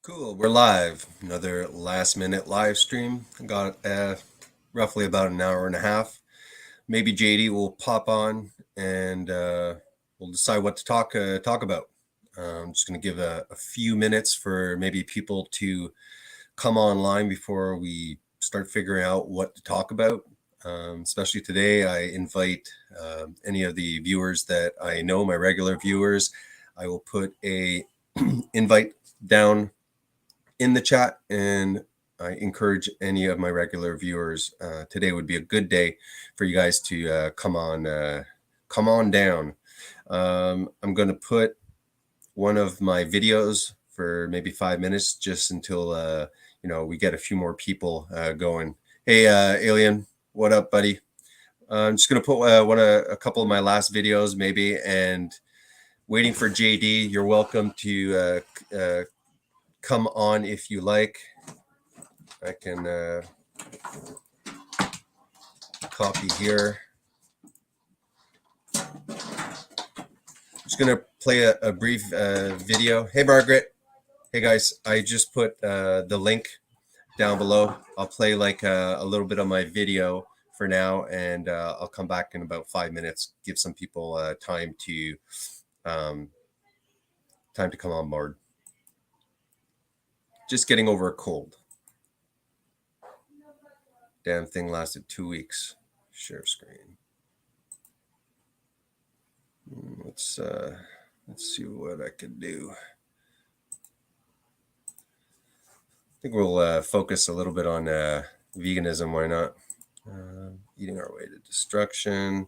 Cool, we're live. Another last minute live stream. Got roughly about an hour and a half. Maybe JD will pop on and we'll decide what to talk about. I'm just going to give a few minutes for maybe people to come online before we start figuring out what to talk about. Especially today, I invite any of the viewers that I know, my regular viewers. I will put a invite down in the chat, and I encourage any of my regular viewers. Today would be a good day for you guys to come on down. I'm going to put one of my videos for maybe 5 minutes, just until we get a few more people going. Hey, Alien, what up, buddy? I'm just going to put a couple of my last videos, maybe, and waiting for JD. You're welcome to come on if you like. I can copy here. Just gonna play a brief video. Hey, Margaret. Hey, guys. I just put the link down below. I'll play like a little bit of my video for now, and I'll come back in about 5 minutes. Give some people time to come on board. Just getting over a cold. Damn thing lasted 2 weeks. Share screen. Let's see what I can do. I think we'll focus a little bit on veganism. Why not? Eating our way to destruction.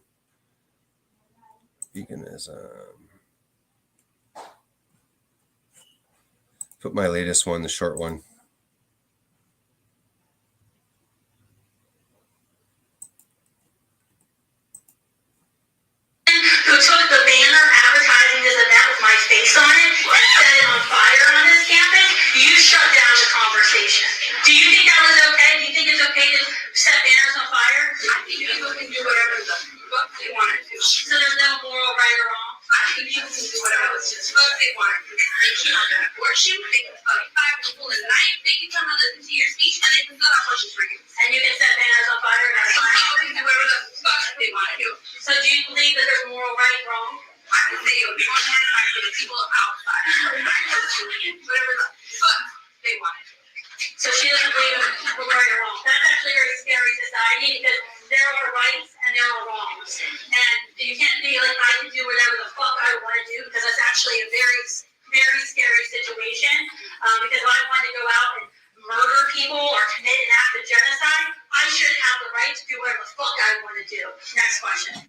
Veganism. Put my latest one, the short one. Who took the banner advertising this event with my face on it and set it on fire on this campus, you shut down the conversation. Do you think that was okay? Do you think it's okay to set banners on fire? I think people can do whatever the fuck they want to do. So there's no moral right or wrong? I think people can do whatever the fuck they want to do. They can have abortion, they can fuck 5 people in the night, they can come and listen to your speech, and they can fill out abortions for you. And you can set banners on fire and that's fine. People can do whatever the fuck they want to do. So do you believe that there's moral right and wrong? I can say it would be one more time for the people outside. Whatever the fuck they want to do. So she doesn't believe in right or wrong. That's actually a very scary society because there are rights and there are wrongs. And you can't be like, I can do whatever the fuck I want to do, because that's actually a very, very scary situation. Because if I want to go out and murder people or commit an act of genocide, I should have the right to do whatever the fuck I want to do. Next question.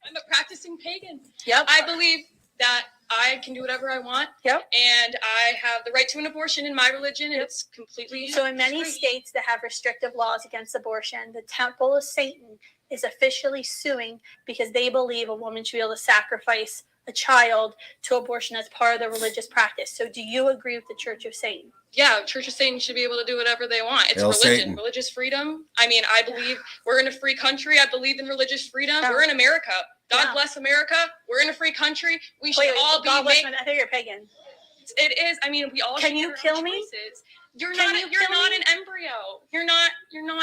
I'm a practicing pagan. Yep. I believe that I can do whatever I want. Yep. And I have the right to an abortion in my religion, and it's completely So in many free. states that have restrictive laws against abortion, the Temple of Satan is officially suing because they believe a woman should be able to sacrifice a child to abortion as part of the religious practice. So do you agree with the Church of Satan? Yeah, Church of Satan should be able to do whatever they want. It's Hail religion, Satan. religious freedom. I mean, I believe we're in a free country. I believe in religious freedom. Yeah. We're in America. God Yeah. bless America. We're in a free country. We should Wait, all be God bless made. me. I think you're pagan. It is. I mean, we all. Can should you make our kill own me? choices. You're Can not. you You're kill not me? an embryo. You're not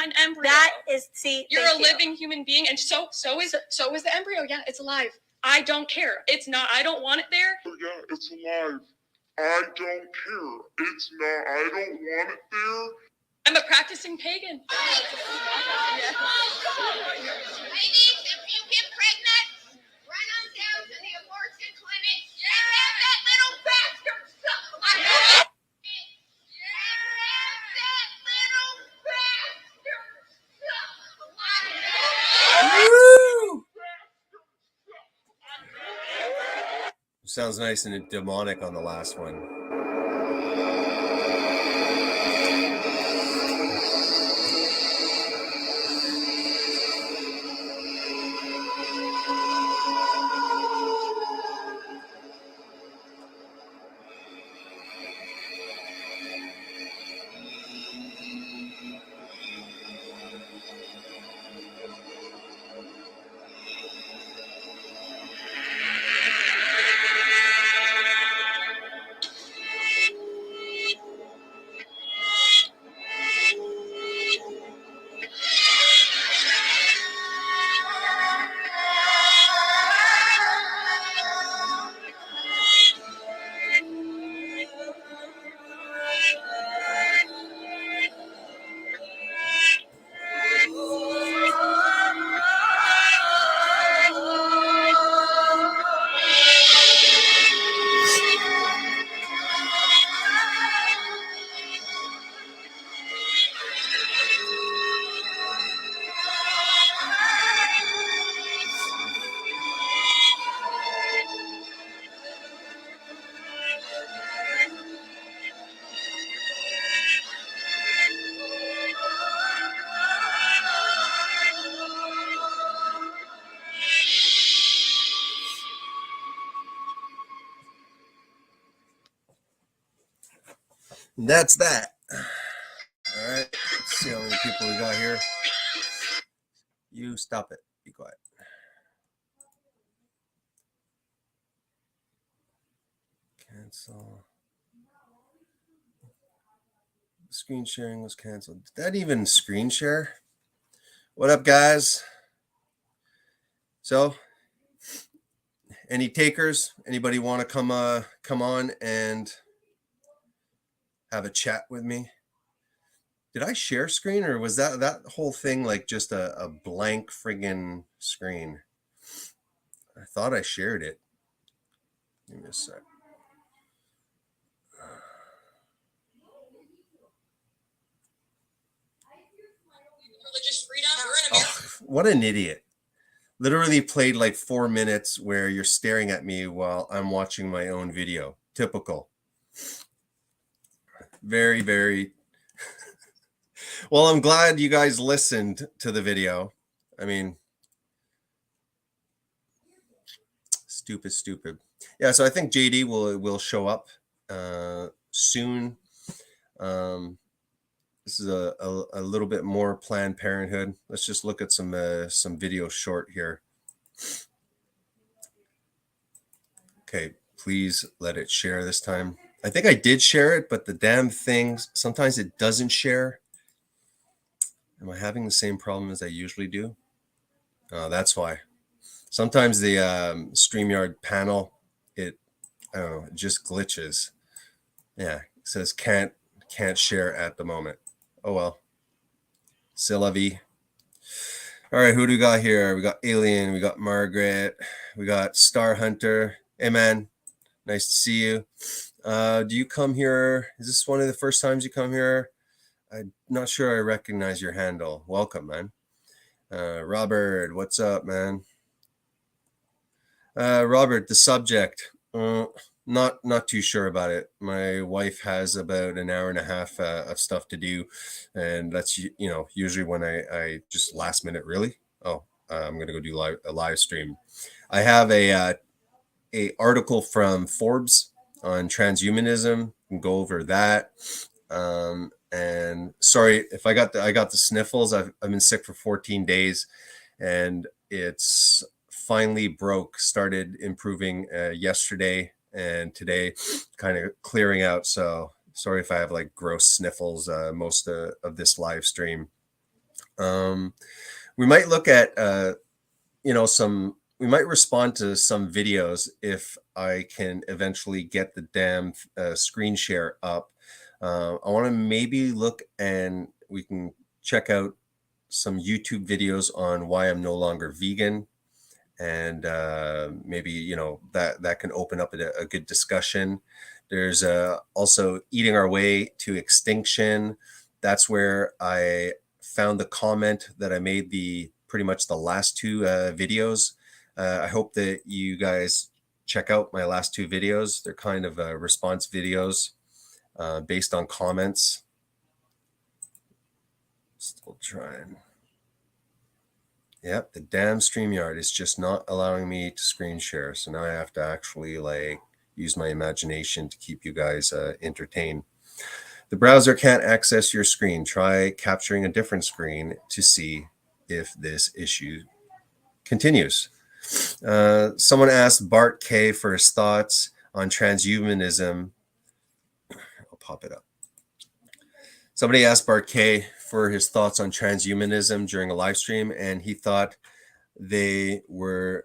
an embryo. That is, see, You're thank a you. living human being, and so is the embryo. Yeah, it's alive. I don't care. It's not. I don't want it there. Yeah, it's alive. I don't care. It's not. I don't want it there. I'm a practicing pagan. Ladies, if you get pregnant, run on down to the abortion clinic and have that little bastard suck my dick. Have that little bastard suck my dick. Woo! Sounds nice and demonic on the last one. That's that. All right. Let's see how many people we got here. You stop it. Be quiet. Cancel. Screen sharing was canceled. Did that even screen share? What up, guys? So, any takers? Anybody want to come on and have a chat with me? Did I share screen, or was that whole thing like just a blank friggin' screen? I thought I shared it. Give me a sec. Religious freedom. We're in America. Oh, what an idiot. Literally played like 4 minutes where you're staring at me while I'm watching my own video. Typical. Very, very. Well, I'm glad you guys listened to the video. I mean, stupid. Yeah, so I think JD will show up soon. This is a little bit more Planned Parenthood. Let's just look at some video short here. Okay, please let it share this time. I think I did share it, but the damn thing, sometimes it doesn't share. Am I having the same problem as I usually do? Oh, that's why. Sometimes the StreamYard panel, I don't know, it just glitches. Yeah, it says can't share at the moment. Oh well. C'est la vie. All right, who do we got here? We got Alien, we got Margaret, we got Star Hunter. Hey man, nice to see you. Do you come here? Is this one of the first times you come here? I'm not sure I recognize your handle. Welcome, man. Robert, what's up, man? Robert, the subject. Not too sure about it. My wife has about an hour and a half of stuff to do, and that's usually when I just last minute really. Oh, I'm gonna go do a live stream. I have a article from Forbes on transhumanism. Can go over that. And sorry if I got the sniffles. I've been sick for 14 days, and it's finally started improving yesterday, and today kind of clearing out. So sorry if I have like gross sniffles most of this live stream. We might look at we might respond to some videos if I can eventually get the damn screen share up. I want to maybe look, and we can check out some YouTube videos on why I'm no longer vegan, and maybe that can open up a good discussion. There's also Eating Our Way to Extinction. That's where I found the comment that I made pretty much the last two videos. I hope that you guys check out my last two videos. They're kind of response videos based on comments. Still trying. Yep, the damn StreamYard is just not allowing me to screen share. So now I have to actually use my imagination to keep you guys entertained. The browser can't access your screen. Try capturing a different screen to see if this issue continues. Someone asked Bart K for his thoughts on transhumanism. I'll pop it up. Somebody asked Bart K for his thoughts on transhumanism during a live stream, and he thought they were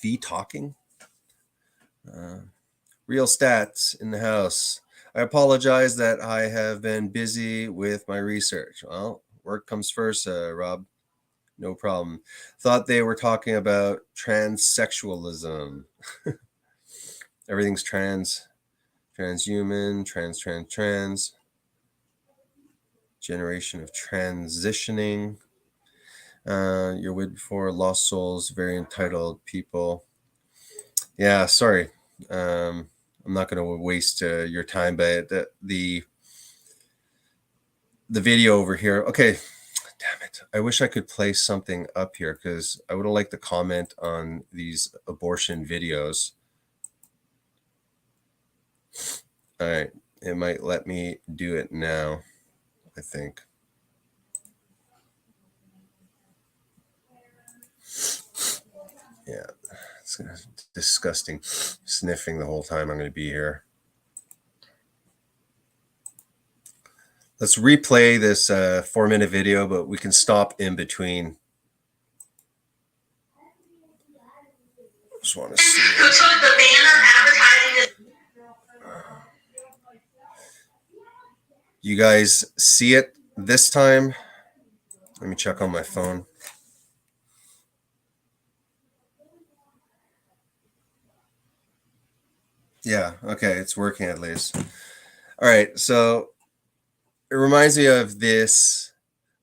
V-talking. Real stats in the house. I apologize that I have been busy with my research. Well, work comes first, Rob. No problem. Thought they were talking about transsexualism. Everything's transhuman, trans. Generation of transitioning. You're with before lost souls, very entitled people. Yeah, sorry. I'm not going to waste your time, but the video over here. Okay, damn it. I wish I could play something up here because I would have liked to comment on these abortion videos. All right. It might let me do it now, I think. Yeah, it's disgusting. Sniffing the whole time I'm going to be here. Let's replay this 4-minute video, but we can stop in between. Just want to see. Who took the banner advertising this? You guys see it this time? Let me check on my phone. Yeah, okay, it's working at least. All right, so it reminds me of this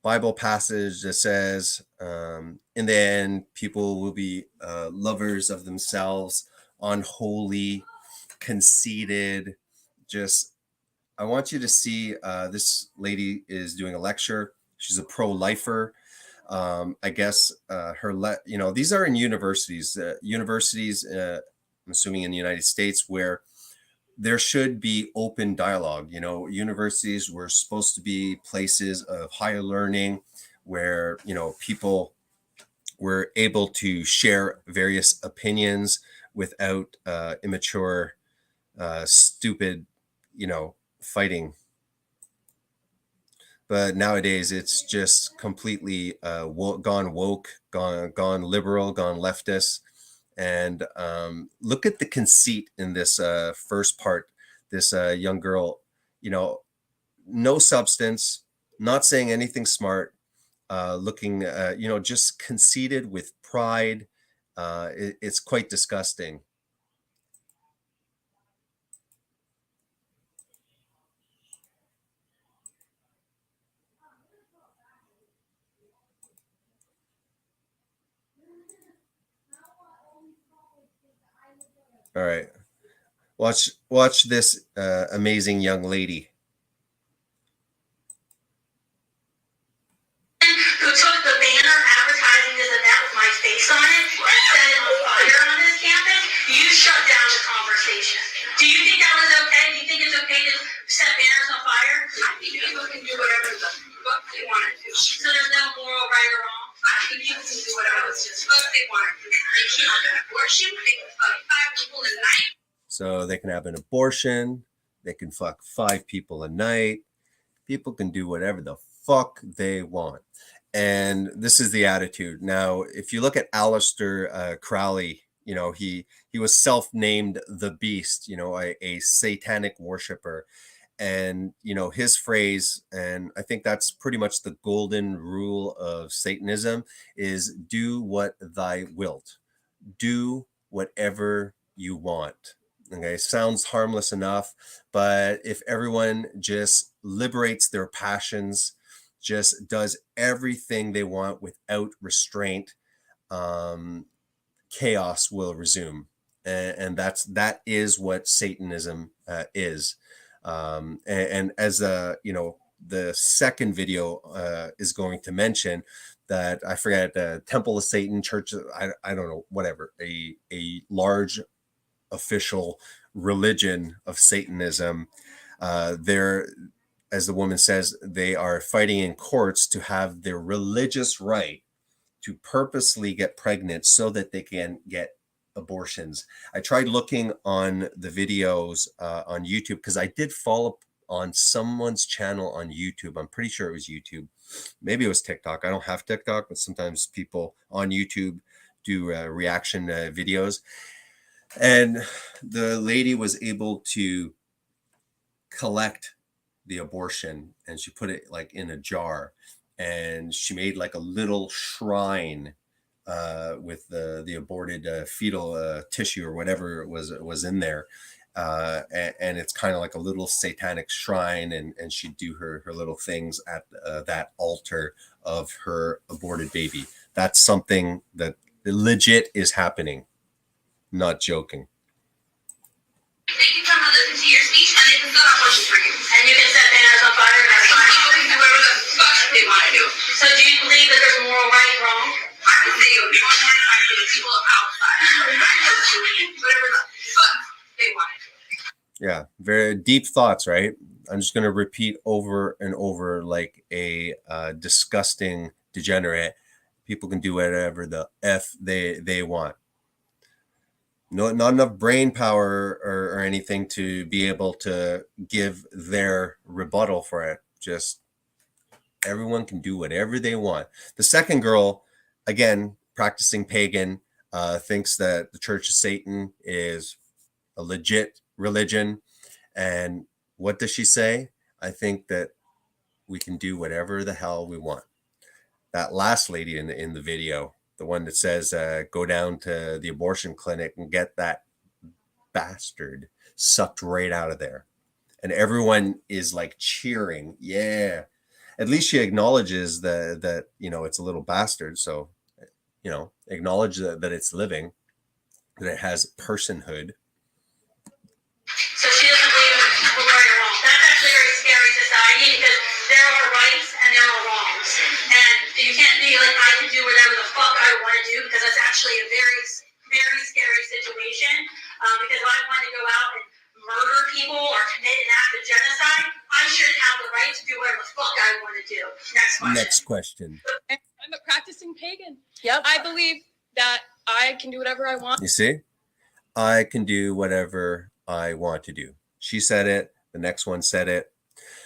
Bible passage that says, in the end, people will be lovers of themselves, unholy, conceited. Just, I want you to see this lady is doing a lecture. She's a pro-lifer. I guess these are in universities. I'm assuming in the United States, where there should be open dialogue. Universities were supposed to be places of higher learning where, people were able to share various opinions without immature, stupid, fighting. But nowadays it's just completely gone woke, gone liberal, gone leftist. And look at the conceit in this first part. This young girl, no substance, not saying anything smart, looking, just conceited with pride. It's quite disgusting. All right. Watch this amazing young lady. Who took the banner advertising this event with my face on it and set it on fire on this campus, you shut down the conversation. Do you think that was okay? Do you think it's okay to set banners on fire? I think people can do whatever the fuck they want to do. So there's no moral right or wrong? I think people can do whatever the fuck they want to do. They can have an abortion, they can fuck 5 people a night. So they can have an abortion, they can fuck 5 people a night. People can do whatever the fuck they want. And this is the attitude. Now, if you look at Aleister Crowley, he was self-named the Beast, a satanic worshiper. And, his phrase, and I think that's pretty much the golden rule of Satanism, is do what thy wilt. Do whatever you want. Okay, sounds harmless enough, but if everyone just liberates their passions, just does everything they want without restraint, chaos will resume. And that is what Satanism is. And as the second video is going to mention, that I forget, Temple of Satan, Church, I don't know, whatever, a large official religion of Satanism. They're, as the woman says, they are fighting in courts to have their religious right to purposely get pregnant so that they can get abortions. I tried looking on the videos on YouTube, because I did follow on someone's channel on YouTube. I'm pretty sure it was YouTube. Maybe it was TikTok. I don't have TikTok, but sometimes people on YouTube do reaction videos. And the lady was able to collect the abortion, and she put it like in a jar, and she made like a little shrine with the aborted fetal tissue or whatever was in there. And it's kind of like a little satanic shrine, and she'd do her little things at that altar of her aborted baby. That's something that legit is happening. Not joking. They can come and listen to your speech, and they can still have questions for you. And you can set banners on fire, and that's fine. People can do whatever the fuck they want to do. So do you believe that there's moral right and wrong? I would say it would be one more time for the people outside. Whatever the fuck they want to do. Yeah, very deep thoughts, right? I'm just going to repeat over and over like a disgusting degenerate. People can do whatever the F they want. No, not enough brain power or anything to be able to give their rebuttal for it. Just everyone can do whatever they want. The second girl, again, practicing pagan, thinks that the Church of Satan is a legit religion. And what does she say? I think that we can do whatever the hell we want. That last lady in the video, the one that says, go down to the abortion clinic and get that bastard sucked right out of there. And everyone is like cheering. Yeah. At least she acknowledges that, you know, it's a little bastard. So, you know, acknowledge that it's living, that it has personhood. So she doesn't believe in people right or wrong. That's actually a very scary society because there are rights and there are wrongs. And you can't be like, I can do whatever the fuck I want to do, because that's actually a very, very scary situation. Because if I want to go out and murder people or commit an act of genocide, I shouldn't have the right to do whatever the fuck I want to do. Next question. I'm a practicing pagan. Yep. I believe that I can do whatever I want. You see, I can do whatever I want to do. She said it. The next one said it.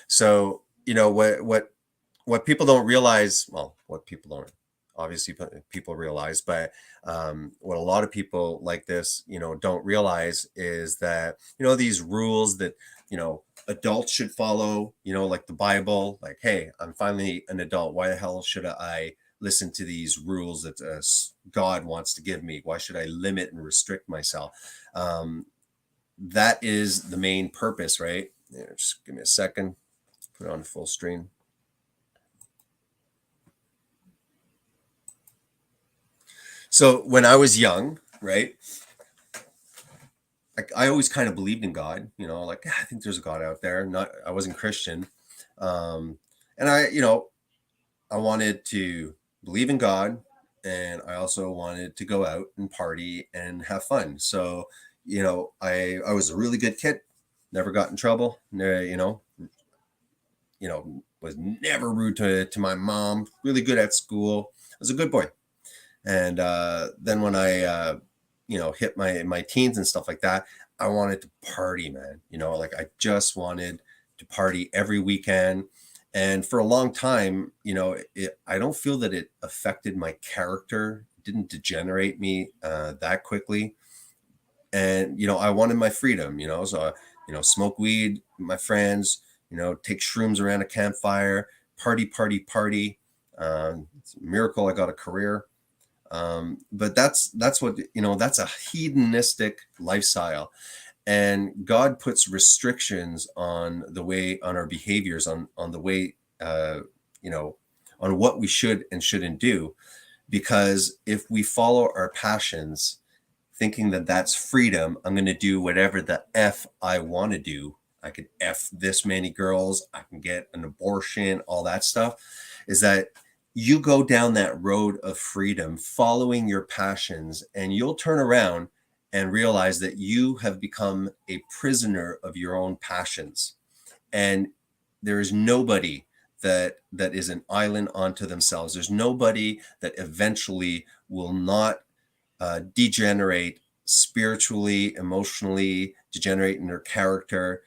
So, you know, what people don't realize, well, what people don't, obviously people realize, but what a lot of people like this, you know, don't realize is that, you know, these rules that, you know, adults should follow, you know, like the Bible, like, hey, I'm finally an adult. Why the hell should I listen to these rules that God wants to give me? Why should I limit and restrict myself? That is the main purpose, right? Yeah, just give me a second. Put it on full screen. So when I was young, right, I always kind of believed in God, you know, like, I think there's a God out there. I wasn't Christian. And you know, I wanted to believe in God, and I also wanted to go out and party and have fun. So, you know, I was a really good kid, never got in trouble, you know, was never rude to my mom, really good at school. I was a good boy. And then when I, you know, hit my teens and stuff like that, I wanted to party, man. You know, like I just wanted to party every weekend. And for a long time, you know, I don't feel that it affected my character. It didn't degenerate me that quickly. And, you know, I wanted my freedom, you know, so, you know, smoke weed with my friends, you know, take shrooms around a campfire, party. It's a miracle I got a career. But that's what, you know, that's a hedonistic lifestyle. And God puts restrictions on our behaviors, on the way, you know, on what we should and shouldn't do. Because if we follow our passions, thinking that that's freedom, I'm going to do whatever the F I want to do. I could F this many girls, I can get an abortion, all that stuff, is that you go down that road of freedom, following your passions, and you'll turn around and realize that you have become a prisoner of your own passions. And there is nobody that is an island unto themselves. There's nobody that eventually will not degenerate spiritually, emotionally, degenerate in their character.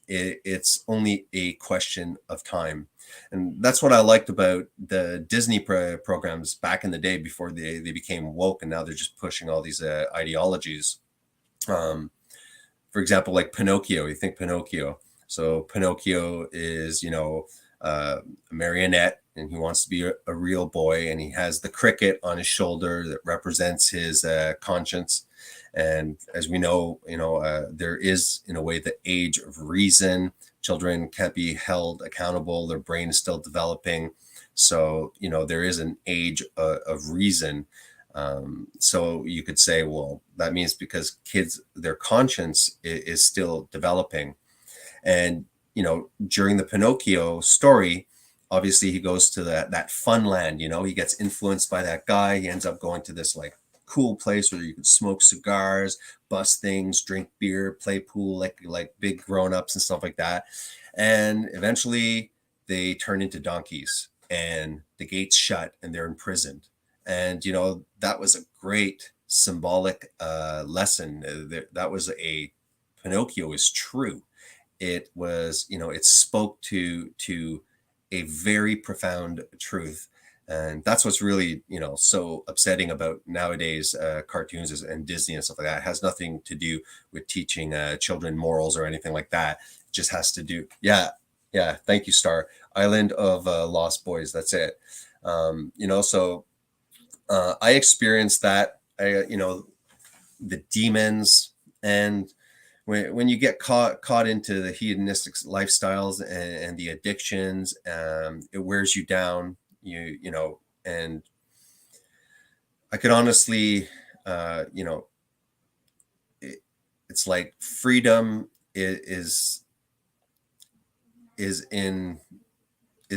It's only a question of time. And that's what I liked about the Disney programs back in the day before they became woke, and now they're just pushing all these ideologies. For example, like Pinocchio. You think Pinocchio. So Pinocchio is, you know, a marionette, and he wants to be a real boy, and he has the cricket on his shoulder that represents his conscience. And as we know, you know, there is, in a way, the age of reason. Children can't be held accountable. Their brain is still developing. So, you know, there is an age of reason. So you could say, well, that means because kids, their conscience is still developing. And, you know, during the Pinocchio story, obviously he goes to that fun land, you know, he gets influenced by that guy. He ends up going to this like cool place where you could smoke cigars, bust things, drink beer, play pool like big grown-ups and stuff like that. And eventually they turn into donkeys and the gates shut and they're imprisoned. And, you know, that was a great symbolic lesson. That was a Pinocchio is true. It was, you know, it spoke to a very profound truth. And that's what's really, you know, so upsetting about nowadays cartoons and Disney and stuff like that. It has nothing to do with teaching children morals or anything like that. It just has to do, yeah. Thank you, Star. Island of Lost Boys. That's it. You know, so I experienced that. You know, the demons, and when you get caught into the hedonistic lifestyles and the addictions, it wears you down. You know, and I could honestly, you know, it's like freedom is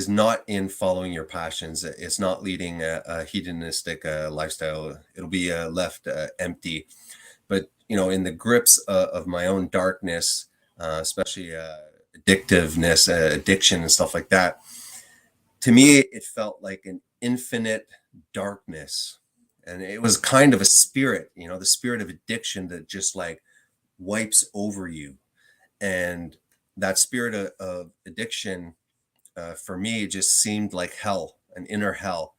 not in following your passions. It's not leading a hedonistic lifestyle. It'll be left empty. But, you know, in the grips of my own darkness, especially addictiveness, addiction and stuff like that, to me, it felt like an infinite darkness. And it was kind of a spirit, you know, the spirit of addiction that just like wipes over you. And that spirit of addiction, for me, it just seemed like hell, an inner hell.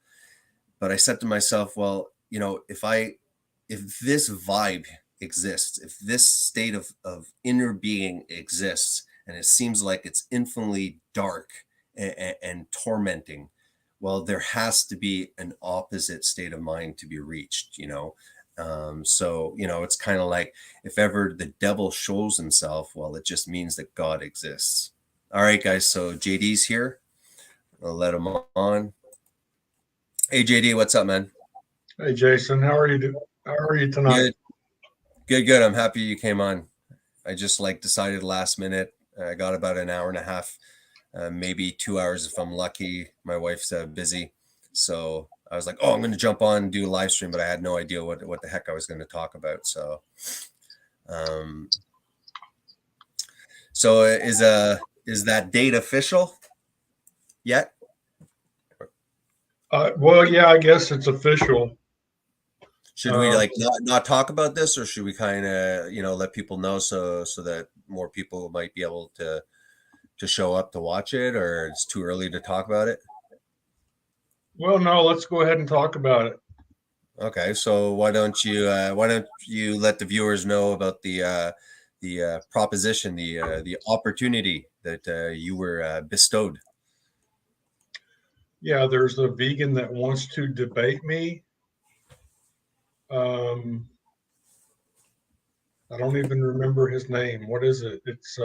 But I said to myself, well, you know, if this vibe exists, if this state of inner being exists, and it seems like it's infinitely dark and tormenting, well, there has to be an opposite state of mind to be reached, you know. So, you know, it's kind of like if ever the devil shows himself, well, it just means that God exists. All right, guys. So JD's here. I'll let him on. Hey, JD, what's up, man? Hey, Jason, how are you? How are you tonight? Good. I'm happy you came on. I just like decided last minute. I got about an hour and a half, maybe 2 hours if I'm lucky. My wife's busy, so I was like, "Oh, I'm going to jump on and do a live stream," but I had no idea what the heck I was going to talk about. So, is that date official yet? Well, yeah, I guess it's official. Should we like not talk about this, or should we kind of, you know, let people know so that more people might be able to show up to watch it, or it's too early to talk about it? Well, no, let's go ahead and talk about it. Okay, so why don't you let the viewers know about the proposition, the opportunity that you were bestowed? Yeah, there's a vegan that wants to debate me. I don't even remember his name. What is it? It's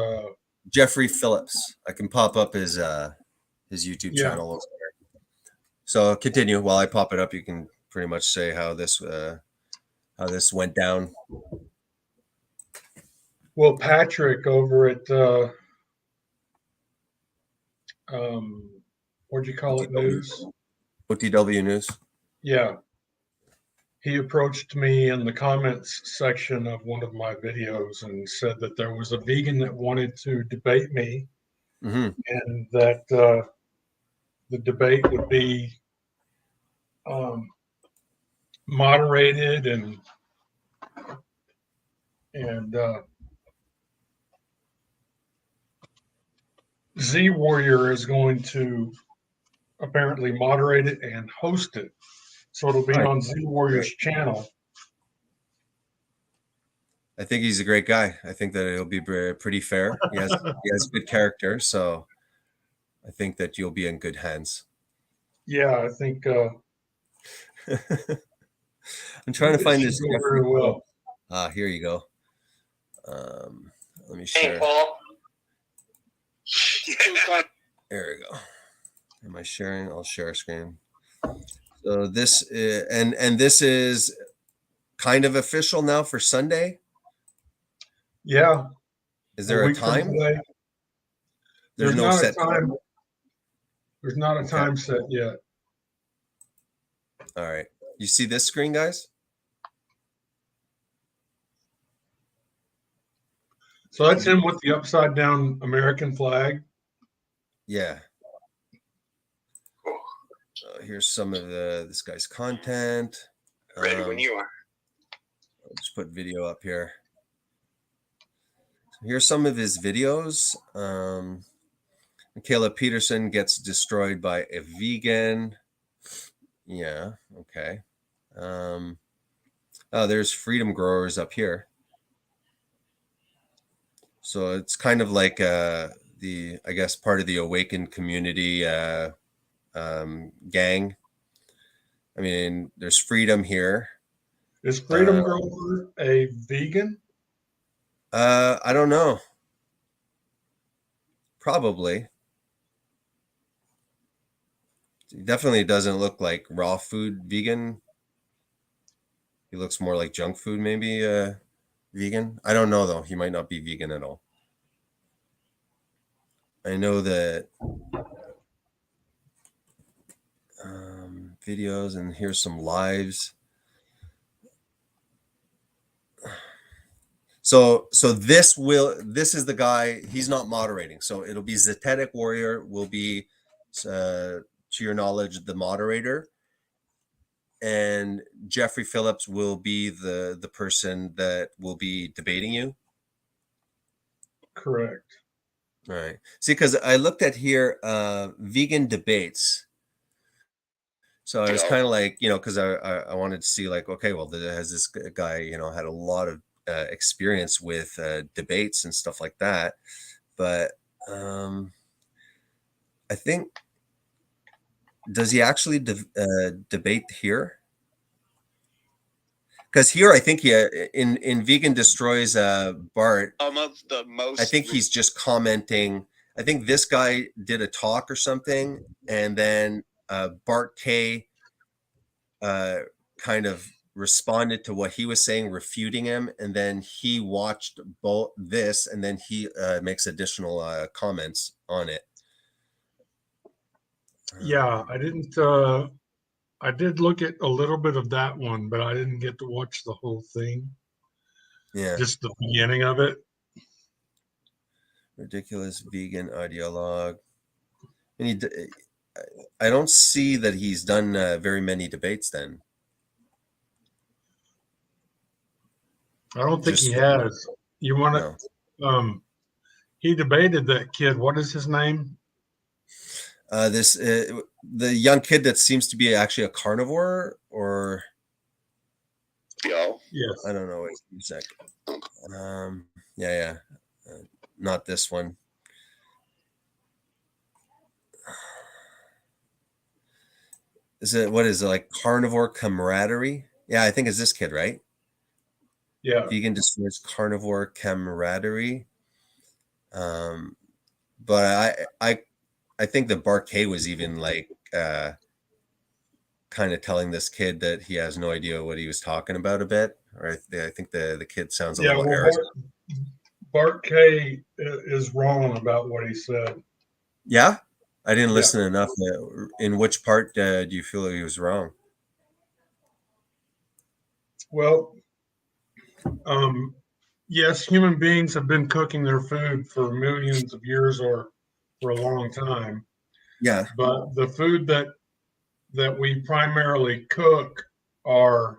Jeffrey Phillips. I can pop up his YouTube channel over there. So continue while I pop it up. You can pretty much say how this went down. Well, Patrick over at what'd you call it? News. OTW News. Yeah. He approached me in the comments section of one of my videos and said that there was a vegan that wanted to debate me, and that the debate would be moderated and Z Warrior is going to apparently moderate it and host it. So it'll be on Z Warrior's channel. I think he's a great guy. I think that it'll be pretty fair. He has good character, so I think that you'll be in good hands. Yeah, I think. I'm trying to find this. Very well. Here you go. Let me share. Hey, Paul. There we go. Am I sharing? I'll share a screen. So this and this is kind of official now for Sunday. Yeah. Is there a time? There's no set time. There's not a time set yet. All right. You see this screen, guys? So that's him with the upside down American flag. Yeah. Here's some of this guy's content. Ready when you are. I'll just put video up here. Here's some of his videos. Michaela Peterson gets destroyed by a vegan. Yeah, okay. Oh, there's Freedom Growers up here. So it's kind of like I guess, part of the Awakened community gang. I mean, there's Freedom here. Is Freedom Grower a vegan? I don't know. Probably. He definitely doesn't look like raw food vegan. He looks more like junk food, maybe vegan. I don't know, though. He might not be vegan at all. I know that videos, and here's some lives. So this is the guy. He's not moderating. So it'll be Zetetic Warrior will be, to your knowledge, the moderator, and Jeffrey Phillips will be the person that will be debating you. Correct. All right. See, because I looked at here, vegan debates. So I was kind of like, because I wanted to see, like, okay, well, has this guy, had a lot of experience with debates and stuff like that. But I think, does he actually debate here? Because here, I think he in Vegan Destroys Bart. Some of the most. I think he's just commenting. I think this guy did a talk or something, and then Bart K kind of responded to what he was saying, refuting him, and then he watched both this, and then he makes additional comments on it. Yeah, I didn't. I did look at a little bit of that one, but I didn't get to watch the whole thing. Yeah, just the beginning of it. Ridiculous vegan ideologue, and I don't see that he's done very many debates. Then I don't think he has. You want to? No. He debated that kid. What is his name? The young kid that seems to be actually a carnivore, or Yo. Yes. I don't know. Wait a second. Yeah. Not this one. What is it, like Carnivore Camaraderie? Yeah, I think it's this kid, right? Yeah. Vegan Destroys Carnivore Camaraderie. But I think that Bart K was even like kind of telling this kid that he has no idea what he was talking about a bit. Or I think the kid sounds a little arrogant. Bart K is wrong about what he said. Yeah? I didn't listen enough. In which part do you feel he was wrong? Well, yes, human beings have been cooking their food for millions of years or for a long time. Yeah. But the food that we primarily cook are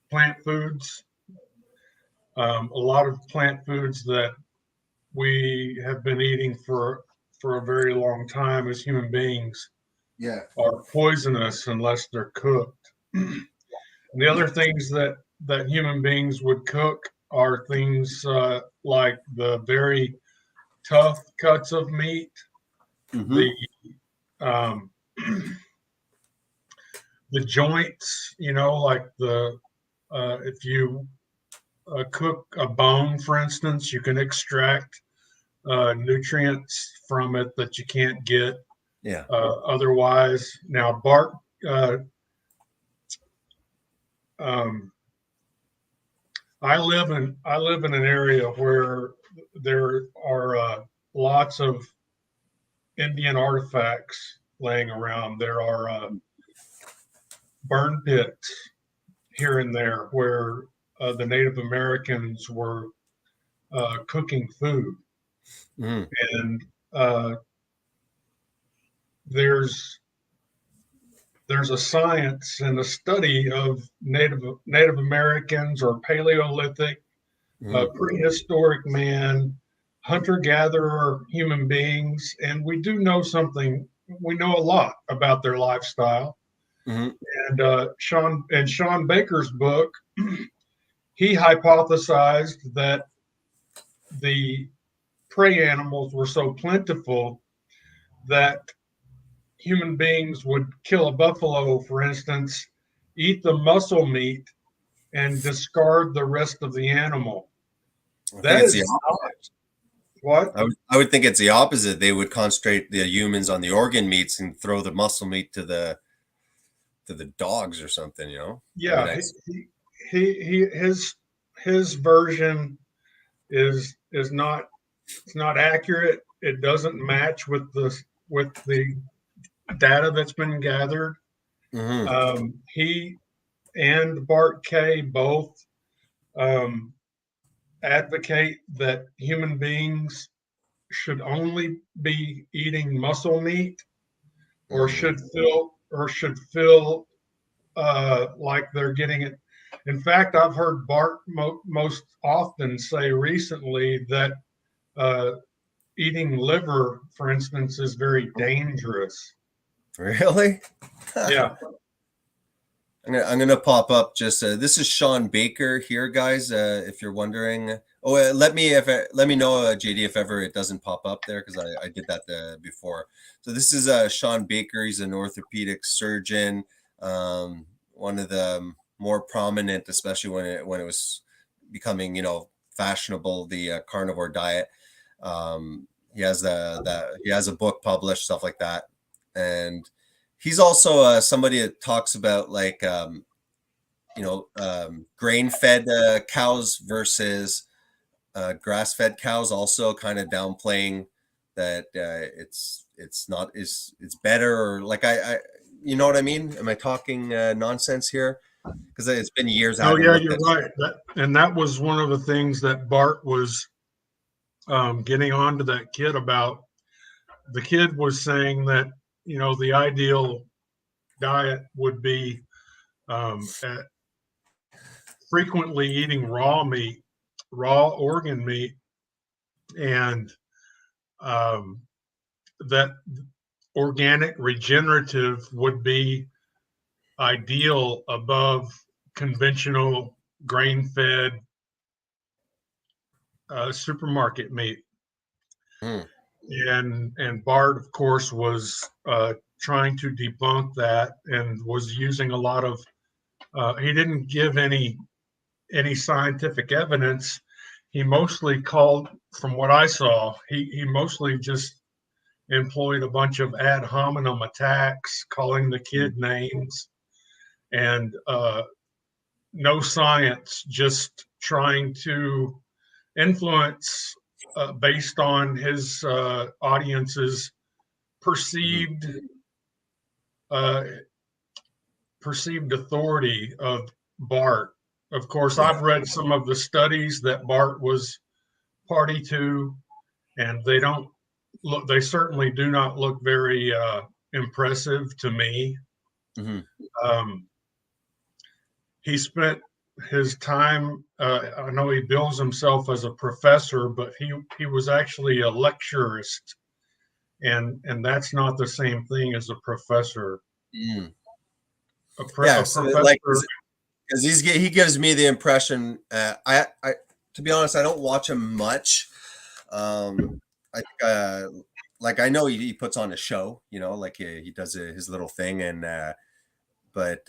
plant foods. A lot of plant foods that we have been eating for a very long time as human beings are poisonous unless they're cooked. And the other things that human beings would cook are things like the very tough cuts of meat, the joints, like if you cook a bone, for instance, you can extract nutrients from it that you can't get otherwise. Now, Bart, I live in an area where there are lots of Indian artifacts laying around. There are burn pits here and there where the Native Americans were cooking food. Mhm. And there's a science and a study of Native Americans or Paleolithic, Mhm. prehistoric man, hunter-gatherer human beings, and we do know something. We know a lot about their lifestyle. Mhm. And Sean Baker's book, he hypothesized that the prey animals were so plentiful that human beings would kill a buffalo, for instance, eat the muscle meat, and discard the rest of the animal. I think That it's the is opposite. what? I would think it's the opposite. They would concentrate the humans on the organ meats and throw the muscle meat to the dogs or something, you know? I mean, Yeah, his version is not, it's not accurate. It doesn't match with the data that's been gathered. Mhm. He and Bart Kay both advocate that human beings should only be eating muscle meat, or Mhm. should feel like they're getting it. In fact, I've heard Bart most often say recently that eating liver, for instance, is very dangerous. Really? Yeah. I'm gonna pop up just this is Sean Baker here, guys. If you're wondering, let me know, JD, if ever it doesn't pop up there, because I did that before. So this is Sean Baker. He's an orthopedic surgeon, one of the more prominent, especially when it was becoming fashionable, the carnivore diet. He has he has a book published, stuff like that, and he's also somebody that talks about like grain-fed cows versus grass-fed cows, also kind of downplaying that it's better, or like I you know what I mean? Am I talking nonsense here? Because it's been years I Oh, haven't yeah, looked you're at. right. That was one of the things that Bart was getting on to that kid about. The kid was saying that, the ideal diet would be frequently eating raw organ meat, and that organic regenerative would be ideal above conventional grain-fed supermarket meat. Hmm. And Bart, of course, was trying to debunk that, and was using a lot of. He didn't give any scientific evidence. He mostly called, from what I saw, he mostly just employed a bunch of ad hominem attacks, calling the kid names, and no science, just trying to influence based on his audience's perceived uh, perceived authority of Bart. Of course, Yeah. I've read some of the studies that Bart was party to, and they certainly do not look very impressive to me. Mhm. Um, he spent his time, I know he bills himself as a professor, but he was actually a lecturist, and that's not the same thing as a professor. Mm. A Yeah, so like, professor. because he gives me the impression. I to be honest, I don't watch him much. I think like I know he puts on a show, like he does his little thing, and but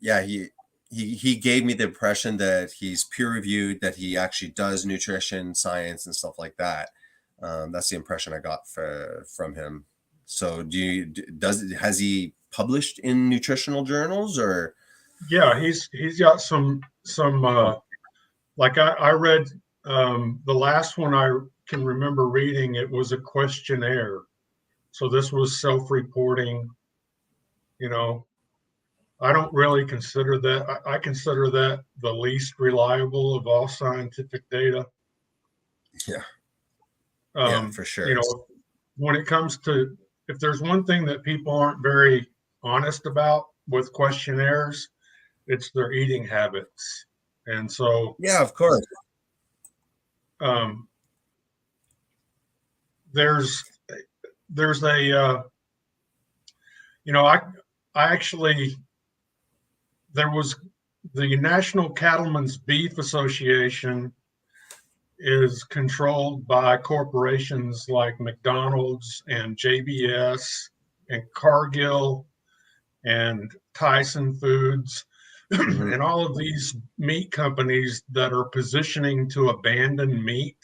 yeah, he gave me the impression that he's peer reviewed, that he actually does nutrition science and stuff like that. That's the impression I got from him. So has he published in nutritional journals, or? Yeah, he's got some like I read the last one I can remember reading. It was a questionnaire, so this was self-reporting. You know, I don't really consider that. I consider that the least reliable of all scientific data. Yeah. For You sure. know, when it comes to, if there's one thing that people aren't very honest about with questionnaires, it's their eating habits. And so, Yeah, of course. there's a, you know, I actually, there was the National Cattlemen's Beef Association is controlled by corporations like McDonald's and JBS and Cargill and Tyson Foods and all of these meat companies that are positioning to abandon meat.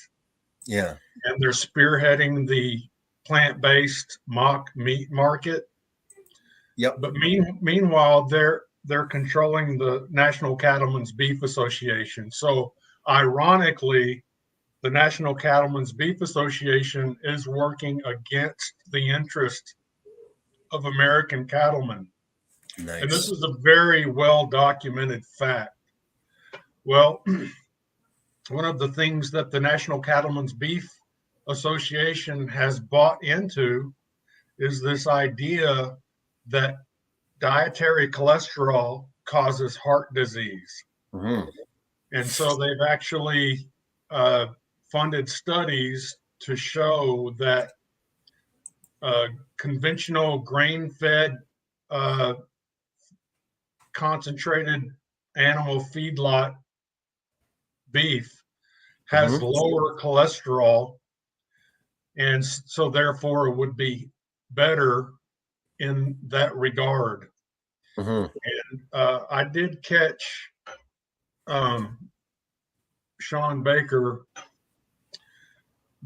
Yeah. And they're spearheading the plant-based mock meat market. Yep. But meanwhile, they're controlling the National Cattlemen's Beef Association. So ironically, the National Cattlemen's Beef Association is working against the interest of American cattlemen. Nice. And this is a very well documented fact. Well, one of the things that the National Cattlemen's Beef Association has bought into is this idea that dietary cholesterol causes heart disease. And so they've actually funded studies to show that conventional grain-fed concentrated animal feedlot beef has lower cholesterol, and so therefore it would be better in that regard. And I did catch Sean Baker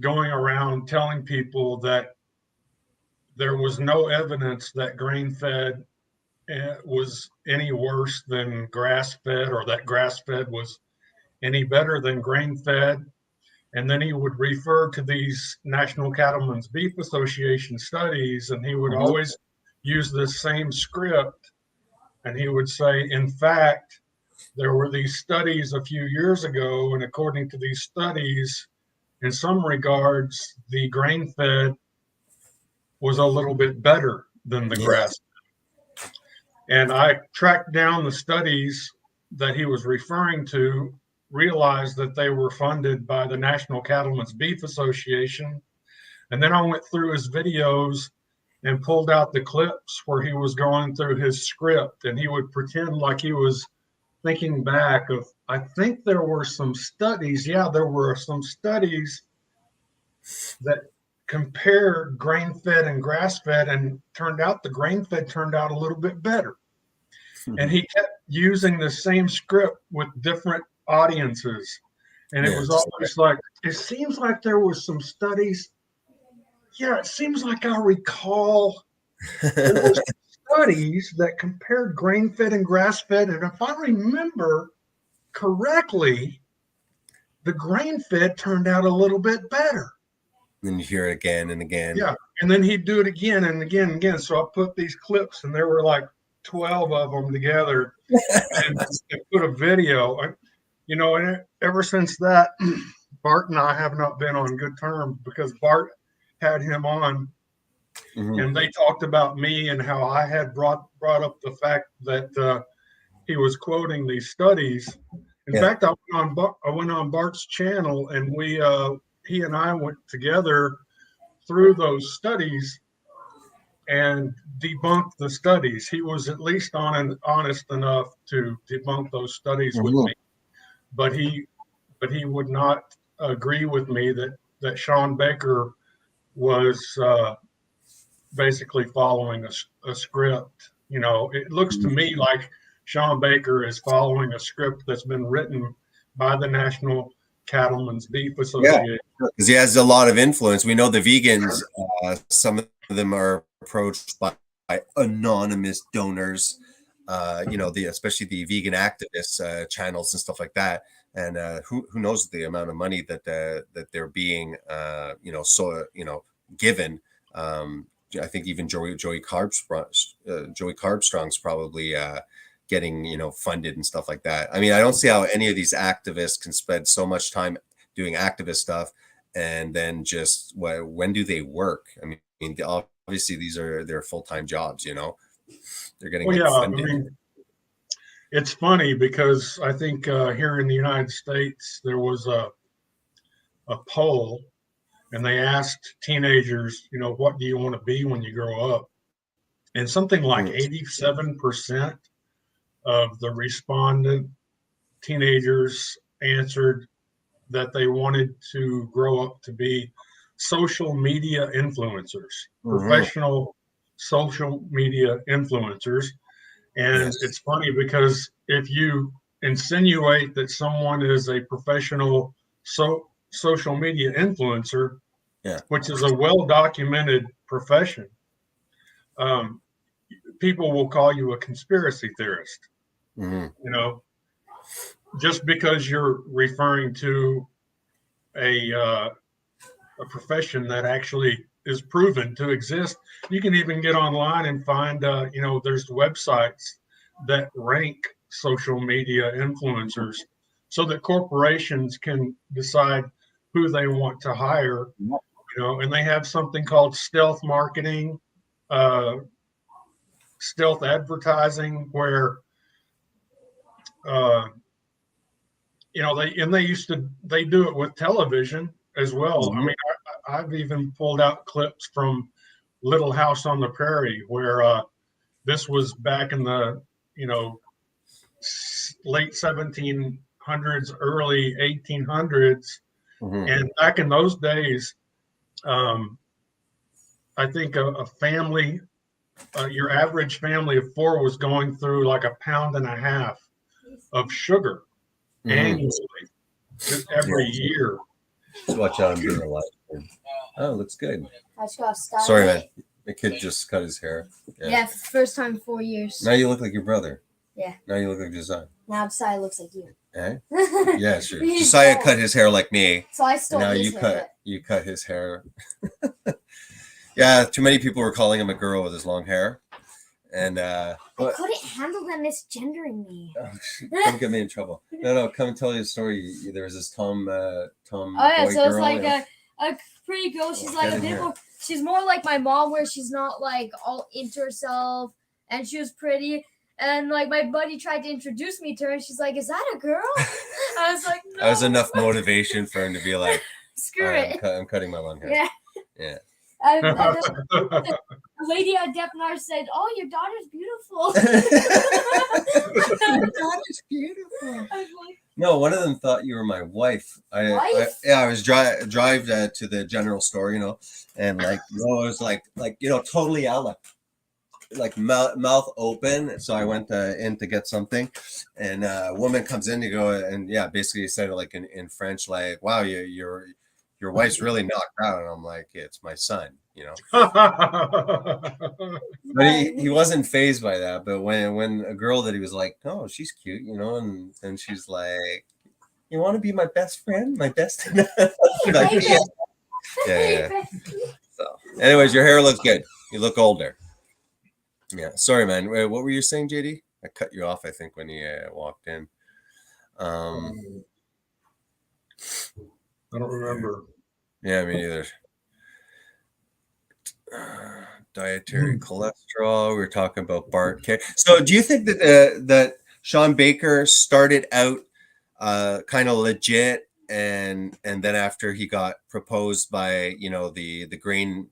going around telling people that there was no evidence that grain-fed was any worse than grass-fed, or that grass-fed was any better than grain-fed. And then he would refer to these National Cattlemen's Beef Association studies, and he would always use this same script. And he would say, in fact, there were these studies a few years ago, and according to these studies, in some regards, the grain-fed was a little bit better than the grass. And I tracked down the studies that he was referring to, realized that they were funded by the National Cattlemen's Beef Association. And then I went through his videos and pulled out the clips where he was going through his script, and he would pretend like he was thinking back of, I think there were some studies. Yeah, there were some studies that compared grain-fed and grass-fed, and turned out the grain-fed turned out a little bit better. And he kept using the same script with different audiences. And it was always like, it seems like there was some studies. Yeah, it seems like I recall there were studies that compared grain-fed and grass-fed. And if I remember correctly, the grain-fed turned out a little bit better. Then you hear it again and again. Yeah, and then he'd do it again and again and again. So I put these clips, and there were like 12 of them together, and put a video. You know, and ever since that, Bart and I have not been on good terms, because Bart had him on, and they talked about me and how I had brought up the fact that he was quoting these studies. In fact, I went on Bart's channel, and he and I went together through those studies and debunked the studies. He was at least honest enough to debunk those studies with me, but he would not agree with me that Sean Baker was basically following a script. You know, it looks to me like Sean Baker is following a script that's been written by the National Cattlemen's Beef Association. Because he has a lot of influence. We know the vegans, some of them are approached by anonymous donors, you know, especially the vegan activists channels and stuff like that. And who knows the amount of money that they're being, given I think even Joey Carbstrong's probably getting, you know, funded and stuff like that. I mean, I don't see how any of these activists can spend so much time doing activist stuff and then just when do they work? I mean, obviously these are their full-time jobs, you know. They're getting Well, yeah, funded. I mean, it's funny because I think here in the United States there was a poll, and they asked teenagers, you know, what do you want to be when you grow up? And something like 87% of the respondent teenagers answered that they wanted to grow up to be social media influencers, professional social media influencers. And it's funny because if you insinuate that someone is a professional social media influencer, which is a well-documented profession, people will call you a conspiracy theorist. You know, just because you're referring to a profession that actually is proven to exist. You can even get online and find, you know, there's websites that rank social media influencers so that corporations can decide who they want to hire, you know, and they have something called stealth marketing, stealth advertising, where, you know, they do it with television as well. I mean, I've even pulled out clips from Little House on the Prairie where this was back in the, you know, late 1700s, early 1800s. And back in those days, I think a family, your average family of four was going through like 1.5 pounds of sugar annually, every year. Let's watch out and be alive. Oh, looks good. I just got started. Sorry, man. The kid just cut his hair. Yeah, for the first time in 4 years. Now you look like your brother. Yeah. Now you look like Josiah. Now Josiah looks like you. Eh? Yeah, sure. Josiah cut his hair like me. So I stole now his you cut his hair. Yeah, too many people were calling him a girl with his long hair. And I couldn't handle them misgendering me. Don't get me in trouble. No, come and tell you a story. There was this Tom Oh yeah, boy so it's girl, like yeah. a pretty girl. She's Oh, like get a in bit here. more. She's more like my mom, where she's not like all into herself, and she was pretty. And like my buddy tried to introduce me to her, and she's like, "Is that a girl?" I was like, "No." That was enough motivation for him to be like, Screw "All right, it. I'm cutting my long hair." Yeah. Yeah. And the lady at Deafnar said, "Oh, your daughter's beautiful." Your daughter's beautiful. I was like, No, one of them thought you were my wife. I was drive to the general store, you know, and like, you know, it was like you know, totally out like mouth open. So I went in to get something, and a woman comes in to go and basically said like in French, like, "Wow, your wife's really knocked out," and I'm like, "It's my son," you know. But he wasn't fazed by that. But when a girl that he was like, "Oh, she's cute," you know, and she's like, "You want to be my best friend, my best?" Like, yeah. So, anyways, your hair looks good. You look older. Yeah. Sorry, man. What were you saying, JD? I cut you off, I think, when you walked in. I don't remember. Yeah, me neither. Dietary cholesterol. We were talking about Bart K. So, do you think that that Sean Baker started out kind of legit, and then after he got proposed by, you know, the grain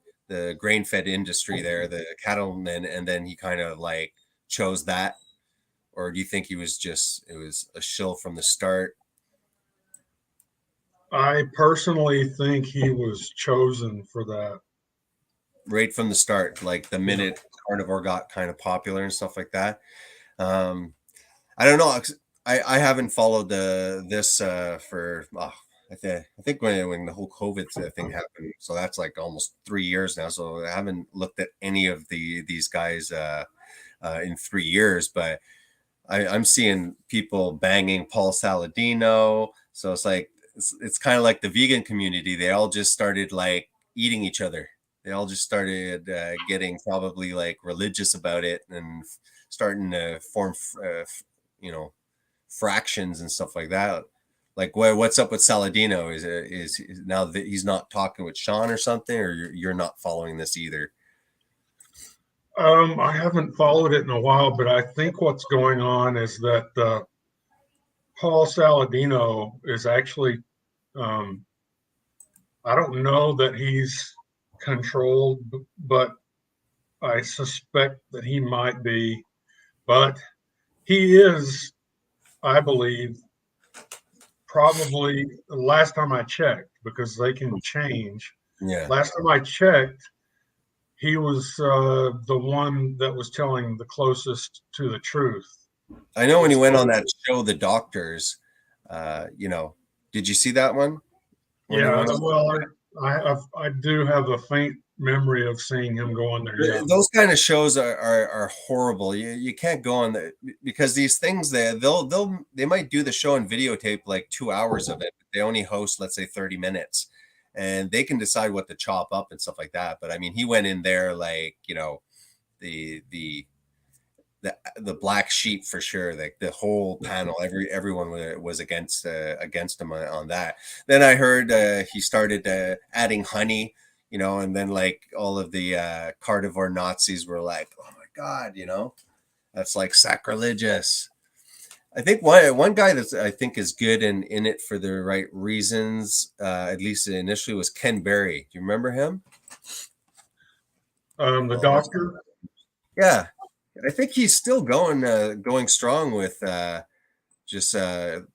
fed industry there, the cattlemen, and then he kind of like chose that, or do you think it was a shill from the start? I personally think he was chosen for that. Right from the start, like the minute carnivore got kind of popular and stuff like that. I don't know. I haven't followed this for I think when the whole COVID thing happened. So that's like almost 3 years now. So I haven't looked at any of these guys in 3 years, but I'm seeing people banging Paul Saladino. So it's like it's kind of like the vegan community. They all just started like eating each other. They all just started getting probably like religious about it and starting to form, fractions and stuff like that. Like, what's up with Saladino? Is now that he's not talking with Sean or something, or you're not following this either? I haven't followed it in a while, but I think what's going on is that Paul Saladino is actually, I don't know that he's controlled, but I suspect that he might be. But he is, I believe, probably the last time I checked, because they can change. Yeah. Last time I checked, he was the one that was telling the closest to the truth. I know when he went on that show, The Doctors, did you see that one? Yeah, well, I do have a faint memory of seeing him go on there. Yeah. Those kind of shows are horrible. You can't go on that because these things they might do the show and videotape like 2 hours of it. But they only host, let's say, 30 minutes, and they can decide what to chop up and stuff like that. But I mean, he went in there like, the black sheep for sure. Like the whole panel, everyone was against him on that. Then I heard he started adding honey, and then like all of the carnivore Nazis were like, "Oh my God, that's like sacrilegious." I think one guy that I think is good and in it for the right reasons, at least initially, was Ken Berry. Do you remember him? The doctor. Yeah. I think he's still going strong with just the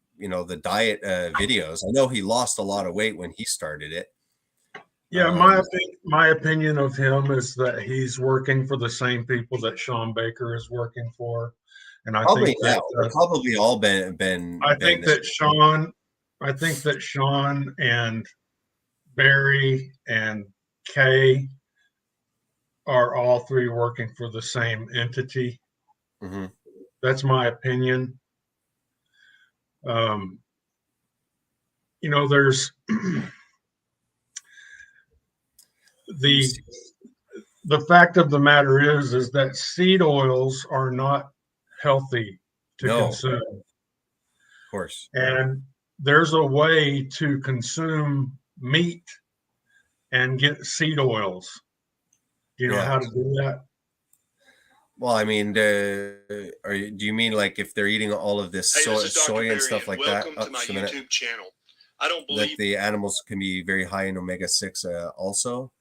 diet videos. I know he lost a lot of weight when he started it. Yeah, my opinion of him is that he's working for the same people that Sean Baker is working for, and I think that we've probably all been. I think that Sean and Barry and Kay are all three working for the same entity. Mm-hmm. That's my opinion. There's the fact of the matter is that seed oils are not healthy to consume. Of course. And there's a way to consume meat and get seed oils. Do you know how to do that? Well, I mean, do you mean like if they're eating all of this soy and stuff like that? Welcome to my YouTube channel. I don't believe that the animals can be very high in omega-6 also,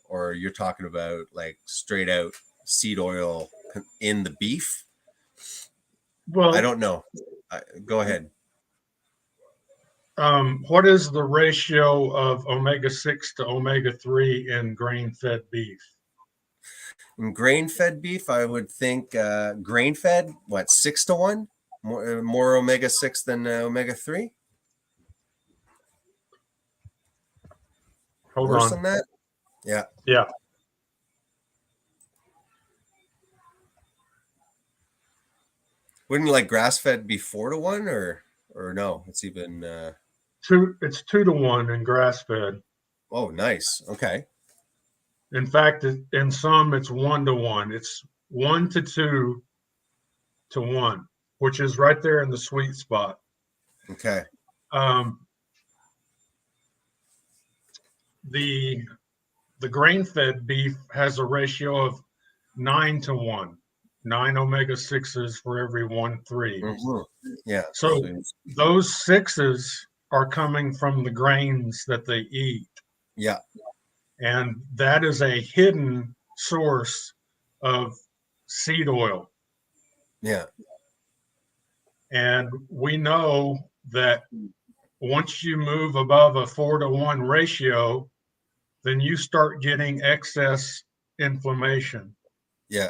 or you're talking about like straight out seed oil in the beef? Well, I don't know. Go ahead. What is the ratio of omega-6 to omega-3 in grain-fed beef? In grain-fed beef, I would think grain-fed, 6-to-1? More omega-6 than omega-3? Worse than that? Yeah. Yeah. Wouldn't like grass-fed be 4-to-1 or no? It's even It's 2-to-1 in grass-fed. Oh, nice. Okay. In fact, in some it's 1-to-1. It's 1-to-2-to-1, which is right there in the sweet spot. Okay. The grain-fed beef has a ratio of 9-to-1. 9 omega-6s for every 1 3. Mm-hmm. Yeah. So those 6s are coming from the grains that they eat. Yeah. And that is a hidden source of seed oil. Yeah. And we know that once you move above a 4-to-1 ratio, then you start getting excess inflammation. Yeah.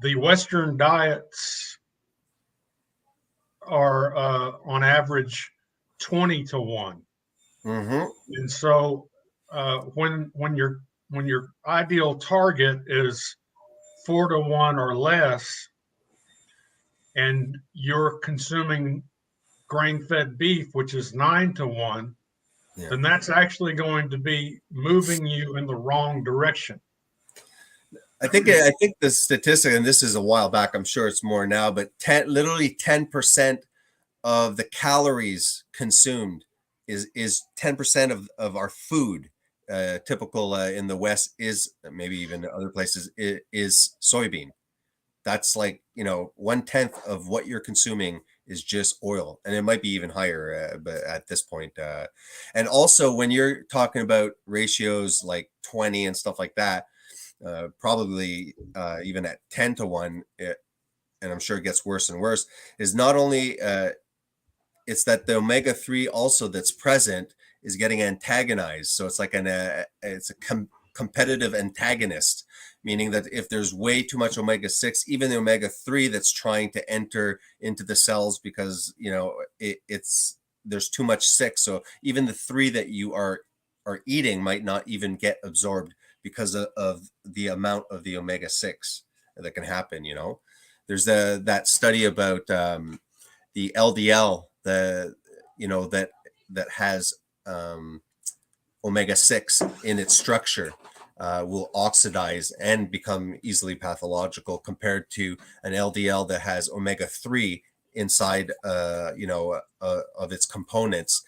The Western diets are on average 20-to-1. Mm-hmm. And so when your ideal target is 4-to-1 or less, and you're consuming grain-fed beef, which is 9-to-1, then that's actually going to be moving you in the wrong direction. I think the statistic, and this is a while back, I'm sure it's more now, but literally 10% of the calories consumed is 10% of our food. Typical in the West is, maybe even other places, is soybean. That's like, 1/10 of what you're consuming is just oil, and it might be even higher, but at this point. And also, when you're talking about ratios like 20 and stuff like that, probably even at 10-1, and I'm sure it gets worse and worse, is not only it's that the omega-3 also that's present is getting antagonized. So it's like it's a competitive antagonist, meaning that if there's way too much omega-6, even the omega-3 that's trying to enter into the cells because, there's too much 6. So even the 3 that you are eating might not even get absorbed because of the amount of the omega-6 that can happen. There's that study about the LDL, that has omega-6 in its structure, will oxidize and become easily pathological compared to an LDL that has omega-3 inside, of its components,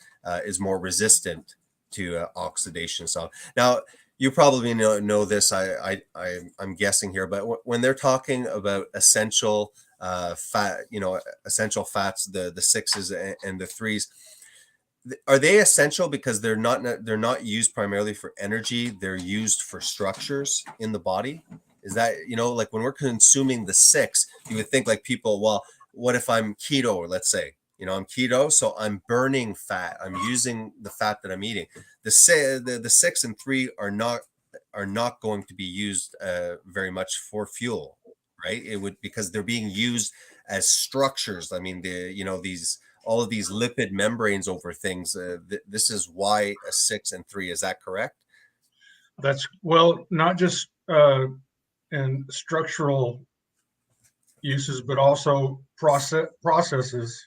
is more resistant to oxidation. So now you probably know this. I'm guessing here, but when they're talking about essential fat, essential fats, the 6s and the 3s, are they essential because they're not used primarily for energy? They're used for structures in the body. Is that, like when we're consuming the 6, you would think like people, well, what if I'm keto, or let's say, I'm keto, so I'm burning fat. I'm using the fat that I'm eating. The 6 and 3 are not going to be used very much for fuel, right? It would, because they're being used as structures. I mean, all of these lipid membranes over things. This is why a 6 and 3. Is that correct? That's, not just in structural uses, but also processes,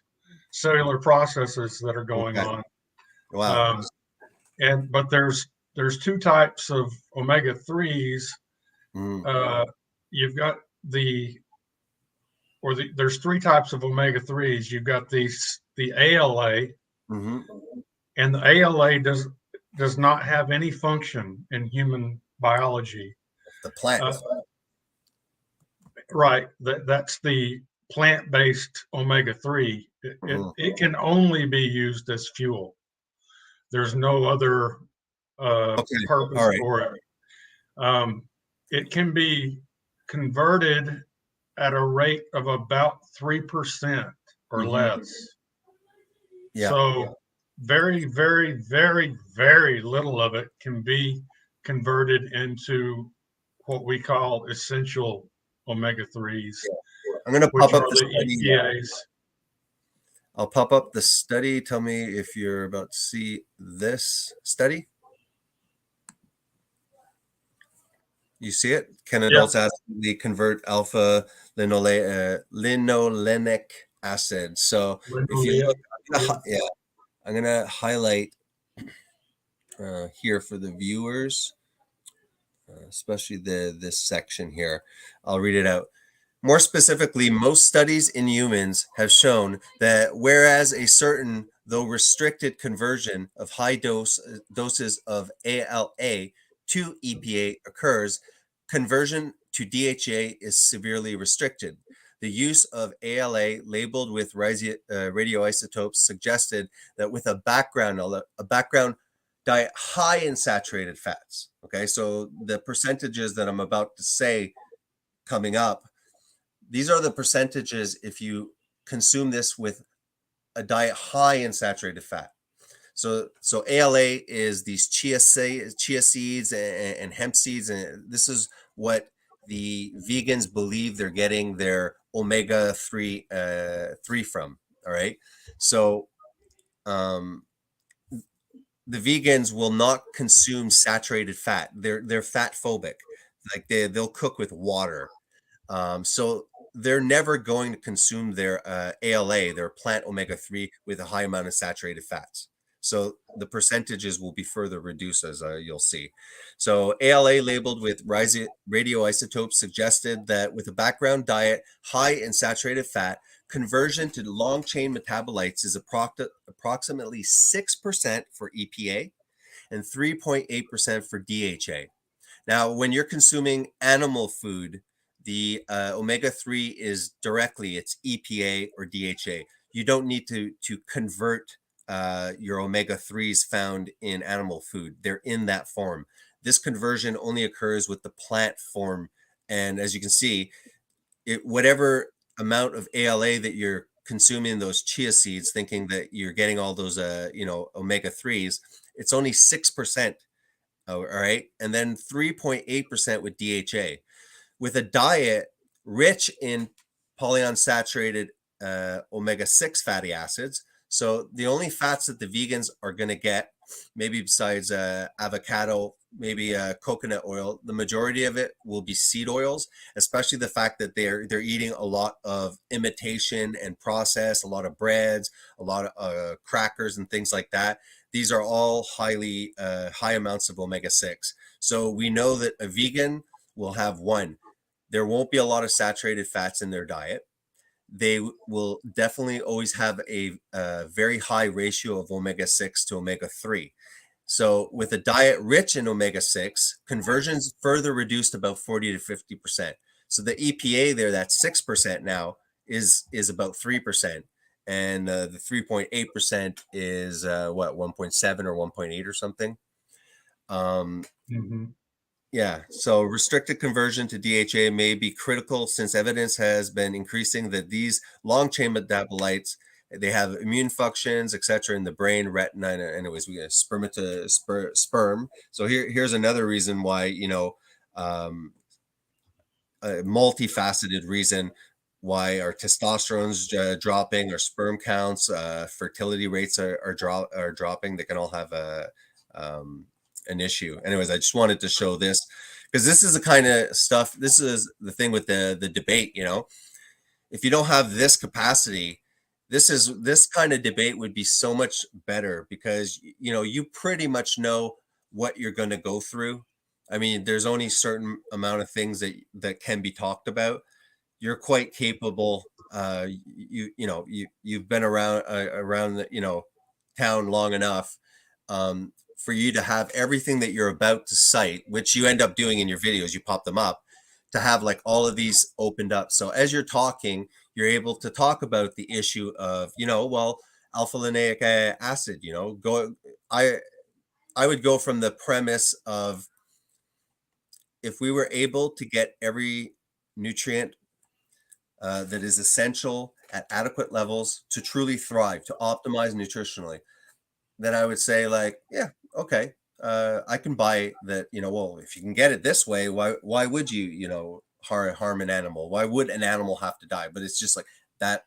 cellular processes that are going on. Wow. But there's 2 types of omega-3s. You've got there's 3 types of omega-3s. You've got the ALA, and the ALA does not have any function in human biology. The plant. Right. That's the plant-based omega-3. It can only be used as fuel. There's no other purpose for it. It can be converted at a rate of about 3% or less. Yeah. So very, very, very, very little of it can be converted into what we call essential omega-3s. I'm going to pop up the study. EPAs. I'll pop up the study. Tell me if you're about to see this study. You see it? Can adults adequately convert alpha linolenic acid? So if you look, I'm going to highlight here for the viewers, especially this section here. I'll read it out. More specifically, most studies in humans have shown that whereas a certain, though restricted, conversion of high doses of ALA to EPA occurs, conversion to DHA is severely restricted. The use of ALA labeled with radioisotopes suggested that with a background diet high in saturated fats. Okay, so the percentages that I'm about to say coming up, these are the percentages if you consume this with a diet high in saturated fat. So ALA is these chia seeds and hemp seeds, and this is what the vegans believe they're getting their omega-3 from. All right, so the vegans will not consume saturated fat. They're fat phobic. Like they'll cook with water. So they're never going to consume their ALA, their plant omega-3, with a high amount of saturated fats. So the percentages will be further reduced, as you'll see. So ALA labeled with radioisotopes suggested that with a background diet high in saturated fat, conversion to long chain metabolites is approximately 6% for EPA and 3.8% for DHA. Now, when you're consuming animal food, the omega-3 is directly, it's EPA or DHA. You don't need to convert your omega-3s found in animal food. They're in that form. This conversion only occurs with the plant form. And as you can see, whatever amount of ALA that you're consuming those chia seeds, thinking that you're getting all those, omega-3s, it's only 6%. All right. And then 3.8% with DHA. With a diet rich in polyunsaturated omega-6 fatty acids. So the only fats that the vegans are going to get, maybe besides avocado, maybe coconut oil, the majority of it will be seed oils, especially the fact that they're eating a lot of imitation and processed, a lot of breads, a lot of crackers and things like that. These are all high amounts of omega-6. So we know that a vegan will have one. There won't be a lot of saturated fats in their diet. They will definitely always have a very high ratio of omega-6 to omega-3. So with a diet rich in omega-6, conversions further reduced about 40 to 50%. So the EPA there, that's 6% now, is about 3%. And the 3.8% is 1.7 or 1.8 or something. Yeah, so restricted conversion to DHA may be critical since evidence has been increasing that these long chain metabolites, they have immune functions, etc., in the brain, retina, and anyways, we get sperm. So here's another reason why, a multifaceted reason why our testosterone's dropping, our sperm counts, fertility rates are dropping. They can all have an issue. Anyways, I just wanted to show this because this is the kind of stuff. This is the thing with the debate. If you don't have this capacity, this kind of debate would be so much better because you pretty much know what you're going to go through. I mean, there's only certain amount of things that can be talked about. You're quite capable. You've been around the town long enough for you to have everything that you're about to cite, which you end up doing in your videos. You pop them up to have like all of these opened up. So as you're talking, you're able to talk about the issue of alpha linoleic acid. I would go from the premise of if we were able to get every nutrient that is essential at adequate levels to truly thrive, to optimize nutritionally, then I would say yeah, okay, I can buy that, if you can get it this way, why would you, harm an animal? Why would an animal have to die? But it's just like that.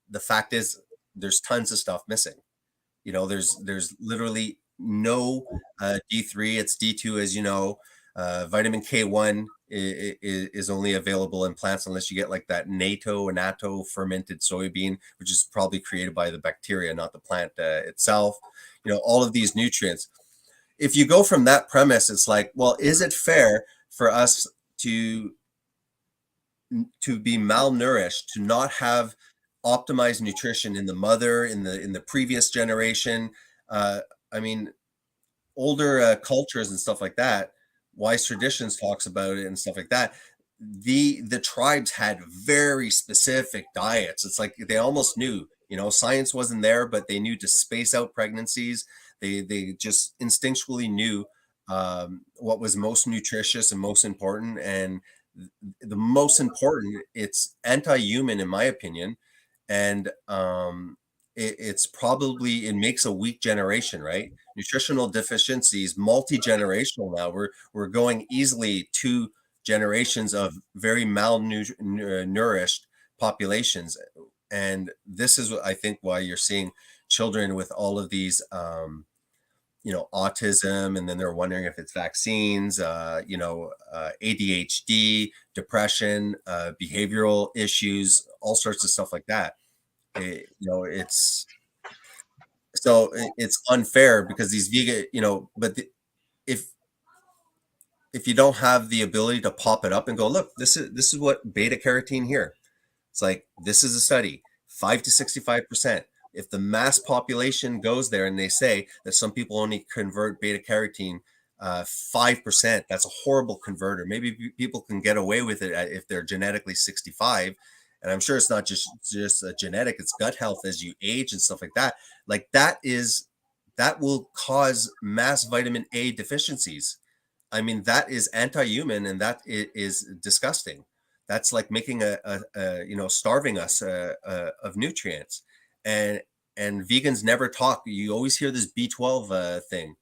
The fact is there's tons of stuff missing. There's literally no D3, it's D2, as you know. Vitamin K1 is only available in plants unless you get like that natto fermented soybean, which is probably created by the bacteria, not the plant itself. All of these nutrients. If you go from that premise, it's like, well, is it fair for us to be malnourished, to not have optimized nutrition in the mother, in the previous generation? I mean, older cultures and stuff like that, Wise Traditions talks about it and stuff like that. The tribes had very specific diets. It's like they almost knew, science wasn't there, but they knew to space out pregnancies. They just instinctually knew what was most nutritious and most important. And the most important, it's anti-human in my opinion. And it makes a weak generation, right? Nutritional deficiencies, multi-generational now. We're going easily 2 generations of very malnourished populations. And this is what I think why you're seeing children with all of these, autism, and then they're wondering if it's vaccines, ADHD, depression, behavioral issues, all sorts of stuff like that. It's So it's unfair because these vegan, you know, but if you don't have the ability to pop it up and go, look, this is what beta carotene here. It's like, this is a study, 5 to 65%. If the mass population goes there and they say that some people only convert beta carotene 5%, that's a horrible converter. Maybe people can get away with it if they're genetically 65. And I'm sure it's not just a genetic, it's gut health as you age and stuff like that. Like that will cause mass vitamin A deficiencies. I mean, that is anti-human, and that is disgusting. That's like making starving us of nutrients. And vegans never talk. You always hear this B12 thing,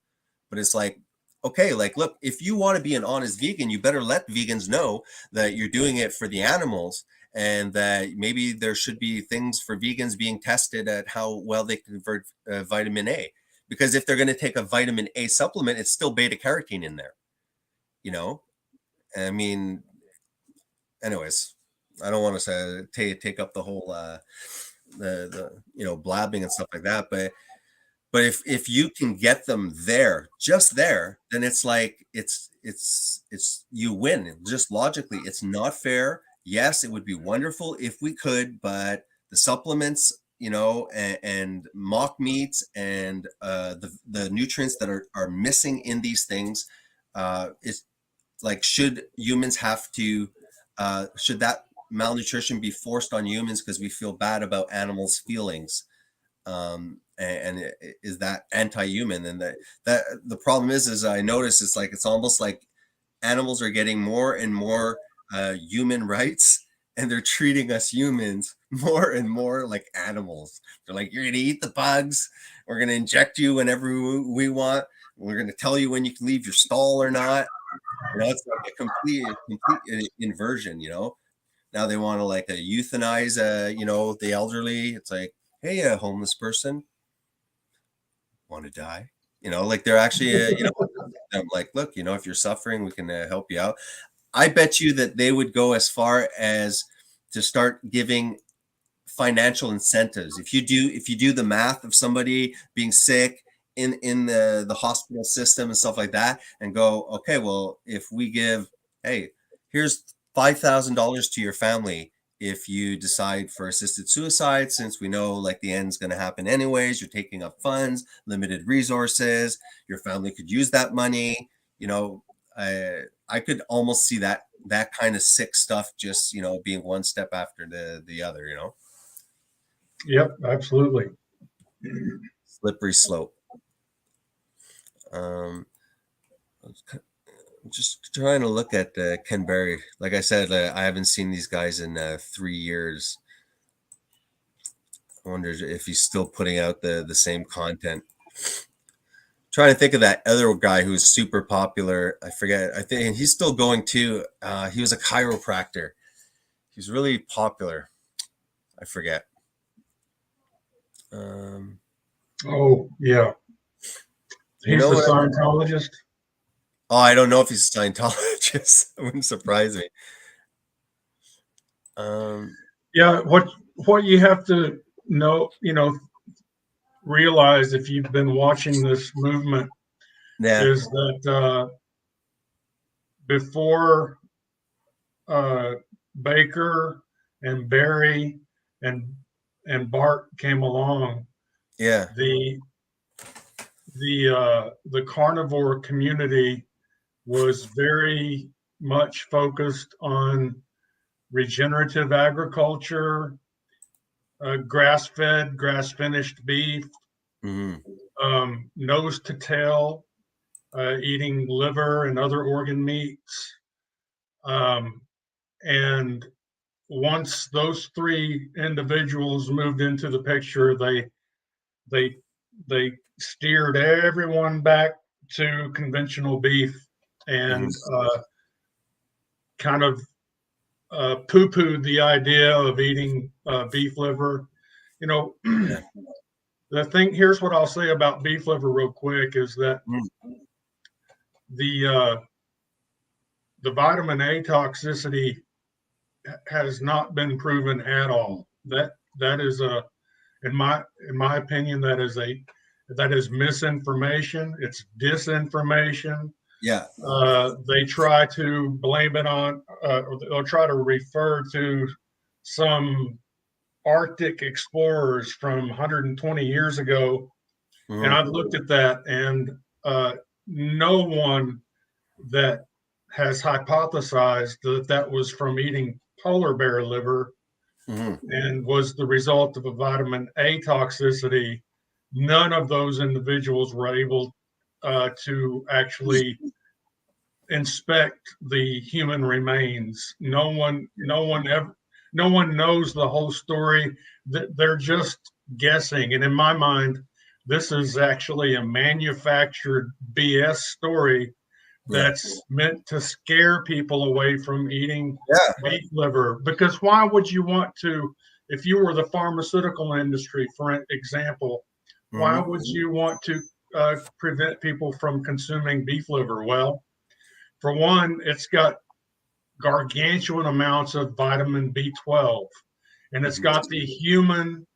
but it's like, okay, like, look, if you want to be an honest vegan, you better let vegans know that you're doing it for the animals, and that maybe there should be things for vegans being tested at how well they convert vitamin A. Because if they're going to take a vitamin A supplement, it's still beta carotene in there. You know, I mean, anyways, I don't want to say take up the whole the blabbing and stuff like that, but if you can get them there, just there, then it's like it's you win. Just logically, it's not fair. Yes, it would be wonderful if we could, but the supplements, you know, and mock meats and the nutrients that are missing in these things, it's like, should humans have to should that malnutrition be forced on humans because we feel bad about animals' feelings? And is that anti-human? And that the problem is I notice it's almost like animals are getting more and more human rights, and they're treating us humans more and more like animals. They're like, you're gonna eat the bugs, we're gonna inject you whenever we want, we're gonna tell you when you can leave your stall or not. You know, it's like a complete inversion. You know, now they want to like euthanize the elderly. It's like, hey, a homeless person, want to die? You know, like they're actually I'm like, look, you know, if you're suffering, we can help you out. I bet you that they would go as far as to start giving financial incentives. If you do the math of somebody being sick in the hospital system and stuff like that, and go, okay, well, if we give, hey, here's $5,000 to your family if you decide for assisted suicide, since we know like the end's going to happen anyways, you're taking up funds, limited resources, your family could use that money. You know, I could almost see that kind of sick stuff just, you know, being one step after the other, you know. Yep, absolutely. Slippery slope. Just trying to look at Ken Berry. Like I said, I haven't seen these guys in 3 years. I wonder if he's still putting out the same content. Trying to think of that other guy who's super popular. I forget. I think he's still going too. He was a chiropractor. He's really popular. I forget. Oh yeah. He's a Scientologist. Oh, I don't know if he's a Scientologist. It wouldn't surprise me. Yeah, what you have to know, you know, realize if you've been watching this movement, is that before Baker and Berry and Bart came along, the carnivore community was very much focused on regenerative agriculture, grass-fed, grass-finished beef, nose to tail, eating liver and other organ meats. And once those three individuals moved into the picture, they steered everyone back to conventional beef and kind of poo-pooed the idea of eating beef liver. You know, the thing, here's what I'll say about beef liver real quick, is that the vitamin A toxicity has not been proven at all. That is in my opinion, that is a that is misinformation. It's disinformation. Yeah. They try to blame it on, or they'll try to refer to some Arctic explorers from 120 years ago. Mhm. And I've looked at that, and no one that has hypothesized that that was from eating polar bear liver Mhm. and was the result of a vitamin A toxicity. None of those individuals were able to actually inspect the human remains. No one knows the whole story. They're just guessing. And in my mind, this is actually a manufactured BS story that's meant to scare people away from eating beef liver. Because why would you want to, if you were the pharmaceutical industry, for example, why would you want to prevent people from consuming beef liver? Well, for one, it's got gargantuan amounts of vitamin B12, and it's got the human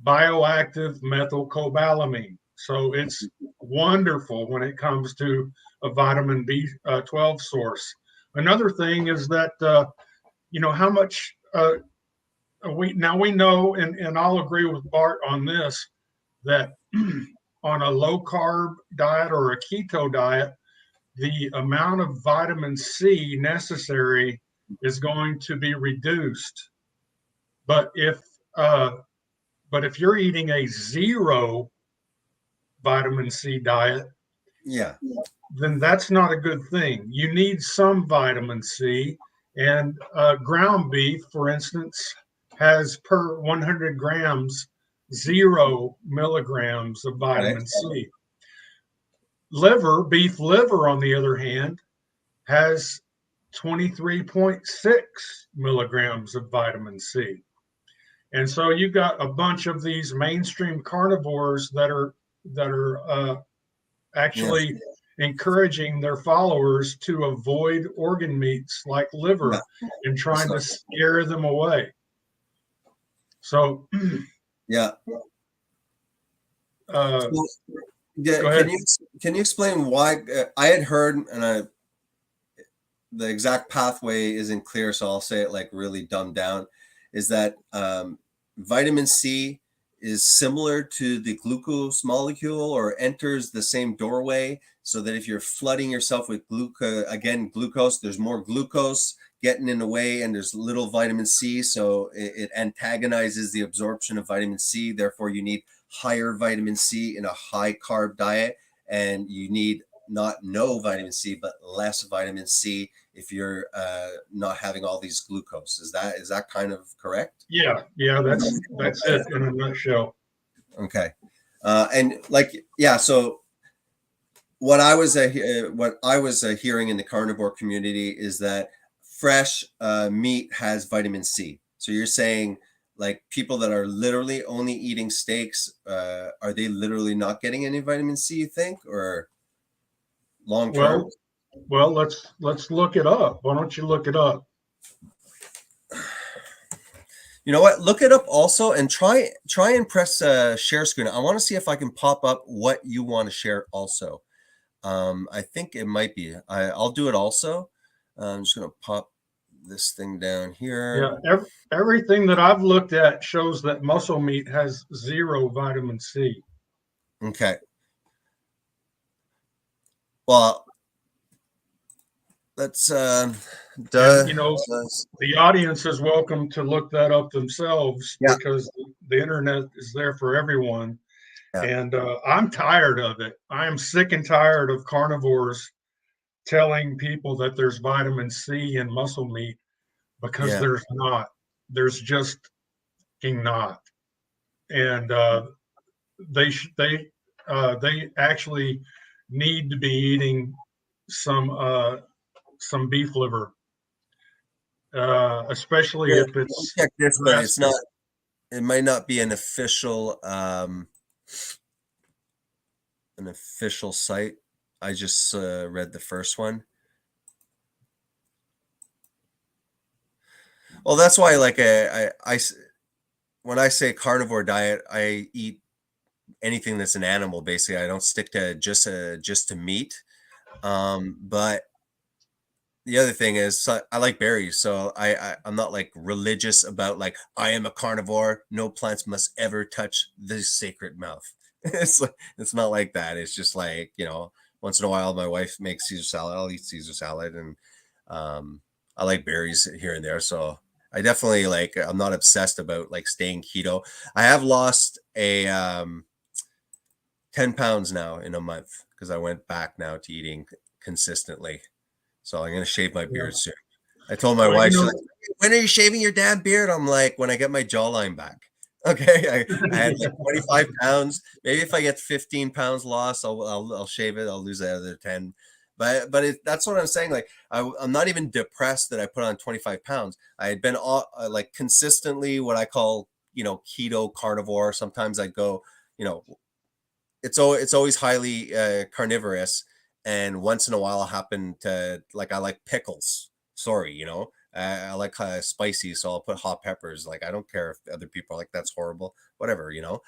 bioactive methylcobalamin. So it's wonderful when it comes to a vitamin B12 source. Another thing is that, how much we know, and I'll agree with Bart on this, that on a low carb diet or a keto diet, the amount of vitamin C necessary is going to be reduced. But if you're eating a zero vitamin C diet, then that's not a good thing. You need some vitamin C, and ground beef, for instance, has per 100 grams 0 milligrams of vitamin C. Beef liver, on the other hand, has 23.6 milligrams of vitamin C. And so you've got a bunch of these mainstream carnivores that are actually encouraging their followers to avoid organ meats like liver and trying to scare them away. So, Can you explain why? I had heard, and the exact pathway isn't clear, so I'll say it like really dumbed down, is that vitamin C is similar to the glucose molecule, or enters the same doorway, so that if you're flooding yourself with glucose, there's more glucose getting in the way, and there's little vitamin C, so it antagonizes the absorption of vitamin C. Therefore, you need higher vitamin C in a high carb diet, and you need no vitamin C, but less vitamin C if you're not having all these glucose. Is that kind of correct? Yeah, that's it in a nutshell. Okay, so what I was hearing in the carnivore community is that fresh meat has vitamin C. So you're saying, like, people that are literally only eating steaks, are they literally not getting any vitamin C, you think, or long term? Well, let's look it up. Why don't you look it up? You know what? Look it up also, and try and press share screen. I want to see if I can pop up what you want to share also. I think it might be. I'll do it also. I'm just going to pop this thing down here. Yeah, everything that I've looked at shows that muscle meat has 0 vitamin C. Okay. Well, let's the audience is welcome to look that up themselves, because the internet is there for everyone. And I'm tired of it. I am sick and tired of carnivores telling people that there's vitamin C in muscle meat, because there's not. There's just not. And they actually need to be eating some beef liver, especially if it's. Check this, but it's not. It might not be an official site. I just read the first one. Well, that's why, like, I when I say carnivore diet, I eat anything that's an animal. Basically, I don't stick to just to meat. But the other thing is, so I like berries, so I'm not like religious about like I am a carnivore. No plants must ever touch this sacred mouth. It's not like that. It's just like, you know, once in a while my wife makes Caesar salad. I'll eat Caesar salad, and I like berries here and there. So I definitely like. I'm not obsessed about like staying keto. I have lost a 10 pounds now in a month because I went back now to eating consistently. So I'm gonna shave my beard soon. I told my Well, wife, you she's know- like, when are you shaving your damn beard? I'm like, when I get my jawline back. Okay, I had like 25 pounds. Maybe if I get 15 pounds lost, I'll shave it. I'll lose the other 10. But that's what I'm saying. Like I'm not even depressed that I put on 25 pounds. I had been like consistently what I call, you know, keto carnivore. Sometimes I go, you know, it's always highly carnivorous, and once in a while I happen to like, I like pickles. Sorry, you know, I like spicy, so I'll put hot peppers. Like I don't care if other people are like that's horrible, whatever, you know.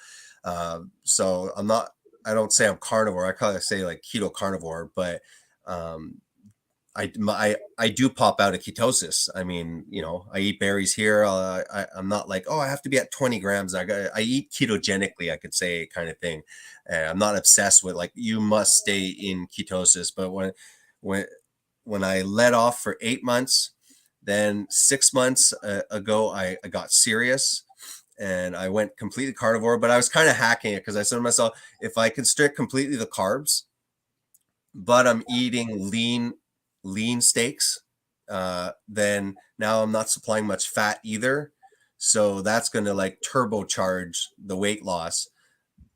So I don't say I'm carnivore. I kind of say like keto carnivore, but um, I do pop out of ketosis. I mean, you know, I eat berries here. I'm not like, oh, I have to be at 20 grams. I eat ketogenically, I could say, kind of thing. I'm not obsessed with like you must stay in ketosis. But when I let off for 8 months, then 6 months ago I got serious and I went completely carnivore. But I was kind of hacking it because I said to myself, if I constrict completely the carbs, but I'm eating lean steaks, then now I'm not supplying much fat either. So that's going to like turbocharge the weight loss.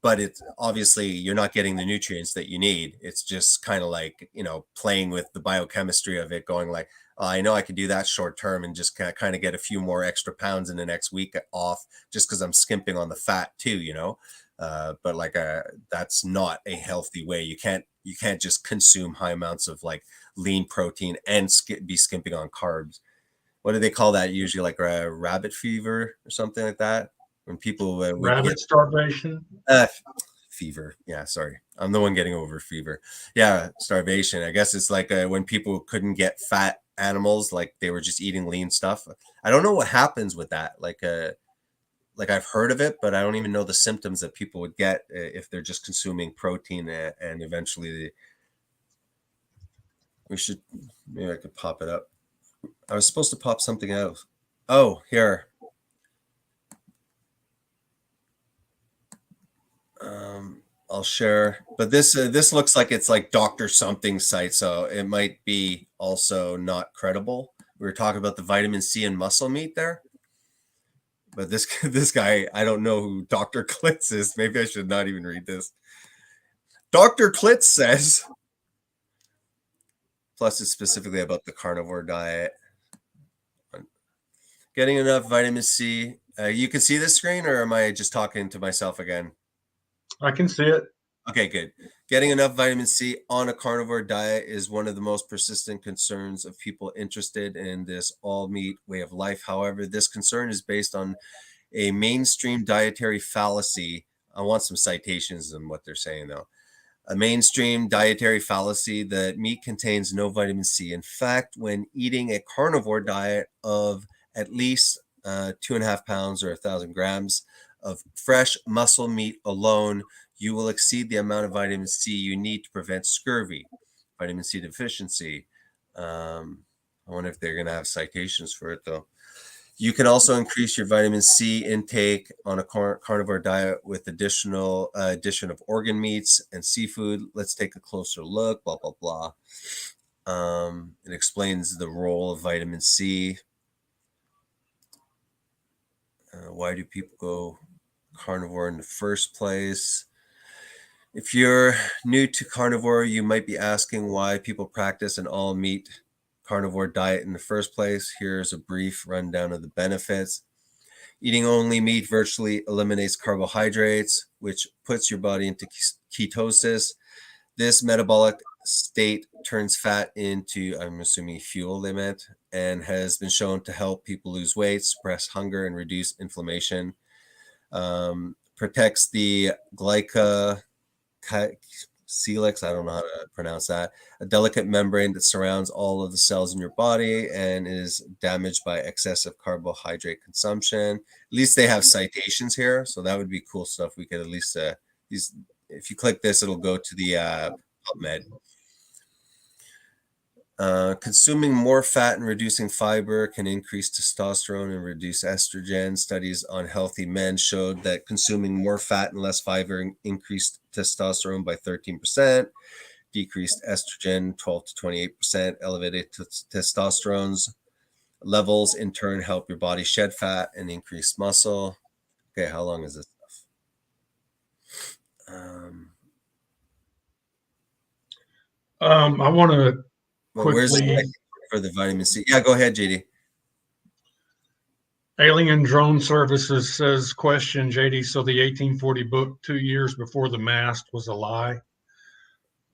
But it's obviously you're not getting the nutrients that you need. It's just kind of like, you know, playing with the biochemistry of it, going like, oh, I know I could do that short term and just kind of get a few more extra pounds in the next week off just because I'm skimping on the fat too, you know. But like that's not a healthy way. You can't just consume high amounts of like lean protein and be skimping on carbs. What do they call that usually? Like rabbit fever or something like that? When people rabbit starvation. Fever. Yeah, sorry. I'm the one getting over fever. Yeah, starvation. I guess it's like when people couldn't get fat animals, like they were just eating lean stuff. I don't know what happens with that. Like I've heard of it, but I don't even know the symptoms that people would get if they're just consuming protein and eventually maybe I could pop it up. I was supposed to pop something else. Oh, here. I'll share, but this looks like it's like Dr. Something site, so it might be also not credible. We were talking about the vitamin C and muscle meat there, but this guy, I don't know who Dr. Klitz is. Maybe I should not even read this. Dr. Klitz says, plus it's specifically about the carnivore diet. Getting enough vitamin C. You can see this screen, or am I just talking to myself again? I can see it. Okay, good. Getting enough vitamin C on a carnivore diet is one of the most persistent concerns of people interested in this all meat way of life. However, this concern is based on a mainstream dietary fallacy. I want some citations on what they're saying, though. A mainstream dietary fallacy that meat contains no vitamin C. In fact, when eating a carnivore diet of at least 2.5 pounds or 1,000 grams of fresh muscle meat alone, you will exceed the amount of vitamin C you need to prevent scurvy, vitamin C deficiency. I wonder if they're going to have citations for it, though. You can also increase your vitamin C intake on a carnivore diet with addition of organ meats and seafood. Let's take a closer look, blah, blah, blah. It explains the role of vitamin C. Why do people go carnivore in the first place? If you're new to carnivore, you might be asking why people practice an all meat carnivore diet in the first place. Here's a brief rundown of the benefits. Eating only meat virtually eliminates carbohydrates, which puts your body into ketosis. This metabolic state turns fat into, I'm assuming fuel they meant, and has been shown to help people lose weight, suppress hunger, and reduce inflammation. protects the glycocalyx, I don't know how to pronounce that, a delicate membrane that surrounds all of the cells in your body and is damaged by excessive carbohydrate consumption. At least they have citations here, so that would be cool stuff. We could at least these. If you click this, it'll go to the PubMed. Consuming more fat and reducing fiber can increase testosterone and reduce estrogen. Studies on healthy men showed that consuming more fat and less fiber increased testosterone by 13%, decreased estrogen 12 to 28%, elevated testosterone levels in turn help your body shed fat and increase muscle. Okay, how long is this stuff? I want to Where's quickly. for the vitamin C? Yeah, go ahead, JD. Alien Drone Services says, question, JD, so the 1840 book 2 years before the mast was a lie?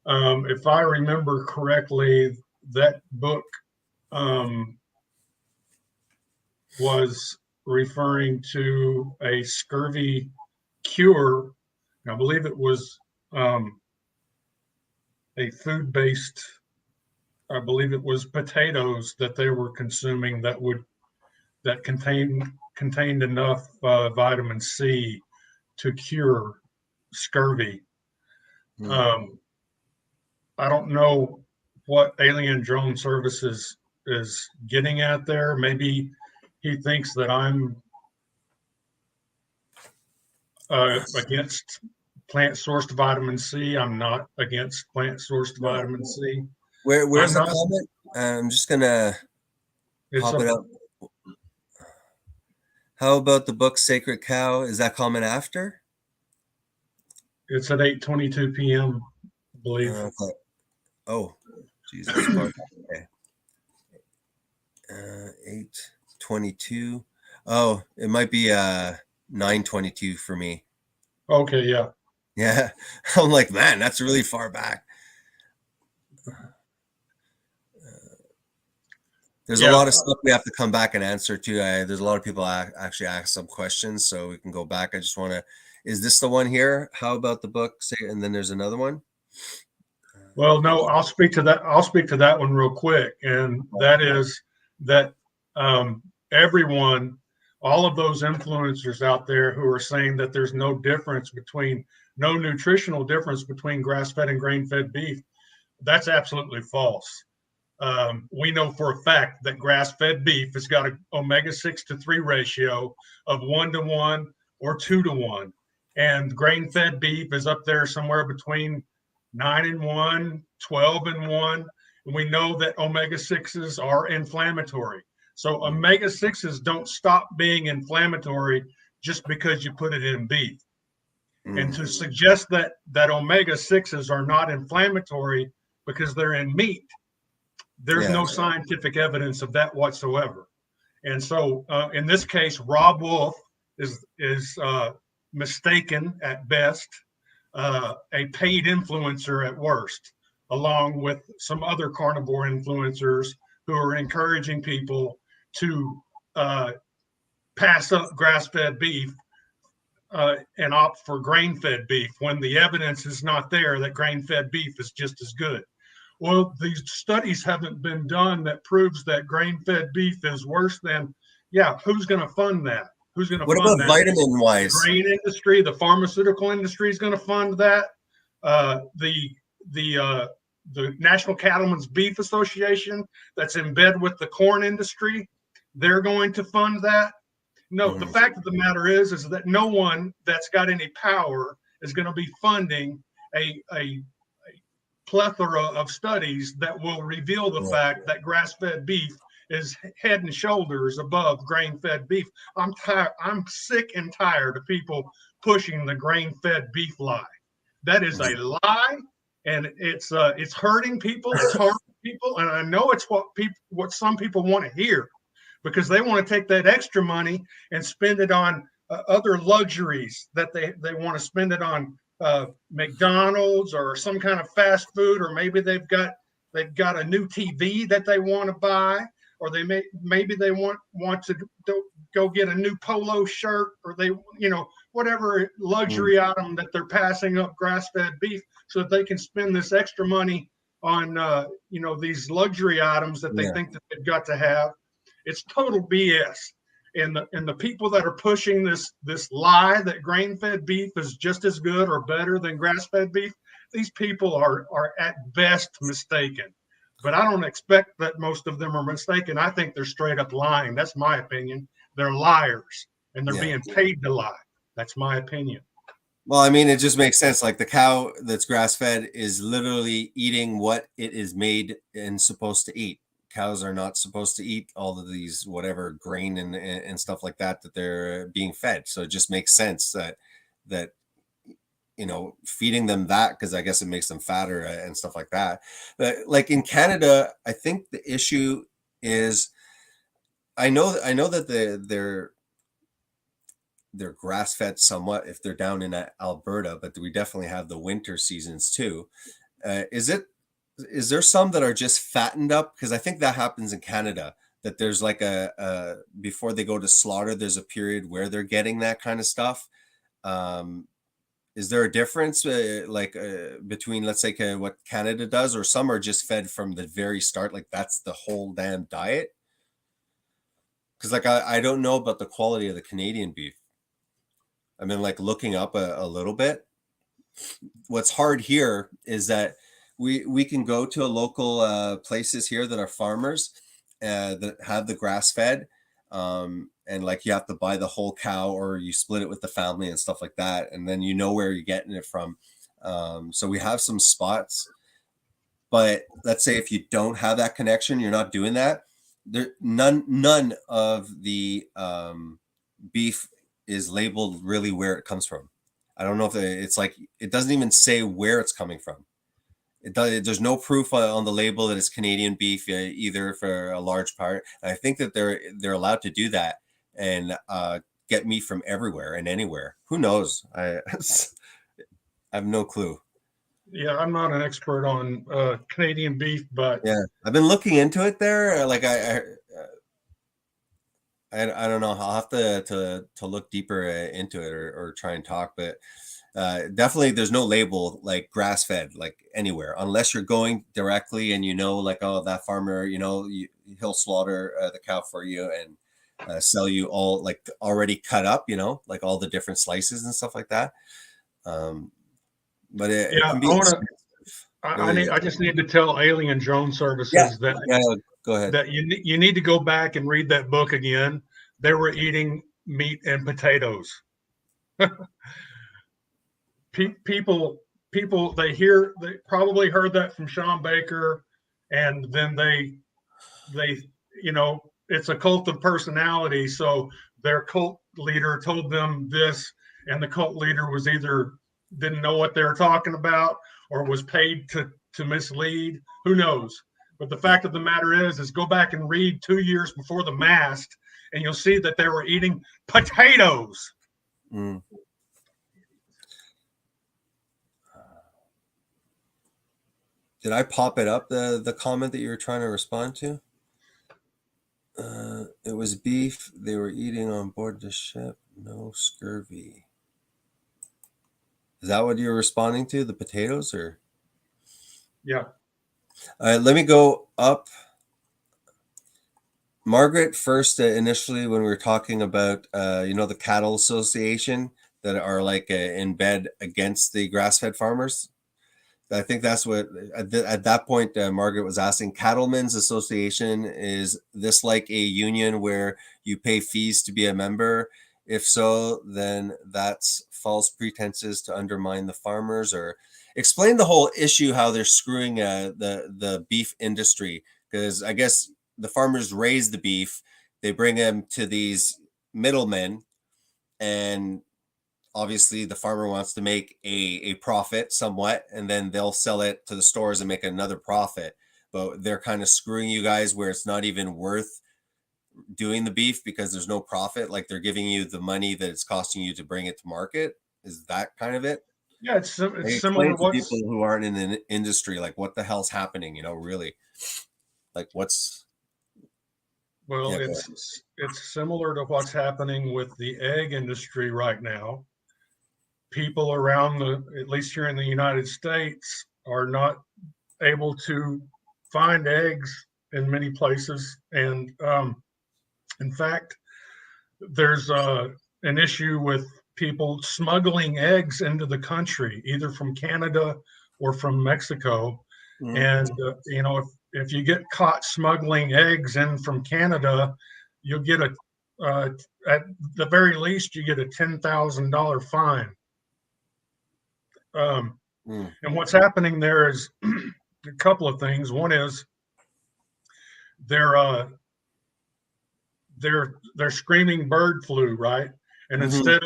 If I remember correctly, that book was referring to a scurvy cure. I believe it was a food-based, I believe it was potatoes that they were consuming that contained enough vitamin C to cure scurvy. I don't know what Alien Drone Services is getting at there. Maybe he thinks that I'm against plant-sourced vitamin C. I'm not against plant-sourced vitamin C. Where's the comment? I'm just gonna pop it up. How about the book Sacred Cow? Is that comment after? It's at 8:22 p.m., I believe. Oh, Jesus. Okay. 8:22. Oh, it might be 9:22 for me. Okay, yeah. Yeah. I'm like, man, that's really far back. There's a lot of stuff we have to come back and answer too. There's a lot of people actually ask some questions, so we can go back. I just want to, is this the one here? How about the book? And then there's another one. Well, no, I'll speak to that. I'll speak to that one real quick. And that is that everyone, all of those influencers out there who are saying that there's no nutritional difference between grass-fed and grain-fed beef, that's absolutely false. We know for a fact that grass-fed beef has got an omega-6 to 3 ratio of 1-to-1 or 2-to-1. And grain-fed beef is up there somewhere between 9-1, 12-1. And we know that omega-6s are inflammatory. So omega-6s don't stop being inflammatory just because you put it in beef. And to suggest that omega-6s are not inflammatory because they're in meat, there's no scientific evidence of that whatsoever. And so in this case, Rob Wolf is mistaken at best, a paid influencer at worst, along with some other carnivore influencers who are encouraging people to pass up grass-fed beef and opt for grain-fed beef when the evidence is not there that grain-fed beef is just as good. Well, these studies haven't been done that proves that grain-fed beef is worse than, who's going to fund that? Who's going to fund that? What about vitamin-wise? The grain industry, the pharmaceutical industry is going to fund that. The National Cattlemen's Beef Association that's in bed with the corn industry, they're going to fund that. No, the fact of the matter is that no one that's got any power is going to be funding a plethora of studies that will reveal the fact that grass-fed beef is head and shoulders above grain-fed beef. I'm tired. I'm sick and tired of people pushing the grain-fed beef lie. That is a lie, and it's hurting people. It's harming people, and I know it's what some people want to hear, because they want to take that extra money and spend it on other luxuries that they want to spend it on. McDonald's or some kind of fast food, or maybe they've got a new TV that they want to buy, or maybe they want to go get a new polo shirt, or they, whatever luxury item that they're passing up grass-fed beef so that they can spend this extra money on, these luxury items that they think that they've got to have. It's total BS. And the people that are pushing this lie that grain-fed beef is just as good or better than grass-fed beef, these people are at best mistaken. But I don't expect that most of them are mistaken. I think they're straight up lying. That's my opinion. They're liars, and they're being paid to lie. That's my opinion. Well, I mean, it just makes sense. Like the cow that's grass-fed is literally eating what it is made and supposed to eat. Cows are not supposed to eat all of these whatever grain and stuff like that they're being fed. So it just makes sense that feeding them that, because I guess it makes them fatter and stuff like that. But like in Canada, I think the issue is I know that they're grass-fed somewhat if they're down in Alberta, but we definitely have the winter seasons too. Is there some that are just fattened up? Because I think that happens in Canada, that there's like a before they go to slaughter, there's a period where they're getting that kind of stuff. Is there a difference between, let's say, what Canada does, or some are just fed from the very start? Like that's the whole damn diet? Because like I don't know about the quality of the Canadian beef. I've been like looking up a little bit. What's hard here is that we can go to a local places here that are farmers that have the grass fed, and like you have to buy the whole cow or you split it with the family and stuff like that, and then where you're getting it from. So we have some spots, but let's say if you don't have that connection, you're not doing that. None of the beef is labeled really where it comes from. I don't know if it's like it doesn't even say where it's coming from. There's no proof on the label that it's Canadian beef either for a large part. And I think that they're allowed to do that and get meat from everywhere and anywhere. Who knows? I have no clue. Yeah, I'm not an expert on Canadian beef, but yeah, I've been looking into it there. Like I don't know. I'll have to look deeper into it or try and talk, but definitely there's no label like grass fed like anywhere unless you're going directly and like, oh, that farmer, he'll slaughter the cow for you and sell you all like already cut up, like all the different slices and stuff like that. But it can be I just need to tell Alien Drone Services that go ahead. That you need to go back and read that book again. They were eating meat and potatoes. People they probably heard that from Sean Baker, and then they it's a cult of personality. So their cult leader told them this, and the cult leader was either didn't know what they were talking about or was paid to mislead. Who knows? But the fact of the matter is go back and read 2 years before the mast, and you'll see that they were eating potatoes. Mm. Did I pop it up, the comment that you were trying to respond to? It was beef they were eating on board the ship. No scurvy. Is that what you're responding to? The potatoes, or? Yeah. Let me go up. Margaret, first, initially, when we were talking about, the cattle association that are like in bed against the grass-fed farmers. I think that's what, at that point, Margaret was asking, Cattlemen's Association, is this like a union where you pay fees to be a member? If so, then that's false pretenses to undermine the farmers, or explain the whole issue, how they're screwing the beef industry. Because I guess the farmers raise the beef, they bring them to these middlemen, and obviously the farmer wants to make a profit somewhat, and then they'll sell it to the stores and make another profit. But they're kind of screwing you guys where it's not even worth doing the beef because there's no profit. Like they're giving you the money that it's costing you to bring it to market. Is that kind of it? Yeah, it's similar to people who aren't in the industry, like what the hell's happening, really, like what's Well, Yeah, go it's similar to what's happening with the egg industry right now. People around at least here in the United States, are not able to find eggs in many places. And in fact, there's an issue with people smuggling eggs into the country, either from Canada or from Mexico. Mhm. And if you get caught smuggling eggs in from Canada, you'll get at the very least, you get a $10,000 fine. And what's happening there is a couple of things. One is they're screaming bird flu, right? And instead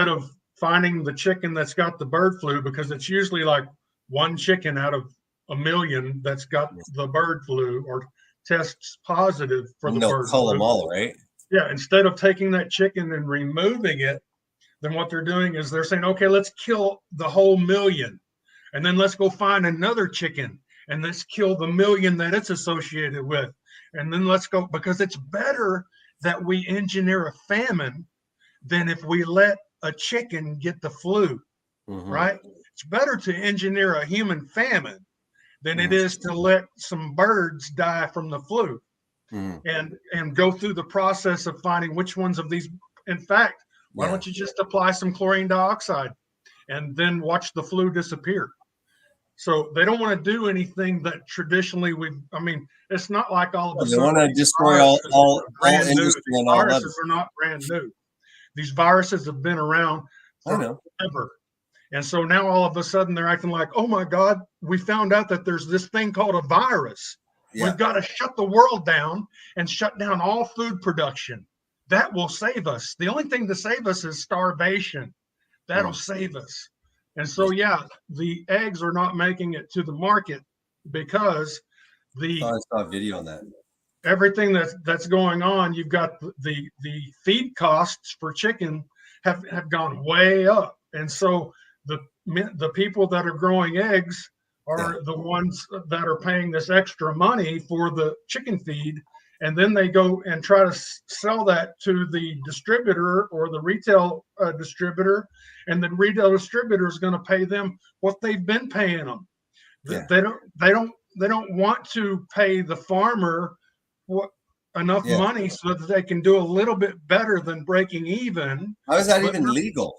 of finding the chicken that's got the bird flu, because it's usually like one chicken out of a million that's got the bird flu or tests positive for the bird Cull flu. them all, right? Yeah, instead of taking that chicken and removing it, then what they're doing is they're saying, okay, let's kill the whole million. And then let's go find another chicken and let's kill the million that it's associated with. And then let's go, because it's better that we engineer a famine than if we let a chicken get the flu, right? It's better to engineer a human famine than it is to let some birds die from the flu. And go through the process of finding which ones of these. In fact, why don't you just apply some chlorine dioxide and then watch the flu disappear? So they don't want to do anything that traditionally it's not like all of a sudden they want to destroy all industry and all that. Viruses are not brand new. These viruses have been around forever. And so now all of a sudden they're acting like, oh my God, we found out that there's this thing called a virus. Yeah. We've got to shut the world down and shut down all food production. That will save us. The only thing to save us is starvation. That'll save us. And so, the eggs are not making it to the market because I saw a video on that. Everything that's going on, you've got the feed costs for chicken have gone way up. And so the people that are growing eggs are the ones that are paying this extra money for the chicken feed. And then they go and try to sell that to the distributor or the retail distributor. And the retail distributor is going to pay them what they've been paying them. Yeah. They don't want to pay the farmer enough money so that they can do a little bit better than breaking even. How is that even legal?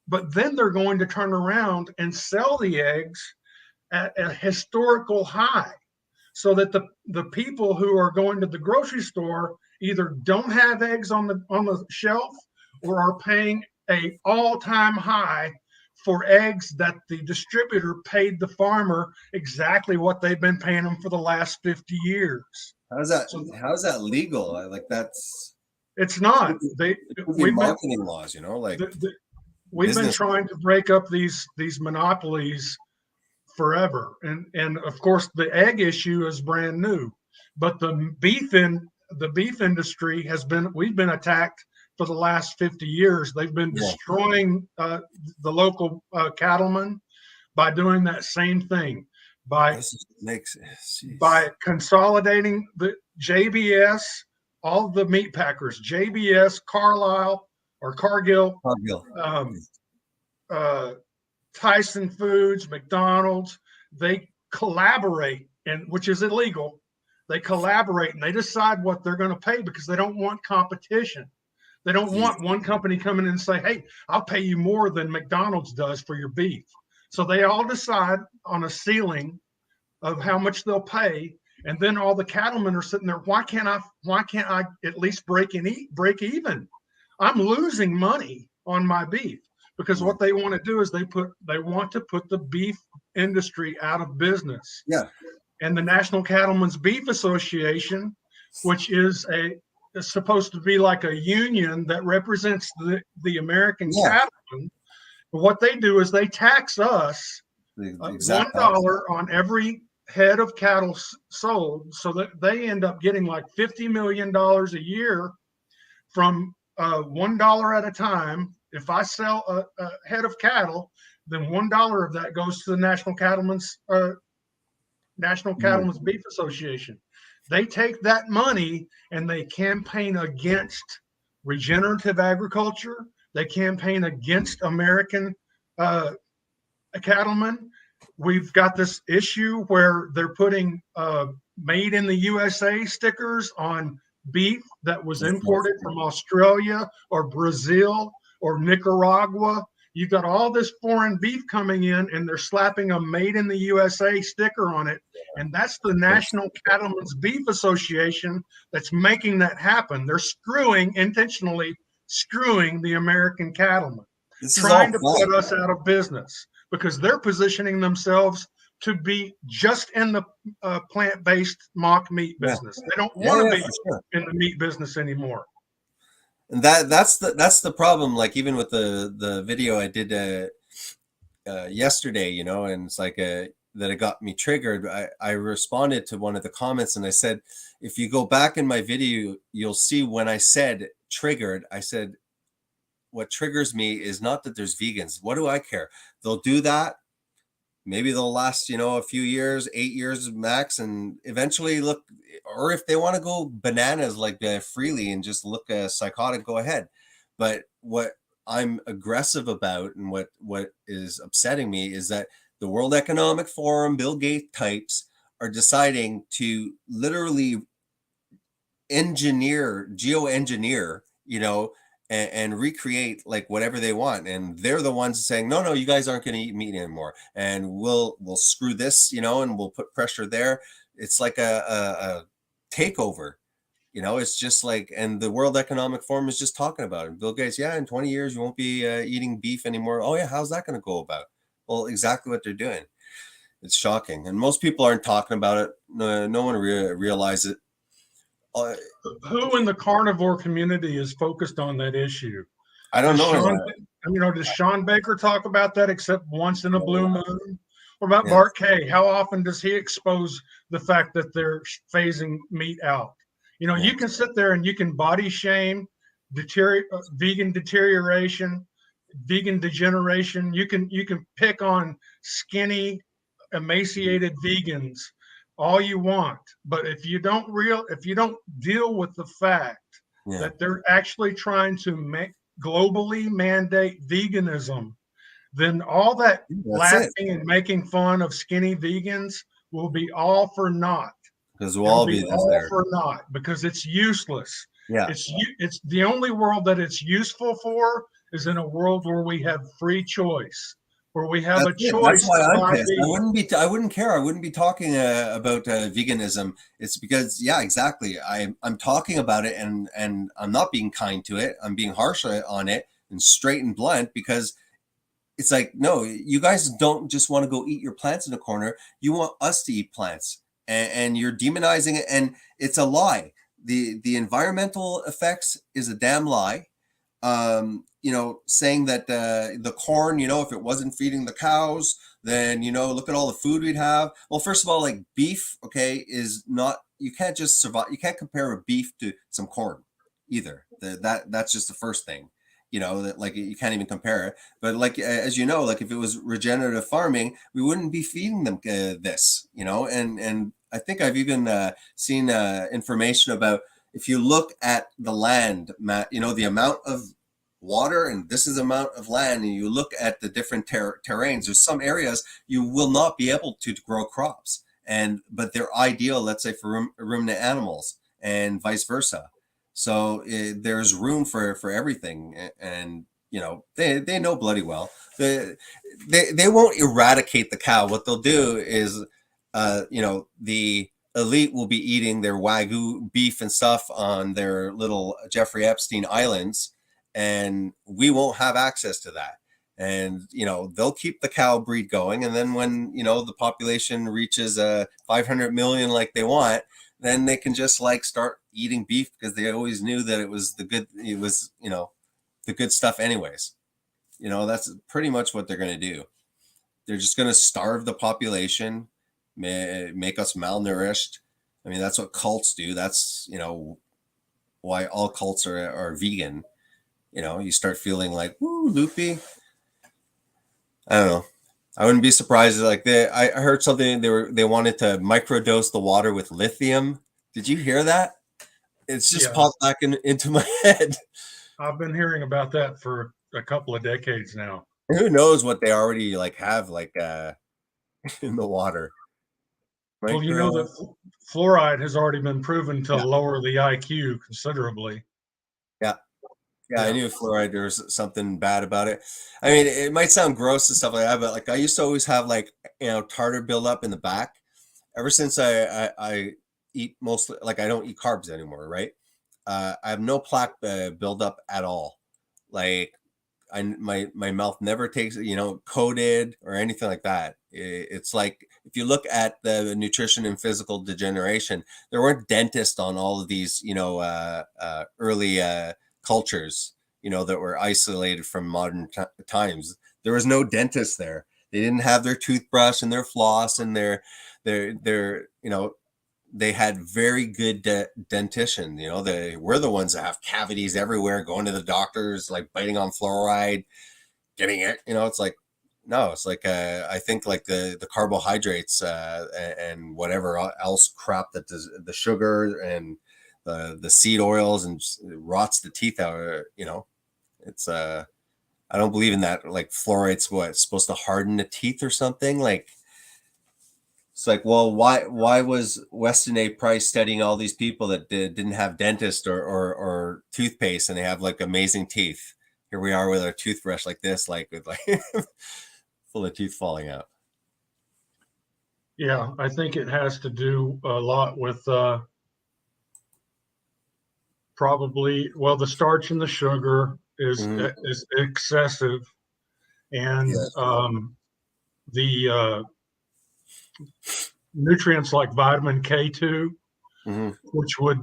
But then they're going to turn around and sell the eggs at a historical high, so that the people who are going to the grocery store either don't have eggs on the shelf or are paying a all-time high for eggs that the distributor paid the farmer exactly what they've been paying them for the last 50 years. How's that legal? It's not. We've marketing laws, we've been trying to break up these monopolies forever, and of course the egg issue is brand new, but the beef industry we've been attacked for the last 50 years. They've been destroying the local cattlemen by doing that same thing, by consolidating the JBS, all the meat packers, JBS, Carlisle or Cargill, Tyson Foods, McDonald's. They collaborate, which is illegal. They collaborate and they decide what they're going to pay because they don't want competition. They don't want one company coming in and say, hey, I'll pay you more than McDonald's does for your beef. So they all decide on a ceiling of how much they'll pay. And then all the cattlemen are sitting there. Why can't I at least break even? I'm losing money on my beef. Because what they want to do is they want to put the beef industry out of business. Yeah. And the National Cattlemen's Beef Association, which is supposed to be like a union that represents the American cattlemen, what they do is they tax us $1 on every head of cattle sold, so that they end up getting like $50 million a year from $1 at a time. If I sell a head of cattle, then $1 of that goes to the National Cattlemen's Beef Association. they take that money and they campaign against regenerative agriculture. They campaign against American cattlemen. We've got this issue where they're putting made in the USA stickers on beef that was imported from Australia or Brazil or Nicaragua. You've got all this foreign beef coming in and they're slapping a made in the USA sticker on it. And that's the National Cattlemen's Beef Association that's making that happen. They're intentionally screwing the American cattlemen, trying to put us out of business because they're positioning themselves to be just in the plant-based mock meat business. They don't want to be in the meat business anymore. And that's the problem. Like even with the video I did yesterday, you know, and it's like that it got me triggered. I responded to one of the comments and I said, if you go back in my video, you'll see when I said triggered, I said, what triggers me is not that there's vegans. What do I care? They'll do that. Maybe they'll last, you know, a few years, 8 years max, and eventually look, or if they want to go bananas like freely and just look psychotic, go ahead. But what I'm aggressive about and what is upsetting me is that the World Economic Forum, Bill Gates types are deciding to literally geoengineer, you know, and recreate like whatever they want, and they're the ones saying no, you guys aren't going to eat meat anymore, and we'll screw this, you know, and we'll put pressure there. It's like a takeover, you know. It's just like, and the World Economic Forum is just talking about it. Bill Gates, yeah, in 20 years you won't be eating beef anymore. Oh yeah, how's that going to go about? Well, exactly what they're doing. It's shocking, and most people aren't talking about it. No one realizes it. Who in the carnivore community is focused on that issue? I don't know. Does Sean Baker talk about that except once in a blue moon? What about Bart Kay? How often does he expose the fact that they're phasing meat out? You know, you can sit there and you can body shame, vegan deterioration, vegan degeneration. You can pick on skinny, emaciated vegans all you want, but if you don't deal with the fact that they're actually trying to globally mandate veganism, then all that laughing and making fun of skinny vegans will be all for naught. Because we'll all be there for naught, because it's useless. Yeah, it's the only world that it's useful for is in a world where we have free choice. Where we have a choice. That's why I'm pissed. I wouldn't care. I wouldn't be talking about veganism. It's because, yeah, exactly. I'm talking about it, and I'm not being kind to it. I'm being harsh on it and straight and blunt, because it's like, no, you guys don't just want to go eat your plants in a corner. You want us to eat plants, and you're demonizing it, and it's a lie. The environmental effects is a damn lie. You know, saying that the corn, you know, if it wasn't feeding the cows, then, you know, look at all the food we'd have. Well, first of all, like beef, okay, is not, you can't just survive. You can't compare a beef to some corn either. That's just the first thing, you know, that like you can't even compare it. But like, as you know, like if it was regenerative farming, we wouldn't be feeding them this, you know, and I think I've even seen information about, if you look at the land, Matt, you know, the amount of water, and this is the amount of land, and you look at the different terrains, there's some areas you will not be able to grow crops, but they're ideal, let's say, for ruminant animals and vice versa. So there's room for everything, and you know, they know bloody well. They won't eradicate the cow. What they'll do is, you know, the elite will be eating their Wagyu beef and stuff on their little Jeffrey Epstein islands, and we won't have access to that. And, you know, they'll keep the cow breed going. And then when, you know, the population reaches 500 million like they want, then they can just like start eating beef, because they always knew that it was you know, the good stuff anyways. You know, that's pretty much what they're going to do. They're just going to starve the population, make us malnourished. I mean, that's what cults do. That's, you know, why all cults are vegan. You know, you start feeling like, woo, loopy. I don't know. I wouldn't be surprised. Like I heard something, they wanted to microdose the water with lithium Did you hear that? It's just Yeah. popped back into my head. I've been hearing about that for a couple of decades now. Who knows what they already like have like in the water? Well, you know that fluoride has already been proven to Yeah. lower the IQ considerably. Yeah, I knew fluoride. There was something bad about it. I mean, it might sound gross and stuff like that, but like I used to always have like tartar buildup in the back. Ever since I eat mostly like I don't eat carbs anymore, right? I have no plaque buildup at all. Like my mouth never takes coated or anything like that. It's like if you look at the nutrition and physical degeneration, there weren't dentists on all of these early cultures that were isolated from modern times. There was no dentist there. They didn't have their toothbrush and their floss and their they had very good dentition. They were the ones that have cavities everywhere, going to the doctors, like biting on fluoride, getting it. It's like, no, it's like I think like the carbohydrates and whatever else crap that does the sugar and the seed oils and rots the teeth out. It's I don't believe in that. Like fluoride's supposed to harden the teeth or something like. It's like, well, why was Weston A. Price studying all these people that didn't have dentist or toothpaste and they have like amazing teeth? Here we are with our toothbrush like this, like with like full of teeth falling out. Yeah, I think it has to do a lot with probably, well, the starch and the sugar is excessive, and the nutrients like vitamin K2, which would,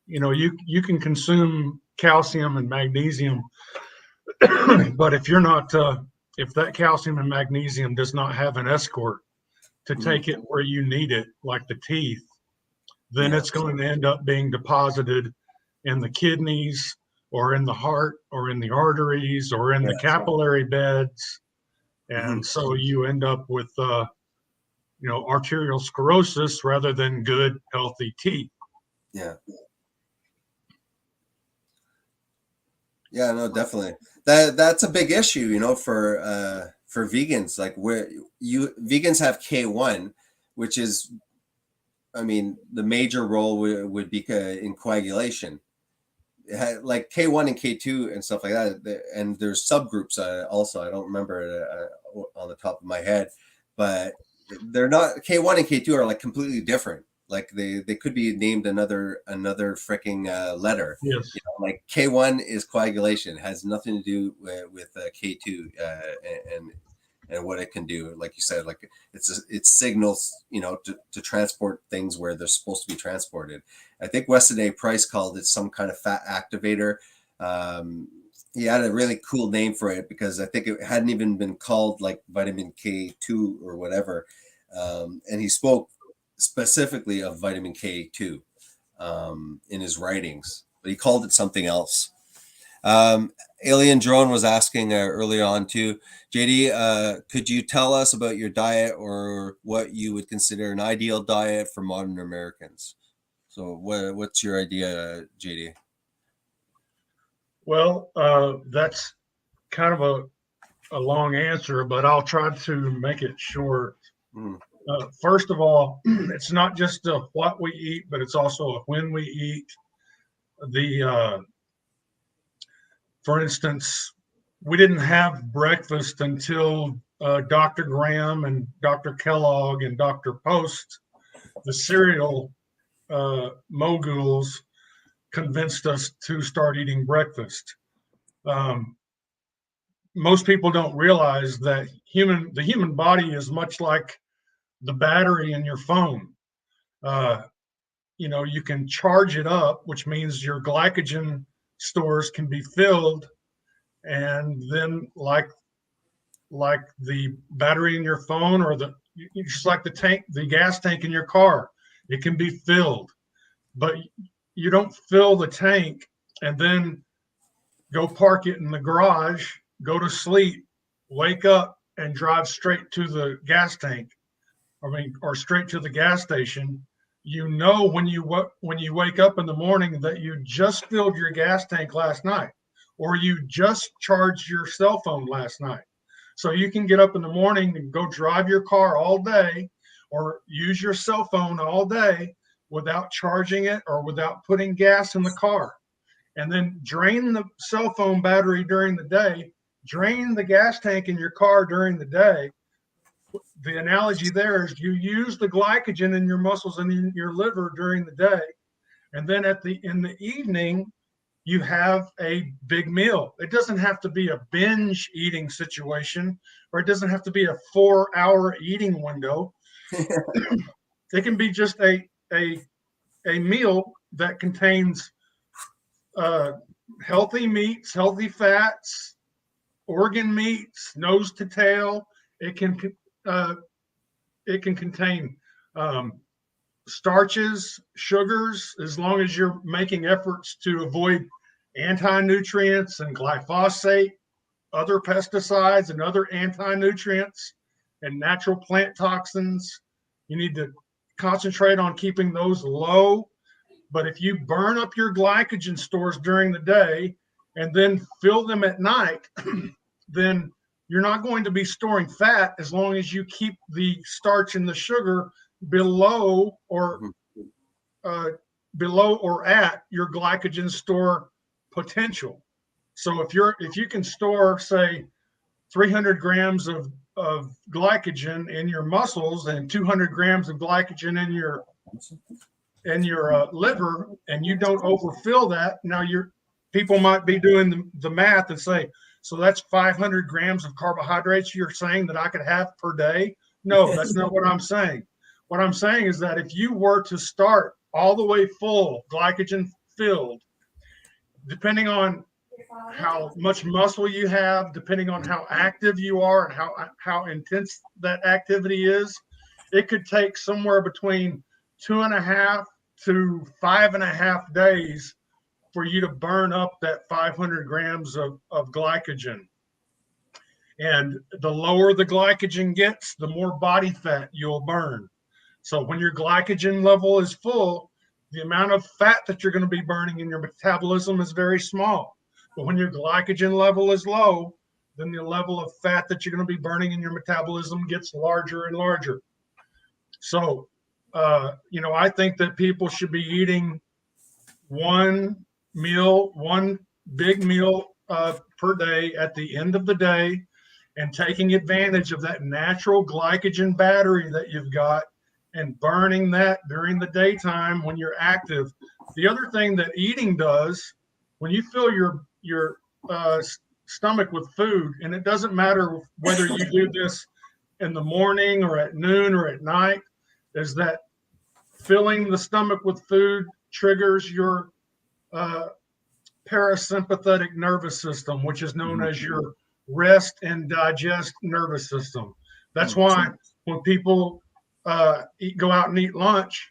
you can consume calcium and magnesium, but if you're not, if that calcium and magnesium does not have an escort to take it where you need it, like the teeth, then it's going to end up being deposited in the kidneys or in the heart or in the arteries or in the capillary beds. And so you end up with arterial sclerosis rather than good, healthy teeth. Yeah, no, definitely. That's a big issue, for vegans. Like vegans have K1, which is, I mean, the major role would be in coagulation. Like K1 and K2 and stuff like that. And there's subgroups also. I don't remember it on the top of my head, but they're not. K1 and K2 are like completely different. Like they could be named another freaking letter. Yes. Like K1 is coagulation, has nothing to do with K2 and what it can do. Like you said, like it signals to transport things where they're supposed to be transported. I think Weston A. Price called it some kind of fat activator. He had a really cool name for it because I think it hadn't even been called like vitamin K2 or whatever. And he spoke specifically of vitamin K2 in his writings, but he called it something else. Alien Drone was asking earlier on too, JD, could you tell us about your diet or what you would consider an ideal diet for modern Americans? So what's your idea, JD? Well, that's kind of a long answer, but I'll try to make it short. First of all, it's not just what we eat, but it's also when we eat. For instance, we didn't have breakfast until Dr. Graham and Dr. Kellogg and Dr. Post, the cereal moguls, convinced us to start eating breakfast. Most people don't realize that the human body is much like the battery in your phone. You can charge it up, which means your glycogen stores can be filled, and then like the battery in your phone or just like the gas tank in your car, it can be filled, but you don't fill the tank and then go park it in the garage, go to sleep, wake up and drive straight to the gas tank, or straight to the gas station. you know when you wake up in the morning that you just filled your gas tank last night, or you just charged your cell phone last night. So you can get up in the morning and go drive your car all day or use your cell phone all day without charging it or without putting gas in the car. And then drain the cell phone battery during the day, drain the gas tank in your car during the day. The analogy there is you use the glycogen in your muscles and in your liver during the day. And then in the evening, you have a big meal. It doesn't have to be a binge eating situation, or it doesn't have to be a 4-hour eating window. It can be just a meal that contains healthy meats, healthy fats, organ meats, nose to tail. It can contain starches, sugars, as long as you're making efforts to avoid anti-nutrients and glyphosate, other pesticides and other anti-nutrients and natural plant toxins. You need to concentrate on keeping those low. But if you burn up your glycogen stores during the day and then fill them at night, then you're not going to be storing fat as long as you keep the starch and the sugar below or at your glycogen store potential. So if you can store, say, 300 grams of glycogen in your muscles and 200 grams of glycogen in your liver, and you don't overfill that, now people might be doing the math and say, so that's 500 grams of carbohydrates you're saying that I could have per day? No, that's not what I'm saying. What I'm saying is that if you were to start all the way full, glycogen filled, depending on how much muscle you have, depending on how active you are and how intense that activity is, it could take somewhere between 2.5 to 5.5 days for you to burn up that 500 grams of glycogen. And the lower the glycogen gets, the more body fat you'll burn. So when your glycogen level is full, the amount of fat that you're going to be burning in your metabolism is very small. But when your glycogen level is low, then the level of fat that you're going to be burning in your metabolism gets larger and larger. So, I think that people should be eating one big meal per day at the end of the day and taking advantage of that natural glycogen battery that you've got and burning that during the daytime when you're active. The other thing that eating does, when you fill your stomach with food, and it doesn't matter whether you do this in the morning or at noon or at night, is that filling the stomach with food triggers your parasympathetic nervous system, which is known as your rest and digest nervous system. That's why when people go out and eat lunch,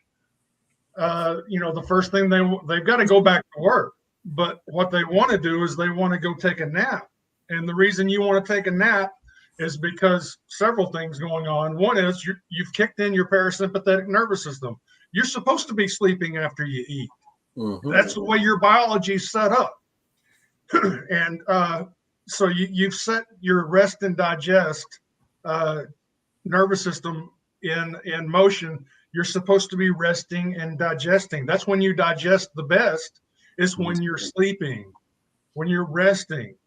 the first thing they've got to go back to work. But what they want to do is they want to go take a nap. And the reason you want to take a nap is because several things going on. One is you've kicked in your parasympathetic nervous system. You're supposed to be sleeping after you eat. Mm-hmm. That's the way your biology is set up. And so you've set your rest and digest nervous system in motion. You're supposed to be resting and digesting. That's when you digest the best, is when you're sleeping, when you're resting.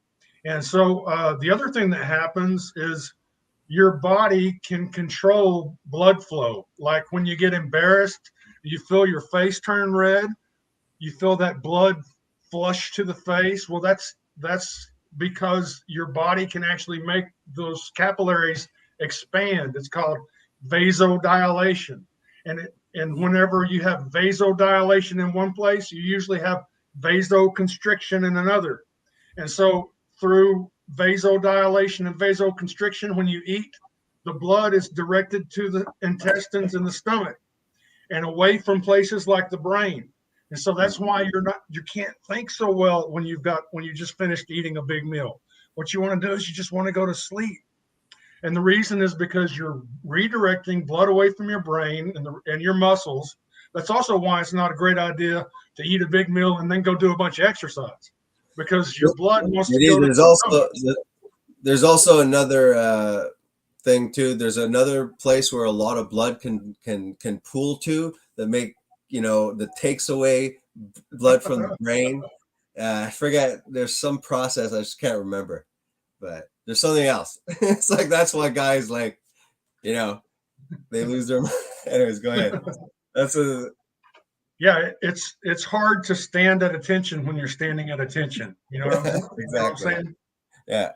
And so the other thing that happens is your body can control blood flow. Like when you get embarrassed, you feel your face turn red, you feel that blood flush to the face. Well, that's because your body can actually make those capillaries expand. It's called vasodilation. And whenever you have vasodilation in one place, you usually have vasoconstriction in another. And so through vasodilation and vasoconstriction, when you eat, the blood is directed to the intestines and the stomach and away from places like the brain. And so that's why you can't think so well when you just finished eating a big meal. What you want to do is you just want to go to sleep. And the reason is because you're redirecting blood away from your brain and your muscles that's also why it's not a great idea to eat a big meal and then go do a bunch of exercise, because your blood wants to go to there's also another thing too. There's another place where a lot of blood can pool to that that takes away blood from the brain. I forget. There's some process I just can't remember, but there's something else. It's like that's why guys like, they lose their. Anyways, go ahead. Yeah, it's hard to stand at attention when you're standing at attention. You know what I'm, exactly. You know what I'm saying? Yeah.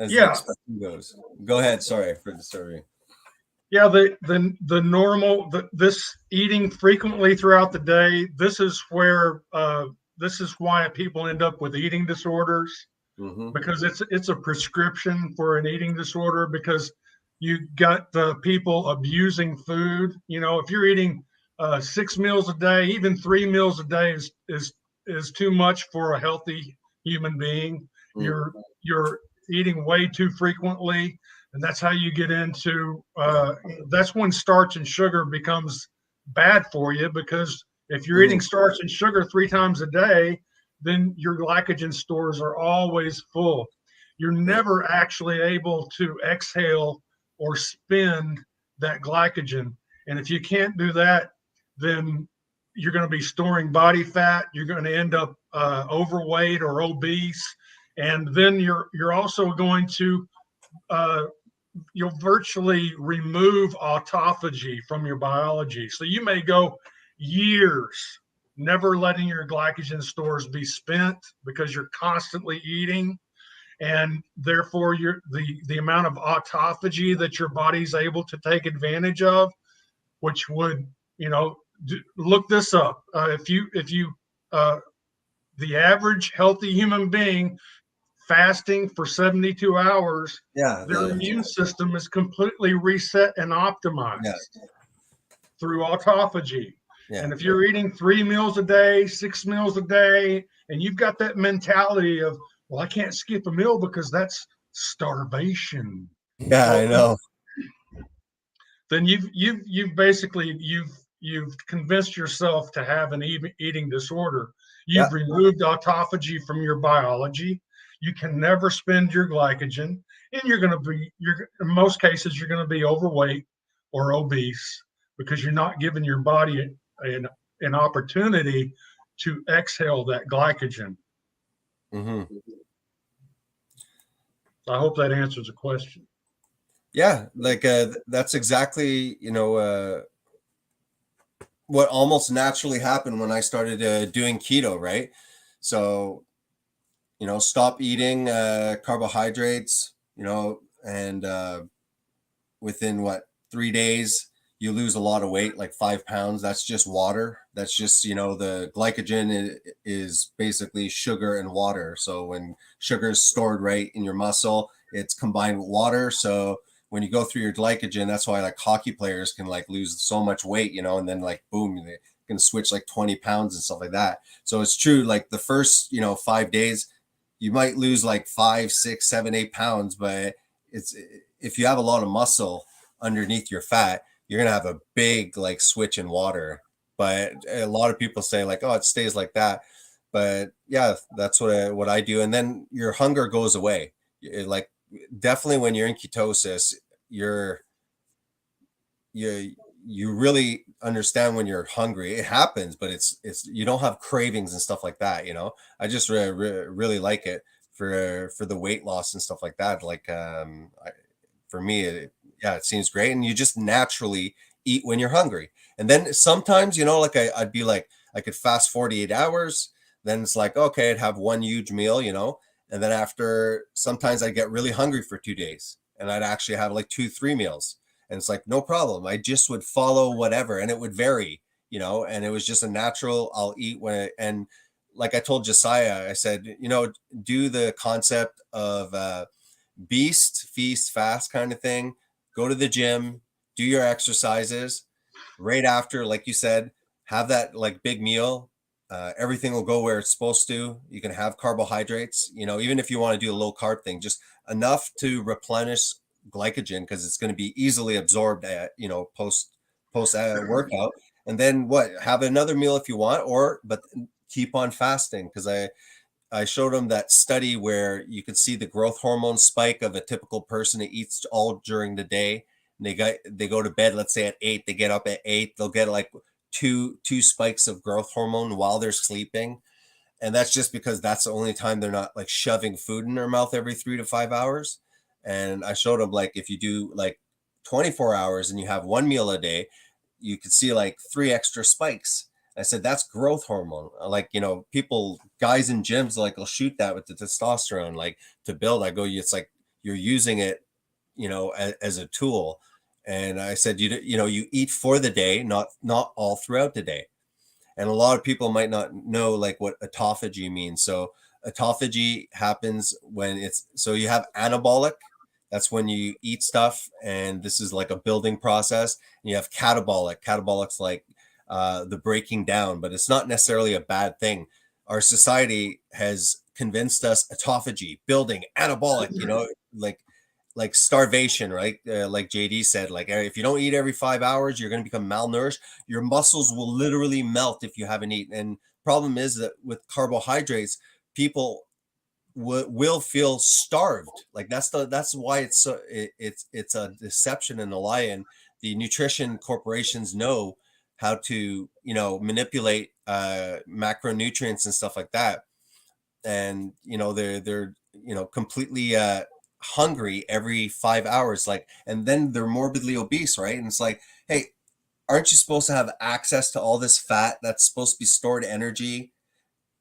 Yeah. Goes. Go ahead. Sorry for disturbing. Yeah, the normal this eating frequently throughout the day. This is why people end up with eating disorders, because it's a prescription for an eating disorder, because you got the people abusing food. If you're eating 6 meals a day, even 3 meals a day is too much for a healthy human being. You're eating way too frequently, and that's how you get into that's when starch and sugar becomes bad for you, because if you're eating starch and sugar 3 times a day, then your glycogen stores are always full. You're never actually able to exhale or spend that glycogen, and if you can't do that, then you're going to be storing body fat. You're going to end up overweight or obese, and then you're also going to you'll virtually remove autophagy from your biology. So you may go years never letting your glycogen stores be spent because you're constantly eating, and therefore the amount of autophagy that your body's able to take advantage of, which would look this up. If you the average healthy human being fasting for 72 hours, their immune system is completely reset and optimized through autophagy. And if you're eating 3 meals a day, 6 meals a day, and you've got that mentality of, well, I can't skip a meal because that's starvation. Yeah, I know. Then you've basically convinced yourself to have an eating disorder. You've removed autophagy from your biology. You can never spend your glycogen, and in most cases, you're going to be overweight or obese because you're not giving your body an opportunity to exhale that glycogen. I hope that answers the question. Yeah, like that's exactly what almost naturally happened when I started doing keto, right? So stop eating carbohydrates, and within 3 days you lose a lot of weight, like 5 pounds. That's just water. That's just the glycogen is basically sugar and water. So when sugar is stored right in your muscle, it's combined with water. So when you go through your glycogen, that's why like hockey players can like lose so much weight, and then like boom, they can switch like 20 pounds and stuff like that. So it's true, like the first 5 days you might lose like 5, 6, 7, 8 pounds, but if you have a lot of muscle underneath your fat, you're gonna have a big like switch in water. But a lot of people say like, oh, it stays like that. But yeah, that's what I do. And then your hunger goes away. Like definitely when you're in ketosis, you really understand when you're hungry. It happens, but it's you don't have cravings and stuff like that. I just really like it for the weight loss and stuff like that. Like for me, it seems great, and you just naturally eat when you're hungry. And then sometimes, like I'd be like, I could fast 48 hours. Then it's like, okay, I'd have one huge meal, and then after, sometimes I get really hungry for 2 days, and I'd actually have like 2-3 meals. And it's like, no problem. I just would follow whatever, and it would vary, and it was just a natural, I'll eat and like I told Josiah, I said, do the concept of beast, feast, fast kind of thing. Go to the gym, do your exercises. Right after, like you said, have that like big meal. Everything will go where it's supposed to. You can have carbohydrates, even if you want to do a low carb thing, just enough to replenish glycogen, because it's going to be easily absorbed at, post workout, and then what? Have another meal if you want, but keep on fasting, because I showed them that study where you could see the growth hormone spike of a typical person that eats all during the day. And they go to bed, let's say at 8, they get up at 8, they'll get like two spikes of growth hormone while they're sleeping. And that's just because that's the only time they're not like shoving food in their mouth every 3 to 5 hours. And I showed them, like, if you do like 24 hours and you have one meal a day, you could see like 3 extra spikes. I said, that's growth hormone. Like, people, guys in gyms, like, will shoot that with the testosterone, like, to build. I go, it's like you're using it, as a tool. And I said, you eat for the day, not all throughout the day. And a lot of people might not know like what autophagy means. So autophagy happens when so you have anabolic. That's when you eat stuff, and this is like a building process. And you have catabolic. Catabolic's like the breaking down, but it's not necessarily a bad thing. Our society has convinced us autophagy, building, anabolic, like starvation, right? Like JD said, like, if you don't eat every 5 hours, you're going to become malnourished. Your muscles will literally melt if you haven't eaten. And problem is that with carbohydrates, people will feel starved. Like that's why it's a deception and a lie. And the nutrition corporations know how to manipulate macronutrients and stuff like that. And they're completely hungry every 5 hours, like, and then they're morbidly obese, right? And it's like, hey, aren't you supposed to have access to all this fat that's supposed to be stored energy,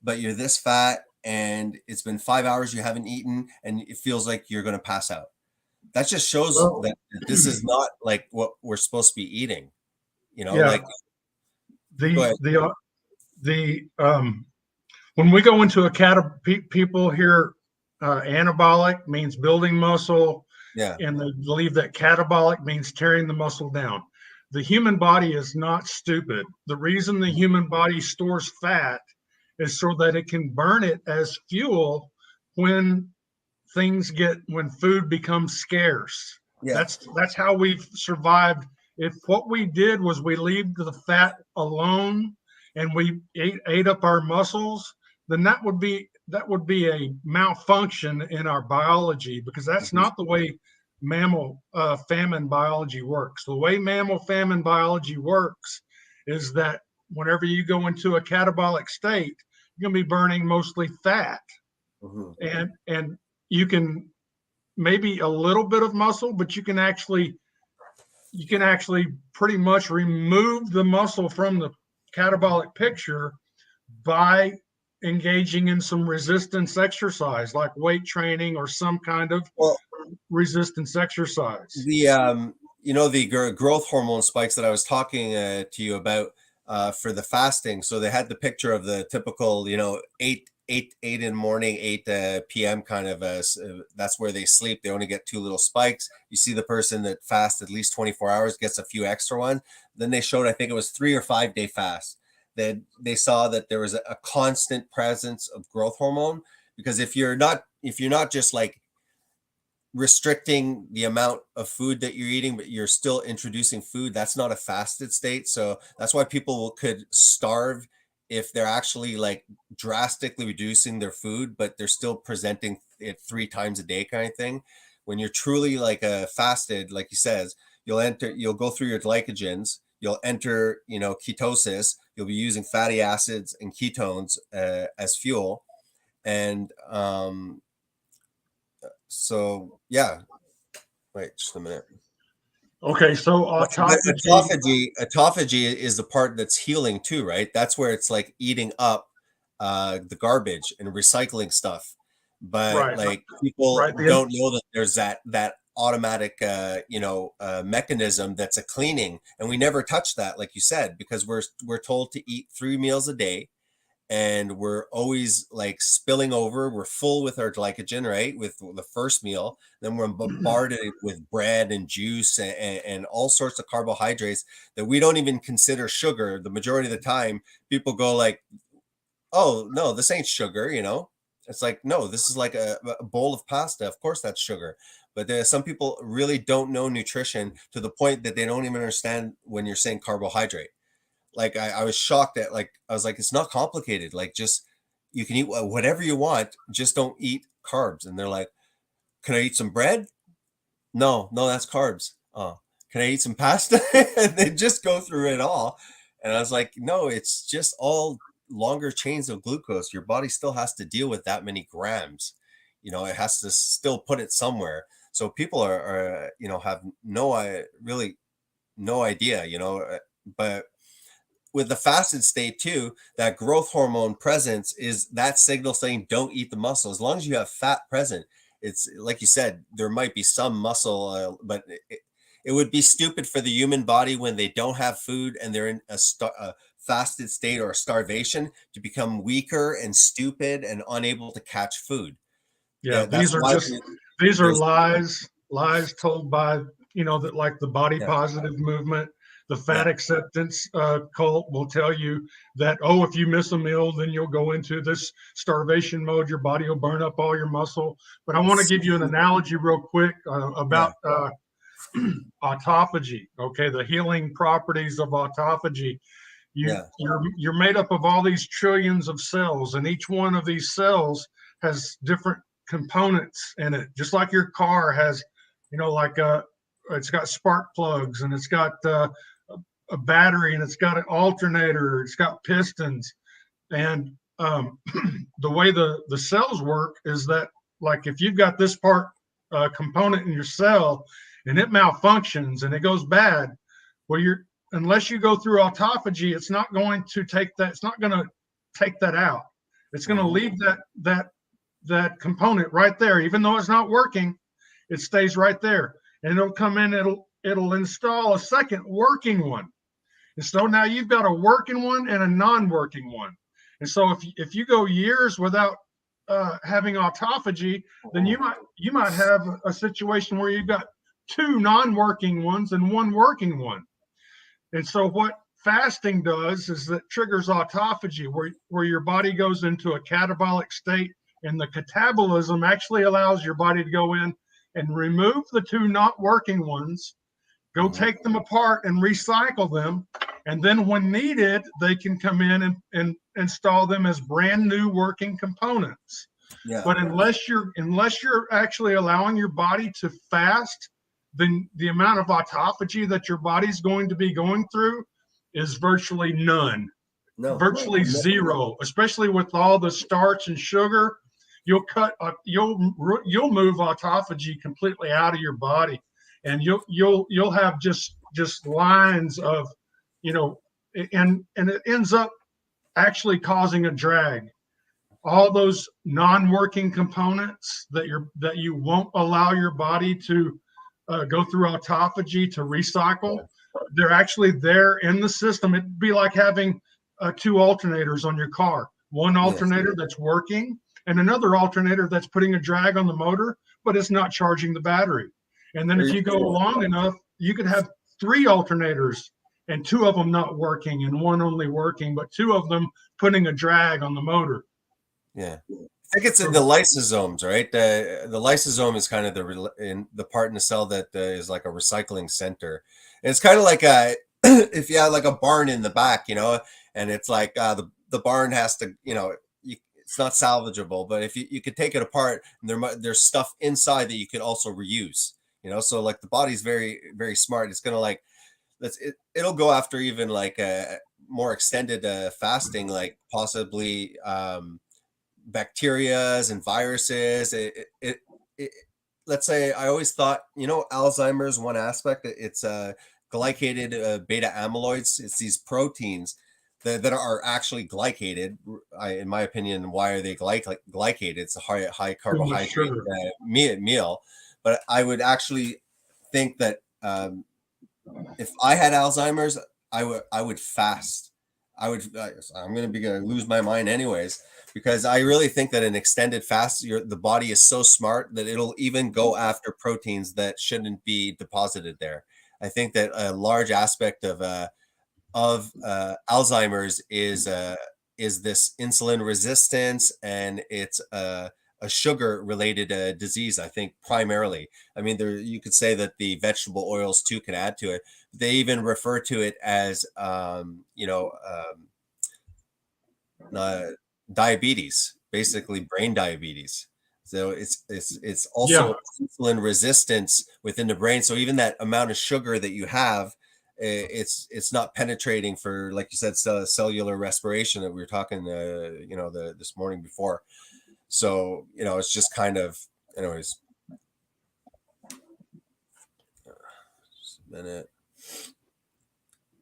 but you're this fat and it's been 5 hours you haven't eaten and it feels like you're going to pass out? That just shows that this is not like what we're supposed to be eating, like when we go into people here, anabolic means building muscle, and they believe that catabolic means tearing the muscle down. The human body is not stupid. The reason the human body stores fat is so that it can burn it as fuel when food becomes scarce. That's how we've survived. If what we did was we leave the fat alone and we ate up our muscles, then that would be a malfunction in our biology, because that's not the way mammal famine biology works. The way mammal famine biology works is that whenever you go into a catabolic state, you're going to be burning mostly fat. And you can maybe a little bit of muscle, but you can actually pretty much remove the muscle from the catabolic picture by engaging in some resistance exercise, like weight training or some kind of resistance exercise. The growth hormone spikes that I was talking to you about for the fasting. So they had the picture of the typical, 8 in the morning, 8 p.m. kind of, that's where they sleep. They only get 2 little spikes. You see the person that fasts at least 24 hours gets a few extra ones. Then they showed, I think it was 3 or 5 day fast. They saw that there was a constant presence of growth hormone, because if you're not just like restricting the amount of food that you're eating, but you're still introducing food, that's not a fasted state. So that's why people could starve if they're actually like drastically reducing their food, but they're still presenting it 3 times a day kind of thing. When you're truly like fasted, like he says, you'll go through your glycogens, you'll enter, ketosis, you'll be using fatty acids and ketones as fuel. And so, yeah. Wait just a minute. Okay, so autophagy is the part that's healing too, right? That's where it's like eating up the garbage and recycling stuff. But people don't know that there's that automatic mechanism that's a cleaning, and we never touch that, like you said, because we're told to eat 3 meals a day, and we're always like spilling over. We're full with our glycogen, right, with the first meal. Then we're bombarded with bread and juice and all sorts of carbohydrates that we don't even consider sugar. The majority of the time people go like, oh no, this ain't sugar. It's like, no, this is like a bowl of pasta. Of course that's sugar. but there's some people really don't know nutrition to the point that they don't even understand when you're saying carbohydrate. Like I was shocked at, like, I was like, it's not complicated. Like, just, you can eat whatever you want, just don't eat carbs. And they're like, can I eat some bread? No, that's carbs. Can I eat some pasta? And they just go through it all. And I was like, no, it's just all longer chains of glucose. Your body still has to deal with that many grams. You know, it has to still put it somewhere. So people are you know, have really no idea, you know, but with the fasted state too, that growth hormone presence is that signal saying don't eat the muscle. As long as you have fat present, it's like you said, there might be some muscle, but it would be stupid for the human body when they don't have food and they're in a fasted state or starvation to become weaker and stupid and unable to catch food. Yeah, these are lies told by, you know, that, like the body positive movement. The fat acceptance cult will tell you that, oh, if you miss a meal, then you'll go into this starvation mode. Your body will burn up all your muscle. But I want to give you an analogy real quick about autophagy. Okay, the healing properties of autophagy. You're made up of all these trillions of cells, and each one of these cells has different components in it. Just like your car has, you know, like it's got spark plugs, and it's got a battery, and it's got an alternator, it's got pistons. And the way the cells work is that, like, if you've got this part component in your cell and it malfunctions and it goes bad, well, unless you go through autophagy, it's not going to take that, it's not going to take that out. It's going to leave that component right there. Even though it's not working, it stays right there. And it'll come in, it'll install a second working one. And so now you've got a working one and a non-working one. And so if you go years without having autophagy, then you might have a situation where you've got two non-working ones and one working one. And so what fasting does is that triggers autophagy, where your body goes into a catabolic state, and the catabolism actually allows your body to go in and remove the two not working ones, go take them apart and recycle them. And then when needed, they can come in and install them as brand new working components. Yeah. But unless you're actually allowing your body to fast, then the amount of autophagy that your body's going to be going through is virtually none. Virtually zero, especially with all the starch and sugar. You'll move autophagy completely out of your body, and you'll have just lines of, you know, and it ends up actually causing a drag. All those non-working components that you won't allow your body to go through autophagy to recycle, they're actually there in the system. It'd be like having two alternators on your car. One alternator that's working, and another alternator that's putting a drag on the motor, but it's not charging the battery. And then if you go long enough, you could have three alternators and two of them not working and one only working, but two of them putting a drag on the motor. Yeah. I think it's in the lysosomes, right? The lysosome is kind of the part in the cell that is like a recycling center. And it's kind of like if you had like a barn in the back, you know, and it's like the barn has to, you know, it's not salvageable, but if you could take it apart, and there's stuff inside that you could also reuse, you know. So like the body's very, very smart. It's gonna like it'll go after even like more extended fasting, like possibly bacterias and viruses. Let's say, I always thought, you know, Alzheimer's, one aspect, it's glycated beta amyloids. It's these proteins that are actually glycated. In my opinion, why are they glycated? It's a high carbohydrate meal. But I would actually think that if I had Alzheimer's, I would fast. I'm going to lose my mind anyways, because I really think that an extended fast, the body is so smart that it'll even go after proteins that shouldn't be deposited there. I think that a large aspect of Alzheimer's is this insulin resistance, and it's a sugar related disease, I think, primarily. I mean, there you could say that the vegetable oils too can add to it. They even refer to it as diabetes, basically brain diabetes. So it's also insulin resistance within the brain. So even that amount of sugar that you have, it's not penetrating for, like you said, cellular respiration that we were talking, this morning before. So it's just kind of, anyways. Just a minute.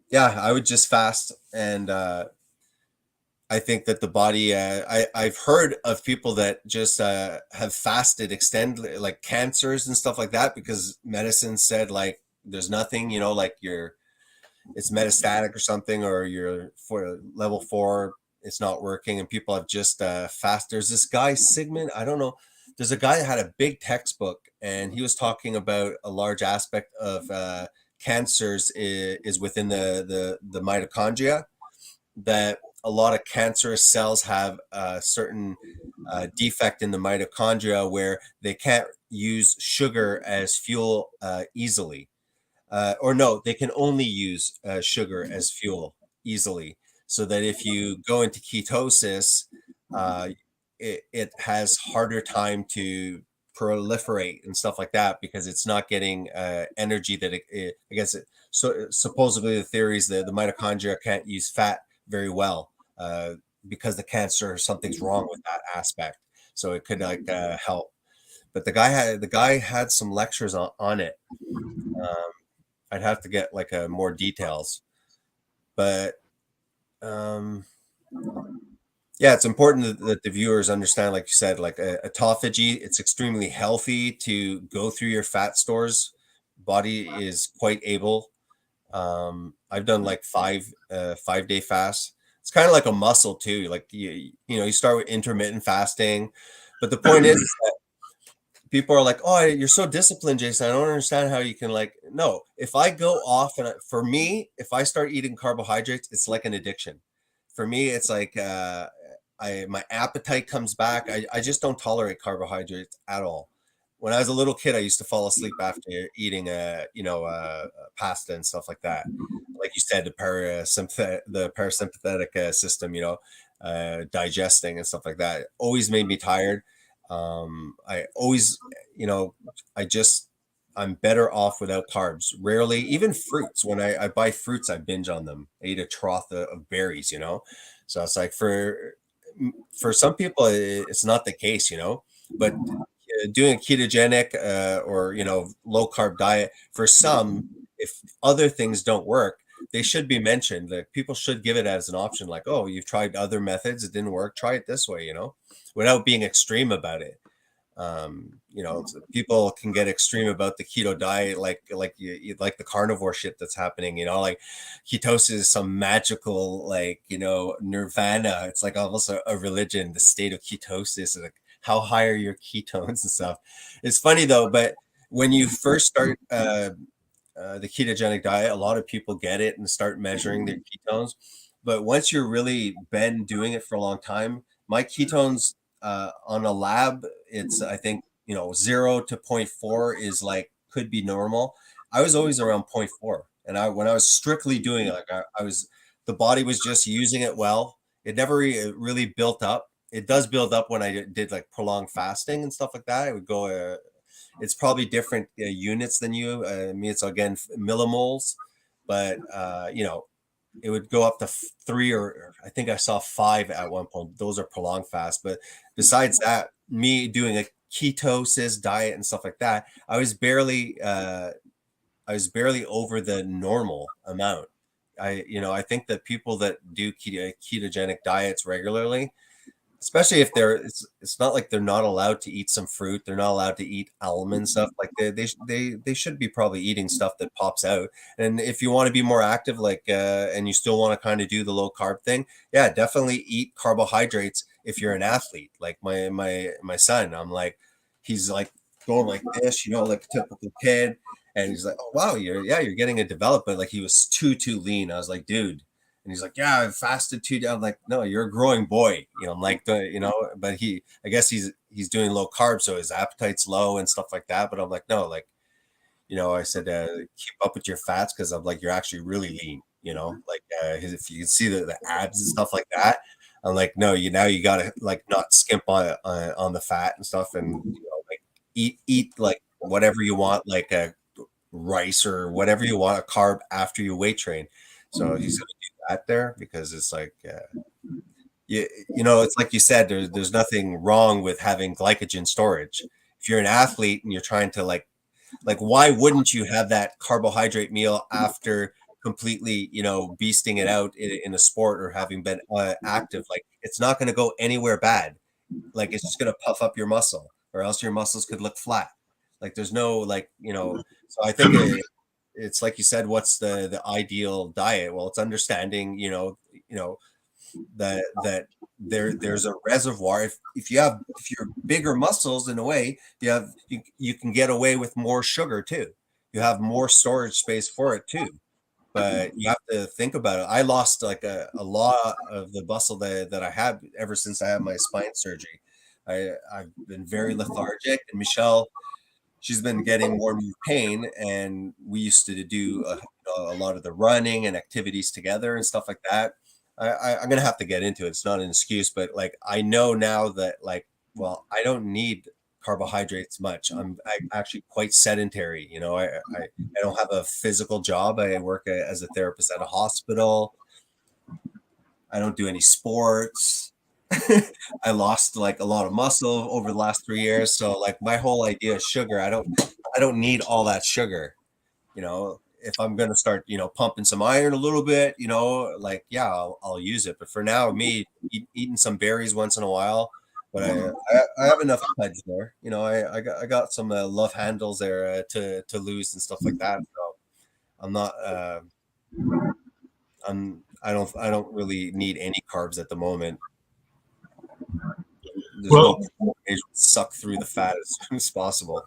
Yeah, I would just fast, and I think that the body, I've heard of people that just have fasted like cancers and stuff like that, because medicine said like there's nothing, like it's metastatic or something, or you're for level 4, it's not working, and people have just fast. There's this guy, Sigmund, I don't know. There's a guy that had a big textbook, and he was talking about a large aspect of cancers is within the mitochondria, that a lot of cancerous cells have a certain defect in the mitochondria where they can't use sugar as fuel easily. Or no, they can only use sugar as fuel easily. So that if you go into ketosis, it has harder time to proliferate and stuff like that, because it's not getting energy that I guess so supposedly the theory is that the mitochondria can't use fat very well, because the cancer or something's wrong with that aspect. So it could help. But the guy had some lectures on it. I'd have to get like more details, but yeah, it's important that the viewers understand, like you said, like autophagy, it's extremely healthy to go through your fat stores. Body is quite able. I've done like 5-day fasts. It's kind of like a muscle too. Like you start with intermittent fasting, but the point is that people are like, "Oh, you're so disciplined, Jason. I don't understand how you can no." If I go off, and for me, if I start eating carbohydrates, it's like an addiction. For me, it's like my appetite comes back. I just don't tolerate carbohydrates at all. When I was a little kid, I used to fall asleep after eating pasta and stuff like that. Like you said, the parasympathetic system, digesting and stuff like that, always made me tired. I always, I'm better off without carbs. Rarely, even fruits. When I buy fruits, I binge on them. I eat a trough of berries, So it's like for some people, it's not the case, but doing a ketogenic or low carb diet, for some, if other things don't work, they should be mentioned. Like people should give it as an option, like, oh, you've tried other methods, it didn't work, try it this way, without being extreme about it. People can get extreme about the keto diet, like the carnivore shit that's happening, like ketosis is some magical, nirvana. It's like almost a religion, the state of ketosis, like how high are your ketones and stuff. It's funny though, but when you first start the ketogenic diet, a lot of people get it and start measuring their ketones. But once you're really been doing it for a long time, my ketones on a lab, it's, I think, 0 to 0.4 is could be normal. I was always around 0.4. And when I was strictly doing it, the body was just using it well. It never really built up. It does build up when I did prolonged fasting and stuff like that. I would go, it's probably different units than you. Me, it's again millimoles, but it would go up to 3, or I think I saw 5 at one point. Those are prolonged fast. But besides that, me doing a ketosis diet and stuff like that, I was barely over the normal amount. I think that people that do ketogenic diets regularly, especially if it's not like they're not allowed to eat some fruit, they're not allowed to eat almond stuff, like they should be probably eating stuff that pops out. And if you want to be more active, and you still want to kind of do the low carb thing, yeah, definitely eat carbohydrates if you're an athlete. Like my son, I'm like, he's like going like this, like a typical kid, and he's like, oh wow, you're getting a development. Like he was too lean. I was like, dude, And he's like, yeah, I fasted 2 days. I'm like, no, you're a growing boy. I'm like, but I guess he's doing low carb, so his appetite's low and stuff like that. But I'm like, no, like, I said, keep up with your fats, because I'm like, you're actually really lean, like if you can see the abs and stuff like that. I'm like, no, now you gotta like not skimp on the fat and stuff, and like eat like whatever you want, like a rice or whatever you want, a carb after you weight train. So he's gonna do that there, because it's like it's like you said, there's nothing wrong with having glycogen storage. If you're an athlete and you're trying to like why wouldn't you have that carbohydrate meal after completely beasting it out in a sport or having been active? Like, it's not going to go anywhere bad. Like, it's just going to puff up your muscle, or else your muscles could look flat. Like, there's no so I think it's like you said, what's the ideal diet? Well, it's understanding that there's a reservoir. If you're bigger muscles, in a way, you can get away with more sugar too. You have more storage space for it too. But you have to think about it. I lost like a lot of the muscle that I had ever since I had my spine surgery. I've been very lethargic, and Michelle, she's been getting more and more pain, and we used to do a lot of the running and activities together and stuff like that. I'm gonna have to get into it. It's not an excuse, but like, I know now that well, I don't need carbohydrates much. I'm actually quite sedentary. I don't have a physical job. I work as a therapist at a hospital. I don't do any sports. I lost like a lot of muscle over the last 3 years. So like, my whole idea of sugar, I don't need all that sugar. If I'm going to start, pumping some iron a little bit, like, yeah, I'll use it. But for now, me eating some berries once in a while, but I have enough pledge there. I got some love handles there to lose and stuff like that. So I'm not, I don't really need any carbs at the moment. There's suck through the fat as soon as possible.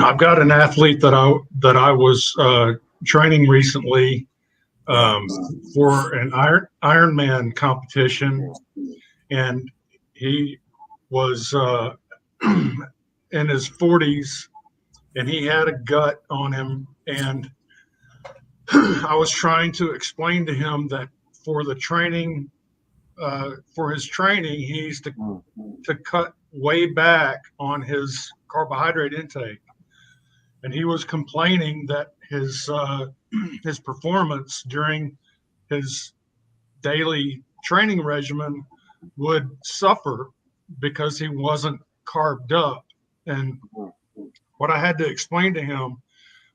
I've got an athlete that I was training recently for an Ironman competition, and he was in his 40s, and he had a gut on him, and I was trying to explain to him that for the training, for his training, he needs to cut way back on his carbohydrate intake, and he was complaining that his performance during his daily training regimen would suffer because he wasn't carved up. And what I had to explain to him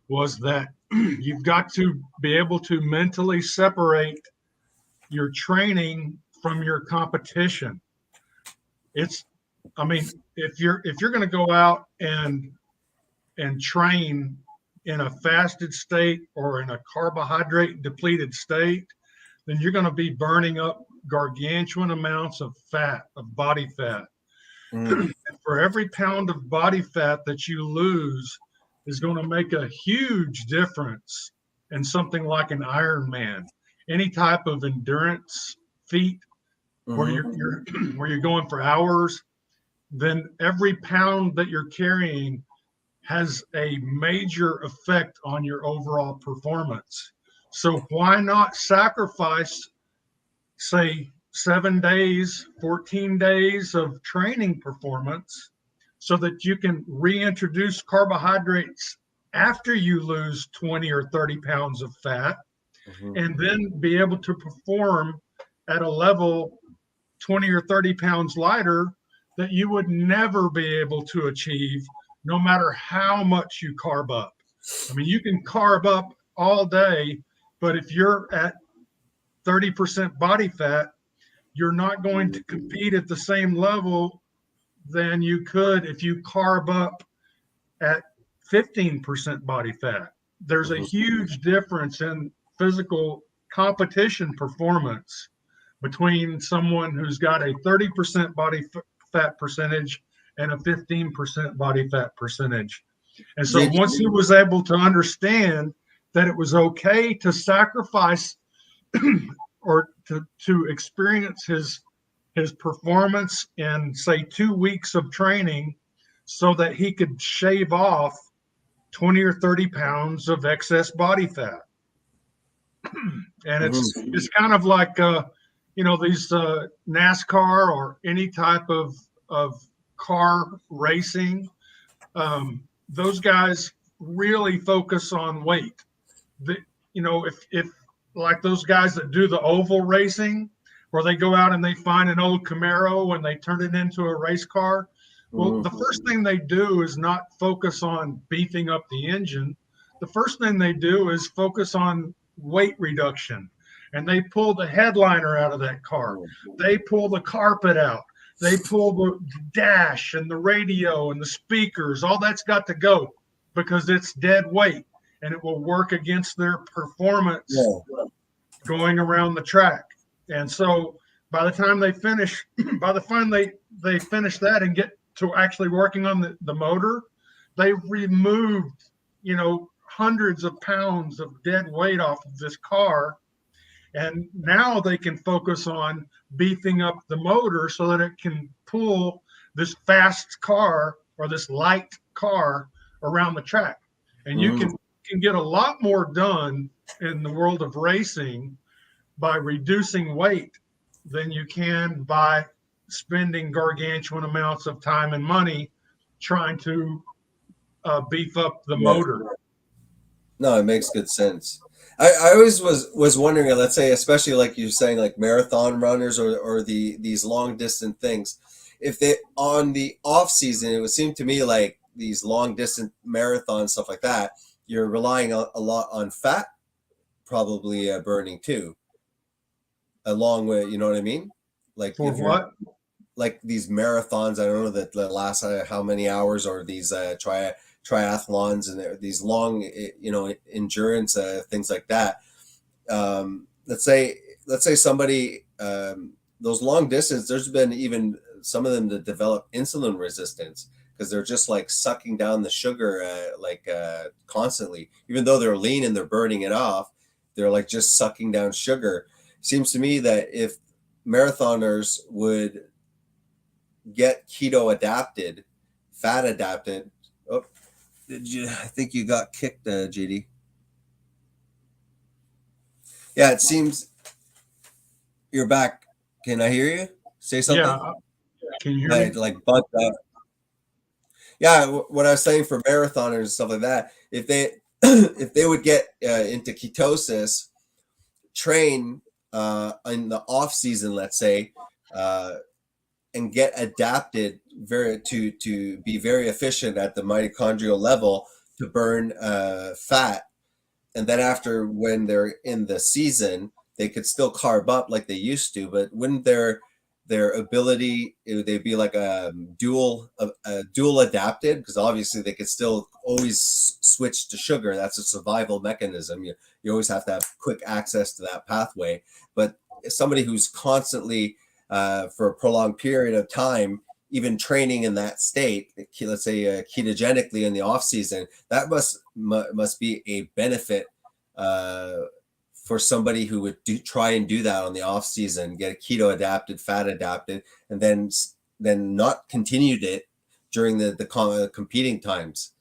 was that you've got to be able to mentally separate your training from your competition. If you're going to go out and train in a fasted state or in a carbohydrate depleted state, then you're going to be burning up gargantuan amounts of fat, of body fat. And for every pound of body fat that you lose is going to make a huge difference in something like an Ironman, any type of endurance feat where you're going for hours. Then every pound that you're carrying has a major effect on your overall performance. So why not sacrifice, say, 7 days, 14 days of training performance so that you can reintroduce carbohydrates after you lose 20 or 30 pounds of fat, and then be able to perform at a level 20 or 30 pounds lighter that you would never be able to achieve no matter how much you carb up. I mean, you can carb up all day, but if you're at 30% body fat, you're not going to compete at the same level than you could if you carb up at 15% body fat. There's a huge difference in physical competition performance between someone who's got a 30% body fat percentage and a 15% body fat percentage. And so once he was able to understand that it was okay to sacrifice or to experience his performance in, say, 2 weeks of training, so that he could shave off 20 or 30 pounds of excess body fat. And it's kind of like these NASCAR or any type of car racing. Those guys really focus on weight. If like those guys that do the oval racing, where they go out and they find an old Camaro and they turn it into a race car. Well, the first thing they do is not focus on beefing up the engine. The first thing they do is focus on weight reduction. And they pull the headliner out of that car. They pull the carpet out. They pull the dash and the radio and the speakers. All that's got to go because it's dead weight, and it will work against their performance going around the track. And so by the time they finish, they finish that and get to actually working on the motor, they removed, hundreds of pounds of dead weight off of this car. And now they can focus on beefing up the motor so that it can pull this fast car or this light car around the track. And you can get a lot more done in the world of racing by reducing weight than you can by spending gargantuan amounts of time and money trying to beef up the motor. No, it makes good sense. I always was wondering, let's say, especially like you're saying, like marathon runners or these long distance things, if they on the off season, it would seem to me like these long distance marathons, stuff like that, you're relying a lot on fat, probably burning too, along with, you know what I mean? Like for what? Like these marathons, I don't know that last how many hours, or these triathlons and these long, endurance things like that. Let's say somebody, those long distance, there's been even some of them that develop insulin resistance because they're just like sucking down the sugar constantly, even though they're lean and they're burning it off. They're like just sucking down sugar. Seems to me that if marathoners would get keto adapted, fat adapted. Oh, I think you got kicked, JD. Yeah, it seems you're back. Can I hear you? Say something. Yeah. Can you hear me? Like bugged out. Yeah, what I was saying for marathoners and stuff like that, if they would get into ketosis, train in the off season, let's say, and get adapted to be very efficient at the mitochondrial level to burn fat, and then after, when they're in the season, they could still carb up like they used to, but wouldn't their ability, they'd be like a dual adapted, because obviously they could still always switch to sugar. That's a survival mechanism. You always have to have quick access to that pathway. But somebody who's constantly for a prolonged period of time, even training in that state, let's say ketogenically in the off season, that must be a benefit for somebody who would try and do that on the off season, get a keto adapted, fat adapted, and then not continued it during the competing times.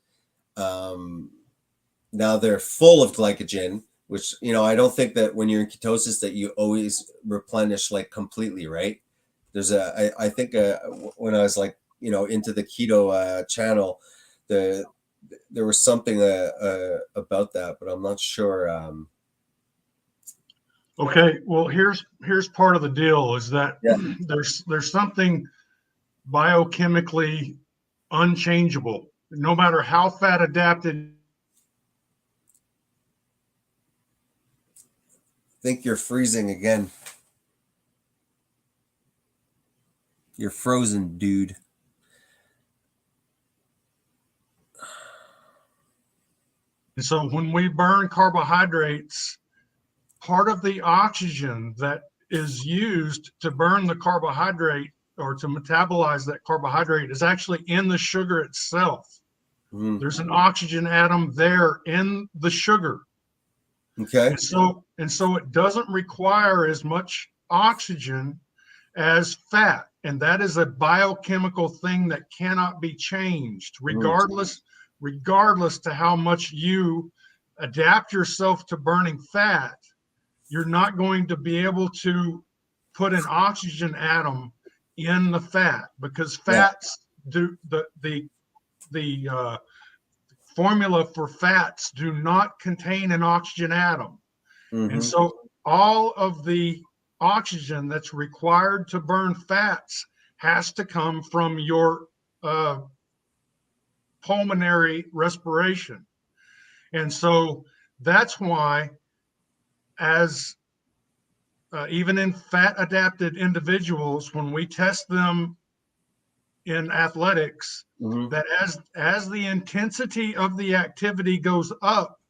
Now they're full of glycogen, which, I don't think that when you're in ketosis that you always replenish like completely, right? There's I think when I was into the keto channel, there was something about that, but I'm not sure. Okay, well, here's part of the deal is that there's something biochemically unchangeable, no matter how fat adapted. I think you're freezing again. You're frozen, dude. And so when we burn carbohydrates, part of the oxygen that is used to burn the carbohydrate or to metabolize that carbohydrate is actually in the sugar itself. There's an oxygen atom there in the sugar. Okay. And so it doesn't require as much oxygen as fat. And that is a biochemical thing that cannot be changed, regardless to how much you adapt yourself to burning fat. You're not going to be able to put an oxygen atom in the fat, because fats do the formula for fats do not contain an oxygen atom. And so all of the oxygen that's required to burn fats has to come from your pulmonary respiration. And so that's why, as even in fat adapted individuals, when we test them in athletics, that as the intensity of the activity goes up,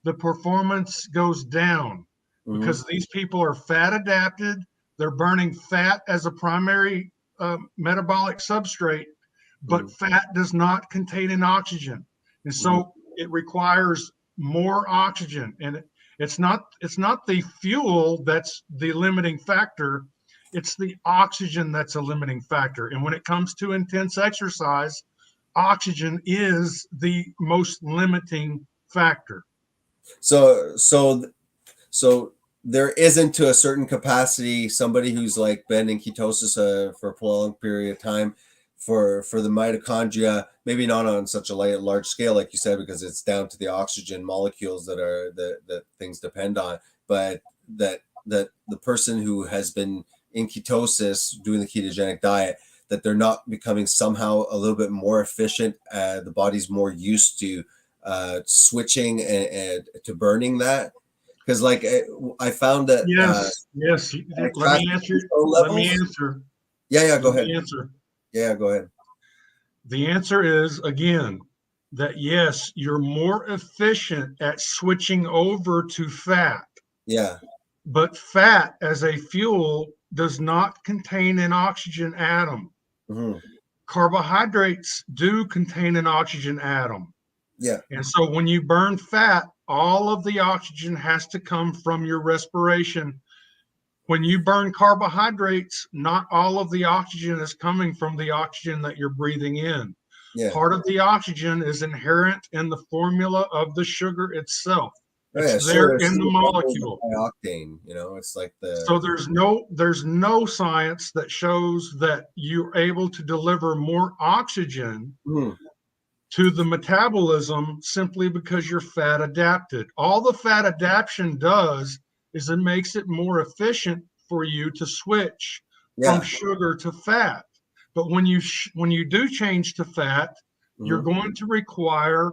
the performance goes down, because these people are fat adapted. They're burning fat as a primary metabolic substrate, but fat does not contain an oxygen. And so it requires more oxygen. And it's not the fuel that's the limiting factor. It's the oxygen that's a limiting factor. And when it comes to intense exercise, oxygen is the most limiting factor. So there isn't, to a certain capacity, somebody who's like been in ketosis for a prolonged period of time for the mitochondria, maybe not on such a large scale, like you said, because it's down to the oxygen molecules that things depend on, but that the person who has been in ketosis doing the ketogenic diet, that they're not becoming somehow a little bit more efficient. The body's more used to switching and to burning that. Because like I found that yes. Let me answer. Yeah, go ahead. Yeah, go ahead. The answer is, again, that yes, you're more efficient at switching over to fat. Yeah. But fat as a fuel does not contain an oxygen atom. Carbohydrates do contain an oxygen atom. Yeah. And so when you burn fat, all of the oxygen has to come from your respiration. When you burn carbohydrates, not all of the oxygen is coming from the oxygen that you're breathing in. Yeah. Part of the oxygen is inherent in the formula of the sugar itself. It's there in the molecule. Octane, it's like So there's no science that shows that you're able to deliver more oxygen to the metabolism simply because you're fat adapted. All the fat adaptation does is it makes it more efficient for you to switch from sugar to fat. But when you do change to fat, you're going to require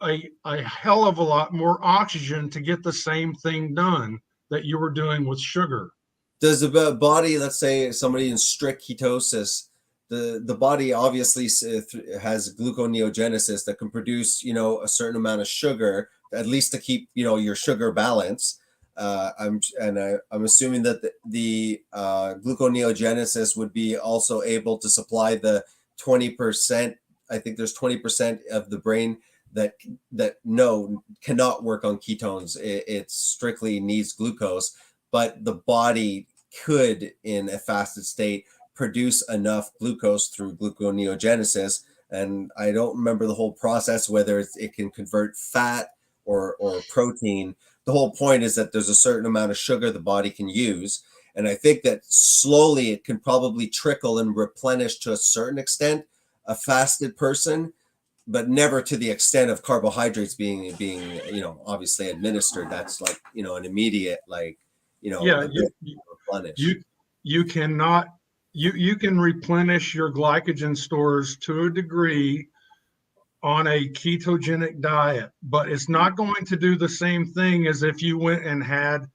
a hell of a lot more oxygen to get the same thing done that you were doing with sugar. Does the body, let's say somebody in strict ketosis, the body obviously has gluconeogenesis that can produce, a certain amount of sugar, at least to keep, your sugar balance. I'm assuming that the gluconeogenesis would be also able to supply the 20%. I think there's 20% of the brain that cannot work on ketones. It strictly needs glucose, but the body could, in a fasted state, produce enough glucose through gluconeogenesis. And I don't remember the whole process, whether it can convert fat or protein. The whole point is that there's a certain amount of sugar the body can use. And I think that slowly it can probably trickle and replenish to a certain extent a fasted person, but never to the extent of carbohydrates being obviously administered. That's like, an immediate, replenish. You cannot, you can replenish your glycogen stores to a degree on a ketogenic diet, but it's not going to do the same thing as if you went and had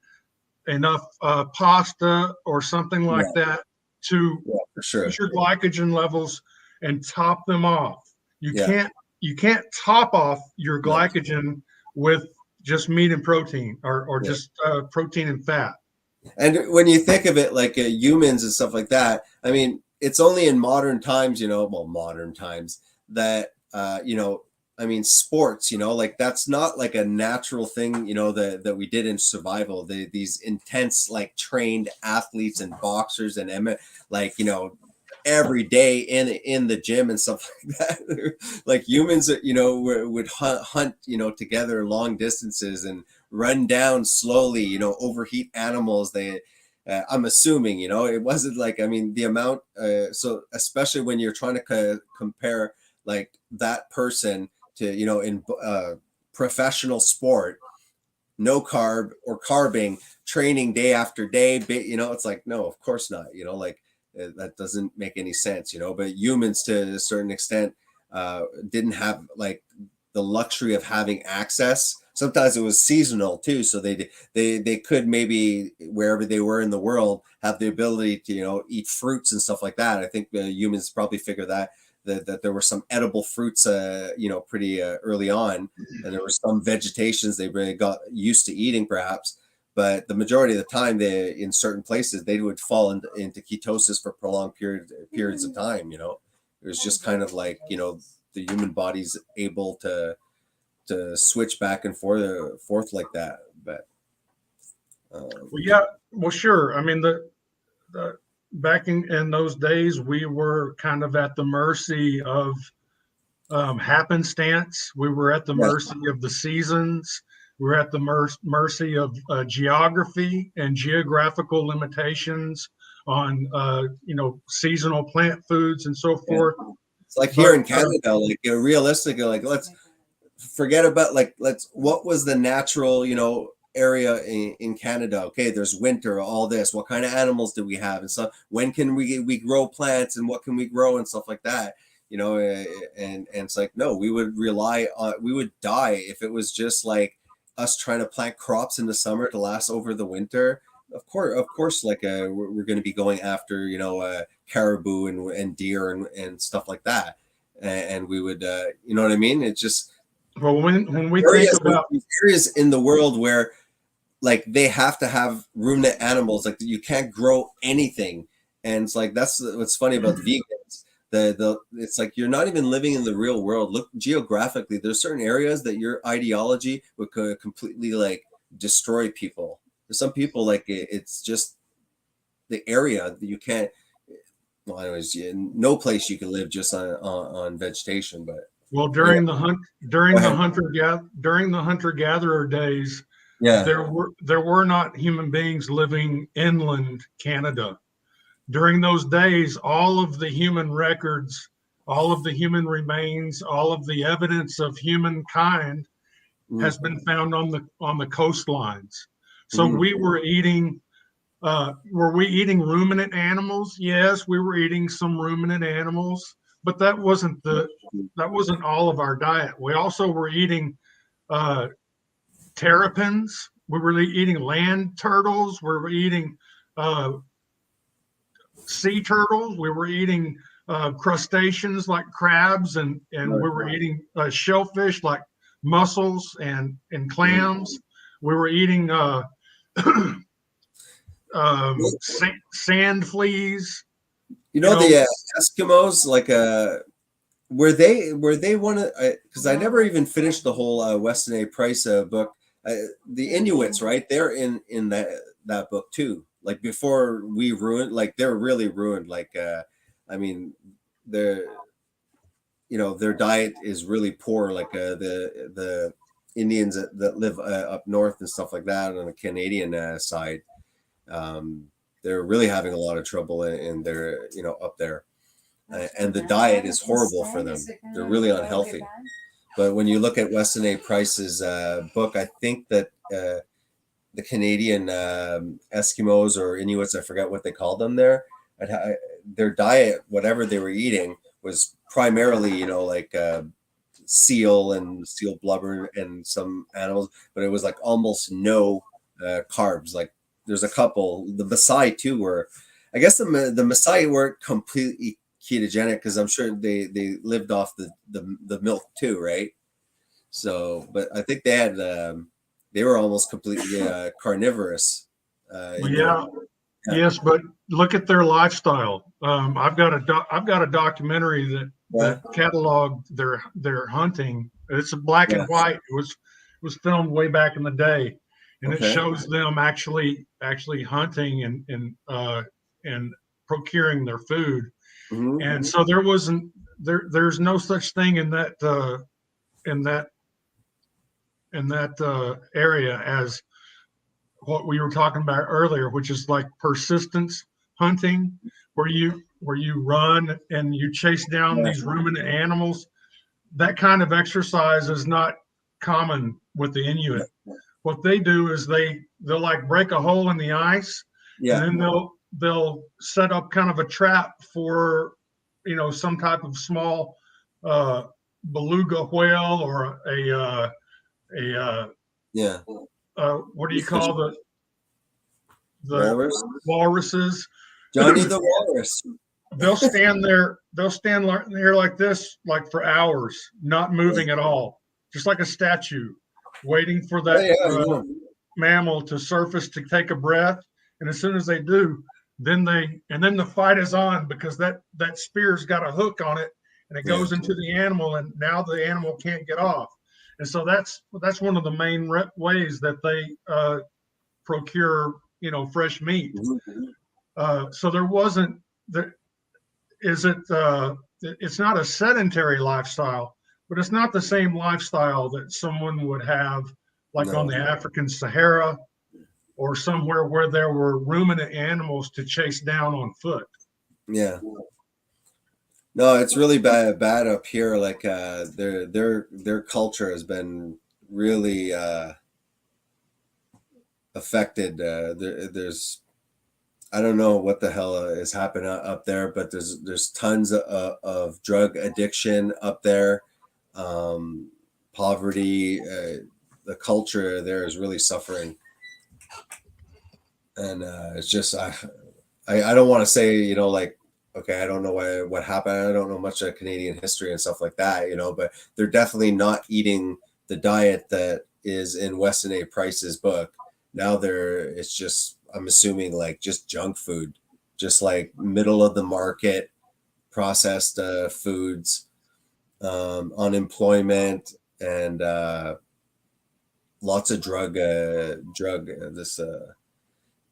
enough pasta or something like that to push your glycogen levels and top them off. You can't top off your glycogen with just meat and protein or just protein and fat. And when you think of it like humans and stuff like that, I mean, it's only in modern times, modern times that, I mean, sports, you know, like that's not like a natural thing, you know, that we did in survival. These intense, like trained athletes and boxers and like, you know, every day in the gym and stuff like that. Like humans, you know, would hunt, you know, together long distances and run down slowly, you know, overheat animals. I'm assuming, you know, it wasn't like, I mean, the amount, so especially when you're trying to compare like that person to, you know, in professional sport, no carb or carbing, training day after day, you know, it's like, no, of course not, you know, like that doesn't make any sense, you know. But humans to a certain extent didn't have like the luxury of having access. Sometimes it was seasonal too, so they could maybe wherever they were in the world have the ability to, you know, eat fruits and stuff like that. I think humans probably figured that there were some edible fruits, you know, pretty early on, and there were some vegetations they really got used to eating, perhaps. But the majority of the time, in certain places, they would fall into ketosis for prolonged periods of time. You know, it was just kind of like, you know, the human body's able to switch back and forth like that. But well, yeah, well, sure. I mean, the back in those days, we were kind of at the mercy of happenstance. We were at the mercy of the seasons. We were at the mercy of geography and geographical limitations on, you know, seasonal plant foods and so forth. It's like here in Canada, like realistically, like let's forget about what was the natural, you know, area in Canada. Okay, there's winter, all this. What kind of animals do we have and stuff? When can we grow plants and what can we grow and stuff like that? You know, and it's like, no, we would die if it was just like us trying to plant crops in the summer to last over the winter. Of course, like we're going to be going after, you know, caribou and deer and stuff like that, and we would, you know what I mean? It's just, well, when we think about areas in the world where like they have to have ruminant animals, like you can't grow anything, and it's like that's what's funny about the vegans. It's like you're not even living in the real world. Look geographically, there's certain areas that your ideology would completely like destroy people. There's some people like it's just the area that you can't. Well, anyways, no place you can live just on vegetation. But well, during the hunter gatherer days, yeah, there were not human beings living inland Canada. During those days, all of the human records, all of the human remains, all of the evidence of humankind has been found on the coastlines. So we were eating. Were we eating ruminant animals? Yes, we were eating some ruminant animals, but that wasn't all of our diet. We also were eating terrapins. We were eating land turtles. We were eating sea turtles. We were eating crustaceans like crabs, and we were eating shellfish like mussels and clams. We were eating sand fleas. You know the Eskimos, like were they one of, because I never even finished the whole Weston A. Price book. The Inuits, right? They're in that book too. Like before we ruined, like they're really ruined. Like I mean, their diet is really poor. Like the Indians that live up north and stuff like that on the Canadian side. They're really having a lot of trouble in their, you know, up there, and the diet is horrible for them. They're really unhealthy. But when you look at Weston A. Price's book, I think that the Canadian Eskimos or Inuits, I forget what they called them there, their diet, whatever they were eating, was primarily, you know, like seal and seal blubber and some animals, but it was like almost no carbs. Like there's a couple, the Maasai too, were, I guess the Maasai weren't completely ketogenic because I'm sure they lived off the milk too, right? So, but I think they had they were almost completely carnivorous. Yes, but look at their lifestyle. I've got a documentary that cataloged their hunting It's a black Yeah. and white. It was filmed way back in the day, and Okay. it shows them actually hunting and procuring their food. Mhm. And so there's no such thing in that area as what we were talking about earlier, which is like persistence hunting, where you run and you chase down Yeah. these ruminant animals. That kind of exercise is not common with the Inuit. What they do is they'll like break a hole in the ice, Yeah. and then they'll set up kind of a trap for, some type of small beluga whale or a Yeah. what do you call the Walrus? walruses? Johnny the Walrus. They'll stand there like this, like for hours, not moving at all, just like a statue, waiting for that Yeah. mammal to surface to take a breath. And as soon as they do, then the fight is on, because that spear's got a hook on it, and it goes into the animal, and now the animal can't get off. And so that's one of the main ways that they procure, fresh meat. So there wasn't there. It's not a sedentary lifestyle, but it's not the same lifestyle that someone would have like on the African Sahara or somewhere where there were ruminant animals to chase down on foot. Yeah. No, it's really bad up here. Like their culture has been really affected. There's I don't know what the hell is happening up there, but there's tons of drug addiction up there, poverty. The culture there is really suffering, and it's just I don't want to say like, okay, I don't know what happened. I don't know much of Canadian history and stuff like that, but they're definitely not eating the diet that is in Weston A. Price's book. Now it's just, I'm assuming, like just junk food, just like middle of the market processed foods, unemployment, and lots of drug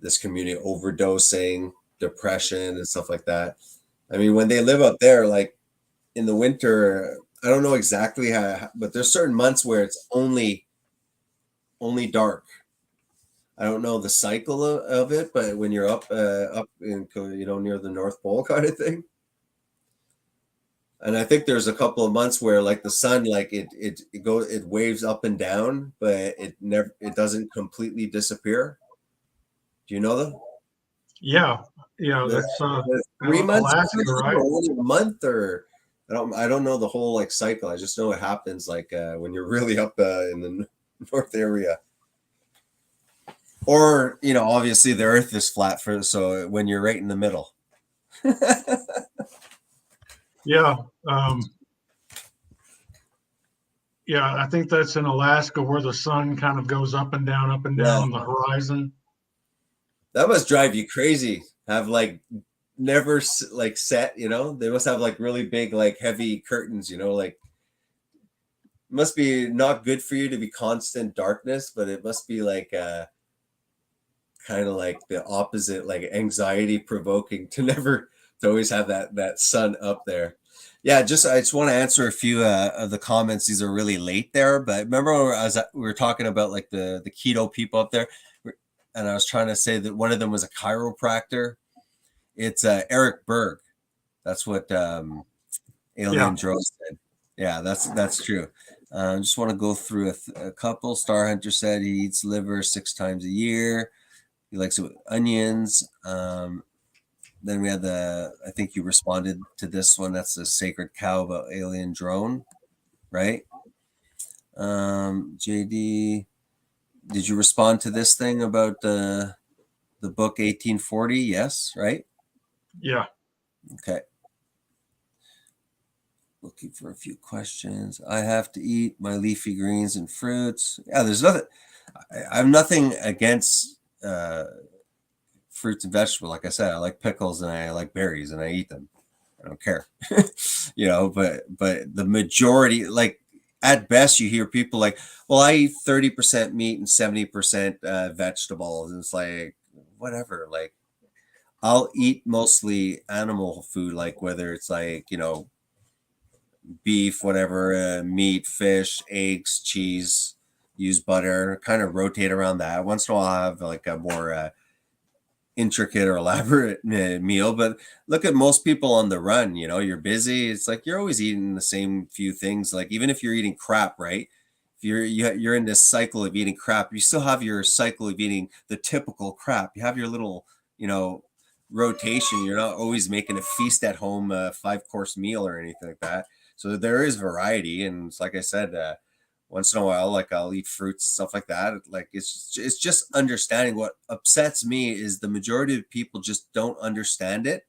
this community overdosing, depression, and stuff like that. I mean, when they live up there, like in the winter, I don't know exactly how, but there's certain months where it's only dark. I don't know the cycle of it, but when you're up in near the North Pole kind of thing, and I think there's a couple of months where like the sun, like it waves up and down, but it doesn't completely disappear. Do you know that? Yeah, that's 3 months, Alaska, right? Only a month, or I don't know the whole like cycle. I just know it happens like when you're really up in the north area. Or, obviously the earth is flat so when you're right in the middle. Yeah. I think that's in Alaska where the sun kind of goes up and down on the horizon. That must drive you crazy. Have like never like set, they must have like really big, like heavy curtains, like must be not good for you to be constant darkness, but it must be like kind of like the opposite, like anxiety provoking to always have that sun up there. Yeah, I just want to answer a few of the comments. These are really late there, but remember we were talking about like the keto people up there, and I was trying to say that one of them was a chiropractor. It's Eric Berg. That's what Alien Drone said. Yeah, that's true. Just want to go through a couple. Star Hunter said he eats liver 6 times a year. He likes it with onions. Then we had I think you responded to this one. That's the Sacred Cow about Alien Drone, right? JD, did you respond to this thing about the book 1840? Yes, right? Yeah. Okay. Looking for a few questions. I have to eat my leafy greens and fruits. Yeah, there's nothing. I have nothing against fruits and vegetables. Like I said, I like pickles and I like berries and I eat them. I don't care, but the majority, like at best you hear people like, well, I eat 30% meat and 70% vegetables. And it's like, whatever, like I'll eat mostly animal food, like whether it's like, beef, whatever, meat, fish, eggs, cheese, use butter, kind of rotate around that. Once in a while I'll have like a more intricate or elaborate meal. But look at most people on the run, you're busy. It's like you're always eating the same few things. Like even if you're eating crap, right? If you're in this cycle of eating crap, you still have your cycle of eating the typical crap. You have your little, rotation. You're not always making a feast at home, a 5-course meal or anything like that. So there is variety. And it's like I said, once in a while, like I'll eat fruits, stuff like that. Like it's just understanding. What upsets me is the majority of people just don't understand it.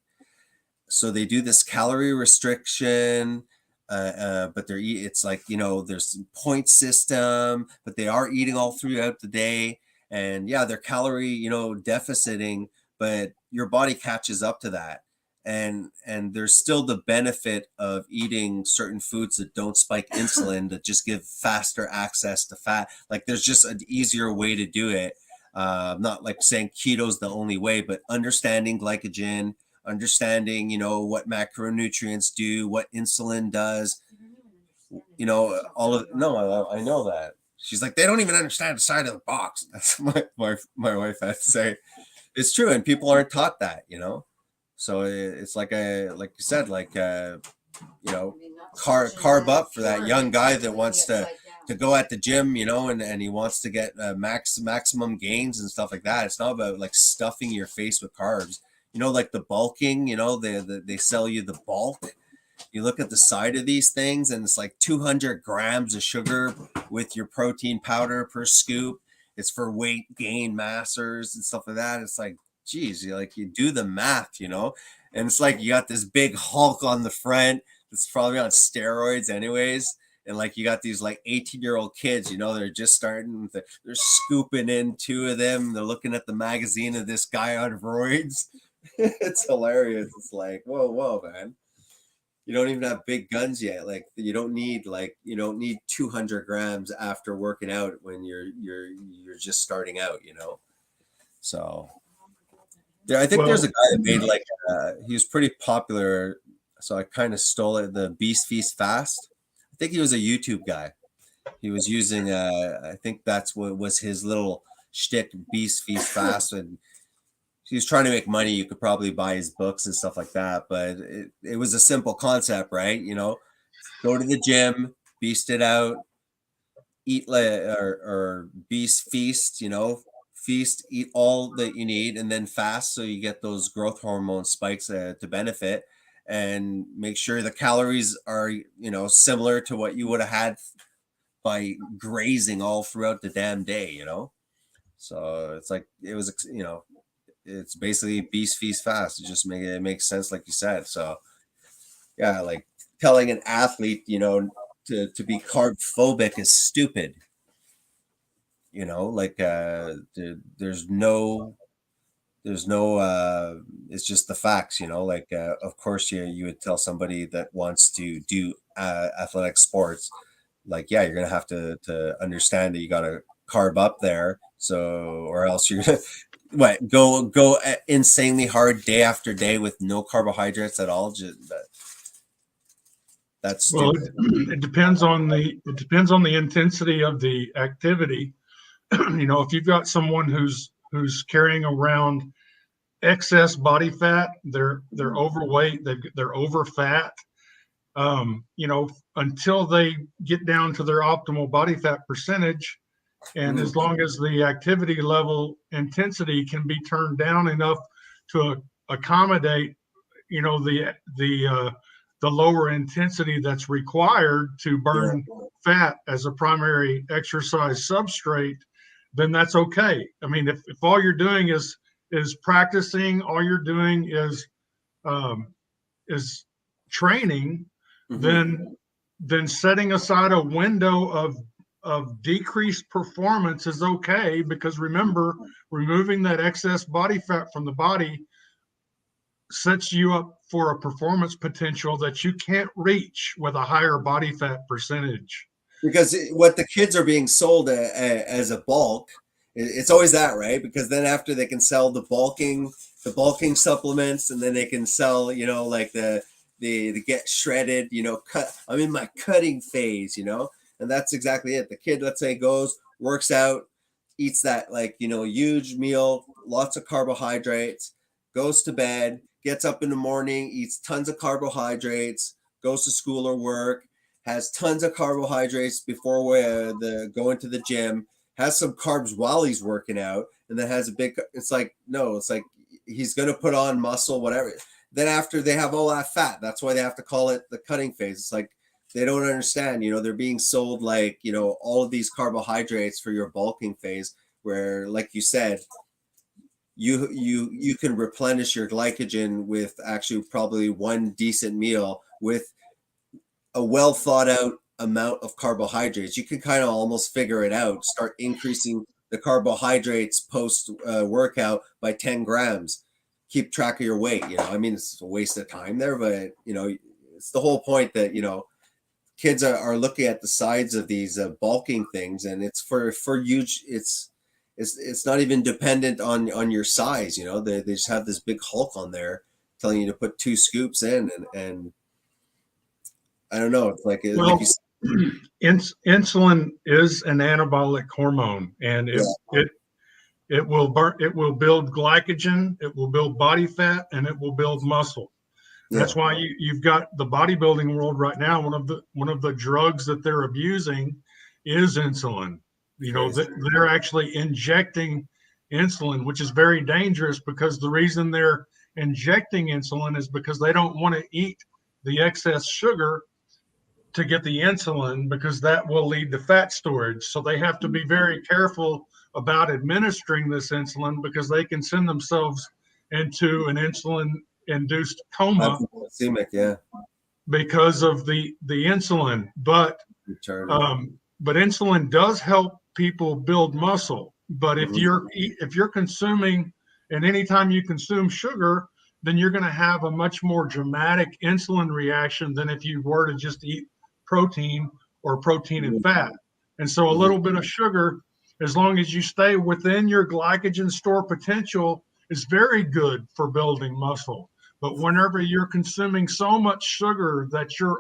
So they do this calorie restriction, but it's like, there's point system, but they are eating all throughout the day. And yeah, they're calorie, deficiting, but your body catches up to that. And there's still the benefit of eating certain foods that don't spike insulin, that just give faster access to fat. Like there's just an easier way to do it. Not like saying keto's the only way, but understanding glycogen, understanding, what macronutrients do, what insulin does, all of, no, I know that. She's like, they don't even understand the side of the box. That's my wife had to say. It's true. And people aren't taught that, So it's like you said, like, carb up for that young guy that wants to go at the gym, and he wants to get maximum gains and stuff like that. It's not about like stuffing your face with carbs, like the bulking, they sell you the bulk. You look at the side of these things and it's like 200 grams of sugar with your protein powder per scoop. It's for weight gain massers and stuff like that. It's like, geez, you do the math, and it's like you got this big Hulk on the front that's probably on steroids anyways, and like you got these like 18-year-old kids, they're just starting, they're scooping in 2 of them, they're looking at the magazine of this guy on roids. It's hilarious. It's like, whoa, man. You don't even have big guns yet. Like you don't need 200 grams after working out when you're just starting out, So yeah, I think there's a guy that made like he was pretty popular, so I kind of stole it. The Beast Feast Fast. I think he was a YouTube guy. He was using I think that's what was his little shtick, Beast Feast Fast, and he was trying to make money. You could probably buy his books and stuff like that, but it was a simple concept, right? Go to the gym, beast it out, eat or beast feast, feast, eat all that you need, and then fast so you get those growth hormone spikes to benefit, and make sure the calories are, similar to what you would have had by grazing all throughout the damn day, So it's like, it was, it's basically beast feast fast. It makes sense, like you said. So yeah, like telling an athlete, to be carb phobic is stupid. Like there's no it's just the facts, like of course you would tell somebody that wants to do athletic sports, like, yeah, you're gonna have to understand that you gotta carb up there, so, or else you're gonna go insanely hard day after day with no carbohydrates at all. That's stupid. Well, it depends on the intensity of the activity. If you've got someone who's carrying around excess body fat, they're overweight, they're over fat, until they get down to their optimal body fat percentage. And as long as the activity level intensity can be turned down enough to accommodate, the lower intensity that's required to burn fat as a primary exercise substrate, then that's okay. I mean, if all you're doing is practicing, all you're doing is training, then setting aside a window of decreased performance is okay, because remember, removing that excess body fat from the body sets you up for a performance potential that you can't reach with a higher body fat percentage. because what the kids are being sold as a bulk, it's always that, right? Because then after they can sell the bulking supplements, and then they can sell, you know, like the get shredded, you know, I'm in my cutting phase, you know, and that's exactly it. The kid, let's say, goes, works out, eats that, like, you know, huge meal, lots of carbohydrates, goes to bed, gets up in the morning, eats tons of carbohydrates, goes to school or work, has tons of carbohydrates before going to the gym, has some carbs while he's working out, and then has a big, it's like, no, it's like he's going to put on muscle, whatever. Then after they have all that fat, that's why they have to call it the cutting phase. It's like, they don't understand, you know, they're being sold like, you know, all of these carbohydrates for your bulking phase, where, like you said, you can replenish your glycogen with actually probably one decent meal with a well thought out amount of carbohydrates. You can kind of almost figure it out, start increasing the carbohydrates post workout by 10 grams, keep track of your weight. You know, I mean, it's a waste of time there, but, you know, it's the whole point that, you know, kids are looking at the sides of these bulking things, and it's for huge, it's not even dependent on your size. You know, they just have this big hulk on there telling you to put 2 scoops in, and I don't know. It's like, well, like you said, insulin is an anabolic hormone, and it will build glycogen, it will build body fat, and it will build muscle. That's why you've got the bodybuilding world right now. One of the drugs that they're abusing is insulin. You know, they're actually injecting insulin, which is very dangerous, because the reason they're injecting insulin is because they don't want to eat the excess sugar to get the insulin, because that will lead to fat storage. So they have to be very careful about administering this insulin, because they can send themselves into an insulin-induced coma because of the insulin. But insulin does help people build muscle. But if you're consuming, and anytime you consume sugar, then you're going to have a much more dramatic insulin reaction than if you were to just eat protein or protein and fat. And so a little bit of sugar, as long as you stay within your glycogen store potential, is very good for building muscle. But whenever you're consuming so much sugar that you're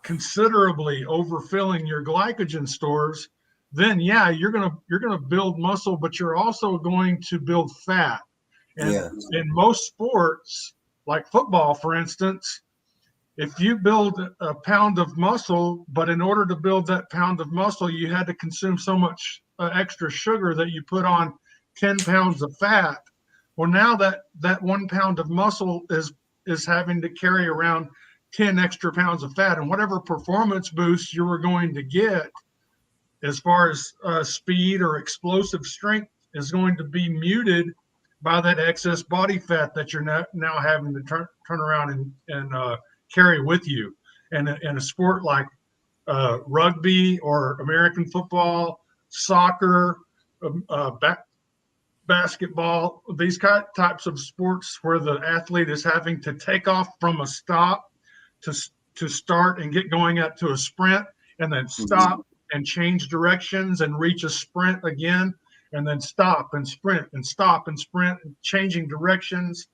considerably overfilling your glycogen stores, then you're gonna build muscle, but you're also going to build fat. And in most sports, like football, for instance, if you build a pound of muscle, but in order to build that pound of muscle, you had to consume so much extra sugar that you put on 10 pounds of fat. Well, now that 1 pound of muscle is having to carry around 10 extra pounds of fat, and whatever performance boost you were going to get as far as speed or explosive strength is going to be muted by that excess body fat that you're now having to turn around and carry with you. And in a sport like rugby or American football, soccer, basketball, these types of sports where the athlete is having to take off from a stop to start and get going up to a sprint, and then stop and change directions and reach a sprint again, and then stop and sprint and stop and sprint, and changing directions.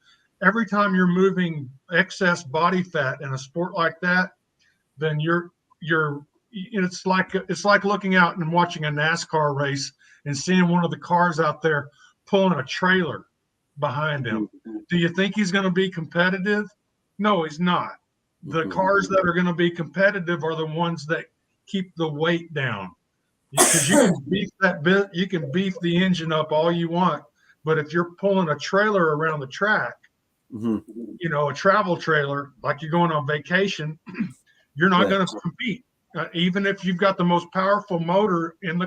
Every time you're moving excess body fat in a sport like that, then it's like looking out and watching a NASCAR race and seeing one of the cars out there pulling a trailer behind him. Do you think he's going to be competitive? No, he's not. The cars that are going to be competitive are the ones that keep the weight down. Because you can beef the engine up all you want, but if you're pulling a trailer around the track, you know, a travel trailer, like you're going on vacation, you're not going to compete. Even if you've got the most powerful motor in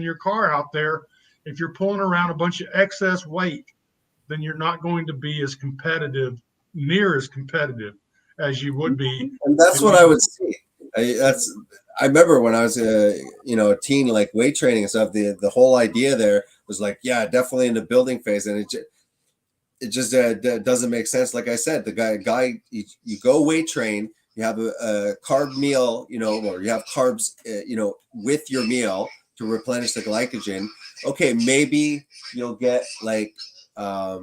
your car out there, if you're pulling around a bunch of excess weight, then you're not going to be as competitive, near as competitive as you would be. And that's what I would see. I remember when I was a teen, like weight training and stuff, the whole idea there was like, definitely in the building phase. And it just doesn't make sense. Like I said, the guy, you go weight train, you have a carb meal, you know, or you have carbs, you know, with your meal to replenish the glycogen. Okay, maybe you'll get like a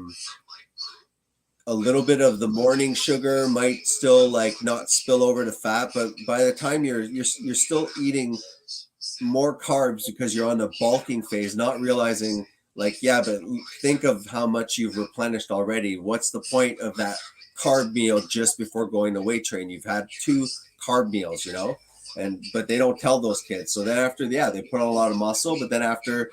little bit of the morning sugar might still like not spill over to fat, but by the time you're still eating more carbs because you're on the bulking phase, not realizing like, yeah, but think of how much you've replenished already. What's the point of that carb meal just before going to weight train? You've had 2 carb meals, you know, but they don't tell those kids. So then after, yeah, they put on a lot of muscle, but then after,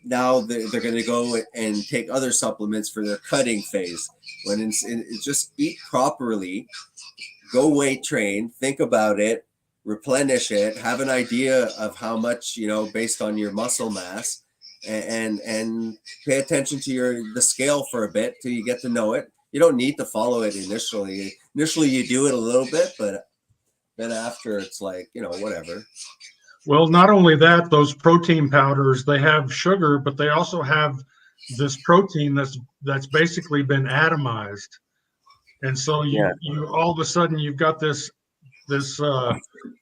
now they're going to go and take other supplements for their cutting phase. When it's just eat properly, go weight train, think about it, replenish it, have an idea of how much, you know, based on your muscle mass, and pay attention to the scale for a bit till you get to know it. You don't need to follow it initially. Initially you do it a little bit, but then after it's like, you know, whatever. Well, not only that, those protein powders, they have sugar, but they also have this protein that's basically been atomized. And so you all of a sudden you've got this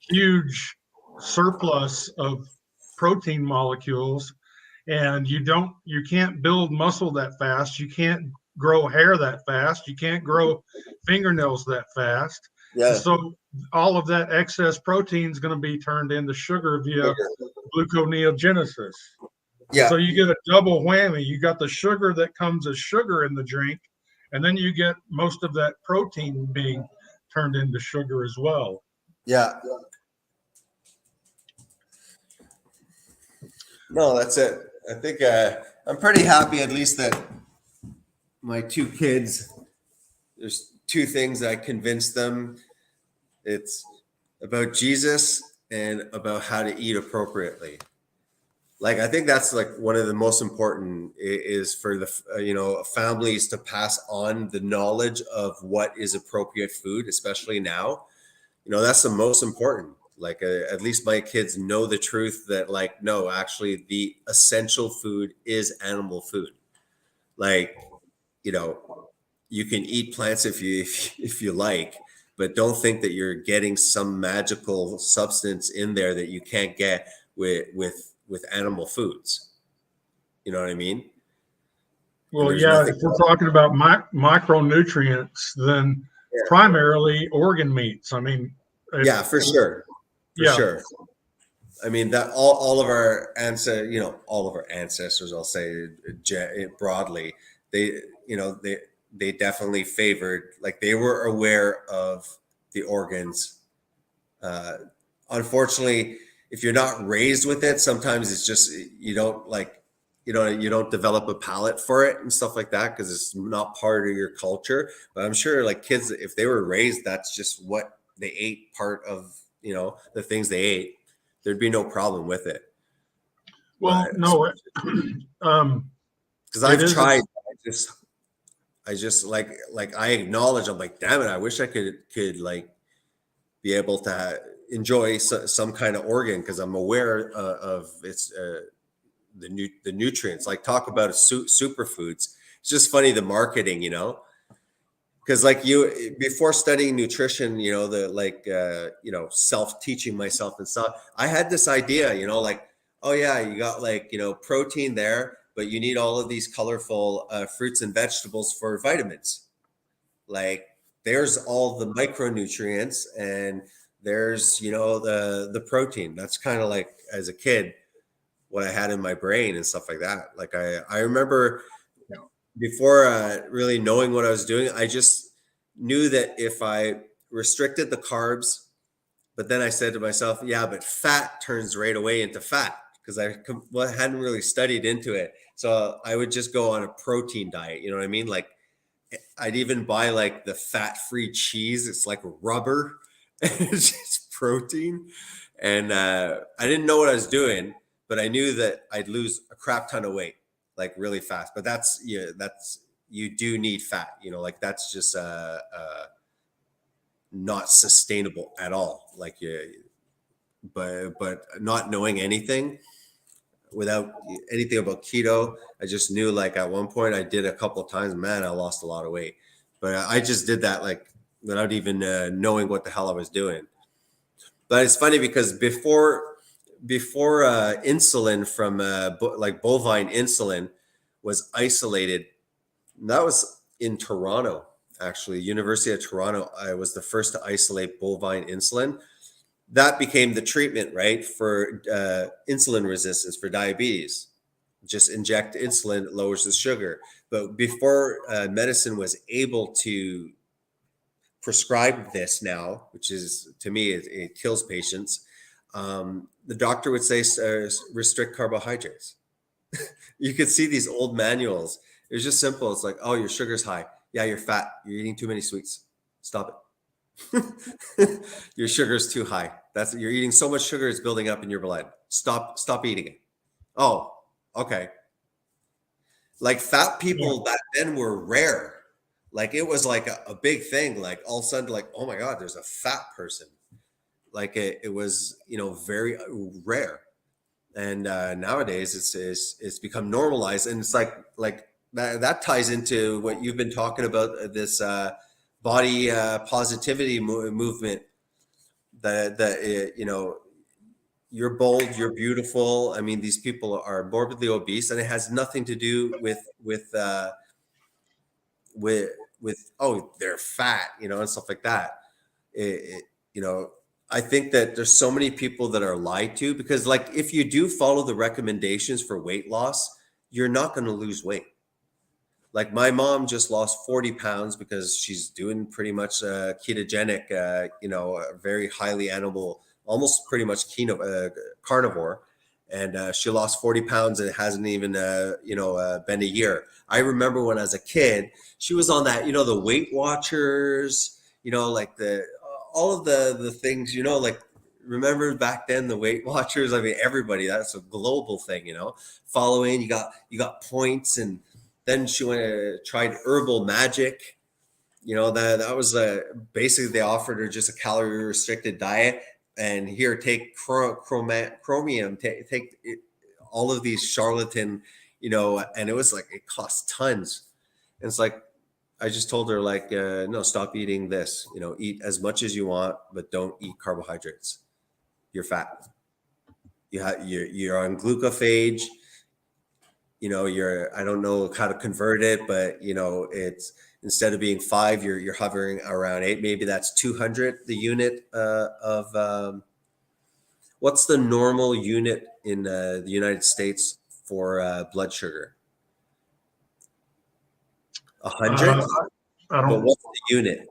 huge surplus of protein molecules, and you can't build muscle that fast. You can't grow hair that fast. You can't grow fingernails that fast. Yeah. So all of that excess protein is going to be turned into sugar via gluconeogenesis. Yeah. So you get a double whammy. You got the sugar that comes as sugar in the drink, and then you get most of that protein being turned into sugar as well. Yeah. No, that's it. I think I'm pretty happy at least that my 2 kids, there's 2 things I convinced them. It's about Jesus and about how to eat appropriately. Like, I think that's like one of the most important is for the, you know, families to pass on the knowledge of what is appropriate food, especially now. You know, that's the most important. Like, at least my kids know the truth that, like, no, actually the essential food is animal food. Like, you know, you can eat plants if you like, but don't think that you're getting some magical substance in there that you can't get with animal foods. You know what I mean? Well, yeah, if we're talking about micronutrients, then primarily organ meats. I mean, yeah, for sure. For sure. I mean, that all of our ancestors, I'll say broadly, they definitely favored, like, they were aware of the organs. Unfortunately, if you're not raised with it, sometimes it's just, you don't develop a palate for it and stuff like that because it's not part of your culture. But I'm sure, like, kids, if they were raised, that's just what they ate, part of, you know, the things they ate, there'd be no problem with it. Well, but, no, because I've tried. I just like I acknowledge, I'm like, damn it, I wish I could like be able to enjoy some kind of organ because I'm aware of its the nutrients. Like, talk about superfoods. It's just funny, the marketing, you know, because like you, before studying nutrition, you know, self-teaching myself and stuff, I had this idea, you know, like, oh yeah, you got, like, you know, protein there, but you need all of these colorful fruits and vegetables for vitamins. Like, there's all the micronutrients and there's, you know, the protein. That's kind of like, as a kid, what I had in my brain and stuff like that. Like, I remember before really knowing what I was doing, I just knew that if I restricted the carbs, but then I said to myself, yeah, but fat turns right away into fat, because I hadn't really studied into it. So I would just go on a protein diet. You know what I mean? Like, I'd even buy like the fat-free cheese. It's like rubber. It's just protein. And I didn't know what I was doing, but I knew that I'd lose a crap ton of weight, like, really fast. But you do need fat, you know, like, that's just not sustainable at all. Like, but not knowing anything without anything about keto, I just knew, like, at one point I did a couple of times, man, I lost a lot of weight. But I just did that like without even knowing what the hell I was doing. But it's funny because before insulin from like bovine insulin was isolated, that was in Toronto, actually. University of Toronto, I was the first to isolate bovine insulin. That became the treatment, right, for insulin resistance, for diabetes. Just inject insulin, it lowers the sugar. But before medicine was able to prescribe this now, which is, to me, it kills patients, the doctor would say restrict carbohydrates. You could see these old manuals. It was just simple. It's like, oh, your sugar's high. Yeah, you're fat. You're eating too many sweets. Stop it. Your sugar's too high. You're eating so much sugar, it's building up in your blood. Stop eating it. Oh, okay. Like fat people back then were rare. Like it was like a big thing. Like all of a sudden, like, oh my God, there's a fat person. Like it was, very rare. And nowadays it's become normalized. And it's like that ties into what you've been talking about, this body positivity movement, that you're bold, you're beautiful. I mean, these people are morbidly obese, and it has nothing to do with oh, they're fat, and stuff like that. I think that there's so many people that are lied to, because like if you do follow the recommendations for weight loss, you're not going to lose weight. Like my mom just lost 40 pounds because she's doing pretty much ketogenic, very highly animal, almost pretty much carnivore. And she lost 40 pounds and it hasn't even, been a year. I remember when I was a kid, she was on that, the Weight Watchers, like all of the things, like remember back then, the Weight Watchers, I mean, everybody, that's a global thing, following, you got points. And then she tried Herbal Magic, that was basically they offered her just a calorie restricted diet. And here, take chromium, take all of these charlatan, and it was like, it cost tons. And it's like, I just told her like, no, stop eating this, eat as much as you want, but don't eat carbohydrates. You're fat. You're on glucophage, I don't know how to convert it, but it's, instead of being 5, you're hovering around 8. Maybe that's 200, the unit of what's the normal unit in the United States for blood sugar? 100? I But don't. what's the unit?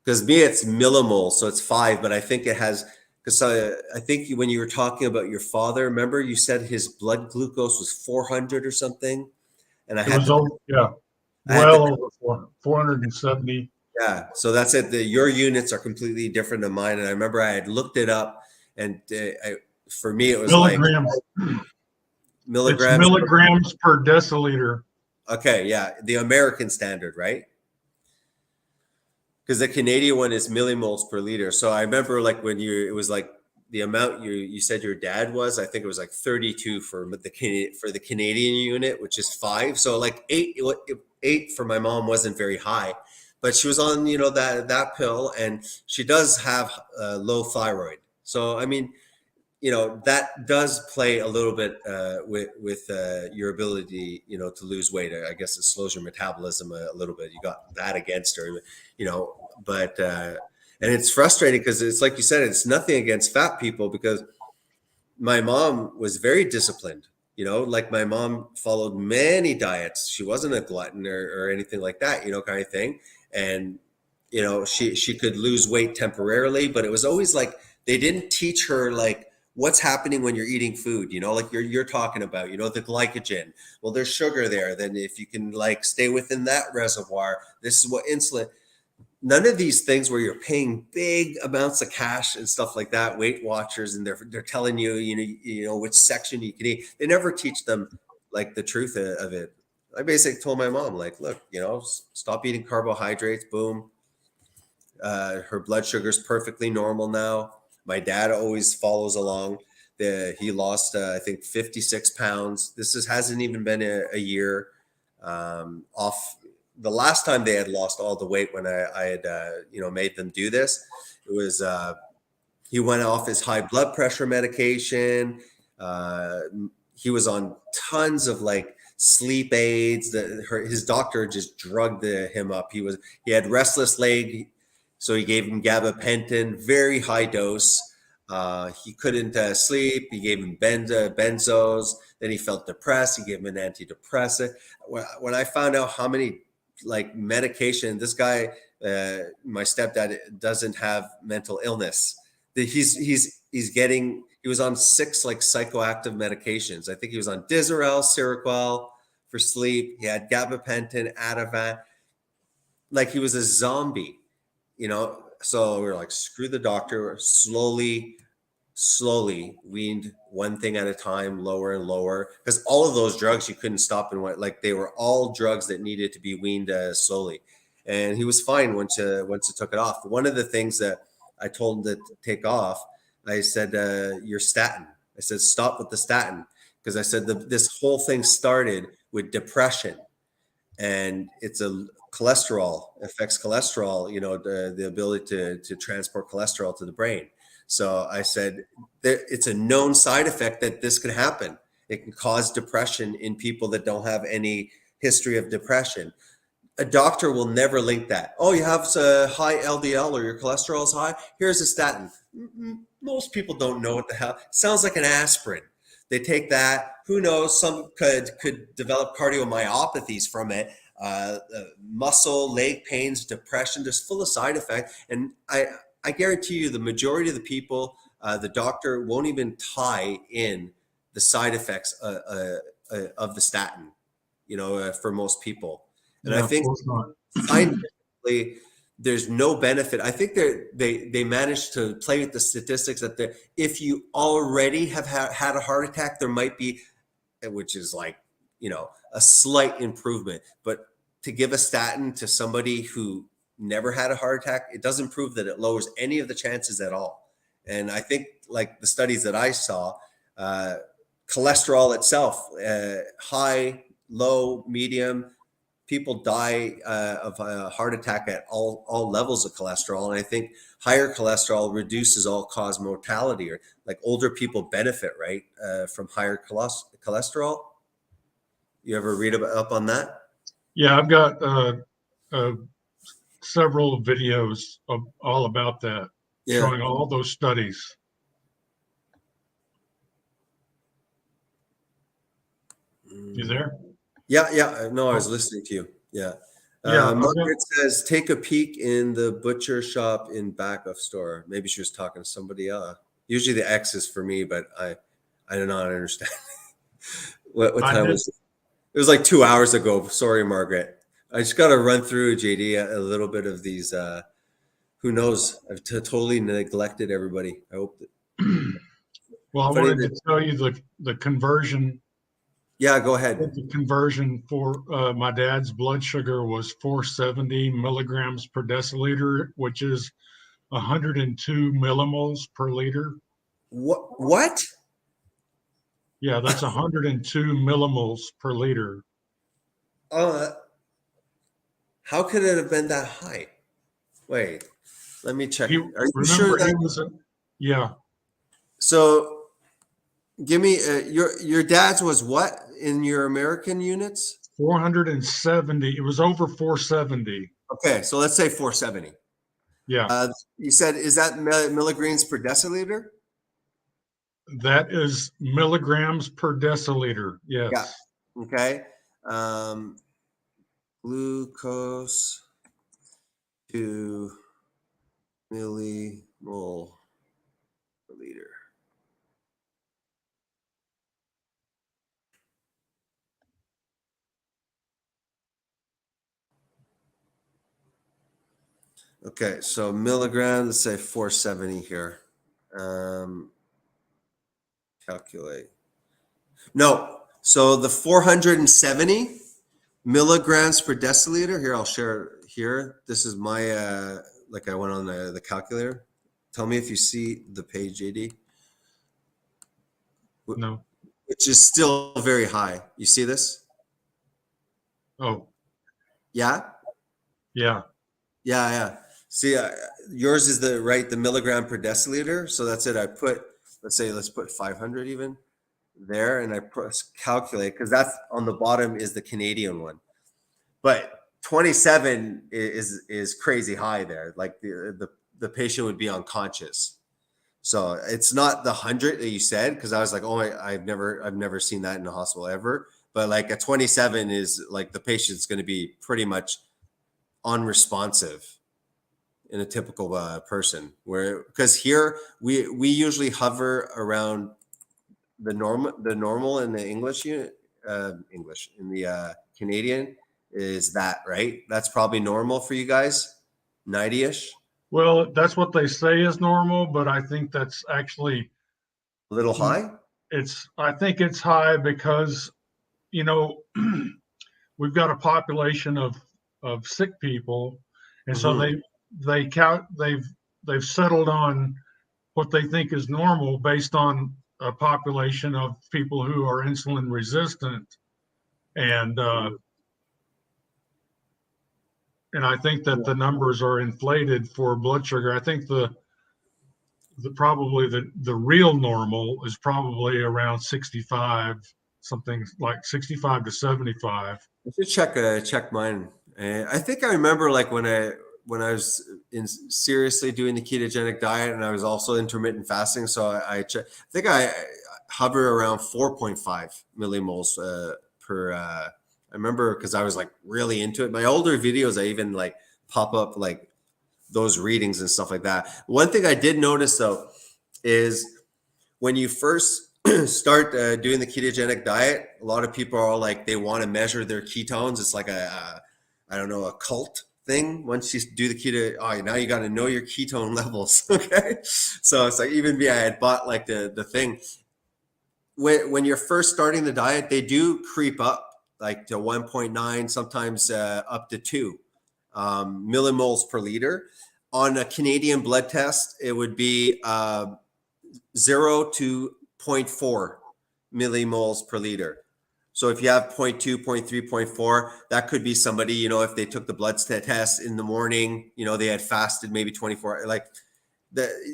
Because me, it's millimole, so it's 5. But I think it has, because I think when you were talking about your father, remember you said his blood glucose was 400 or something, and well over 470. Yeah, so that's it. Your units are completely different than mine, and I remember I had looked it up, and for me it was milligrams. Like It's milligrams per deciliter. Okay, yeah, the American standard, right? Because the Canadian one is millimoles per liter. So I remember like when it was like the amount you said your dad was, I think it was like 32 for the Canadian unit, which is 5. So like 8 for my mom wasn't very high, but she was on that pill, and she does have low thyroid. So I mean, that does play a little bit with your ability to lose weight. I guess it slows your metabolism a little bit. You got that against her, but and it's frustrating because it's like you said, it's nothing against fat people, because my mom was very disciplined. Like my mom followed many diets. She wasn't a glutton or anything like that, kind of thing. And, she could lose weight temporarily, but it was always like, they didn't teach her like what's happening when you're eating food, like you're talking about, the glycogen. Well, there's sugar there. Then if you can like stay within that reservoir, this is what insulin. None of these things where you're paying big amounts of cash and stuff like that, Weight Watchers, and they're telling you, which section you can eat. They never teach them like the truth of it. I basically told my mom, like, look, stop eating carbohydrates. Boom. Her blood sugar is perfectly normal now. My dad always follows along. He lost, I think, 56 pounds. This hasn't even been a year off the last time they had lost all the weight when I had made them do this, it was he went off his high blood pressure medication. He was on tons of like sleep aids. His doctor just drugged him up. He had restless leg, so he gave him gabapentin, very high dose. He couldn't sleep. He gave him benzos. Then he felt depressed. He gave him an antidepressant. When I found out how many like medication, this guy, my stepdad, doesn't have mental illness. He was on 6 like psychoactive medications. I think he was on Dizerel, Seroquel for sleep. He had gabapentin, Ativan. Like he was a zombie, So we were like, screw the doctor. Slowly weaned one thing at a time, lower and lower, because all of those drugs you couldn't stop and like they were all drugs that needed to be weaned slowly. And he was fine once he took it off. One of the things that I told him to take off, I said, your statin. I said, stop with the statin. Because I said, this whole thing started with depression. And it's affects cholesterol, the ability to transport cholesterol to the brain. So I said, it's a known side effect that this can happen. It can cause depression in people that don't have any history of depression. A doctor will never link that. Oh, you have a high LDL or your cholesterol is high. Here's a statin. Most people don't know what the hell. It sounds like an aspirin. They take that. Who knows? Some could develop cardiomyopathies from it. Muscle, leg pains, depression, just full of side effects. And I guarantee you the majority of the people, the doctor won't even tie in the side effects of the statin, for most people. And I think scientifically, there's no benefit. I think they managed to play with the statistics that if you already have had a heart attack, there might be, which is like, a slight improvement. But to give a statin to somebody who never had a heart attack, it doesn't prove that it lowers any of the chances at all. And I think like the studies that I saw, cholesterol itself, high, low, medium, people die of a heart attack at all levels of cholesterol. And I think higher cholesterol reduces all-cause mortality, or like older people benefit, right, from higher cholesterol. You ever read up on that? Yeah, I've got several videos all about that, showing all those studies. You there? Yeah. No, I was listening to you. Yeah. Margaret says, take a peek in the butcher shop in back of store. Maybe she was talking to somebody else. Usually the X is for me, but I do not understand. What time was it? It was like 2 hours ago. Sorry, Margaret. I just got to run through, JD, a little bit of these. Who knows? I've totally neglected everybody. I hope that. Well, I wanted to tell you the conversion. Yeah, go ahead. The conversion for my dad's blood sugar was 470 milligrams per deciliter, which is 102 millimoles per liter. What? Yeah, that's 102 millimoles per liter. How could it have been that high? Wait, let me check. Are you sure that? Yeah. So, give me your dad's was what in your American units? 470. It was over 470. Okay, so let's say 470. Yeah. You said, is that milligrams per deciliter? That is milligrams per deciliter. Yes. Yeah. Okay. Glucose to millimole per liter. Okay, so milligrams, let's say 470 here. Calculate. No, so the 470 milligrams per deciliter. Here, I'll share here. This is my, like I went on the calculator. Tell me if you see the page, JD. No. Which is still very high. You see this? Oh. Yeah. Yeah. Yeah. See, yours is the milligram per deciliter. So that's it. Let's put 500 even there, and I press calculate because that's on the bottom is the Canadian one. But 27 is crazy high there. Like the patient would be unconscious. So it's not the 100 that you said, because I was like, oh, I've never seen that in the hospital ever. But like a 27 is like the patient's going to be pretty much unresponsive in a typical person. Where because here we usually hover around the normal in the English unit, English in the Canadian is that right? That's probably normal for you guys, 90ish. Well, that's what they say is normal, but I think that's actually A little high. I think it's high because, you know, we've got a population of sick people, and so they've settled on what they think is normal based on a population of people who are insulin resistant, and I think that the numbers are inflated for blood sugar. I think the real normal is probably around 65, something like 65 to 75. I should check mine. I think I remember like when I was seriously doing the ketogenic diet, and I was also intermittent fasting. So I think I hover around 4.5 millimoles per. I remember because I was like really into it. My older videos, I even like pop up like those readings and stuff like that. One thing I did notice though is when you first start doing the ketogenic diet, a lot of people are all like, they want to measure their ketones. It's like a cult thing. Once you do the keto, now you got to know your ketone levels. Okay. So it's like, even me, I had bought like the thing. When you're first starting the diet, they do creep up like to 1.9, sometimes up to 2 millimoles per liter. On a Canadian blood test, it would be 0 to 0.4 millimoles per liter. So if you have 0.2, 0.3, 0.4, that could be somebody, you know, if they took the blood test in the morning, you know, they had fasted maybe 24, like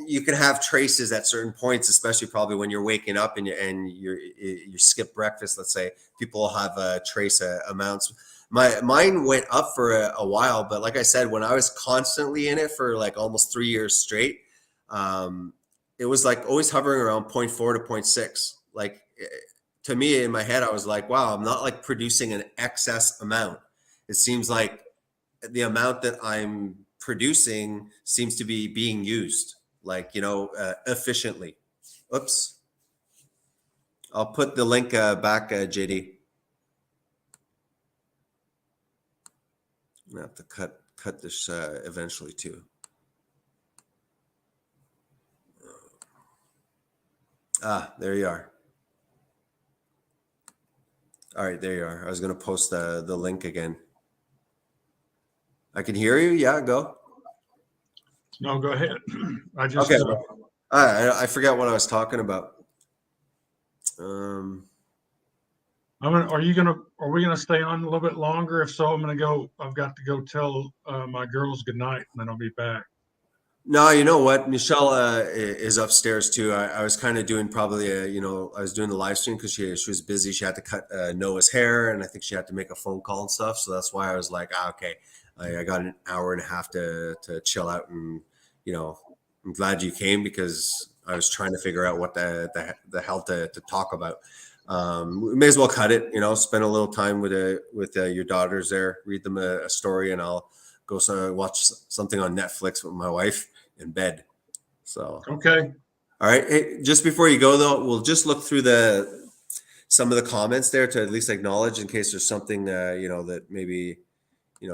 you can have traces at certain points, especially probably when you're waking up and you skip breakfast. Let's say people will have trace amounts. Mine went up for a while, but like I said, when I was constantly in it for like almost 3 years straight, it was like always hovering around 0.4 to 0.6. Like to me in my head, I was like, wow, I'm not like producing an excess amount. It seems like the amount that I'm producing seems to be being used, like, you know, efficiently. Oops. I'll put the link back, JD. I'm gonna have to cut this eventually too. There you are. All right, there you are. I was gonna post the link again. I can hear you. Yeah, go. No, go ahead. I just okay. I forgot what I was talking about. Are we gonna stay on a little bit longer? If so, I've got to go tell my girls good night, and then I'll be back. No, you know what? Michelle is upstairs too. I was kind of doing probably I was doing the live stream because she was busy. She had to cut Noah's hair, and I think she had to make a phone call and stuff. So that's why I was like, okay, I got an hour and a half to chill out, and you know, I'm glad you came because I was trying to figure out what the hell to talk about. We may as well cut it. You know, spend a little time with your daughters there, read them a story, and I'll go watch something on Netflix with my wife in bed. So okay. All right. Hey, just before you go though, we'll just look through some of the comments there to at least acknowledge in case there's something that maybe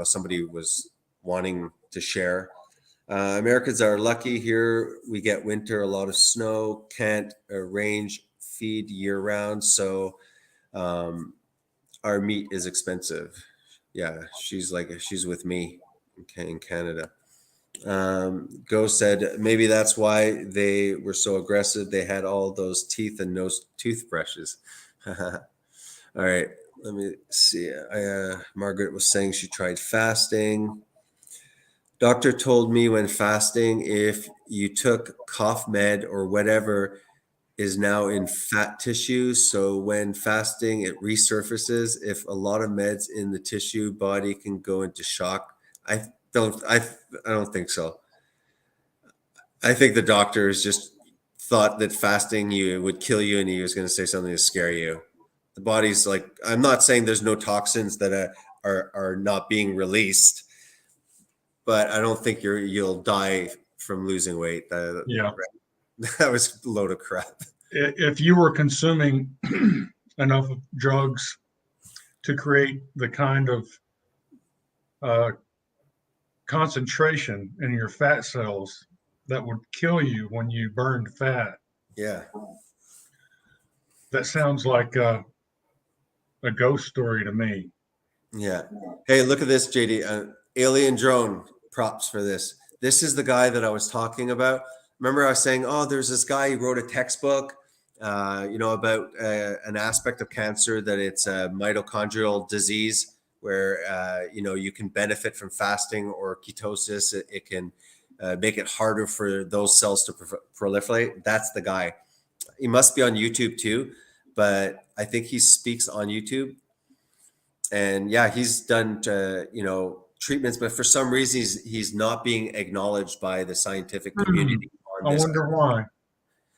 somebody was wanting to share. Americans are lucky here. We get winter, a lot of snow, can't arrange feed year round. So our meat is expensive. Yeah, she's with me in Canada. Go said maybe that's why they were so aggressive. They had all those teeth and no toothbrushes. All right, Let me see. Margaret was saying she tried fasting. Doctor told me when fasting, if you took cough med or whatever is now in fat tissue. So when fasting, it resurfaces. If a lot of meds in the tissue, body can go into shock. I don't think so. I think the doctors just thought that fasting you would kill you, and he was going to say something to scare you. The body's like, I'm not saying there's no toxins that are not being released, but I don't think you'll die from losing weight. Yeah. That was a load of crap. If you were consuming enough drugs to create the kind of concentration in your fat cells that would kill you when you burned fat, Yeah. that sounds like a ghost story to me. Yeah. Hey, look at this, JD. Alien drone, props for this. This is the guy that I was talking about. Remember I was saying, oh, there's this guy who wrote a textbook, about an aspect of cancer, that it's a mitochondrial disease where, you can benefit from fasting or ketosis. It can make it harder for those cells to proliferate. That's the guy. He must be on YouTube too, but I think he speaks on YouTube. And yeah, he's done, treatments, but for some reason he's not being acknowledged by the scientific community. I wonder why.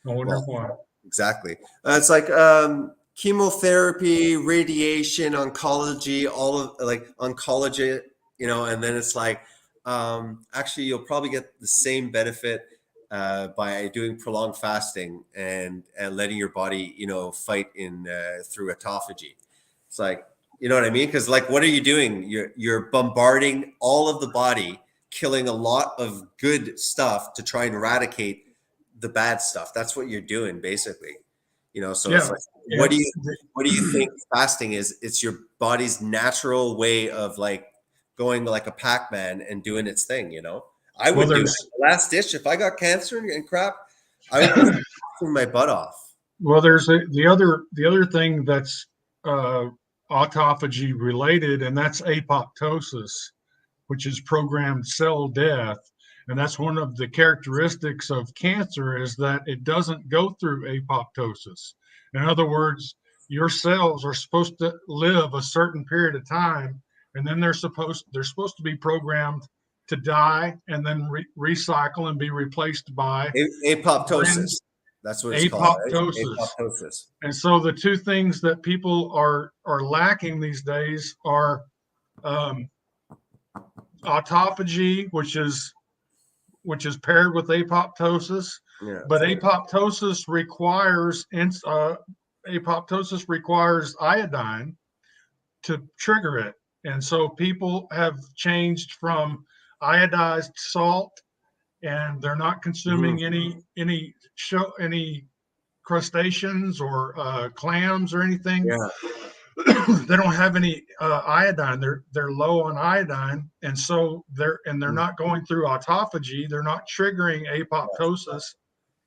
Why. Exactly. It's like chemotherapy, radiation, oncology, all of like oncology, and then it's like, actually you'll probably get the same benefit by doing prolonged fasting and letting your body, fight through autophagy. It's like, you know what I mean? Because like, what are you doing? You're bombarding all of the body, killing a lot of good stuff to try and eradicate the bad stuff. That's what you're doing, basically. So Yeah. it's like, what do you think fasting is? It's your body's natural way of like going like a Pac-Man and doing its thing. I would do it. Last ditch. If I got cancer and crap, I would be fasting my butt off. Well, there's the other thing that's autophagy related, and that's apoptosis, which is programmed cell death. And that's one of the characteristics of cancer, is that it doesn't go through apoptosis. In other words, your cells are supposed to live a certain period of time, and then they're supposed to be programmed to die and then recycle and be replaced by apoptosis. That's what it's called. Right? Apoptosis. And so the two things that people are lacking these days are autophagy, which is paired with apoptosis. Yeah. But apoptosis requires iodine to trigger it. And so people have changed from iodized salt, and they're not consuming any crustaceans or clams or anything. Yeah. They don't have any iodine. They're low on iodine, and so they're not going through autophagy. They're not triggering apoptosis,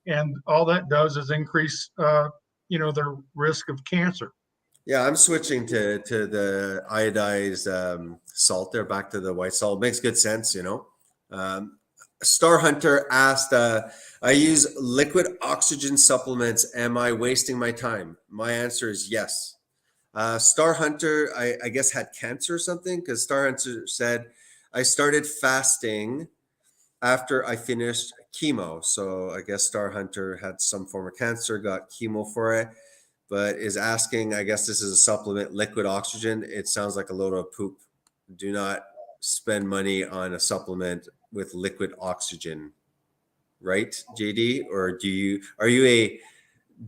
and all that does is increase their risk of cancer. Yeah, I'm switching to the iodized salt there, back to the white salt. It makes good sense, Star Hunter asked, I use liquid oxygen supplements. Am I wasting my time? My answer is yes. Star Hunter, I guess, had cancer or something, because Star Hunter said, I started fasting after I finished chemo. So I guess Star Hunter had some form of cancer, got chemo for it, but is asking, I guess this is a supplement, liquid oxygen. It sounds like a load of poop. Do not spend money on a supplement with liquid oxygen, right, JD? Or are you a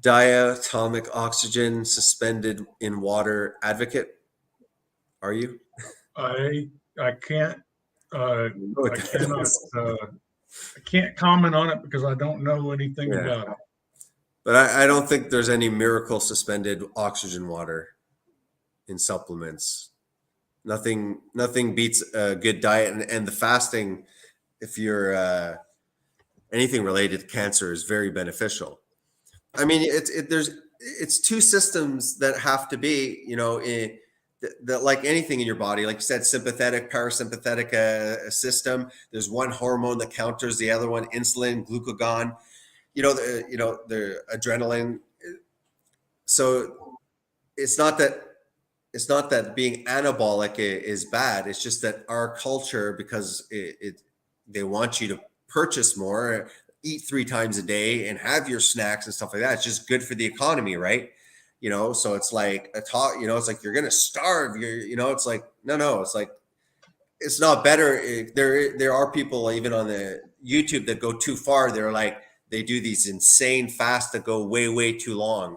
diatomic oxygen suspended in water advocate? Are you? I can't I can't comment on it because I don't know anything about it. But I don't think there's any miracle suspended oxygen water in supplements. Nothing beats a good diet, and the fasting, if you're anything related to cancer, is very beneficial. I mean, it's two systems that have to be, that like anything in your body, like you said, sympathetic, parasympathetic system. There's one hormone that counters the other one: insulin, glucagon. The adrenaline. So it's not that being anabolic is bad. It's just that our culture, because they want you to purchase more, eat 3 times a day, and have your snacks and stuff like that. It's just good for the economy, right? So it's like a talk. It's like you're gonna starve. It's like no. It's like it's not better. There are people even on the YouTube that go too far. They're like they do these insane fasts that go way too long,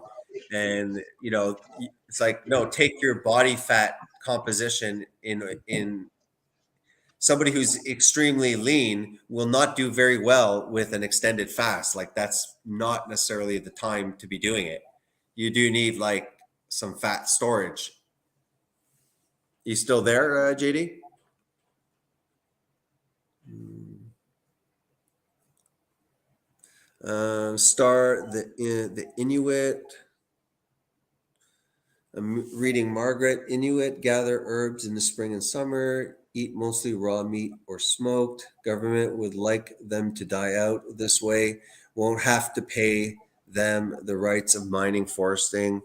and it's like no, take your body fat composition in somebody who's extremely lean will not do very well with an extended fast. Like that's not necessarily the time to be doing it. You do need like some fat storage. You still there, JD? Star the Inuit. I'm reading Margaret. Inuit gather herbs in the spring and summer, eat mostly raw meat or smoked. Government would like them to die out this way. Won't have to pay them the rights of mining, foresting.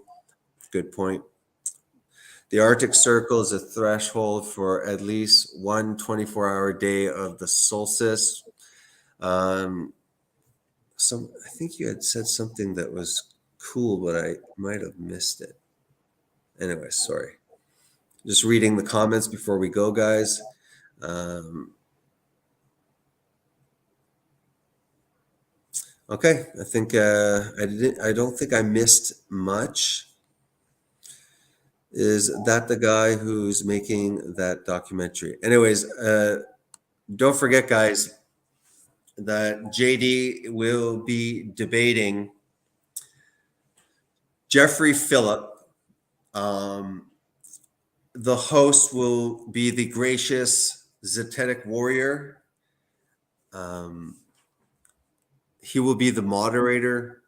Good point. The Arctic Circle is a threshold for at least one 24-hour day of the solstice. I think you had said something that was cool, but I might have missed it. Anyway, sorry. Just reading the comments before we go, guys. Okay, I think I don't think I missed much. Is that the guy who's making that documentary? Anyways, don't forget, guys, that JD will be debating Jeffrey Phillip. The host will be the gracious Zetetic Warrior. He will be the moderator.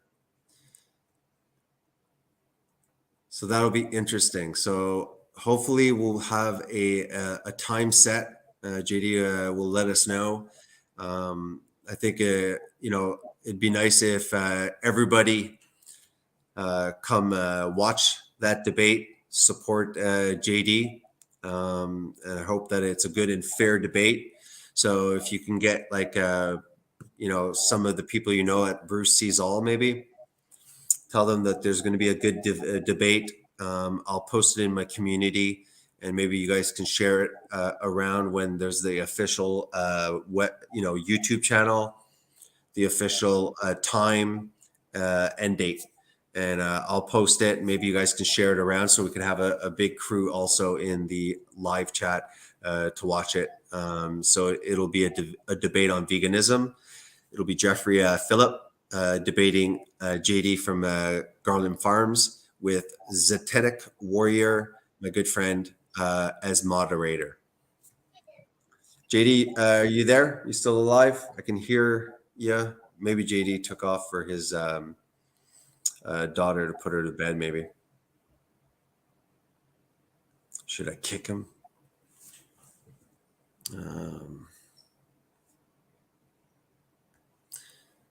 So that'll be interesting. So hopefully we'll have a time set. JD will let us know. I think it'd be nice if everybody come watch that debate, support JD, and I hope that it's a good and fair debate. So if you can get like some of the people at Bruce Sees All, maybe tell them that there's going to be a good debate. I'll post it in my community, and maybe you guys can share it around when there's the official YouTube channel, the official time and date. And I'll post it. Maybe you guys can share it around so we can have a big crew also in the live chat to watch it. So it'll be a debate on veganism. It'll be Jeffrey Phillip debating JD from Garland Farms with Zetetic Warrior, my good friend, as moderator. JD, are you there? You still alive? I can hear you. Maybe JD took off for his daughter to put her to bed, maybe. Should I kick him?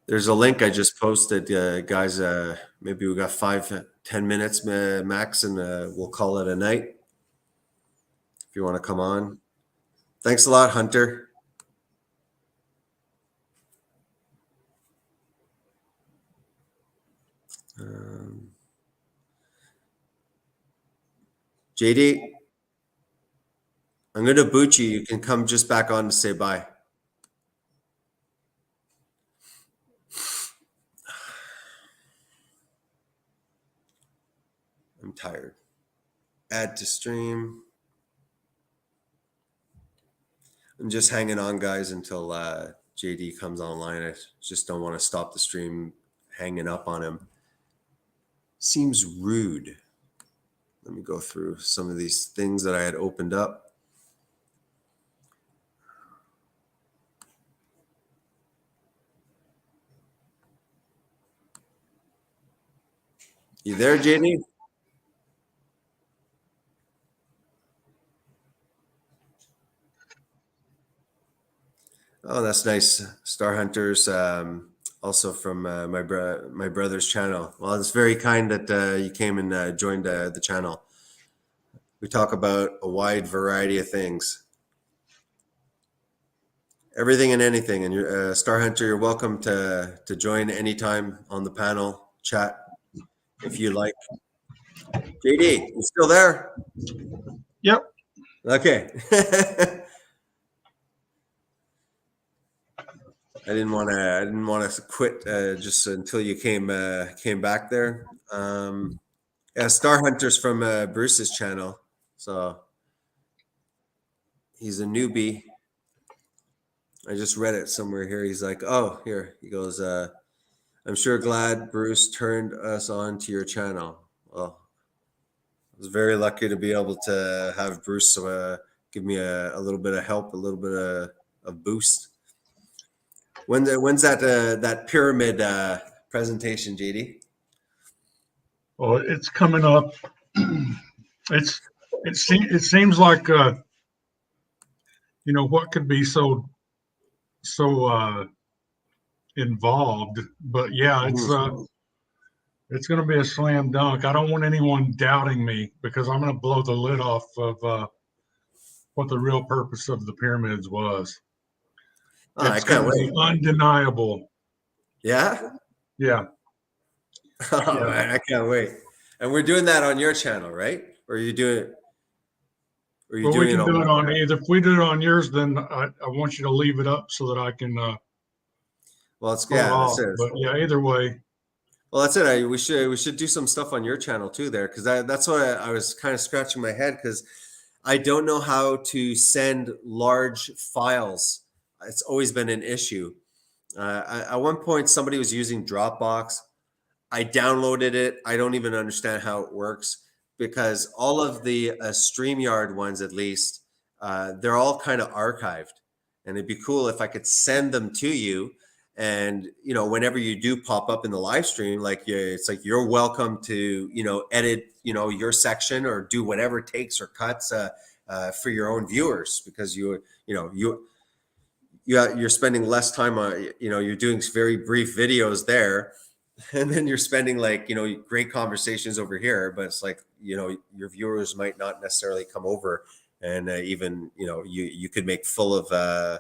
There's a link I just posted, guys. Maybe we got 5-10 minutes max, and we'll call it a night. If you want to come on. Thanks a lot, Hunter. JD, I'm going to boot you. You can come just back on to say bye. I'm tired. Add to stream. I'm just hanging on, guys, until JD comes online. I just don't want to stop the stream hanging up on him. Seems rude. Let me go through some of these things that I had opened up. You there, JD? Oh, that's nice. Star Hunters, also from my brother's channel. Well, it's very kind that you came and joined the channel. We talk about a wide variety of things, everything and anything. And you're Star Hunter, you're welcome to join anytime on the panel chat if you like. JD, you still there? Yep. Okay. I didn't want to quit just until you came back there. Yeah, Star Hunter's from Bruce's channel, so he's a newbie. I just read it somewhere here. He's like, oh, here he goes. I'm sure glad Bruce turned us on to your channel. Well, I was very lucky to be able to have Bruce give me a little bit of help, a little bit of boost. When's that pyramid presentation, JD? Well, it's coming up. It seems like what could be so involved, but yeah, it's going to be a slam dunk. I don't want anyone doubting me because I'm going to blow the lid off of what the real purpose of the pyramids was. I can't wait. Undeniable. Yeah? Yeah. Oh, yeah. Man, I can't wait. And we're doing that on your channel, right? Or are you doing it? Or are you doing we can it do it on either. If we do it on yours, then I want you to leave it up so that I can. Well, it's that's it. But yeah, either way. Well, that's it. We should do some stuff on your channel too, there, because that's what I was kind of scratching my head because I don't know how to send large files. It's always been an issue. At one point, somebody was using Dropbox. I downloaded it. I don't even understand how it works because all of the StreamYard ones, at least, they're all kind of archived. And it'd be cool if I could send them to you. And, whenever you do pop up in the live stream, it's like you're welcome to, edit, your section or do whatever takes or cuts for your own viewers because you're spending less time on, you're doing very brief videos there. And then you're spending great conversations over here, but it's like, your viewers might not necessarily come over and even, you could make full of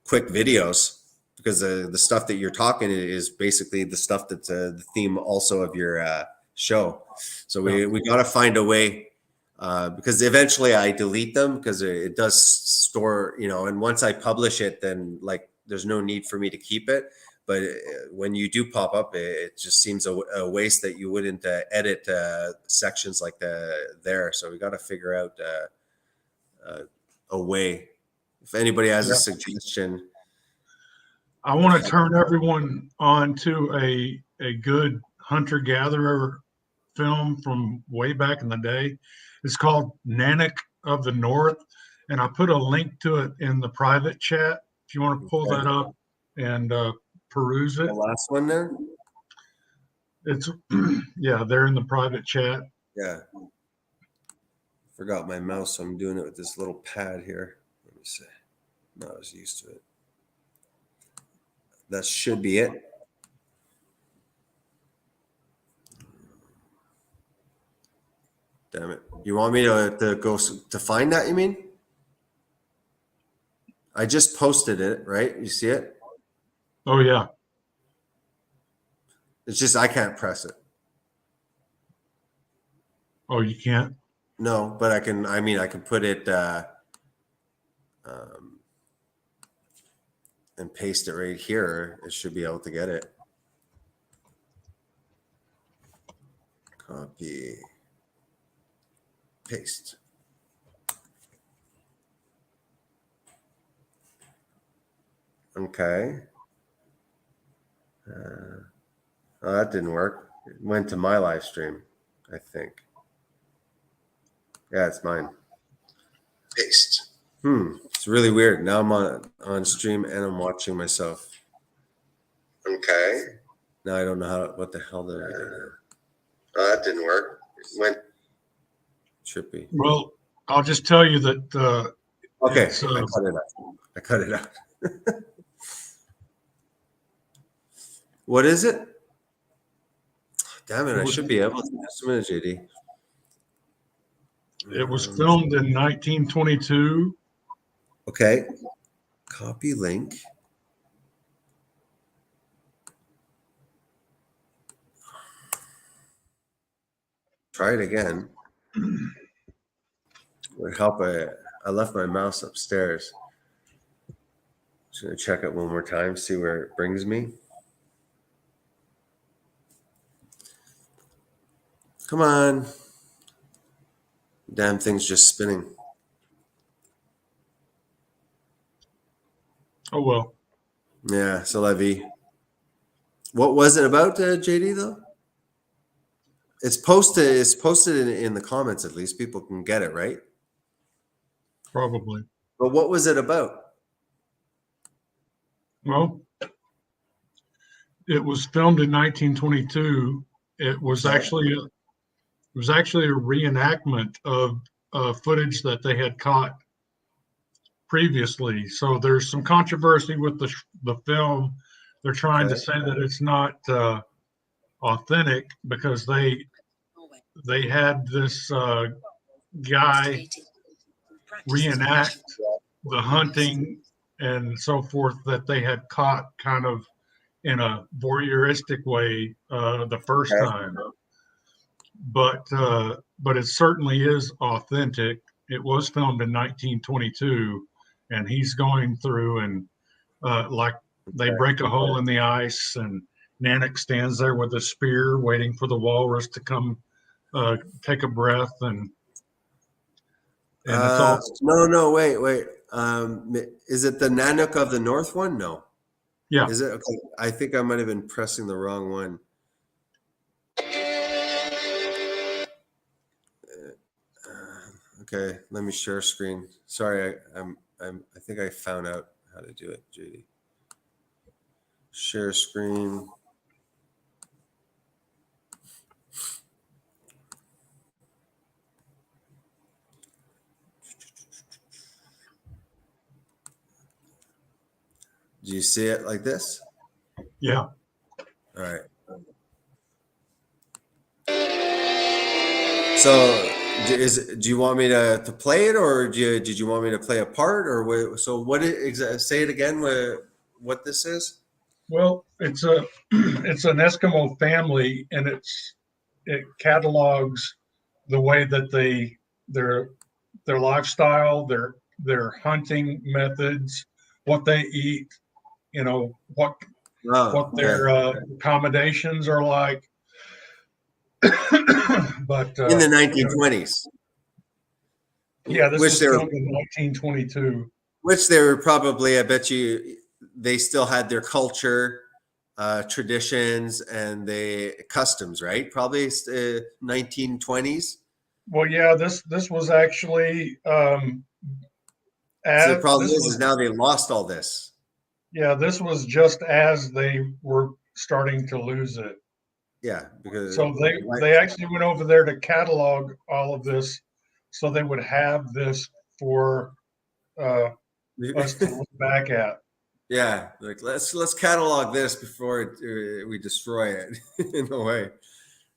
quick videos because the stuff that you're talking is basically the stuff that's the theme also of your show. So we got to find a way because eventually I delete them because it does store, and once I publish it, then there's no need for me to keep it. But when you do pop up, it just seems a waste that you wouldn't edit sections like there. So we got to figure out a way. If anybody has a suggestion. I want to turn everyone on to a good hunter-gatherer film from way back in the day. It's called Nanak of the North. And I put a link to it in the private chat. If you want to pull that up and peruse it. The last one there? It's yeah, they're in the private chat. Yeah. Forgot my mouse, so I'm doing it with this little pad here. Let me see. No, I was used to it. That should be it. Damn it. You want me to go to find that, you mean? I just posted it, right? You see it? Oh, yeah. It's just I can't press it. Oh, you can't? No, but I can put it and paste it right here. It should be able to get it. Copy. Paste. Okay. Oh, that didn't work. It went to my live stream, I think. Yeah, it's mine. Paste. It's really weird. Now I'm on stream and I'm watching myself. Okay. Now I don't know what the hell did I do. Oh, that didn't work. It went trippy. Well, I'll just tell you that. Okay, I cut it out. What is it? Damn it! It I was- should be able to. Just a minute, JD. It was filmed in 1922. Okay. Copy link. Try it again. Would help. I left my mouse upstairs. Just gonna check it one more time, see where it brings me. Come on. Damn thing's just spinning. Oh well. Yeah, c'est la vie. What was it about, JD, though? It's posted in the comments, at least. People can get it, right? Probably. But what was it about? Well, it was filmed in 1922. It was actually a reenactment of footage that they had caught previously. So there's some controversy with the film. They're trying to say that it's not authentic because they had this guy reenact the hunting and so forth that they had caught kind of in a voyeuristic way the first time. But it certainly is authentic. It was filmed in 1922, and he's going through and like they break a hole in the ice, and Nanak stands there with a spear waiting for the walrus to come take a breath, and it's all. No, wait. Is it the Nanook of the North one? No. Yeah. Is it? Okay. I think I might have been pressing the wrong one. Okay, let me share screen. Sorry, I think I found out how to do it, JD. Share screen. Do you see it like this? Yeah. All right. So, do you want me to play it, or did you want me to play a part, or what? So what? Say it again. What this is? Well, it's an Eskimo family, and it catalogs the way that their lifestyle, their hunting methods, what they eat, what their accommodations are like. But in the 1920s. Yeah, this was filmed in 1922. Which they were probably, I bet you, they still had their culture, traditions, and the customs, right? Probably 1920s. Well, yeah, this was actually. So the problem is now they lost all this. Yeah, this was just as they were starting to lose it. Yeah, because so they actually went over there to catalog all of this, so they would have this for us to look back at. Yeah, like let's catalog this before we destroy it in a way.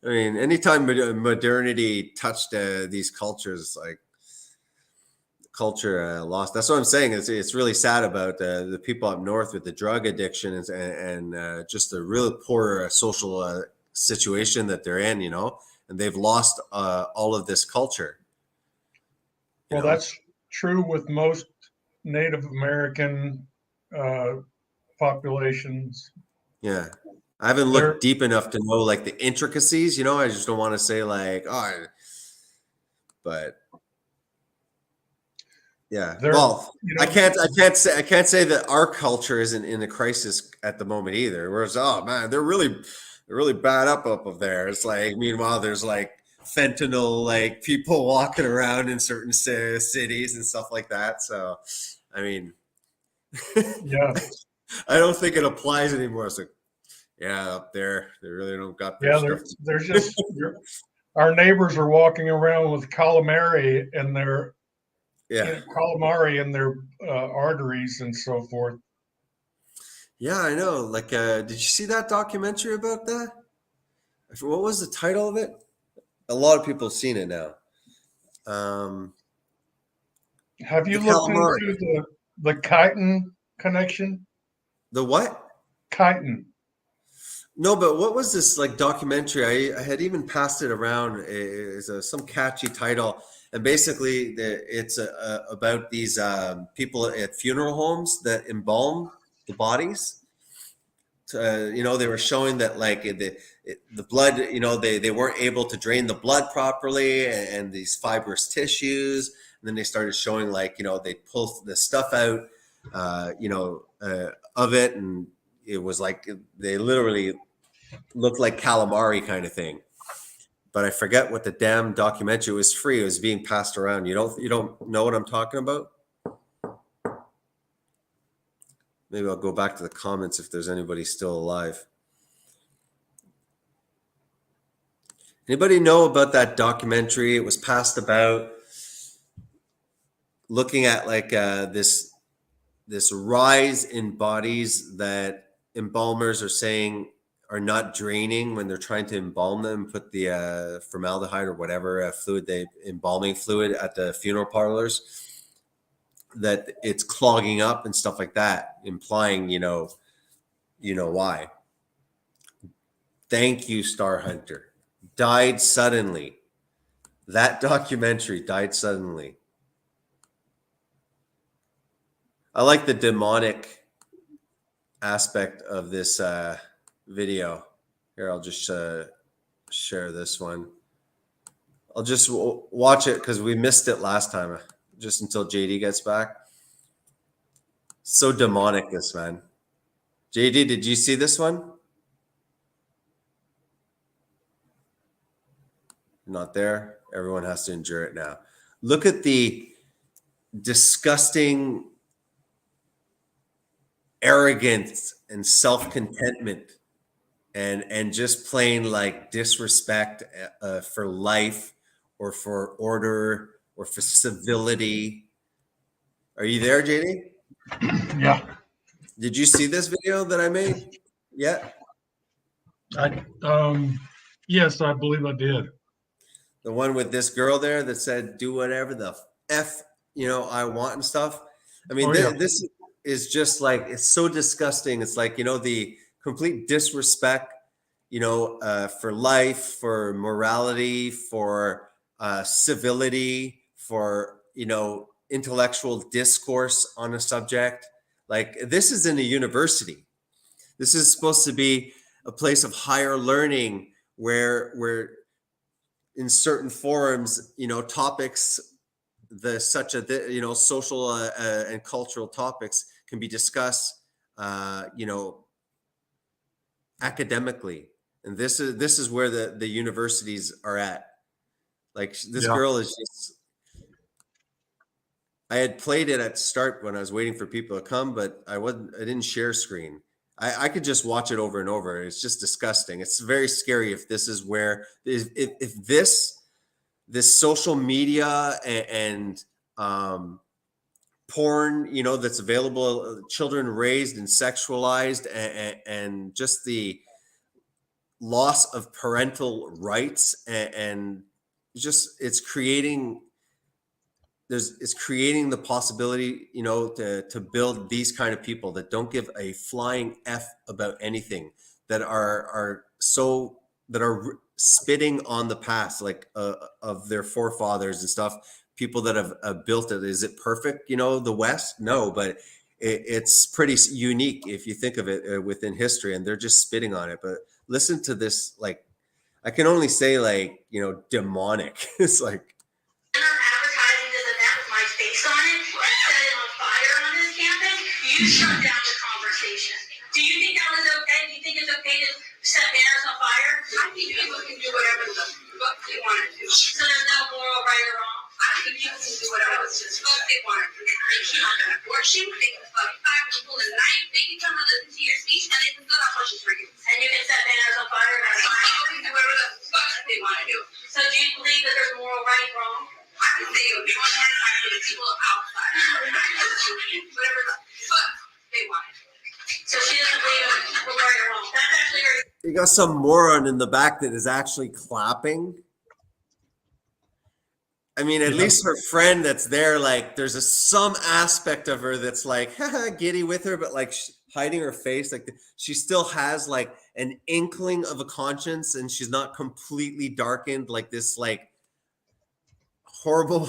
I mean, anytime modernity touched these cultures, like culture lost. That's what I'm saying. It's really sad about the people up north with the drug addiction and just the really poor social situation that they're in, and they've lost all of this culture. Well, that's true with most Native American populations. Yeah. I haven't looked deep enough to know like the intricacies, I just don't want to say like, but yeah. Well, I can't say that our culture isn't in a crisis at the moment either. Whereas, oh man, they're really bad up there. It's like, meanwhile, there's like fentanyl, like people walking around in certain cities and stuff like that. So, I mean, yeah, I don't think it applies anymore. It's like, yeah, up there, they really don't got. There's just our neighbors are walking around with calamari in their calamari in their arteries and so forth. Yeah, I know. Like, did you see that documentary about that? What was the title of it? A lot of people have seen it now. Have you The looked calamari. into the chitin connection? The what? Chitin. No, but what was this like documentary? I had even passed it around. It's some catchy title, and basically, it's about these people at funeral homes that embalm the bodies. They were showing that like the blood, they weren't able to drain the blood properly, and these fibrous tissues. And then they started showing like they pull the stuff out, of it, and it was like they literally looked like calamari kind of thing. But I forget what the damn documentary was. Free. It was being passed around. You don't know what I'm talking about? Maybe I'll go back to the comments if there's anybody still alive. Anybody know about that documentary? It was passed about, looking at like this rise in bodies that embalmers are saying are not draining when they're trying to embalm them, put the formaldehyde or whatever embalming fluid at the funeral parlors, that it's clogging up and stuff like that, implying why. Thank you, Star Hunter. Died suddenly. That documentary died suddenly. I like the demonic aspect of this video. Here, I'll just share this one. I'll just watch it because we missed it last time, just until JD gets back. So demonic, this man. JD, did you see this one? Not there. Everyone has to endure it now. Look at the disgusting arrogance and self-contentment and just plain like disrespect for life or for order or for civility. Are you there, JD? Yeah. Did you see this video that I made? Yeah. Yes, I believe I did. The one with this girl there that said, do whatever the F, I want and stuff. I mean, this is just like, it's so disgusting. It's like, the complete disrespect, for life, for morality, for civility, for, intellectual discourse on a subject. Like, this is in a university. This is supposed to be a place of higher learning where in certain forums, topics, social and cultural topics can be discussed, academically. And this is where the universities are at. Like this girl is just, I had played it at start when I was waiting for people to come, but I didn't share screen. I could just watch it over and over. It's just disgusting. It's very scary if this is where, if this social media and porn, that's available, children raised and sexualized, and just the loss of parental rights, and just it's creating the possibility, to build these kind of people that don't give a flying F about anything, that are spitting on the past, like of their forefathers and stuff, people that have built it. Is it perfect? The West? No, but it's pretty unique if you think of it within history, and they're just spitting on it. But listen to this, like, I can only say like, demonic. It's like, advertising this event with my face on it and set it on fire on this campus, you shut down the conversation. Do you think that was okay? Do you think it's okay to set banners on fire? I think people can do whatever the fuck they want to do. So there's no moral right or wrong? I think people can do whatever the fuck they want to do. They can have an abortion, they can fuck 5 people in a night, they can come and listen to your speech, and they can still have questions for you. And you can set banners on fire, that's fine. People can do whatever the fuck they want to do. So do you believe that there's moral right or wrong? I can say it would be one more time for the people outside. Whatever the fuck they want to do. So she doesn't you got some moron in the back that is actually clapping. I mean, at least her friend that's there, like, there's some aspect of her that's like, haha, giddy with her, but like hiding her face. Like, she still has like an inkling of a conscience, and she's not completely darkened like this, like, horrible,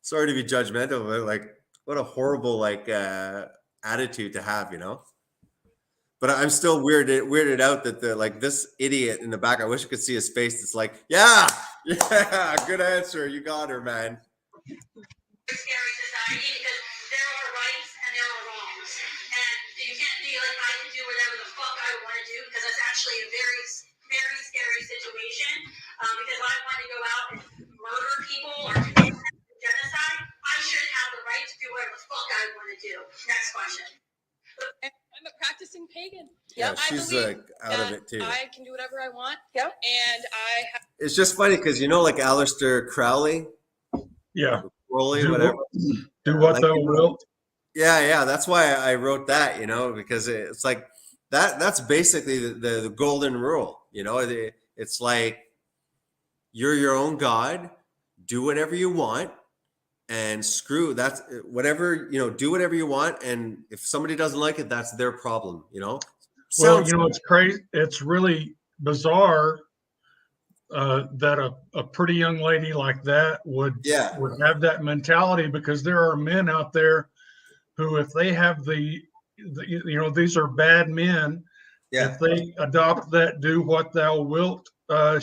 sorry to be judgmental, but like, what a horrible, like, attitude to have, you know? But I'm still weirded out that this idiot in the back, I wish I could see his face. It's like, yeah, good answer. You got her, man. Scary society because there are rights and there are wrongs. And you can't be like, I can do whatever the fuck I want to do, because that's actually a very, very scary situation. Because I want to go out and murder people or commit genocide. I should have the right to do whatever the fuck I want to do. Next question. I'm a practicing pagan. Yeah, I she's believe like out of it too. I can do whatever I want. Yep. And I have It's just funny because you know, like Aleister Crowley, Yeah. Crowley, Do whatever. Do what Like, thou wilt. Yeah. That's why I wrote that, you know, because it's like that's basically the golden rule, you know. It's like you're your own God, do whatever you want, and screw that's whatever, you know, do whatever you want. And if somebody doesn't like it, that's their problem, you know. Well, you know, it's crazy. It's really bizarre that a pretty young lady like that would have that mentality, because there are men out there who, if they have the you know, these are bad men. Yeah. If they adopt that "do what thou wilt,"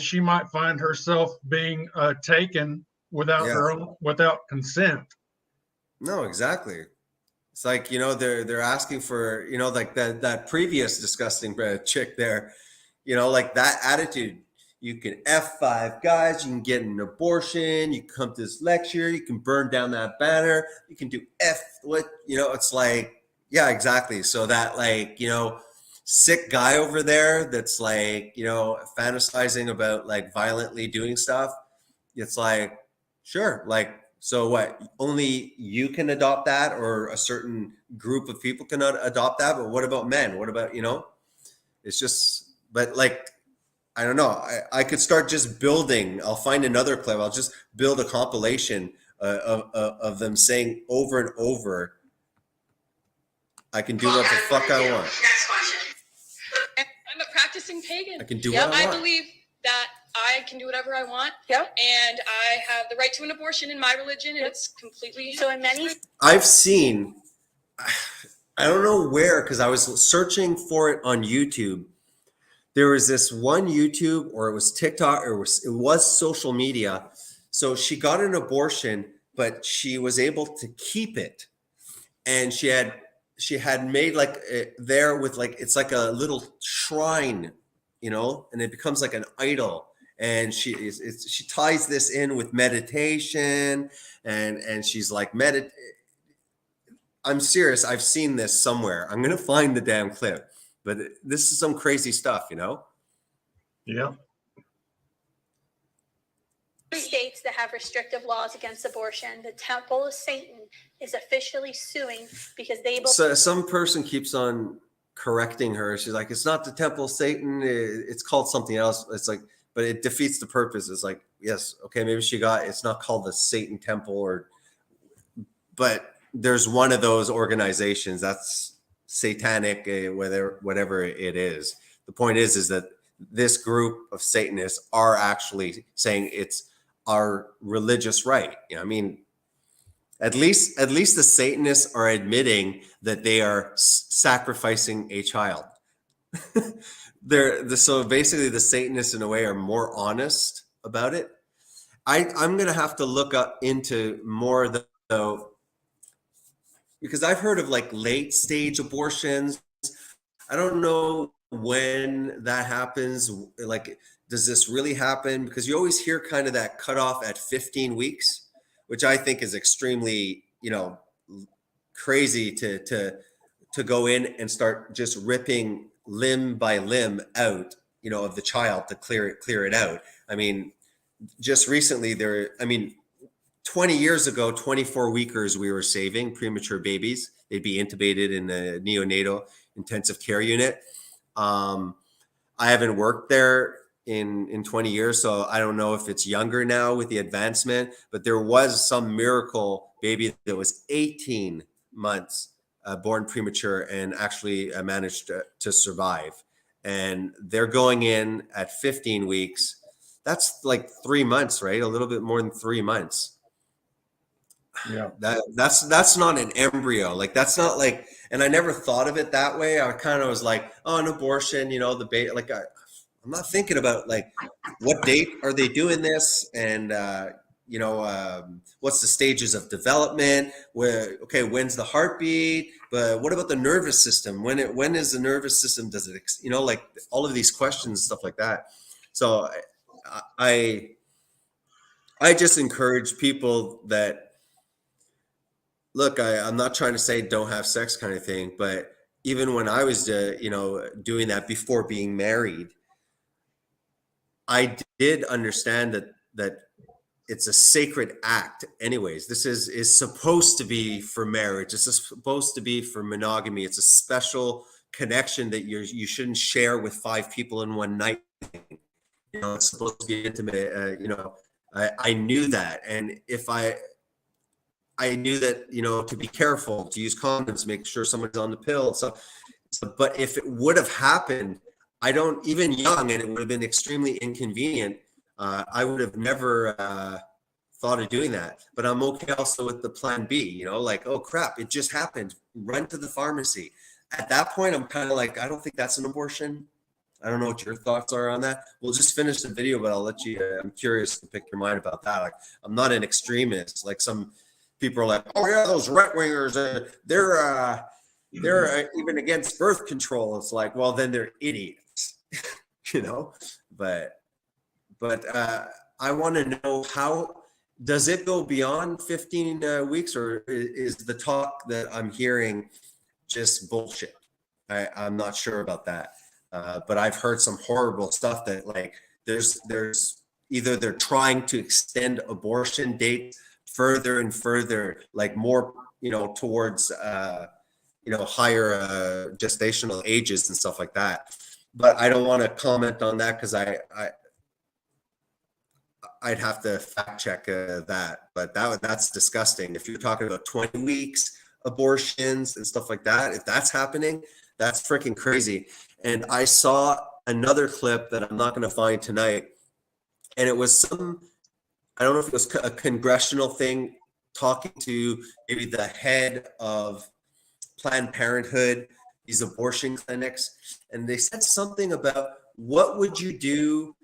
she might find herself being taken without without consent. No, exactly. It's like, you know, they're asking for, you know, like that previous disgusting chick there, you know, like that attitude. You can F5 guys, you can get an abortion, you can come to this lecture, you can burn down that banner, you can do what, you know, it's like, yeah, exactly. So that, like, you know, sick guy over there that's like, you know, fantasizing about like violently doing stuff. It's like, sure, like, so what? Only you can adopt that, or a certain group of people can adopt that. But what about men? What about, you know? It's just, but like, I don't know. I could start just building. I'll find another clip. I'll just build a compilation of them saying over and over, I can do what the fuck I want. Next question. I'm a practicing pagan. I can do what I want. I believe that I can do whatever I want. Yep. And I have the right to an abortion in my religion, and it's completely. So in many I've seen, I don't know where, because I was searching for it on YouTube. There was this one YouTube, or it was TikTok, or it was social media. So she got an abortion, but she was able to keep it. And she had made like there with like, it's like a little shrine, you know, and it becomes like an idol. And she ties this in with meditation, and she's like, I'm serious. I've seen this somewhere. I'm going to find the damn clip, but this is some crazy stuff, you know? Yeah. states that have restrictive laws against abortion, the Temple of Satan is officially suing because they believe. So some person keeps on correcting her. She's like, it's not the Temple of Satan. It's called something else. It's like, but it defeats the purpose. It's like, yes, okay, maybe it's not called the Satan Temple, but there's one of those organizations that's satanic, whatever it is. The point is that this group of Satanists are actually saying it's our religious right. You know, I mean, at least the Satanists are admitting that they are sacrificing a child. So basically the Satanists in a way are more honest about it. I'm going to have to look up into more though, because I've heard of like late stage abortions. I don't know when that happens. Like, does this really happen? Because you always hear kind of that cutoff at 15 weeks, which I think is extremely, crazy to go in and start just ripping limb by limb out, of the child to clear it out. I mean, just recently 20 years ago, 24 weekers we were saving, premature babies. They'd be intubated in the neonatal intensive care unit. I haven't worked there in 20 years, so I don't know if it's younger now with the advancement, but there was some miracle baby that was 18 months born premature and actually managed to survive. And they're going in at 15 weeks. That's like 3 months, right? A little bit more than 3 months. Yeah. That's not an embryo. Like that's not like, and I never thought of it that way. I kind of was like, oh, an abortion, you know, the baby, like I'm not thinking about like what date are they doing this, and you know, what's the stages of development? Where okay, when's the heartbeat? But what about the nervous system? When is the nervous system? Does it, you know, like all of these questions, stuff like that. So I just encourage people that look. I'm not trying to say don't have sex kind of thing, but even when I was, you know, doing that before being married, I did understand that it's a sacred act. Anyways, this is supposed to be for marriage. It's supposed to be for monogamy. It's a special connection that you shouldn't share with 5 people in one night. You know, it's supposed to be intimate. You know, I knew that, and if I knew that, you know, to be careful, to use condoms, make sure someone's on the pill. So but if it would have happened, I don't, even young, and it would have been extremely inconvenient, I would have never thought of doing that. But I'm okay also with the plan B, you know, like, oh crap, it just happened. Run to the pharmacy. At that point, I'm kind of like, I don't think that's an abortion. I don't know what your thoughts are on that. We'll just finish the video, but I'll let you, I'm curious to pick your mind about that. Like, I'm not an extremist. Like some people are like, oh yeah, those right wingers, they're even against birth control. It's like, well, then they're idiots, you know. But I want to know, how does it go beyond 15 weeks, or is the talk that I'm hearing just bullshit? I'm not sure about that. But I've heard some horrible stuff that like there's either they're trying to extend abortion dates further and further, like more, you know, towards you know, higher gestational ages and stuff like that. But I don't want to comment on that because I'd have to fact check that. But that's disgusting. If you're talking about 20 weeks abortions and stuff like that, if that's happening, that's freaking crazy. And I saw another clip that I'm not going to find tonight, and it was I don't know if it was a congressional thing talking to maybe the head of Planned Parenthood, these abortion clinics, and they said something about, what would you do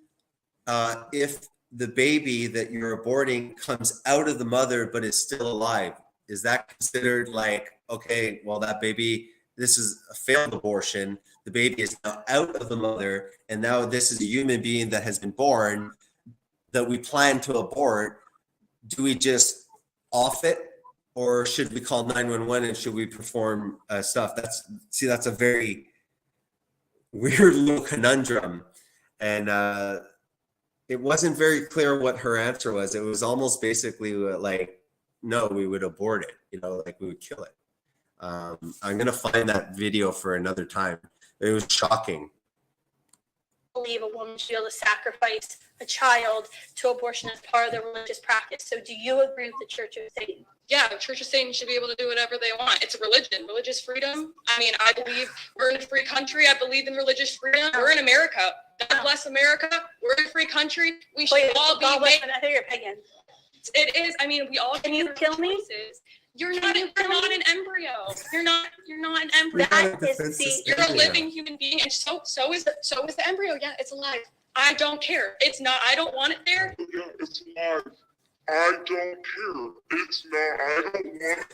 if the baby that you're aborting comes out of the mother but is still alive? Is that considered like, okay, well, that baby, this is a failed abortion, the baby is now out of the mother, and now this is a human being that has been born that we plan to abort. Do we just off it, or should we call 911, and should we perform stuff? That's a very weird little conundrum. And it wasn't very clear what her answer was. It was almost basically like, no, we would abort it, you know, like we would kill it. I'm going to find that video for another time. It was shocking. Believe a woman should be able to sacrifice a child to abortion as part of the religious practice. So do you agree with the Church of Satan? Yeah, the Church of Satan should be able to do whatever they want. It's a religion, religious freedom. I mean, I believe we're in a free country. I believe in religious freedom. We're in America. God bless America. We're in a free country. We should all be. I think you're pagan. It is. I mean, we all can you kill me? You're not an embryo. You're not an embryo. You're a living human being, and so is the embryo. Yeah, it's alive. I don't care. It's not. I don't want it there. Yeah, it's alive. I don't care. It's not. I don't want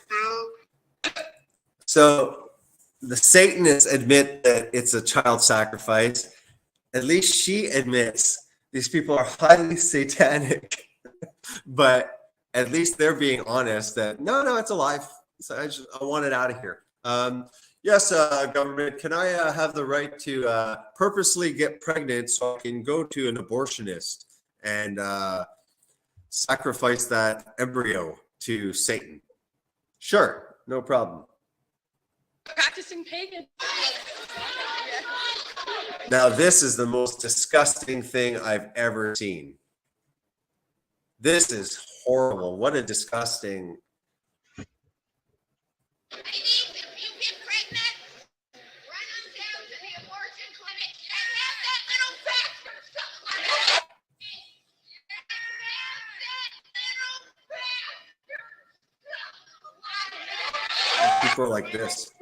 it there. So the Satanists admit that it's a child sacrifice. At least she admits these people are highly satanic. But at least they're being honest that no, it's alive. So I want it out of here. Yes, government, can I have the right to purposely get pregnant so I can go to an abortionist and sacrifice that embryo to Satan? Sure, no problem. Practicing pagan. Now, this is the most disgusting thing I've ever seen. This is horrible. What a disgusting. Ladies, if you get pregnant, run on down to the abortion clinic and have that little bastard suck my dick. Have that little bastard suck my dick. People are like this.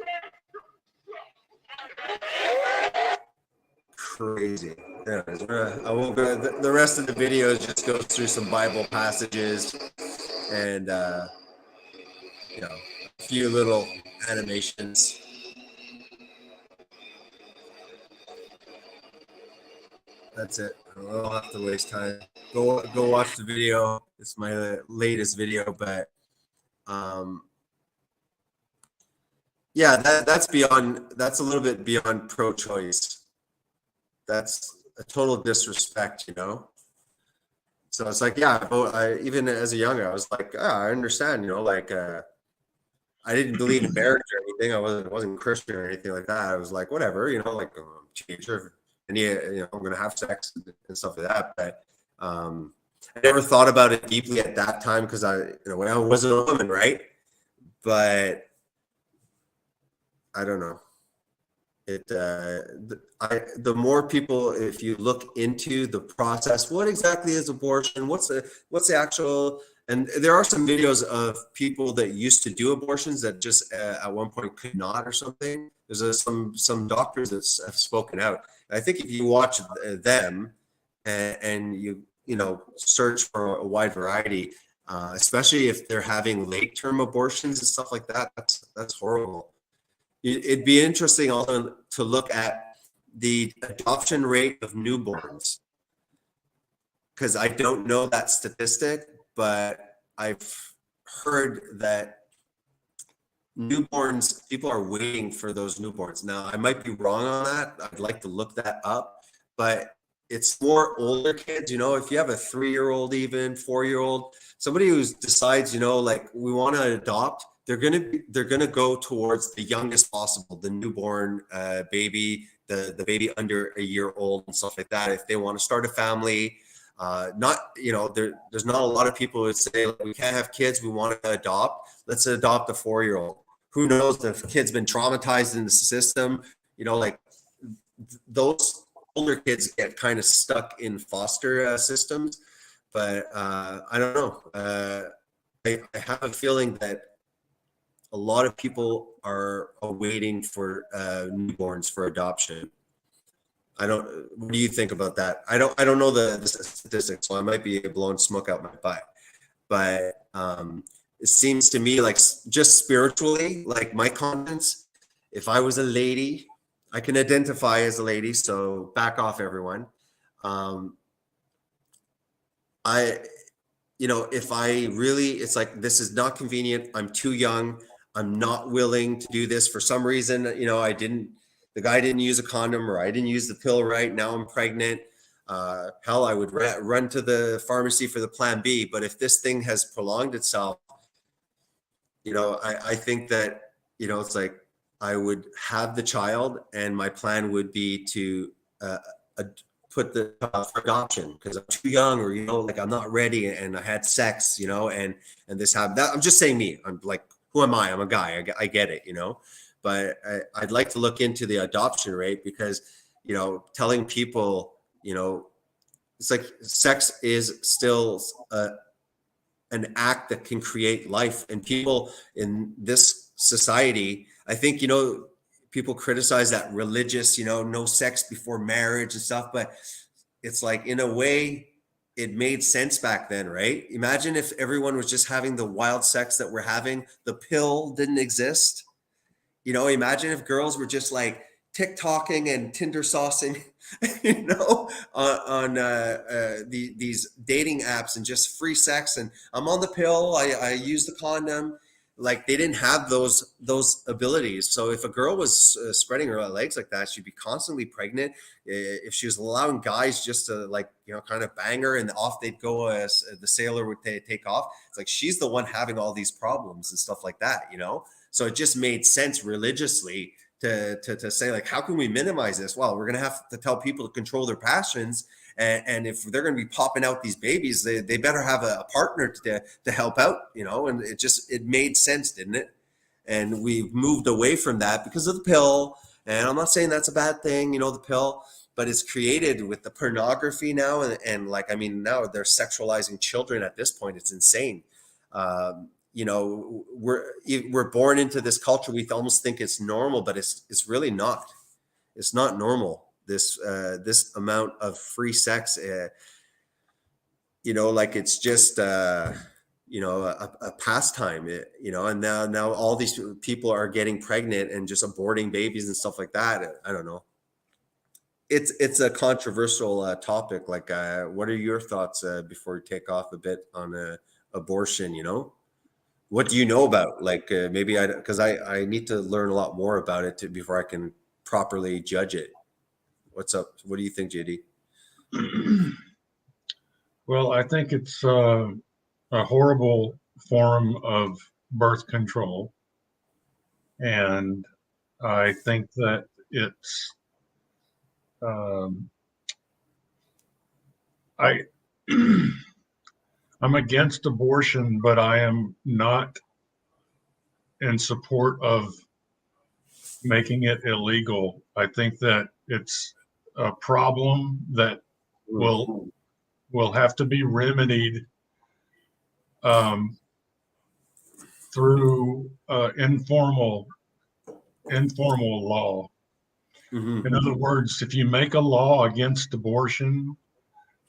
Crazy. Anyways, I won't go. The rest of the video just goes through some Bible passages and you know, a few little animations. That's it. I don't have to waste time. Go watch the video. It's my latest video, but yeah, that's a little bit beyond pro-choice. That's a total disrespect, you know? So it's like, yeah, even as a younger, I was like, I understand, you know, like, I didn't believe in marriage or anything. I wasn't Christian or anything like that. I was like, whatever, you know, like, teenager, and you know, I'm going to have sex and stuff like that. But I never thought about it deeply at that time because I wasn't a woman, right? But I don't know. The more people, if you look into the process, what exactly is abortion? What's the actual? And there are some videos of people that used to do abortions that just at one point could not or something. There's some doctors that have spoken out. I think if you watch them and you search for a wide variety, especially if they're having late-term abortions and stuff like that, that's horrible. It'd be interesting also to look at the adoption rate of newborns, because I don't know that statistic, but I've heard that newborns, people are waiting for those newborns. Now, I might be wrong on that. I'd like to look that up, but it's more older kids, you know, if you have a 3-year-old, even 4-year-old, somebody who decides, you know, like we want to adopt, they're gonna go towards the youngest possible, the newborn baby, the baby under a year old and stuff like that. If they want to start a family, there's not a lot of people who say we can't have kids, we want to adopt. Let's adopt a 4-year-old. Who knows if the kid's been traumatized in the system? You know, like those older kids get kind of stuck in foster systems. But I don't know. I have a feeling that a lot of people are waiting for newborns for adoption. What do you think about that? I don't know the statistics, so I might be blowing smoke out my butt. But it seems to me like just spiritually, like my conscience, if I was a lady, I can identify as a lady, so back off everyone. If I really, it's like, this is not convenient. I'm too young. I'm not willing to do this for some reason. You know, the guy didn't use a condom, or I didn't use the pill right. Now I'm pregnant. Hell, I would run to the pharmacy for the plan B. But if this thing has prolonged itself, you know, I think that, you know, it's like I would have the child and my plan would be to put the for adoption because I'm too young, or, you know, like I'm not ready and I had sex, you know, and this happened. That, I'm just saying me. I'm like, who am I? I'm a guy. I get it, you know, but I'd like to look into the adoption rate because, you know, telling people, you know, it's like sex is still an act that can create life. And people in this society, I think, you know, people criticize that religious, you know, no sex before marriage and stuff, but it's like, in a way, it made sense back then, right? Imagine if everyone was just having the wild sex that we're having, the pill didn't exist. You know, imagine if girls were just like TikToking and Tinder saucing, you know, on these dating apps and just free sex. And I'm on the pill. I use the condom. Like, they didn't have those abilities. So if a girl was spreading her legs like that, she'd be constantly pregnant. If she was allowing guys just to, like, you know, kind of bang her and off they'd go, as the sailor would take off. It's like she's the one having all these problems and stuff like that, you know? So it just made sense religiously to say like, how can we minimize this? Well, we're going to have to tell people to control their passions. And if they're going to be popping out these babies, they better have a partner to help out, you know, and it made sense, didn't it? And we've moved away from that because of the pill. And I'm not saying that's a bad thing, you know, the pill, but it's created with the pornography now. And like, I mean, now they're sexualizing children at this point. It's insane. You know, we're born into this culture. We almost think it's normal, but it's really not. It's not normal. This amount of free sex, you know, like it's just, you know, a pastime, you know, and now all these people are getting pregnant and just aborting babies and stuff like that. I don't know. It's a controversial topic. Like, what are your thoughts before we take off a bit on abortion? You know, what do you know about? Like, maybe because I need to learn a lot more about it before I can properly judge it. What's up? What do you think, JD? Well, I think it's a horrible form of birth control. And I think that it's, I'm against abortion, but I am not in support of making it illegal. I think that it's a problem that will have to be remedied through informal law. Mm-hmm. In other words, if you make a law against abortion,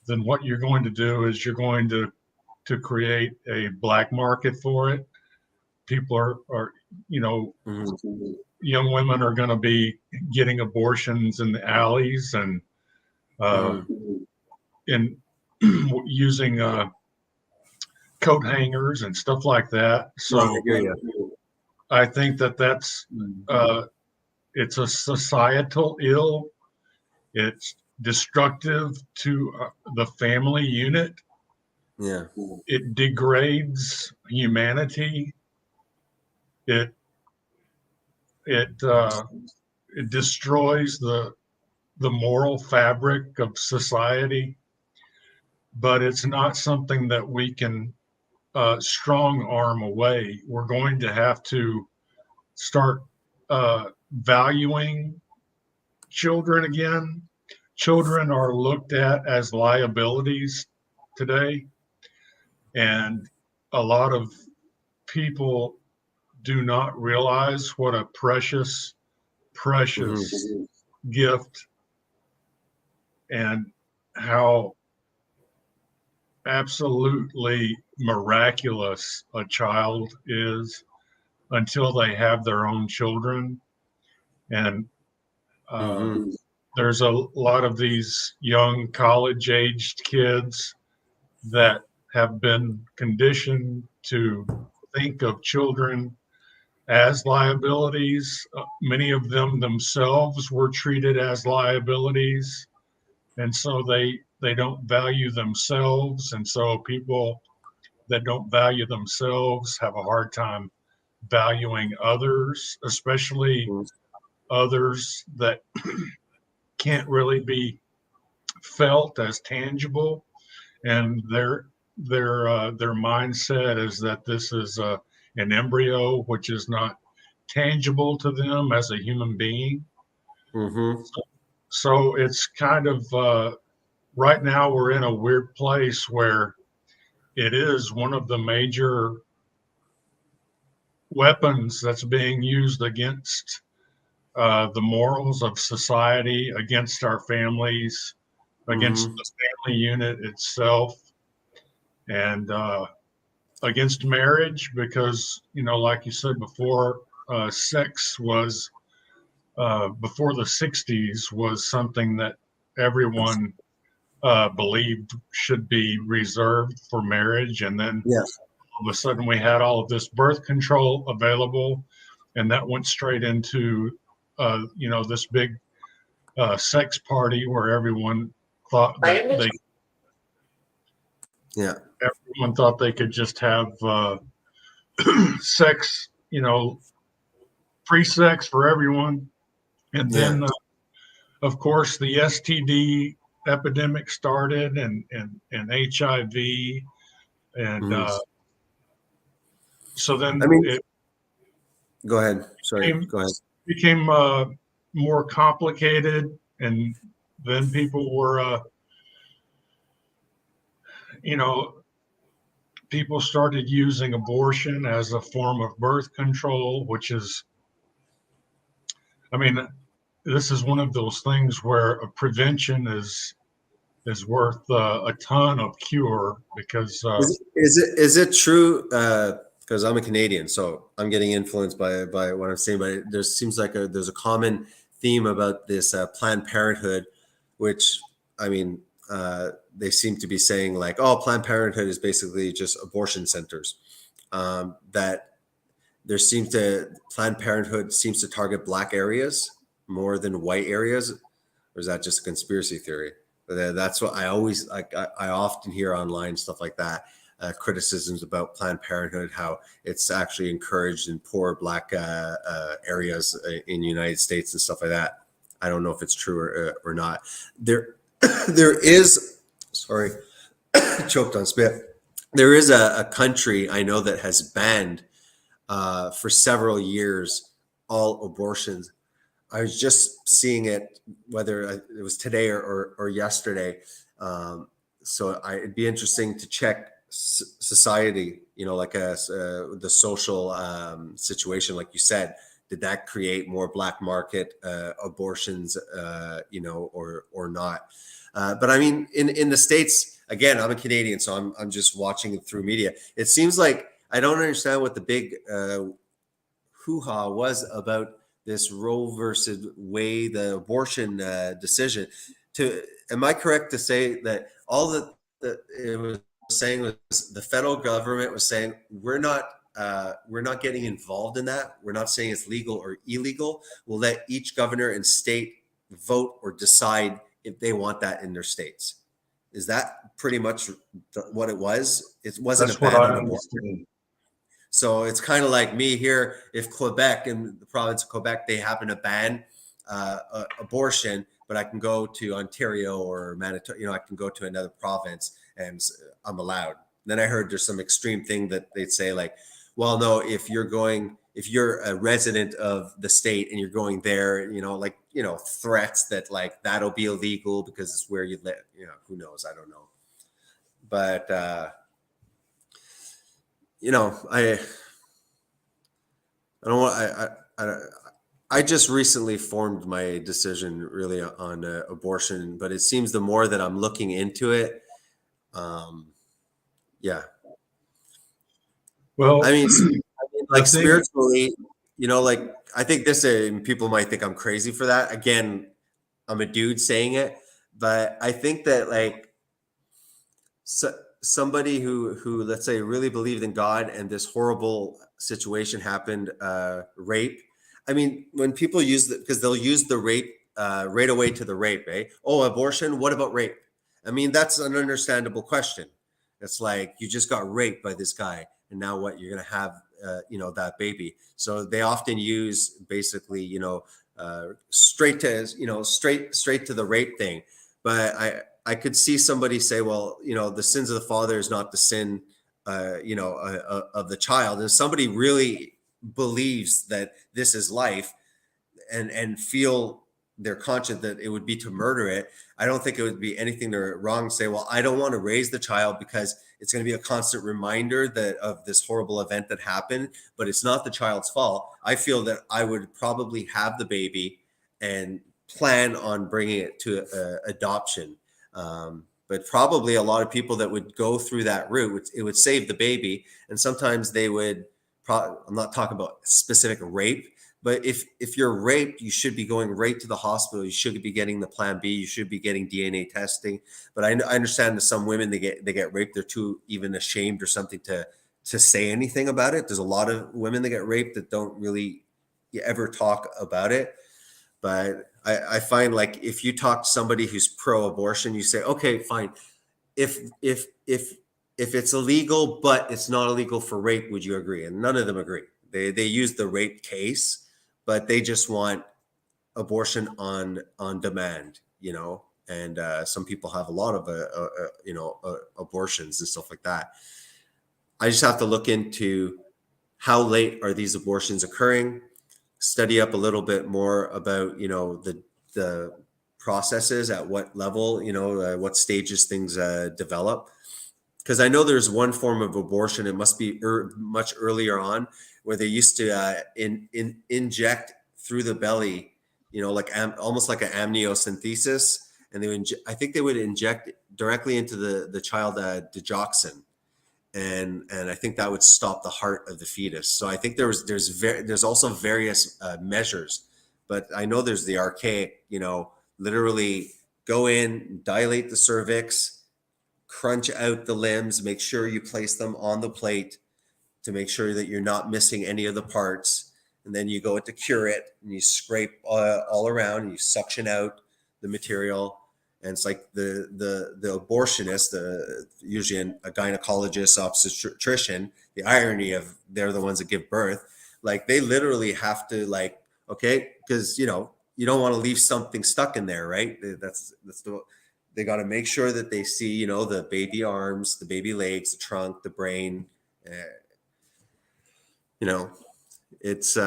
then what you're going to do is you're going to create a black market for it. People are you know, Mm-hmm. young women are going to be getting abortions in the alleys and in using coat hangers and stuff like that. So I think that's it's a societal ill. It's destructive to the family unit. Yeah. It degrades humanity. It destroys the moral fabric of society, but it's not something that we can strong arm away. We're going to have to start valuing children again. Children are looked at as liabilities today, and a lot of people do not realize what a precious gift and how absolutely miraculous a child is until they have their own children. And there's a lot of these young college-aged kids that have been conditioned to think of children as liabilities. Many of them themselves were treated as liabilities, and so they don't value themselves. And so people that don't value themselves have a hard time valuing others, especially others that can't really be felt as tangible. And their mindset is that this is an embryo, which is not tangible to them as a human being. Mm-hmm. So it's kind of right now we're in a weird place where it is one of the major weapons that's being used against the morals of society, against our families, against the family unit itself, and against marriage, because, you know, like you said before, sex was before the 60s was something that everyone believed should be reserved for marriage. And then all of a sudden we had all of this birth control available, and that went straight into you know, this big sex party where everyone thought that everyone thought they could just have sex, you know, free sex for everyone. And Yeah. then, of course, the STD epidemic started, and HIV, and Mhm. so then I mean, it go ahead. Sorry. became Go ahead. became more complicated, and then people were, you know, people started using abortion as a form of birth control, which is, I mean, this is one of those things where a prevention is worth a ton of cure, because Is it true? Because I'm a Canadian, so I'm getting influenced by what I'm saying. But there seems like there's a common theme about this Planned Parenthood, which I mean, they seem to be saying like, oh, Planned Parenthood is basically just abortion centers. That Planned Parenthood seems to target black areas more than white areas, or is that just a conspiracy theory? That's what I always like. I often hear online stuff like that, criticisms about Planned Parenthood, how it's actually encouraged in poor black areas in the United States and stuff like that. I don't know if it's true or not. There, there is. Sorry, choked on spit. There is a country I know that has banned for several years all abortions. I was just seeing it, whether it was today or yesterday. So it'd be interesting to check society, like the social situation, like you said. Did that create more black market abortions, or not? But I mean, in the States, again, I'm a Canadian, so I'm just watching it through media. It seems like I don't understand what the big hoo-ha was about this Roe versus Wade, the abortion decision. Am I correct to say that all that it was saying was the federal government was saying we're not getting involved in that. We're not saying it's legal or illegal. We'll let each governor and state vote or decide if they want that in their states. Is that pretty much what it was? It wasn't that's a ban what on I abortion. understand. So it's kind of like me here. If Quebec, in the province of Quebec, they happen to ban abortion, but I can go to Ontario or Manitoba, I can go to another province and I'm allowed. Then I heard there's some extreme thing that they'd say like, well, no, if you're a resident of the state and you're going there, threats that like that'll be illegal because it's where you live. Who knows? I don't know. But I just recently formed my decision really on abortion, but it seems the more that I'm looking into it, yeah. Well, I mean, like the thing- spiritually, like I think this, people might think I'm crazy for that. Again, I'm a dude saying it, but I think that like somebody who let's say really believed in God and this horrible situation happened, rape. I mean, when people use it, because they'll use the rape right away to the rape, eh? Oh, abortion. What about rape? I mean, that's an understandable question. It's like you just got raped by this guy, and now what? You're gonna have, that baby. So they often use basically, straight to the rape thing. But I could see somebody say, well, the sins of the father is not the sin, of the child. And if somebody really believes that this is life and feel they're conscious that it would be to murder it, I don't think it would be anything wrong to say, well, I don't want to raise the child because it's going to be a constant reminder of this horrible event that happened, but it's not the child's fault. I feel that I would probably have the baby and plan on bringing it to adoption. But probably a lot of people that would go through that route, it would save the baby. And sometimes they would, I'm not talking about specific rape, but if you're raped, you should be going right to the hospital. You should be getting the Plan B. You should be getting DNA testing. But I understand that some women, they get raped. They're too even ashamed or something to say anything about it. There's a lot of women that get raped that don't really ever talk about it. But I find like if you talk to somebody who's pro-abortion, you say, okay, fine. If it's illegal, but it's not illegal for rape, would you agree? And none of them agree. They use the rape case, but they just want abortion on demand, you know, and some people have a lot of abortions and stuff like that. I just have to look into how late are these abortions occurring, study up a little bit more about, you know, the processes, at what level, you know, what stages things develop. Because I know there's one form of abortion, it must be much earlier on, where they used to inject through the belly, you know, like almost like an amniocentesis, and they would I think they would inject directly into the child digoxin, and I think that would stop the heart of the fetus. So I think there's also various measures, but I know there's the archaic, you know, literally go in, dilate the cervix, crunch out the limbs, make sure you place them on the plate to make sure that you're not missing any of the parts. And then you go to cure it and you scrape all around and you suction out the material. And it's like the abortionist, usually a gynecologist, obstetrician, the irony of they're the ones that give birth, like they literally have to like, okay, because, you know, you don't want to leave something stuck in there, right? They got to make sure that they see, you know, the baby arms, the baby legs, the trunk, the brain. You know, it's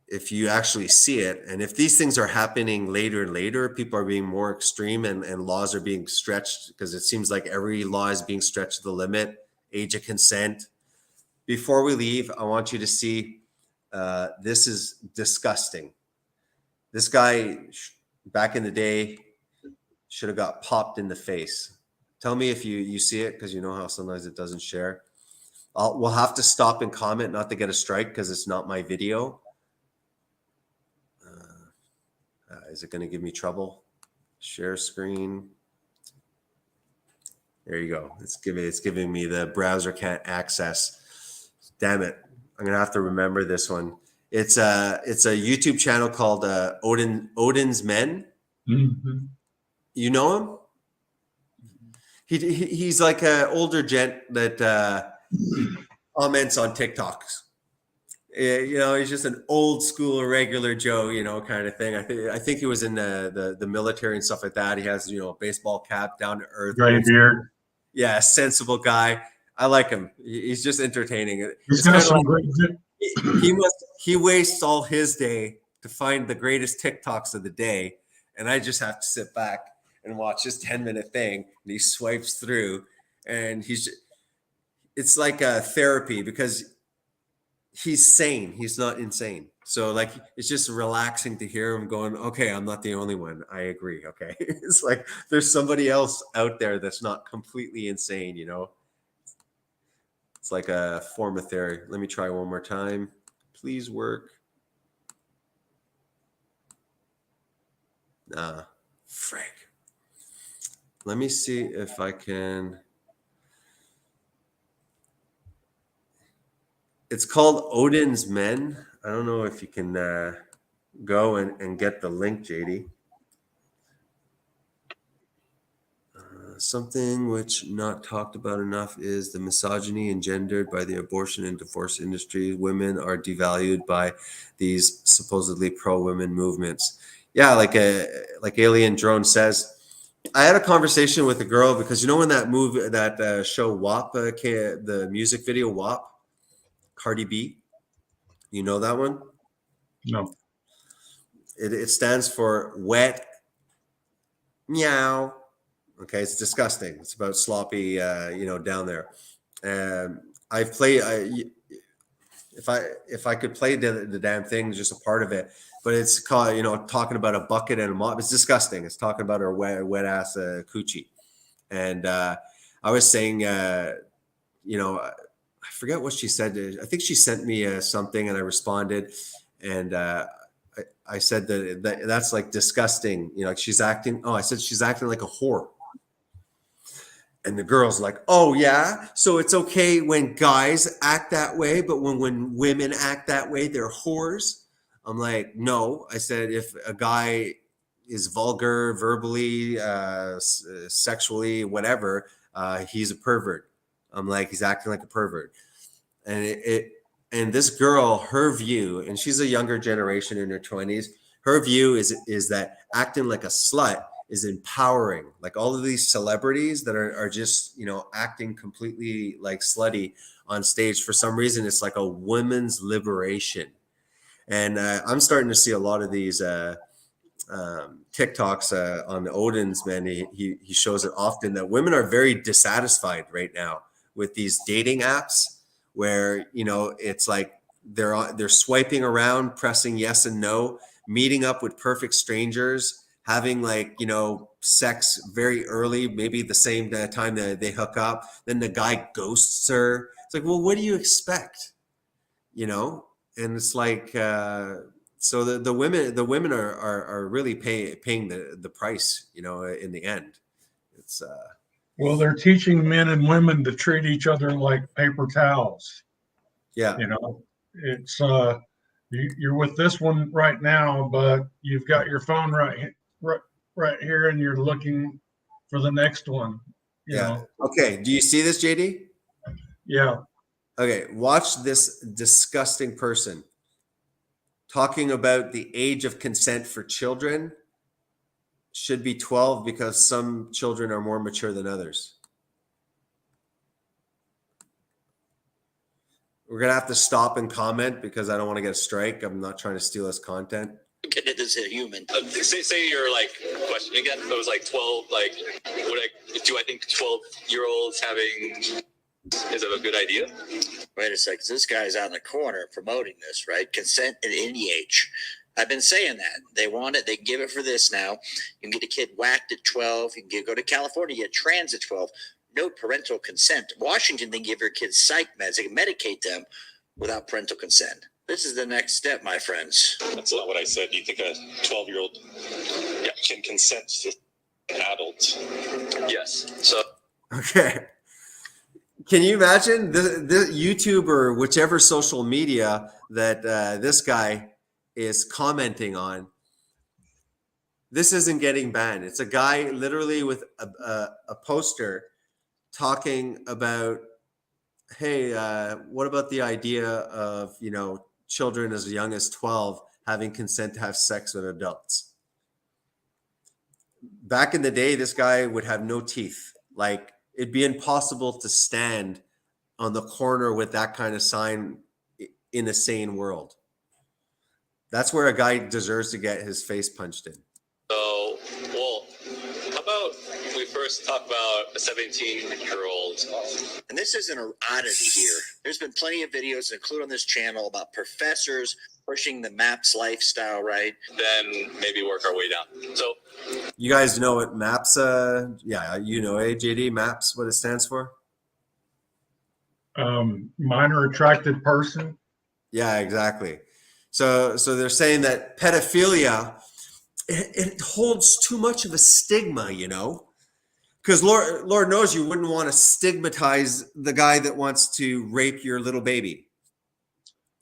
if you actually see it, and if these things are happening later and later, people are being more extreme, and laws are being stretched, because it seems like every law is being stretched to the limit. Age of consent. Before we leave, I want you to see, this is disgusting. This guy back in the day should have got popped in the face. Tell me if you see it, because you know how sometimes it doesn't share. We'll have to stop and comment, not to get a strike, because it's not my video. Is it going to give me trouble? Share screen. There you go. It's giving me the browser can't access. Damn it! I'm gonna have to remember this one. It's a YouTube channel called Odin's Men. Mm-hmm. You know him? He's like an older gent that comments on TikToks. You know, he's just an old school regular Joe, you know, kind of thing. I think he was in the military and stuff like that. He has, you know, a baseball cap, down to earth, Gray beard. Yeah, sensible guy. I like him. He's just entertaining. He's got some great. He wastes all his day to find the greatest TikToks of the day, and I just have to sit back and watch this 10-minute thing. And he swipes through, and it's like a therapy, because he's sane. He's not insane. So like, it's just relaxing to hear him going, okay, I'm not the only one. I agree. Okay. It's like, there's somebody else out there that's not completely insane, you know? It's like a form of therapy. Let me try one more time. Please work. Nah, frick. Let me see if I can. It's called Odin's Men. I don't know if you can go and get the link, JD. Something which not talked about enough is the misogyny engendered by the abortion and divorce industry. Women are devalued by these supposedly pro-women movements. Yeah, like Alien Drone says. I had a conversation with a girl, because you know when that show WAP, the music video WAP, Cardi B, you know that one? No. It stands for wet meow. Okay, it's disgusting. It's about sloppy, down there. And I've played. If I could play the damn thing, just a part of it. But it's called, talking about a bucket and a mop. It's disgusting. It's talking about her wet ass coochie. And I was saying, I forget what she said. I think she sent me something, and I responded, and I said that's like disgusting. She's acting. Oh, I said she's acting like a whore. And the girl's like, oh, yeah, so it's okay when guys act that way, but when women act that way, they're whores. I'm like, no. I said, if a guy is vulgar, verbally, sexually, whatever, he's a pervert. I'm like, he's acting like a pervert. And and this girl, her view, and she's a younger generation in her 20s, Her view is that acting like a slut is empowering. Like all of these celebrities that are just, you know, acting completely like slutty on stage, for some reason, it's like a women's liberation. And I'm starting to see a lot of these TikToks on Odin's, man. He shows it often that women are very dissatisfied right now with these dating apps where, you know, it's like they're swiping around, pressing yes and no, meeting up with perfect strangers, having like, you know, sex very early, maybe the same time that they hook up. Then the guy ghosts her. It's like, well, what do you expect? You know? And it's like, so the women are really paying the price, you know, in the end. It's Well, they're teaching men and women to treat each other like paper towels. yeah. You know, it's you're with this one right now, but you've got your phone right here, and you're looking for the next one. You know? Okay. Do you see this, JD? Yeah. Okay. Watch this disgusting person talking about the age of consent for children should be 12 because some children are more mature than others. We're going to have to stop and comment because I don't want to get a strike. I'm not trying to steal his content. Look at it as a human. Say you're like questioning again. It was like 12. Like, do I think 12-year-olds having is it a good idea? Wait a second. This guy's out in the corner promoting this, right? Consent at any age. I've been saying that. They want it. They give it for this now. You can get a kid whacked at 12. You can go to California, get trans at 12. No parental consent. Washington, they give your kids psych meds. They can medicate them without parental consent. This is the next step, my friends. That's not what I said. Do you think a 12-year-old can consent to an adult? Yes. So. Okay. Can you imagine the YouTube or whichever social media that this guy is commenting on? This isn't getting banned. It's a guy literally with a poster talking about, hey, what about the idea of, you know, children as young as 12 having consent to have sex with adults? Back in the day, this guy would have no teeth. Like, it'd be impossible to stand on the corner with that kind of sign in a sane world. That's where a guy deserves to get his face punched in. So, well, how about we first talk about a 17-year-old? And this isn't an oddity here. There's been plenty of videos, including on this channel, about professors pushing the MAPS lifestyle, right? Then maybe work our way down. So, you guys know what MAPS, you know, JD, MAPS, what it stands for? Minor attracted person. Yeah, exactly. So they're saying that pedophilia, it holds too much of a stigma, you know, because Lord knows you wouldn't want to stigmatize the guy that wants to rape your little baby.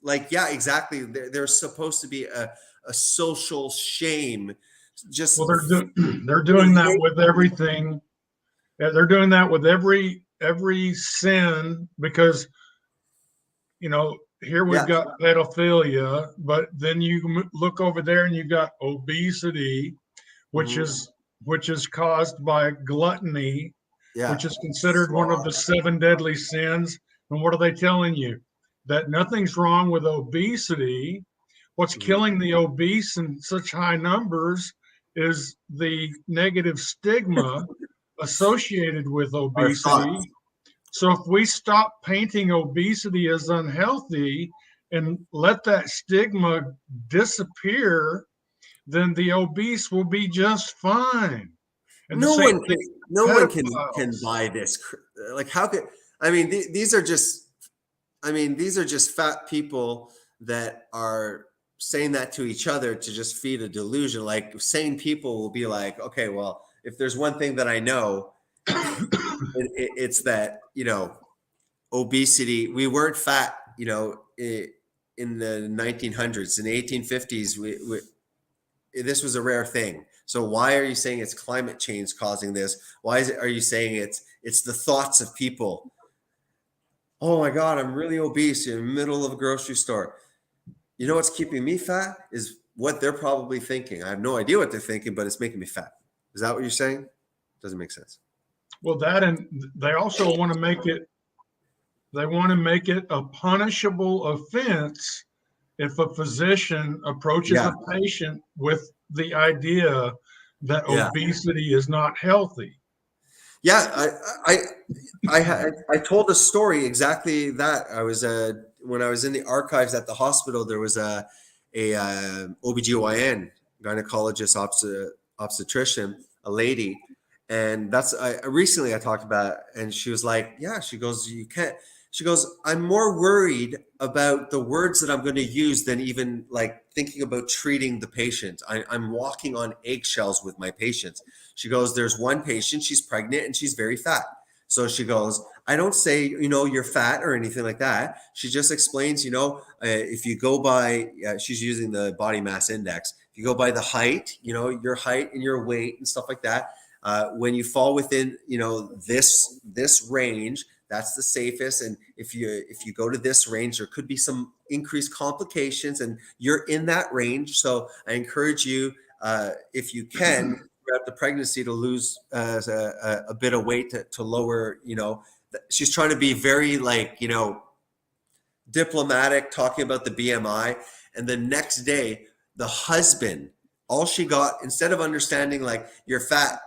Like, yeah, exactly. There's supposed to be a social shame. Just well, they're doing that with everything. Yeah, they're doing that with every sin because, you know, here we've got pedophilia, but then you look over there and you got obesity, which is caused by gluttony, which is considered one of the 7 deadly sins. And what are they telling you? That nothing's wrong with obesity. What's killing the obese in such high numbers is the negative stigma associated with obesity. So if we stop painting obesity as unhealthy and let that stigma disappear, then the obese will be just fine. And no one can buy this. Like, how could, I mean, these are just fat people that are saying that to each other to just feed a delusion. Like, sane people will be like, okay, well, if there's one thing that I know, it's that, you know, obesity, we weren't fat, you know, in the 1900s. In the 1850s, this was a rare thing. So why are you saying it's climate change causing this? Why are you saying it's the thoughts of people? Oh my God, I'm really obese in the middle of a grocery store. You know what's keeping me fat is what they're probably thinking. I have no idea what they're thinking, but it's making me fat. Is that what you're saying? Doesn't make sense. Well, that, and they also want to make it, a punishable offense if a physician approaches a patient with the idea that obesity is not healthy. Yeah, I told a story exactly that. I was when I was in the archives at the hospital, there was a OBGYN, gynecologist, obstetrician, a lady, and that's recently I talked about, and she was like, yeah, she goes, you can't. She goes, I'm more worried about the words that I'm going to use than even like thinking about treating the patient. I'm walking on eggshells with my patients. She goes, there's one patient, she's pregnant and she's very fat. So she goes, I don't say, you're fat or anything like that. She just explains, if you go by, she's using the body mass index. If you go by the height, your height and your weight and stuff like that, when you fall within, this range, that's the safest. And if you go to this range, there could be some increased complications, and you're in that range. So I encourage you, if you can, throughout the pregnancy, to lose a bit of weight to lower. She's trying to be very diplomatic, talking about the BMI. And the next day, the husband, all she got, instead of understanding like you're fat,